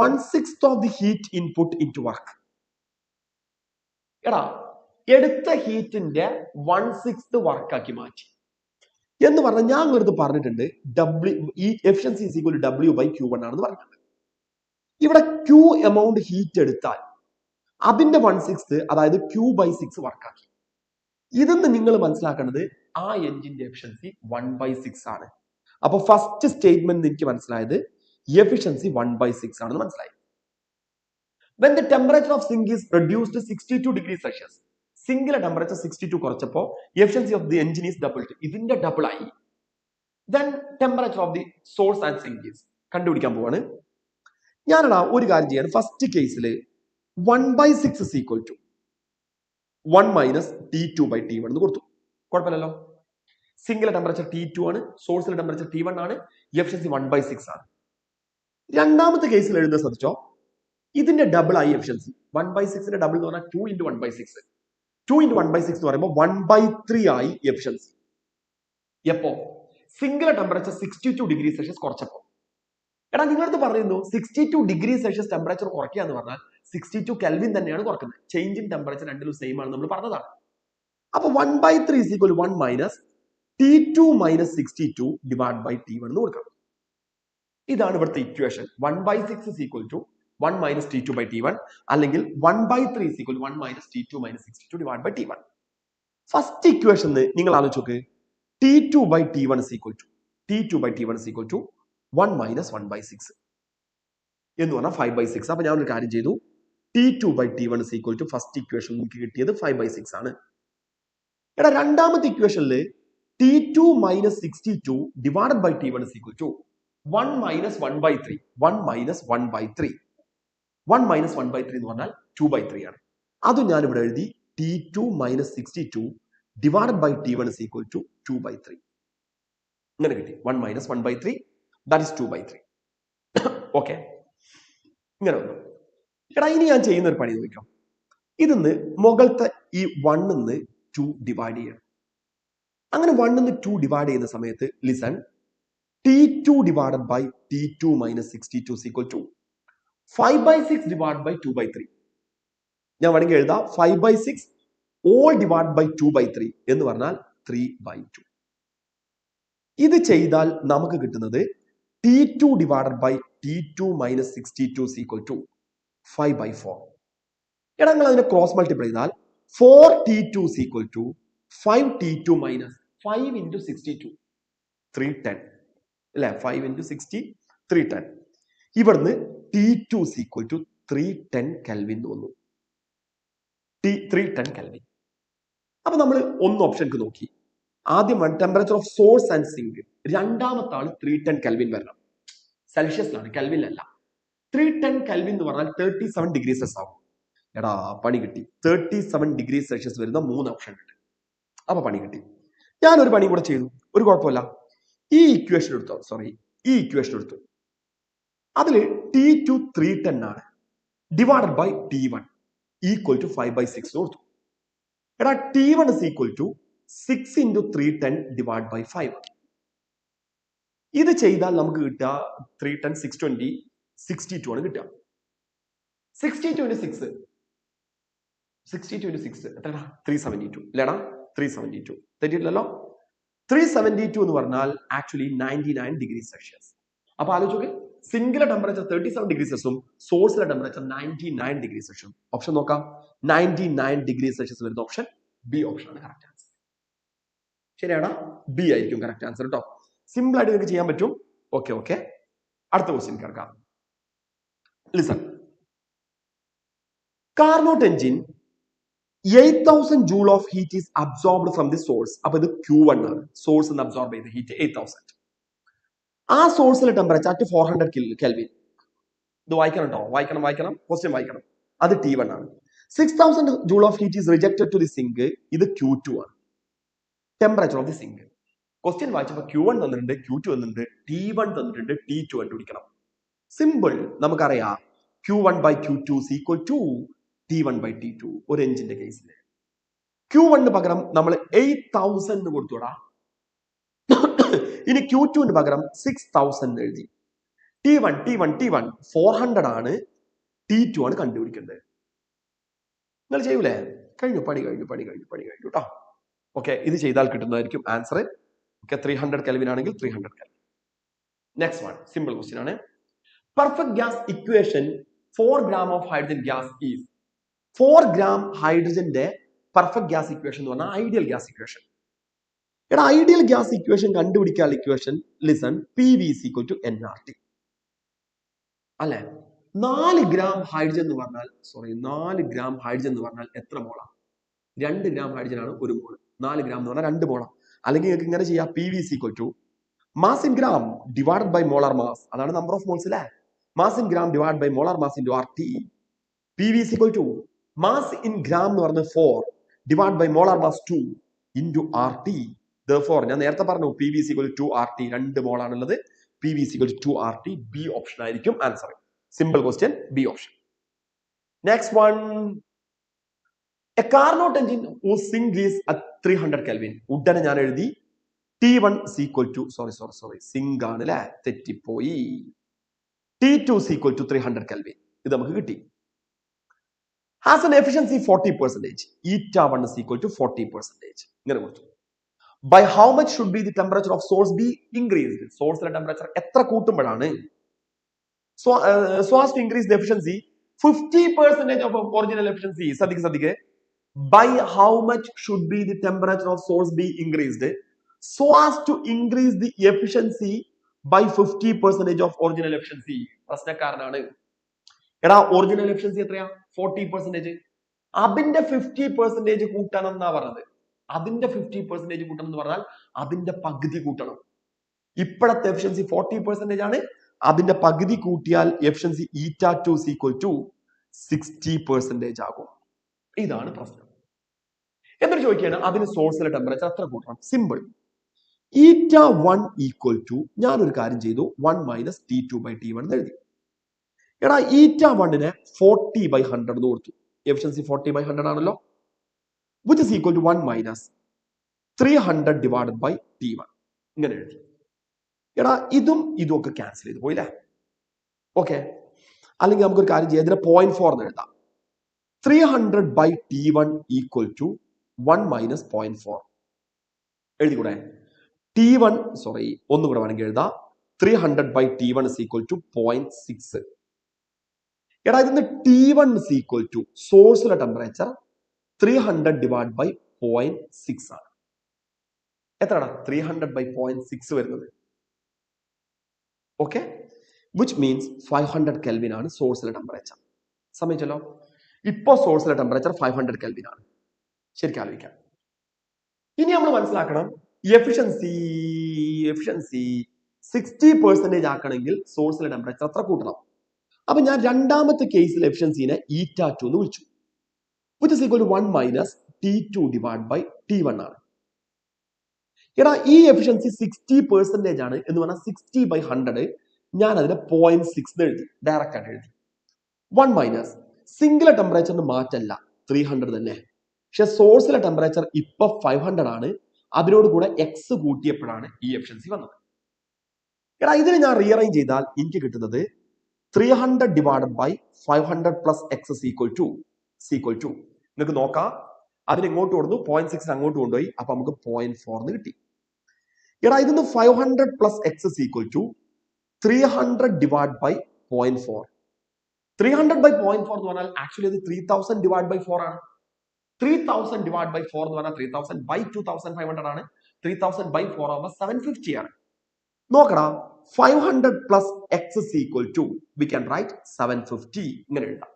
1/6 of the heat input into work. എടാ എടുത്ത ഹീറ്റിന്റെ 1/6 work ആക്കി മാറ്റി എന്ന് പറഞ്ഞാൽ ഞാൻ എടുത്ത് പറഞ്ഞിട്ടുണ്ട് efficiency is equal to W/Q1 ആണെന്ന് പറഞ്ഞിട്ടുണ്ട്. ഇവിടെ Q എമൗണ്ട് ഹീറ്റ് എടുത്താൽ അതിന്റെ 1/6, അതായത് Q/6 വർക്കാക്കി. ഇതെന്ന് നിങ്ങൾ മനസ്സിലാക്കേണ്ടത് ആ എഞ്ചിന്റെ എഫിഷ്യൻസി 1/6 ആണ്. അപ്പൊ ഫസ്റ്റ് സ്റ്റേറ്റ്മെന്റ് എനിക്ക് മനസ്സിലായത് എഫിഷ്യൻസി 1/6 ആണെന്ന് മനസ്സിലായി. When the temperature of sink is reduced to 62 degrees Celsius, സിങ്കിലെ ടെമ്പറേച്ചർ 62 കുറച്ചപ്പോൾ efficiency of the engine is doubled. ഇതിന്റെ ഡബിൾ ആയി. Then temperature of the source and sink is കണ്ടുപിടിക്കാൻ പോവാണ്. ഞാനാ ഒരു കാര്യം ചെയ്യാൻ, ഫസ്റ്റ് കേസിൽ 1/6 is equal to 1 minus T2/T1 എന്ന് കൊടുത്തു. കുഴപ്പമില്ലല്ലോ. സിങ്കിലെ ടെമ്പറേച്ചർ T2 ആണ്, സോഴ്സിലെ ടെമ്പറേച്ചർ T1 ആണ്, എഫിഷ്യൻസി 1/6 ആണ്. രണ്ടാമത്തെ കേസിൽ എഴുതുന്നത് ശ്രദ്ധിച്ചോ, ഇതിന്റെ ഡബിൾ ആയി എഫിഷ്യൻസി. 1/6ന്റെ ഡബിൾ എന്ന് പറഞ്ഞാൽ 2 into 1/6. 2 into 1/6 എന്ന് പറയുമ്പോൾ 1/3 ആയി എഫിഷ്യൻസി. എപ്പോ സിംഗിൾ ടെമ്പറേച്ചർ 62 ഡിഗ്രി സെൽഷ്യസ് കുറച്ചപ്പോ. എടാ നിങ്ങളടുത്ത് പറയുന്നു 62 ഡിഗ്രി സെൽഷ്യസ് ടെമ്പറേച്ചർ കുറയ്ക്കുക എന്ന് പറഞ്ഞാൽ 62 കെൽവിൻ തന്നെയാണ് കുറക്കുന്നത്. ചേഞ്ച് ഇൻ ടെമ്പറേച്ചർ രണ്ടിലും സെയിം ആണ് നമ്മൾ പറഞ്ഞതാണ്. അപ്പൊ 1/3 is equal to 1 minus T2 minus 62 divided by T1 എന്ന് കൊടുക്കാം. ഇതാണ് ഇവിടുത്തെ equation. 1/6 is equal to 1 minus T2/T1 അല്ലെങ്കിൽ 1/3 is equal to 1 minus T2 minus 62 divided by T1. First equation നിങ്ങൾ ആലോചിച്ച് നോക്ക്. T2/T1 is equal to 1 minus 1/6 എന്ന് പറഞ്ഞാൽ 5/6. അപ്പൊ ഞാൻ ഒരു കാര്യം ചെയ്തു, T2/T1 is equal to first equation എനിക്ക് കിട്ടിയത് 5/6 ആണ്. എടാ രണ്ടാമത്തെ ഇക്വേഷനിൽ T2 minus 62 divided by T1 is equal to 1 minus 1/3. 1 minus 1/3. 1 minus 1/3 എന്ന് പറഞ്ഞാൽ 2/3 ആണ്. അത് ഞാൻ ഇവിടെ എഴുതി T2 minus 62 divided by T1 is equal to 2/3. ഇങ്ങനെ കിട്ടി. 1 minus 1/3, that is 2/3. ഓക്കെ, ഇങ്ങനെ വന്നു. എടാ ഇനി ഞാൻ ചെയ്യുന്ന ഒരു പണി നോക്കാം. ഇതിന്ന് മുകളിലത്തെ ഈ 1 2 ഡിവൈഡ് ചെയ്യണം. അങ്ങനെ 1 2 ഡിവൈഡ് ചെയ്യുന്ന സമയത്ത് listen, T2 divided by T2 minus 62 is equal to 5/6 divided by 2/3. ഞാൻ വേണമെങ്കിൽ എഴുതാം 5/6 all divided by 2/3 എന്ന് പറഞ്ഞാൽ 3/2. ഇത് ചെയ്താൽ നമുക്ക് കിട്ടുന്നത് T2 divided by T2 minus 62 is equal to 5/4. എടാ നിങ്ങൾ അതിനെ ക്രോസ് മൾട്ടിപ്ലൈ ചെയ്താൽ 4T2 is equal to 5T2 minus 5 into 62, 310 അല്ലെ? 5 into 60, 310. ഇവിടുന്ന് T2 is equal to 310 kelvin തോന്നുന്നു. 310 കെൽവിൻ. അപ്പൊ നമ്മൾ ഒന്ന് ഓപ്ഷൻക്ക് നോക്കി. ആദ്യം temperature of source and sink. രണ്ടാമത്തെ ആൾ 310 കെൽവിൻ വരണം. സെൽഷ്യസിലാണ്, കെൽവിനിലല്ല. 310 കെൽവിൻ എന്ന് പറഞ്ഞാൽ 37 ഡിഗ്രി സെൽഷ്യസ് ആവും. എടാ പണി കിട്ടി. 37 ഡിഗ്രി സെൽഷ്യസ് വരുന്ന 3 ഓപ്ഷൻ ഉണ്ട്. അപ്പൊ പണി കിട്ടി. ഞാനൊരു പണി കൂടെ ചെയ്തു, ഒരു കുഴപ്പമില്ല. ഈ ഇക്വേഷൻ എടുത്തോ, ഈ ഇക്വേഷൻ എടുത്തു. അതിൽ T2 310 ആണ്, divided by T1 equal to 5/6 കൊടുത്തു. എടാ T1 is equal to 6 into 310 divided by 5. ഇത് ചെയ്താൽ നമുക്ക് കിട്ടുക 310 620 62 ആണ് കിട്ടുക. 62 into 6 എത്രടാ? 372 അല്ലേടാ? 372 തെറ്റിയില്ലല്ലോ. 372 എന്ന് പറഞ്ഞാൽ ആക്ച്വലി 99 ഡിഗ്രി സെൽഷ്യസ്. അപ്പൊ ആലോചിച്ചോക്കെ, സിംഗിൾ ടെമ്പറേച്ചർ 37 ഡിഗ്രി സെൽഷ്യസും സോഴ്സിലെ ടെമ്പറേച്ചർ 99 ഡിഗ്രി സെൽഷ്യസും. ഓപ്ഷൻ നോക്കാം. 99 ഡിഗ്രി സെൽഷ്യസ് വരുന്ന ഓപ്ഷൻ ബി ഓപ്ഷൻ ആണ് കറക്റ്റ് ആൻസർ. ശരിയാണോ? ബി ആയിരിക്കും കറക്റ്റ് ആൻസർ കേട്ടോ. സിമ്പിൾ ആയിട്ട് നിങ്ങൾക്ക് ചെയ്യാൻ പറ്റും. ഓക്കെ. അടുത്ത ക്വസ്റ്റ്യൻ കേൾക്കാം. Listen. Carnot engine 8000 joule of heat is absorbed from the source. അപ്പൊ ഇത് Q1 ആണ്. സോഴ്സ് നിന്ന് അബ്സോർബ് ചെയ്ത ഹീറ്റ് 8000. ആ സോഴ്സിലെ ടെമ്പറേച്ചർ അറ്റ് 400 കെൽവിൻ. ഇത് വായിക്കണം കേട്ടോ, വായിക്കണം, ക്വസ്റ്റ്യൻ വായിക്കണം. അത് T1 ആണ്. 6000 joule of heat is rejected to the sink. ഇത് Q2 ആണ്. Temperature of the sink. Question വായിച്ചപ്പോൾ Q1 തന്നിട്ടുണ്ട്, Q2 തന്നിട്ടുണ്ട്, T1 തന്നിട്ടുണ്ട്, T2 കണ്ടുപിടിക്കണം. സിമ്പിൾ. നമുക്കറിയാം Q1/Q2 is equal to T1/T2. ഒരു എഞ്ചിന്റെ കേസിൽ Q1 പകരം നമ്മൾ 8000 കൊടുത്തുടാ. ഇനി Q2 പകരം 6000 എഴുതി. T1 400 ആണ്, T2 ആണ് കണ്ടുപിടിക്കേണ്ടത്. നിങ്ങൾ ചെയ്യൂലേ? കഴിഞ്ഞു, പണി കഴിഞ്ഞു കേട്ടോ. ഓക്കെ, ഇത് ചെയ്താൽ കിട്ടുന്നതായിരിക്കും ആൻസർ. ഓക്കെ, 300 കെൽവിൻ ആണെങ്കിൽ 300 kelvin. Next one simple question ആണ്. Perfect gas equation 4 gram of hydrogen gas is. 4 gram ഹൈഡ്രജന്റെ പെർഫെക്റ്റ് ഗ്യാസ് ഇക്വേഷൻ എന്ന് പറഞ്ഞാൽ ഐഡിയൽ ഗ്യാസ് ഇക്വേഷൻ. എടാ ഐഡിയൽ ഗ്യാസ് ഇക്വേഷൻ കണ്ടുപിടിക്കാനുള്ള equation listen, PV is equal to nRT അല്ലെ? 4 gram hydrogen എന്ന് പറഞ്ഞാൽ 4 gram hydrogen എന്ന് പറഞ്ഞാൽ എത്ര മോളാണ്? 2 gram ഹൈഡ്രജൻ ആണ് 1 മോൾ. 4 gram എന്ന് പറഞ്ഞാൽ 2 മോളാണ്. അല്ലെങ്കിൽ നിങ്ങൾക്ക് ഇങ്ങനെ ചെയ്യാം, PV is equal to mass in gram divided by molar mass. അതാണ് നമ്പർ ഓഫ് മോൾസ് അല്ലേ? mass in gram divided by molar mass into RT. PV is equal to mass in gram എന്ന് പറഞ്ഞാൽ 4 divided by molar mass 2 into RT. Therefore ഞാൻ നേരത്തെ പറഞ്ഞു PV is equal to RT. 2 മോൾ ആണുള്ളത്. PV is equal to 2RT. B option ആയിരിക്കും answer. Simple question, B option. Next one. A Carnot engine whose sink is at 300 Kelvin. ഉടനെ ഞാൻ എഴുതി T1 is equal to zinc ആണ് അല്ലെ, തെറ്റിപ്പോയി. T2 is equal to 300 Kelvin. ഇത് നമുക്ക് കിട്ടി. Has an efficiency 40%. eta1 is equal to 40%. ഇങ്ങനെ കൊടുത്തു. By how much should be the temperature of source be increased? സോഴ്സിലെ ടെമ്പറേച്ചർ എത്ര കൂട്ടുമ്പോഴാണ് so as to increase the efficiency 50% of original efficiency. സദിക്ക് by how much should be the temperature of source be increased so as to increase the efficiency by 50% of original efficiency. പ്രശ്നക്കാരനാണ്. എടാ original efficiency എത്രയാ? 40%. അതിന്റെ 50% കൂട്ടണം എന്നാ പറഞ്ഞത്. അതിന്റെ 50% കൂട്ടണം എന്ന് പറഞ്ഞാൽ അതിന്റെ പകുതി കൂട്ടണം. ഇപ്പോഴത്തെ എഫിഷ്യൻസി 40% ആണ്. അതിന്റെ പകുതി കൂട്ടിയാൽ efficiency eta2 is equal to 60% ആകും. ഇതാണ് പ്രശ്നം. എന്നിട്ട് ചോദിക്കുകയാണ് അതിന് സോഴ്സിലെ ടെമ്പറേച്ചർ എത്ര കൂട്ടണം? സിമ്പിൾ. eta1 ഈക്വൽ ടു ഞാനൊരു കാര്യം ചെയ്തു, 1 മൈനസ് T2/T1 എന്ന് എഴുതി. എടാ eta1നെ 40/100 എന്ന് കൊടുത്തു. എഫിഷ്യൻസി 40/100 ആണല്ലോ. which is equal to 1 minus 300 divided by T1. ഇങ്ങനെ എഴുതി. എടാ ഇതും ഒക്കെ ക്യാൻസൽ ചെയ്ത് പോയില്ലേ? ഓക്കെ, അല്ലെങ്കിൽ നമുക്കൊരു കാര്യം ചെയ്യാം, ഇതിനെ 0.4 എന്ന് എഴുതാം. 300/T1 equal to 1 minus 0.4 എഴുതിക്കൂടെ? T1 ഒന്നുകൂടെ വേണമെങ്കിൽ എഴുതാം. 300/T1 is equal to 0.6. എടാ ഇതിന് T1 is equal to സോഴ്സിലെ ടെമ്പറേച്ചർ 300 divided by 0.6 ആണ്. എത്രയാണ് 300/0.6 വരുന്നത്? ഓക്കെ, which means 500 Kelvin ആണ് സോഴ്സിലെ ടെമ്പറേച്ചർ. സമ്മതിച്ചല്ലോ? ഇപ്പോ സോഴ്സിലെ ടെമ്പറേച്ചർ 500 Kelvin ആണ്. ശരിക്കും ആലോചിക്കാം. ഇനി നമ്മൾ മനസ്സിലാക്കണം എഫിഷ്യൻസി 60% ആക്കണമെങ്കിൽ സോഴ്സിലെ ടെമ്പറേച്ചർ അത്ര കൂട്ടണം. അപ്പൊ ഞാൻ രണ്ടാമത്തെ കേസിൽ എഫിഷ്യൻസിനെ eta2 എന്ന് വിളിച്ചു, which is equal to 1 minus T2 divided by T1 ആണ്. എടാ ഈ എഫിഷ്യൻസി 60% ആണ് എന്ന് പറഞ്ഞാൽ 60/100 ഞാൻ അതിനെ 0.6 എഴുതി, ഡയറക്റ്റ് ആയിട്ട് എഴുതി. 1 മൈനസ് സിംഗിൾ ടെമ്പറേച്ചറിന് മാറ്റല്ല 300 തന്നെ, പക്ഷെ സോഴ്സിലെ ടെമ്പറേച്ചർ ഇപ്പൊ 500 ആണ്, അതിനോട് കൂടെ എക്സ് കൂട്ടിയപ്പോഴാണ് ഈ എഫിഷ്യൻസി വന്നത്. എടാ ഇതിന് ഞാൻ റീഅറേഞ്ച് ചെയ്താൽ എനിക്ക് കിട്ടുന്നത് 300 divided by 500 plus x is equal to നിങ്ങൾക്ക് നോക്കാം, അതിന് ഇങ്ങോട്ട് കൊടുത്തു 0.6 അങ്ങോട്ട് കൊണ്ടുപോയി, അപ്പൊ നമുക്ക് 0.4 എന്ന് കിട്ടി. എടാ ഇതിന്ന് 500 plus x is equal to 300 divided by 0.4. 300 by 0.4 എന്ന് പറഞ്ഞാൽ ആക്ച്വലി ഇത് 3000 divided by 4 ആണ്. 3000 divided by 4 എന്ന് പറഞ്ഞാൽ 3000 by 2500 ആണ്. 3000 by 4 ആവുമ്പോൾ 750 ആണ്. നോക്കടാ, 500 plus x is equal to we can write 750 ഇങ്ങനെ എഴുതാം.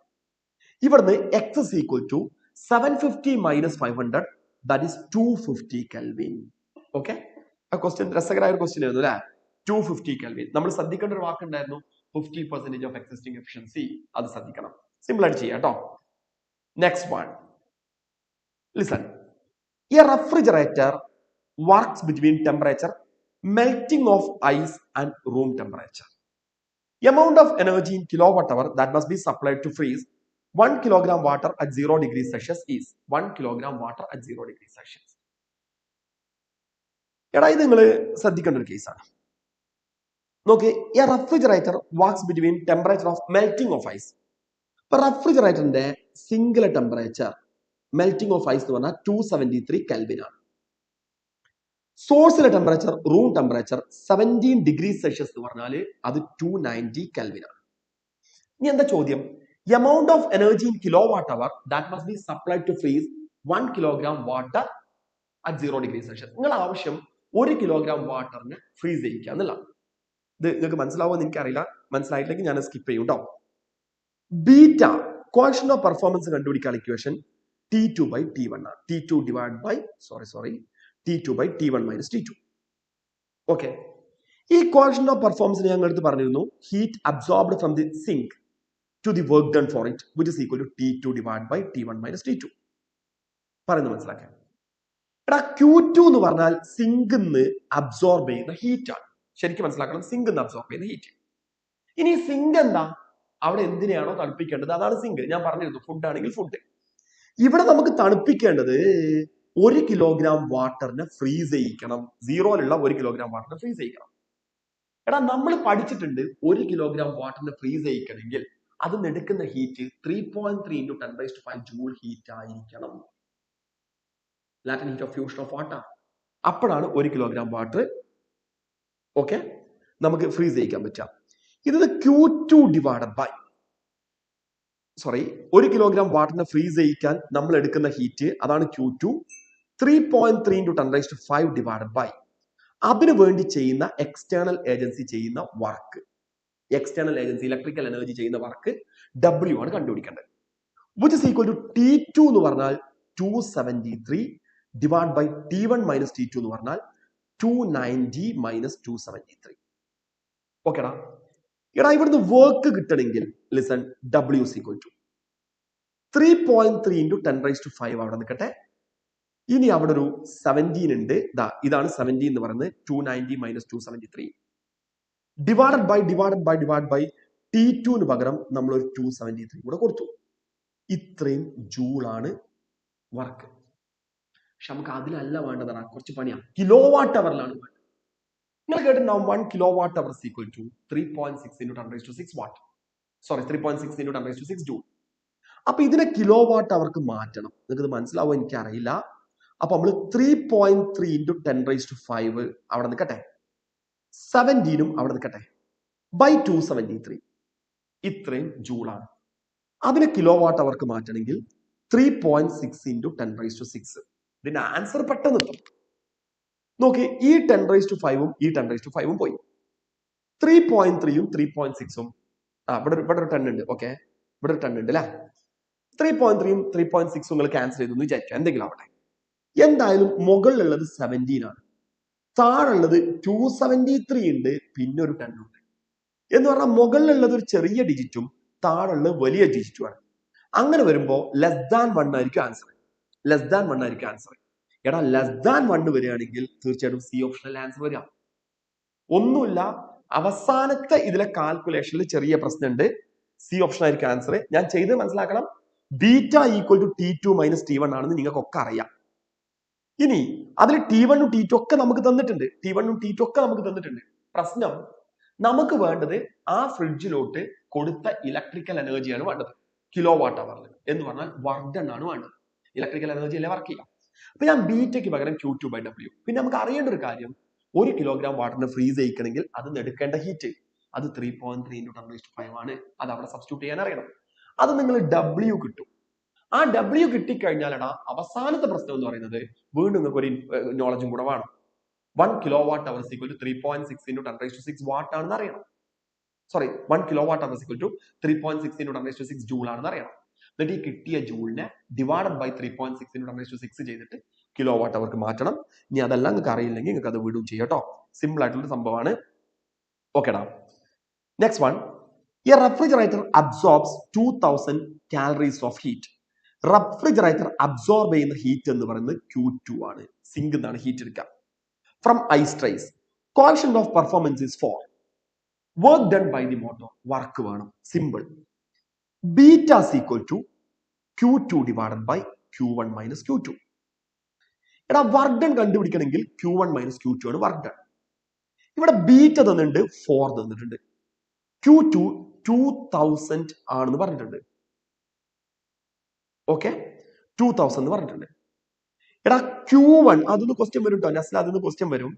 ഇവിടുന്ന് x is equal to 750 minus 500, that is 250 Kelvin. Okay, ആ ക്വസ്റ്റ്യൻ രസകരമായ ഒരു ക്വസ്റ്റ്യൻ ആയിരുന്നു അല്ലെ. 250 Kelvin. നമ്മൾ ശ്രദ്ധിക്കേണ്ട ഒരു വാക്കുണ്ടായിരുന്നു 50% of existing efficiency. അത് ശ്രദ്ധിക്കണം. സിമ്പിൾ ആയിട്ട് ചെയ്യാം കേട്ടോ. Next one, listen. A refrigerator works between temperature melting of ice and room temperature. Amount of energy in kilowatt hour that must be supplied to freeze 1 kilogram water at 0 degrees Celsius is 1 kilogram water at 0 degrees Celsius. എടാ ഇത് നിങ്ങൾ ശ്രദ്ധിക്കേണ്ട ഒരു കേസാണ്. നോക്കി, a refrigerator works between temperature of melting of ice. ഇപ്പൊ റെഫ്രിജറേറ്ററിന്റെ single temperature melting of ice എന്ന് പറഞ്ഞാൽ 273 Kelvin ആണ്. സോഴ്സിലെ temperature room temperature 17 degree Celsius എന്ന് പറഞ്ഞാൽ അത് 290 Kelvin ആണ്. ഇനി എന്താ ചോദ്യം? Amount of energy in kilowatt hour that must be supplied to freeze 1 kilogram water at 0 degree Celsius. നിങ്ങൾ ആവശ്യം 1 kilogram വാട്ടറിനെ ഫ്രീസ് ചെയ്യിക്കുക എന്നുള്ള. ഇത് നിങ്ങൾക്ക് മനസ്സിലാവുമെന്ന് എനിക്കറിയില്ല, മനസ്സിലായിട്ടില്ലെങ്കിൽ ഞാൻ സ്കിപ്പ് ചെയ്യും കേട്ടോ. ബീറ്റ കോൺസ്റ്റന്റ് ഓഫ് പെർഫോമൻസ് കണ്ടുപിടിക്കാൻ ഇക്വേഷൻ T2 by T1 ആണ്. T2 divided by T2 by T1 minus T2. Okay, ഈ കോൺസ്റ്റന്റ് ഓഫ് പെർഫോമൻസ് ഞങ്ങൾ എടുത്ത് പറഞ്ഞിരുന്നു, heat absorbed from the sink to the work done for it which is equal to T2 divided by T1 minus T2. പറയുന്നത് മനസ്സിലാക്കാൻ. എടാ Q2 എന്ന് പറഞ്ഞാൽ സിങ്കിന്ന് absorb ചെയ്യുന്ന ഹീറ്റ് ആണ്. ശരിക്കും മനസ്സിലാക്കണം, സിങ്കിന്ന് അബ്സോർബ് ചെയ്യുന്ന ഹീറ്റ്. ഇനി സിങ്ക് എന്താ? അവിടെ എന്തിനെയാണോ തണുപ്പിക്കേണ്ടത് അതാണ് സിങ്ക്. ഞാൻ പറഞ്ഞിരുന്നു ഫുഡ് ആണെങ്കിൽ ഫുഡ്. ഇവിടെ നമുക്ക് തണുപ്പിക്കേണ്ടത് 1 kilogram വാട്ടറിനെ ഫ്രീസ് ചെയ്യിക്കണം. 0-ലുള്ള 1 kilogram വാട്ടറിനെ ഫ്രീസ് ചെയ്യിക്കണം. എടാ നമ്മൾ പഠിച്ചിട്ടുണ്ട് 1 kilogram വാട്ടറിനെ ഫ്രീസ് ചെയ്യിക്കണമെങ്കിൽ അതിന് എടുക്കുന്ന ഹീറ്റ് 3.3 into 10⁵ ജൂൾ ഹീറ്റ് ആയിരിക്കണം. Latent heat of fusion of water. അപ്പോഴാണ് 1 kilogram വാട്ടർ ഓക്കെ നമുക്ക് ഫ്രീസ് ചെയ്യിക്കാൻ പറ്റുക. ഇത് Q2 divided by 1 kilogram വാട്ടറിനെ ഫ്രീസ് ചെയ്യിക്കാൻ നമ്മൾ എടുക്കുന്ന ഹീറ്റ് അതാണ് Q2. 3.3 into 10⁵ divided by അതിനു വേണ്ടി ചെയ്യുന്ന എക്സ്റ്റേണൽ ഏജൻസി ചെയ്യുന്ന work. External agency electrical energy ചെയ്യുന്ന വർക്ക് W ആണ് കണ്ടുപിടിക്കേണ്ടത്. which is equal to T2 എന്ന് പറഞ്ഞാൽ 273 divided by T1 minus T2 എന്ന് പറഞ്ഞാൽ 290 minus 273. ഓക്കെടാ. എടാ ഇവിടുന്ന് വർക്ക് കിട്ടണമെങ്കിൽ listen, W is equal to 3.3 into 10⁵ അവിടെ നിൽക്കട്ടെ. ഇനി അവിടെ ഒരു 17 ഉണ്ട്. ഇതാണ് 17 എന്ന് പറയുന്നത്. 290 minus 273 ഡിവൈഡഡ് ബൈ T2 പകരം നമ്മൾ ഒരു 273 കൂടെ കൊടുത്തു. ഇത്രയും ജൂളാണ് വർക്ക്. പക്ഷെ നമുക്ക് അതിലല്ല വേണ്ടതാണ്, കുറച്ച് പണിയാണ്. കിലോ വാട്ട് അവറിലാണ് വേണ്ടത്. നിങ്ങൾ കേട്ടിട്ടുണ്ടാവും 1 kilowatt hour is equal to 3.6 into 10⁶ watt. 3.6 into 10⁶ joule. അപ്പൊ ഇതിനെ കിലോ വാട്ട് അവർക്ക് മാറ്റണം. നിങ്ങൾക്ക് ഇത് മനസ്സിലാവോ എനിക്കറിയില്ല. അപ്പൊ നമ്മൾ 3.3 into 10⁵ അവിടെ നിൽക്കട്ടെ, 17ഉം അവിടെ നിൽക്കട്ടെ, ബൈ 273 ഇത്രയും ജൂളാണ്. അതിനെ കിലോ വാട്ട് അവർക്ക് മാറ്റണമെങ്കിൽ 3.6 into 10⁶. ഇതിന്റെ ആൻസർ പെട്ടെന്ന് എത്തും. നോക്കി, ഈ 10⁵ഉം ഈ 10⁵ഉം പോയി. 3.3ഉം 3.6ഉം ഇവിടെ ഒരു 10 ഉണ്ട്. ഓക്കെ, ഇവിടെ ഒരു 10 ഉണ്ട് അല്ലെ. 3.3ഉം 3.6ഉം നിങ്ങൾ ക്യാൻസൽ ചെയ്തു എന്ന് വിചാരിക്കാം, എന്തെങ്കിലും ആവട്ടെ. എന്തായാലും മുകളിലുള്ളത് 17 ആണ്. താഴുള്ളത് 273 ഉണ്ട്, പിന്നെ ഒരു 10 ഉണ്ട്. എന്ന് പറഞ്ഞാൽ മുകളിലുള്ളത് ഒരു ചെറിയ ഡിജിറ്റും താഴുള്ളത് വലിയ ഡിജിറ്റുമാണ്. അങ്ങനെ വരുമ്പോൾ ലെസ് ദാൻ 1 ആയിരിക്കും ആൻസർ. ലെസ് ദാൻ 1 ആയിരിക്കും ആൻസർ. എടാ ലെസ് ദാൻ 1 വരികയാണെങ്കിൽ തീർച്ചയായിട്ടും സി ഓപ്ഷനിൽ ആൻസർ വരിക. ഒന്നുമില്ല, അവസാനത്തെ ഇതിലെ കാൽക്കുലേഷനിൽ ചെറിയ പ്രശ്നമുണ്ട്. സി ഓപ്ഷൻ ആയിരിക്കും ആൻസർ. ഞാൻ ചെയ്ത് മനസ്സിലാക്കണം. Beta equal to T2 minus T1 ആണെന്ന് നിങ്ങൾക്കൊക്കെ അറിയാം. ഇനി അതിൽ T1 ഉം T2 ഒക്കെ നമുക്ക് തന്നിട്ടുണ്ട്. T1 ഉം T2 ഒക്കെ നമുക്ക് തന്നിട്ടുണ്ട്. പ്രശ്നം നമുക്ക് വേണ്ടത് ആ ഫ്രിഡ്ജിലോട്ട് കൊടുത്ത ഇലക്ട്രിക്കൽ എനർജിയാണ് വേണ്ടത്. കിലോ വാട്ട് അവറിൽ എന്ന് പറഞ്ഞാൽ വർക്ക് ഡൺ ആണ് വേണ്ടത്. ഇലക്ട്രിക്കൽ എനർജി അല്ലേ വർക്ക് ചെയ്യാം. അപ്പൊ ഞാൻ ബീറ്റയ്ക്ക് പകരം Q2/W. പിന്നെ നമുക്ക് അറിയേണ്ട ഒരു കാര്യം, 1 കിലോഗ്രാം വാട്ടറിനെ ഫ്രീസ് ചെയ്യിക്കണമെങ്കിൽ അത് എടുക്കേണ്ട ഹീറ്റ് അത് 3.3 × 10⁵ ആണ്. അത് അവിടെ സബ്സ്റ്റിറ്റ്യൂട്ട് ചെയ്യാൻ അറിയണം. അത് നിങ്ങൾ W കിട്ടും. ആ W കിട്ടിക്കഴിഞ്ഞാലടാ അവസാനത്തെ പ്രശ്നം എന്ന് പറയുന്നത് വീണ്ടും നിങ്ങൾക്ക് ഒരു നോളജും കൂടെ വേണം. 1 kilowatt hour equal to 3.6 × 10⁶ watt ആണെന്ന് അറിയണം. Sorry, 1 kilowatt hour equal to 3.6 × 10⁶ joule ആണെന്ന് അറിയണം. എന്നിട്ട് ഈ കിട്ടിയ ജൂളിനെ ഡിവൈഡഡ് ബൈ 3.6 × 10⁶ ചെയ്തിട്ട് കിലോ വാട്ട് അവർക്ക് മാറ്റണം. ഇനി അതെല്ലാം നിങ്ങൾക്ക് അറിയില്ലെങ്കിൽ നിങ്ങൾക്ക് അത് വീണ്ടും ചെയ്യാം കേട്ടോ. സിമ്പിൾ ആയിട്ടുള്ള സംഭവമാണ്. ഓക്കെടാ. Next one, a refrigerator absorbs 2000 calories of heat. Refrigerator absorb ചെയ്യുന്ന ഹീറ്റ് എന്ന് പറയുന്നത് Q2 ആണ്. സിങ്ക് എന്നാണ് ഹീറ്റ് എടുക്കുക. From ice trays, coefficient of performance is 4. Work done by the motor, work വേണം. Simple. Beta equal to Q2 divided by Q1 minus Q2. എടാ work done കണ്ടുപിടിക്കണമെങ്കിൽ Q1 minus Q2 ആണ് work done. ഇവിടെ beta തന്നിട്ടുണ്ട്, 4 തന്നിട്ടുണ്ട്. Q2 2000 ആണെന്ന് പറഞ്ഞിട്ടുണ്ട്. Okay, 2000 എന്ന് പറഞ്ഞിട്ടുണ്ട്. എടാ Q1 അതൊന്ന് ക്വസ്റ്റ്യൻ വരും കേട്ടോ നസ്ല, അതൊന്ന് ക്വസ്റ്റ്യൻ വരും.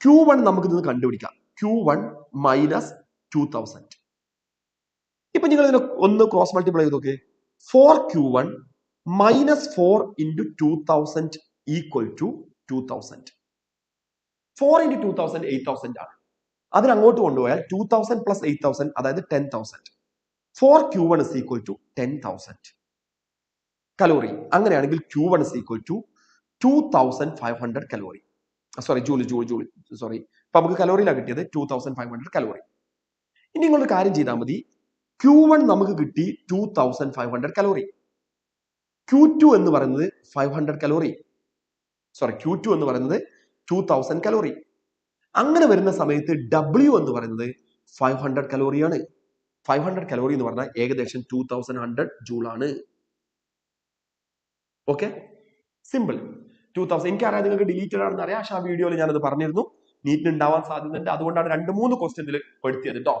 Q1 നമുക്ക് ഇത് കണ്ടുപിടിക്കാം. Q1 minus 2000. ഇപ്പൊ നിങ്ങൾ ഇതിനെ ഒന്ന് ക്രോസ് മൾട്ടിപ്ലൈ ചെയ്ത് നോക്ക്. 4Q1 minus 4 × 2000 equal to 2000. 4 × 2000 8000 ആണ്. അതിന് അങ്ങോട്ട് കൊണ്ടുപോയാൽ 2000 പ്ലസ് 8000 അതായത് 10,000. 4Q1 is equal to 10,000 calorie. അങ്ങനെയാണെങ്കിൽ Q1 is equal to 2500 calorie. Sorry, joule. Sorry, ഇപ്പൊ നമുക്ക് കലോറിയിലാണ് കിട്ടിയത് 2500 കലോറി. ഇനി നിങ്ങളൊരു കാര്യം ചെയ്താൽ മതി. Q1 നമുക്ക് കിട്ടി 2500 കലോറി. Q2 എന്ന് പറയുന്നത് 500 കലോറി. സോറി, Q2 എന്ന് പറയുന്നത് 2000 കലോറി. അങ്ങനെ വരുന്ന സമയത്ത് W എന്ന് പറയുന്നത് 500 കലോറിയാണ്. 500 കലോറി എന്ന് പറഞ്ഞാൽ ഏകദേശം 2100 ജൂൾ ആണ്. Okay, simple. 2000 എനിക്കറിയാം നിങ്ങൾക്ക് ഡിലീറ്റഡ് ആണെന്ന് അറിയാം. പക്ഷെ ആ വീഡിയോയിൽ ഞാനത് പറഞ്ഞിരുന്നു. നീറ്റിന് ഉണ്ടാവാൻ സാധ്യതയുണ്ട്. അതുകൊണ്ടാണ് 2-3 ക്വസ്റ്റ്യൻ ഇതിൽ പെടുത്തിയത് കേട്ടോ.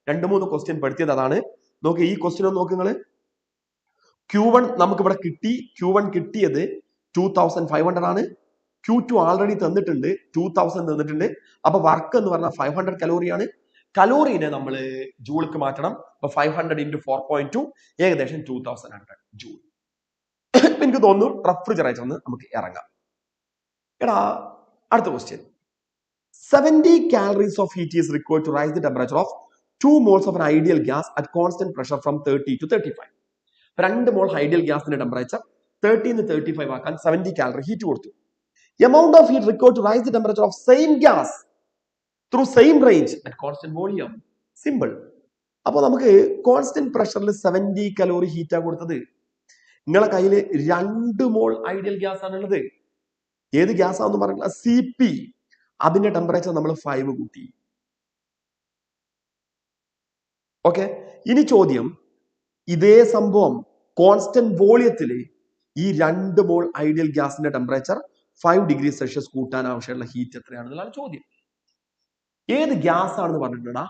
2-3 ക്വസ്റ്റ്യൻ പെടുത്തിയത് അതാണ്. നോക്കി, ഈ ക്വസ്റ്റ്യൻ ഒന്ന് നോക്ക് നിങ്ങൾ. Q1 നമുക്ക് ഇവിടെ കിട്ടി. Q1 കിട്ടിയത് 2500 ആണ്. Q2 ആൾറെഡി തന്നിട്ടുണ്ട്, 2000 തന്നിട്ടുണ്ട്. അപ്പൊ വർക്ക് എന്ന് പറഞ്ഞാൽ 500 കലോറിയാണ്. കലോറിനെ നമ്മൾ ജൂൾക്ക് മാറ്റണം. അപ്പൊ 500 × 4.2 ഏകദേശം 2100 ജൂൾ. എനിക്ക് തോന്നുന്നു റെഫ്രിജറേറ്റർ നമുക്ക് ഇറങ്ങാം. എടാ അടുത്ത question. 70 calories of heat is required to rise the temperature of 2 moles of an ideal gas at constant pressure from 30 to 35. 2 mall ideal ഗ്യാസിന്റെ ടെമ്പറേച്ചർ 30 to 35 ആക്കാൻ 70 കാലറി ഹീറ്റ് കൊടുത്തു. Amount of heat required to rise the temperature of same gas through same range at constant volume. Simple. അപ്പോൾ നമുക്ക് constant പ്രഷറിൽ 70 calorie ഹീറ്റാണ് കൊടുത്തത്. നിങ്ങളെ കയ്യിൽ 2 മോൾ ideal gas ആണുള്ളത്. ഏത് ഗ്യാസ് ആണെന്ന് പറഞ്ഞാൽ CP. അതിന്റെ ടെമ്പറേച്ചർ നമ്മൾ 5 കൂട്ടി. ഓക്കെ, ഇനി ചോദ്യം, ഇതേ സംഭവം കോൺസ്റ്റന്റ് വോളിയത്തിൽ ഈ 2 മോൾ ഐഡിയൽ ഗ്യാസിന്റെ ടെമ്പറേച്ചർ 5°C കൂട്ടാൻ ആവശ്യമുള്ള ഹീറ്റ് എത്രയാണെന്നുള്ളതാണ് ചോദ്യം. ഏത് ഗ്യാസ് ആണെന്ന് പറഞ്ഞിട്ടുണ്ടാ?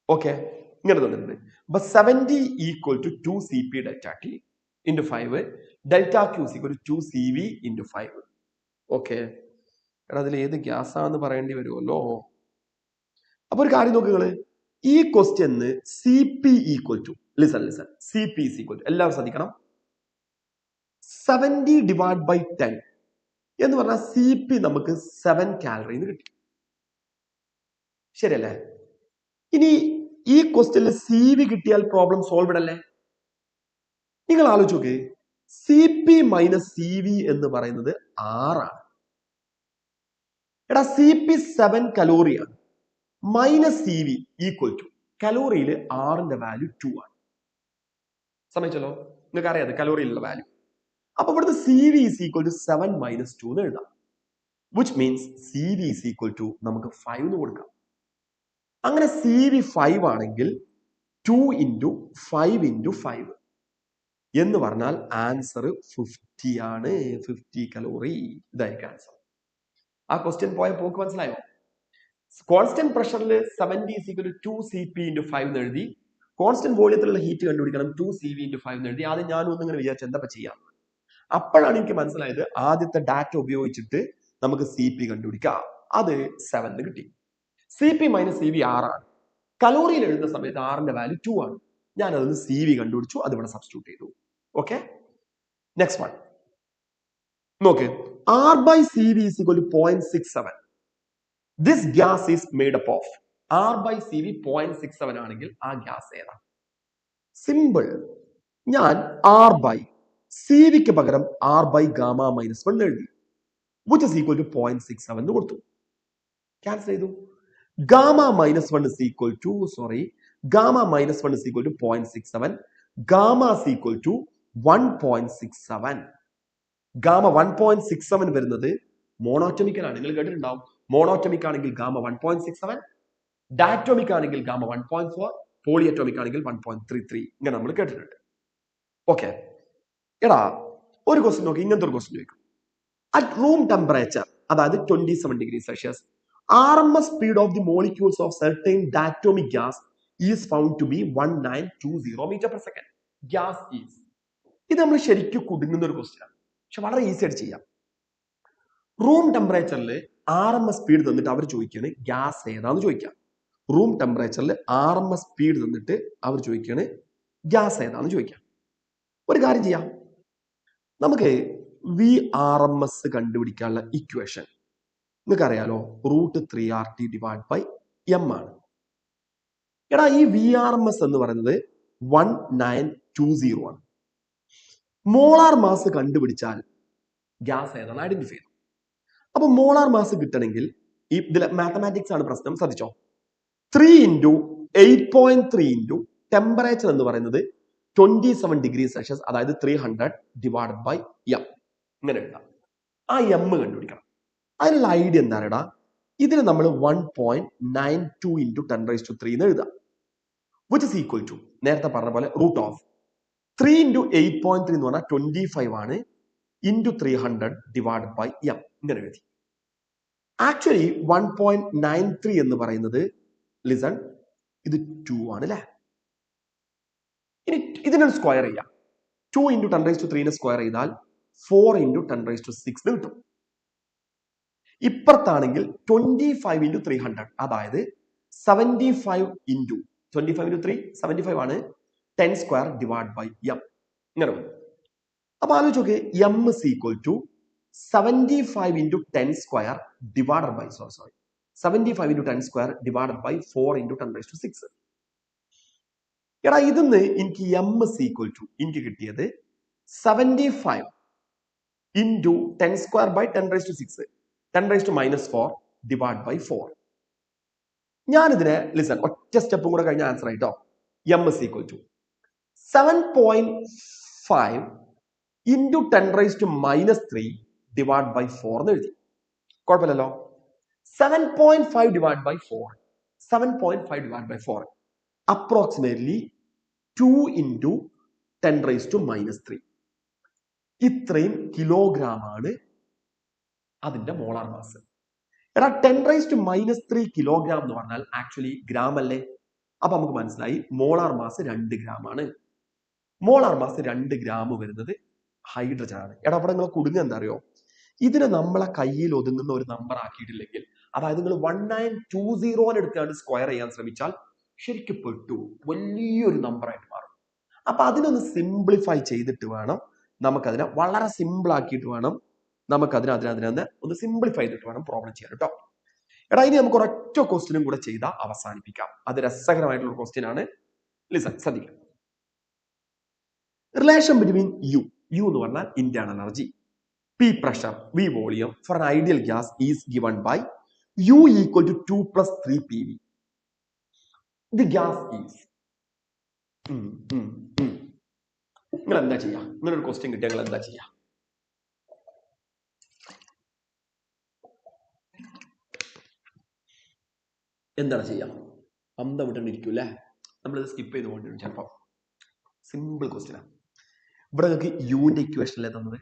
ഓക്കെ, ഇങ്ങനെ തന്നിട്ടുണ്ട്. അപ്പൊ 70 equal to 2 CP ΔT × 5 ΔQ equal to 2 CV × 5. Okay, എടാ അതിൽ ഏത് ഗ്യാസ് ആണെന്ന് പറയേണ്ടി വരുമല്ലോ. അപ്പൊ ഒരു കാര്യം നോക്കുക, ഈ ക്വസ്റ്റ്യന് CP equal to listen CP is equal to, എല്ലാവരും ശ്രദ്ധിക്കണം, 70 ഡിവൈഡ് ബൈ 10 എന്ന് പറഞ്ഞാൽ CP നമുക്ക് 7 കാലറി കിട്ടി. ശരിയല്ലേ? ഇനി ഈ ക്വസ്റ്റ്യനിൽ CV കിട്ടിയാൽ പ്രോബ്ലം സോൾവ്ഡ് അല്ലേ? നിങ്ങൾ ആലോചിച്ച് നോക്ക്, CP മൈനസ് CV എന്ന് പറയുന്നത് 6 ആണ്. എടാ CP 7 കലോറിയാണ് മൈനസ് CV ഈക്വൽ ടു കലോറിയിൽ 6ന്റെ വാല്യൂ 2 ആണ്. സമയച്ചല്ലോ, നിങ്ങൾക്ക് അറിയാതെ കലോറിയിലുള്ള വാല്യൂ. അപ്പൊ ഇവിടുത്തെ CV is equal to 7 minus 2 എന്ന് എഴുതാം. Which means CV is equal to നമുക്ക് 5 എന്ന് കൊടുക്കാം. അങ്ങനെ CV 5 ആണെങ്കിൽ 2 ഇൻറ്റു 5 ഇൻറ്റു 5 എന്ന് പറഞ്ഞാൽ ആൻസർ 50 ആണ്. 50 കലോറി. ഇതായിരിക്കും ആൻസർ. ആ ക്വസ്റ്റ്യൻ പോയ പോക്ക് മനസ്സിലായോ? കോൺസ്റ്റന്റ് പ്രഷറിൽ 70 is equal to 2CP into 5 എന്ന് എഴുതി. കോൺസ്റ്റന്റ് വോളിയത്തിലുള്ള ഹീറ്റ് കണ്ടുപിടിക്കണം 2CV ഇൻറ്റു 5 എന്ന് എഴുതി. ആദ്യം ഞാനും ഒന്നിങ്ങനെ വിചാരിച്ചു എന്താ ചെയ്യാം. അപ്പോഴാണ് എനിക്ക് മനസ്സിലായത് ആദ്യത്തെ ഡാറ്റ ഉപയോഗിച്ചിട്ട് നമുക്ക് CP കണ്ടുപിടിക്കാം. അത് 7 കിട്ടി. CP മൈനസ് CV 6 ആണ്. കലോറിയിൽ എഴുതുന്ന സമയത്ത് 6ന്റെ വാല്യൂ 2 ആണ്. ഞാൻ അതൊന്ന് CV കണ്ടുപിടിച്ചു, അത് ഇവിടെ സബ്സ്റ്റിറ്റ്യൂട്ട് ചെയ്തു. ഓക്കെ, നെക്സ്റ്റ് വൺ നോക്ക്. R by CV is equal to 0.67. This gas is made up of. R by CV 0.67 ആണെങ്കിൽ ആ ഗ്യാസ് ഏതാ? സിമ്പിൾ. ഞാൻ R by CVക്ക് പകരം R by ഗാമ മൈനസ് 1 എഴുതി. which is equal to 0.67 എന്ന് കൊടുത്തു. ക്യാൻസൽ ചെയ്തു. Gamma minus 1 is equal to gamma minus 1 is equal to 0.67. Gamma is equal to 1.67. Gamma 1.67 വരുന്നത് മോണോറ്റോമിക്കൽ ആണ്. നിങ്ങൾ കേട്ടിട്ടുണ്ടാവും. മോണോറ്റോമിക് ആണെങ്കിൽ ഗാമ 1.67, ഡാറ്റോമിക് ആണെങ്കിൽ ഗാമ 1.4, പോളിയറ്റോമിക് ആണെങ്കിൽ 1.33. ഇങ്ങനെ നമ്മൾ കേട്ടിട്ടുണ്ട്. ഓക്കെ, എടാ ഒരു ക്വസ്റ്റ്യൻ നോക്കി. ഇങ്ങനത്തെ ഒരു ക്വസ്റ്റ്യൻ ചോദിക്കും. അറ്റ് റൂം ടെമ്പറേച്ചർ, അതായത് 27 degree Celsius, RMS speed of the molecules of certain diatomic gas is found to be 1920 meter per second. Gas is. ഇത് നമ്മൾ ശരിക്കും കുടുങ്ങുന്ന ഒരു ക്വസ്റ്റ്യൻ ആണ്, പക്ഷെ വളരെ ഈസി ആയിട്ട് ചെയ്യാം. റൂം ടെമ്പറേച്ചറിൽ RMS സ്പീഡ് തന്നിട്ട് അവർ ചോദിക്കുകയാണ് ഗ്യാസ് ഏതാന്ന് ചോദിക്കാം. റൂം ടെമ്പറേച്ചറിൽ RMS സ്പീഡ് തന്നിട്ട് അവർ ചോദിക്കുകയാണ് ഗ്യാസ് ഏതാന്ന് ചോദിക്കാം. ഒരു കാര്യം ചെയ്യാം, നമുക്ക് VRMS കണ്ടുപിടിക്കാനുള്ള ഇക്വേഷൻ നിങ്ങൾക്ക് അറിയാലോ, √3RT ഡിവൈഡ് ബൈ M ആണ്. എടാ ഈ VRMS എന്ന് പറയുന്നത് 1920 ആണ്. മോളാർ മാസ് കണ്ടുപിടിച്ചാൽ ഗ്യാസ് ഏതാണ് ഐഡന്റിഫൈ ചെയ്തു. അപ്പൊ മോളാർ മാസ് കിട്ടണമെങ്കിൽ ഈ ഇതിലെ മാത്തമാറ്റിക്സ് ആണ് പ്രശ്നം, ശ്രദ്ധിച്ചോ. 3 ഇൻറ്റു 8.3 ഇൻറ്റു ടെമ്പറേച്ചർ എന്ന് പറയുന്നത് 27 ഡിഗ്രി സെൽഷ്യസ്, അതായത് 300 ഡിവൈഡ് ബൈ M. ഇങ്ങനെ എഴുതാം. ആ M കണ്ടുപിടിക്കണം. അതിനുള്ള ഐഡിയ എന്താണെടാ, ഇതിന് നമ്മൾ 1.92 ഇൻറ്റു 10⁻³ എന്ന് എഴുതാം. വിച്ച് ഇസ് ഈക്വൽ ടു നേരത്തെ പറഞ്ഞ പോലെ √3 ഇൻറ്റു 8.3 എന്ന് പറഞ്ഞാൽ 25 ആണ്, ഇൻറ്റു 300 ഡിവൈഡ് ബൈ M. ഇങ്ങനെ എഴുതി. ആക്ച്വലി 1.93 എന്ന് പറയുന്നത് ലിസൺ ഇത് 2 ആണ് അല്ലെ. ഇനി ഇതിനൊരു സ്ക്വയർ ചെയ്യാം. 2 ഇൻറ്റു 10⁻³ സ്ക്വയർ ചെയ്താൽ 4 ഇൻറ്റു 10⁻⁶ കിട്ടും. ഇപ്പുറത്താണെങ്കിൽ 25 ഇൻറ്റു 300, അതായത് 75 ഇൻറ്റു 25 ഇൻറ്റു 3 75 ആണ്, 10 സ്ക്വയർ ഡിവൈഡ് ബൈ M. ഇങ്ങനെ വന്നു. അപ്പൊ ആലോചിച്ച് നോക്കിയേ, M is equal to 75 into 10 square divided by 75 into 10 square divided by 4 into 10⁻⁶. എടാ ഇതിന്ന് എനിക്ക് M is equal to എനിക്ക് കിട്ടിയത് 75 into 10 square by 10⁻⁶, 10⁻⁻⁴ divide by 4. ഞാനിതിനെ ലിസൺ ഒറ്റ സ്റ്റെപ്പും കൂടെ കഴിഞ്ഞ ആൻസർ ആയിട്ടോ. M is equal to 7.5 into 10⁻³ divide by 4 എന്ന് എഴുതി. കുഴപ്പമില്ലല്ലോ. 7.5 divide by 4, 7.5 divide by 4 approximately 2 into 10⁻⁻3. ഇത്രയും കിലോഗ്രാം ആണ് അതിന്റെ മോളാർ മാസ്. എടാ 10⁻³ കിലോഗ്രാം എന്ന് പറഞ്ഞാൽ ആക്ച്വലി ഗ്രാം അല്ലേ. അപ്പൊ നമുക്ക് മനസ്സിലായി മോളാർ മാസ് 2 ഗ്രാം ആണ്. മോളാർ മാസ് 2 ഗ്രാം വരുന്നത് ഹൈഡ്രജൻ ആണ്. എടാ അവിടെ നിങ്ങൾ കുടുങ്ങുക എന്താ അറിയോ, ഇതിനെ നമ്മളെ കയ്യിൽ ഒതുങ്ങുന്ന ഒരു നമ്പർ ആക്കിയിട്ടില്ലെങ്കിൽ, അതായത് നിങ്ങൾ 1920 എടുത്താണ് സ്ക്വയർ ചെയ്യാൻ ശ്രമിച്ചാൽ ശരിക്കും പെട്ടു, വലിയൊരു നമ്പറായിട്ട് മാറും. അപ്പൊ അതിനൊന്ന് സിംപ്ലിഫൈ ചെയ്തിട്ട് വേണം നമുക്കതിനെ, വളരെ സിമ്പിൾ ആക്കിയിട്ട് വേണം നമുക്കതിനെ ഒന്ന് സിംപ്ലിഫൈ ചെയ്തിട്ട് വേണം പ്രോബ്ലം ചെയ്യാൻ കേട്ടോ. എടാ ഇനി നമുക്ക് ഒരൊറ്റ ക്വസ്റ്റ്യനും കൂടെ ചെയ്താൽ അവസാനിപ്പിക്കാം. അത് രസകരമായിട്ടുള്ള ക്വസ്റ്റ്യൻ ആണ്. ലിസൺ, ശ്രദ്ധിക്കാം. റിലേഷൻ ബിറ്റ്വീൻ U U എന്ന് പറഞ്ഞാൽ internal energy. P pressure, V volume for an ideal gas is given by U equal to 2 plus 3 PV. The gas is. നിങ്ങൾ എന്താ ചെയ്യുക? ഇങ്ങനൊരു ക്വസ്റ്റ്യൻ കിട്ടിയാൽ നിങ്ങൾ എന്താ ചെയ്യുക? എന്താണ് ചെയ്യുക? അന്തം വിട്ടിരിക്കും അല്ലേ? നമ്മളിത് സ്കിപ്പ് ചെയ്ത് പോകേണ്ടി വരും ചിലപ്പോൾ. സിമ്പിൾ ക്വസ്റ്റ്യനാണ്. ഇവിടെ നിങ്ങൾക്ക് യുവിന്റെ ഇക്വേഷനിലെ തന്നത്.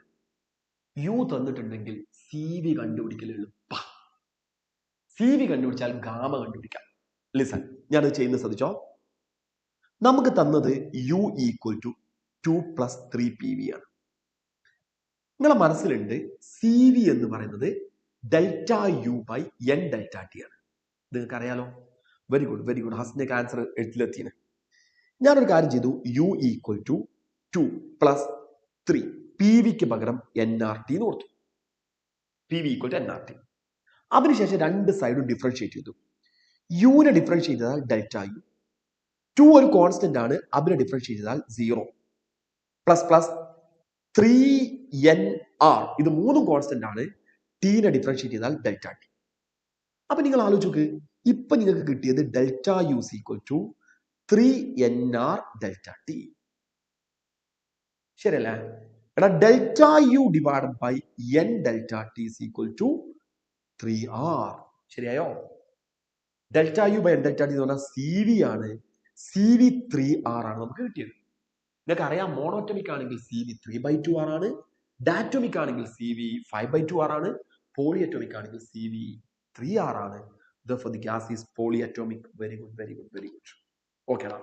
യു തന്നിട്ടുണ്ടെങ്കിൽ സി വി കണ്ടുപിടിക്കൽ എളുപ്പ. സി വി കണ്ടുപിടിച്ചാൽ ഗാമ കണ്ടുപിടിക്കാം. ലിസൺ, ഞാനത് ചെയ്യുന്നത് ശ്രദ്ധിച്ചോ. നമുക്ക് തന്നത് U equal to 2 plus 3 P V ആണ്. നിങ്ങളെ മനസ്സിലുണ്ട് സി വി എന്ന് പറയുന്നത് delta U by N delta T ആണ്. നിങ്ങൾക്ക് അറിയാലോ. Very good, very good. ഹസ്നക്ക് ആൻസർ എഴുത്തിലെത്തിന്. ഞാനൊരു കാര്യം ചെയ്തു. U equal to 2 plus 3 P വിക്ക് പകരം എൻ ആർ ടി എന്ന് കൊടുത്തു. P V equal to N R T. അതിനുശേഷം രണ്ട് സൈഡും ഡിഫറൻഷിയേറ്റ് ചെയ്തു. യുവിനെ ഡിഫറൻഷിയേറ്റ് ചെയ്താൽ ഡെൽറ്റ യു, 2 ഒരു കോൺസ്റ്റന്റ് ആണ്, അതിനെ ഡിഫറൻഷിയേറ്റ് ചെയ്താൽ 0 പ്ലസ് പ്ലസ് 3nr, ഇത് മൂന്നും കോൺസ്റ്റന്റ് ആണ്. ടീനെ ഡിഫറൻഷിയേറ്റ് ചെയ്താൽ ഡെൽറ്റ ടി. അപ്പൊ നിങ്ങൾ ആലോചിച്ച്, ഇപ്പൊ നിങ്ങൾക്ക് കിട്ടിയത് delta U equal to 3nr delta T. ശരിയല്ലേ? എടാ, delta U divided by N delta T equal to 3r. ശരിയായോ? Delta U by N delta T എന്ന് പറഞ്ഞാൽ സി വി ആണ്. സി വി 3r ആണ് നമുക്ക് കിട്ടിയത്. നിങ്ങൾക്ക് അറിയാം, മോണോറ്റമിക് ആണെങ്കിൽ സി വി 3/2r ആണ്, ഡാറ്റോമിക് ആണെങ്കിൽ സി വി 5/2r ആണ്, പോളിയറ്റോമിക് ആണെങ്കിൽ സി വി 3r ആണ്. Therefore the gas is polyatomic. Very good, very good, very good. Okay ഡാ.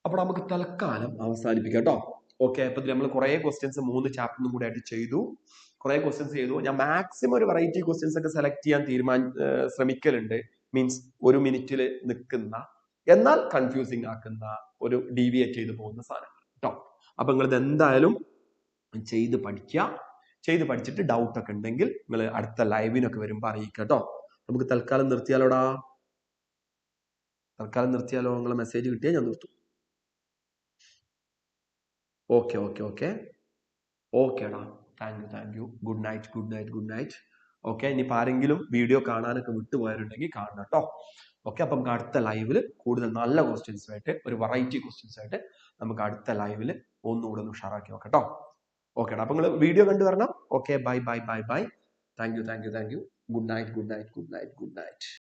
അപ്പോൾ നമുക്ക് തൽക്കാലം അവസാനിപ്പിക്കാം കേട്ടോ. ഓക്കെ, അപ്പൊ നമ്മൾ കുറെ ക്വസ്റ്റ്യൻസ് 3 ചാപ്റ്ററിനും കൂടെ ആയിട്ട് ചെയ്തു. കുറെ ക്വസ്റ്റ്യൻസ് ചെയ്തു. ഞാൻ മാക്സിമം ഒരു വെറൈറ്റി ക്വസ്റ്റ്യൻസ് ഒക്കെ സെലക്ട് ചെയ്യാൻ ശ്രമിക്കലുണ്ട്. മീൻസ് 1 മിനിറ്റിൽ നിൽക്കുന്ന, എന്നാൽ കൺഫ്യൂസിങ് ആക്കുന്ന, ഒരു ഡീവിയേറ്റ് ചെയ്ത് പോകുന്ന സാധനം കേട്ടോ. അപ്പൊ നിങ്ങൾ ഇത് എന്തായാലും ചെയ്ത് പഠിക്കുക. ചെയ്ത് പഠിച്ചിട്ട് ഡൗട്ട് ഒക്കെ ഉണ്ടെങ്കിൽ നിങ്ങൾ അടുത്ത ലൈവിനൊക്കെ വരുമ്പോൾ അറിയിക്കുക കേട്ടോ. നമുക്ക് തൽക്കാലം നിർത്തിയാലോടാ. തൽക്കാലം നിർത്തിയാലോ? നിങ്ങളെ മെസ്സേജ് കിട്ടിയാൽ ഞാൻ നിർത്തും. ഓക്കെ ഓക്കെ ഓക്കെ ഓക്കേടാ. Thank you. Good night, good night, good night. Okay, ഇനിയിപ്പോൾ ആരെങ്കിലും വീഡിയോ കാണാനൊക്കെ വിട്ടുപോയവരുണ്ടെങ്കിൽ കാണണം കേട്ടോ. ഓക്കെ, അപ്പം നമുക്ക് അടുത്ത ലൈവില് കൂടുതൽ നല്ല ക്വസ്റ്റ്യൻസ് ആയിട്ട്, ഒരു വെറൈറ്റി ക്വസ്റ്റ്യൻസ് ആയിട്ട് നമുക്ക് അടുത്ത ലൈവില് ഒന്നുകൂടെ ഒന്ന് ഉഷാറാക്കി നോക്കാം കേട്ടോ. ഓക്കേടാ, അപ്പൊ നിങ്ങൾ വീഡിയോ കണ്ടു വരണം. Okay, bye bye bye bye. Thank you. Good night, good night, good night, good night.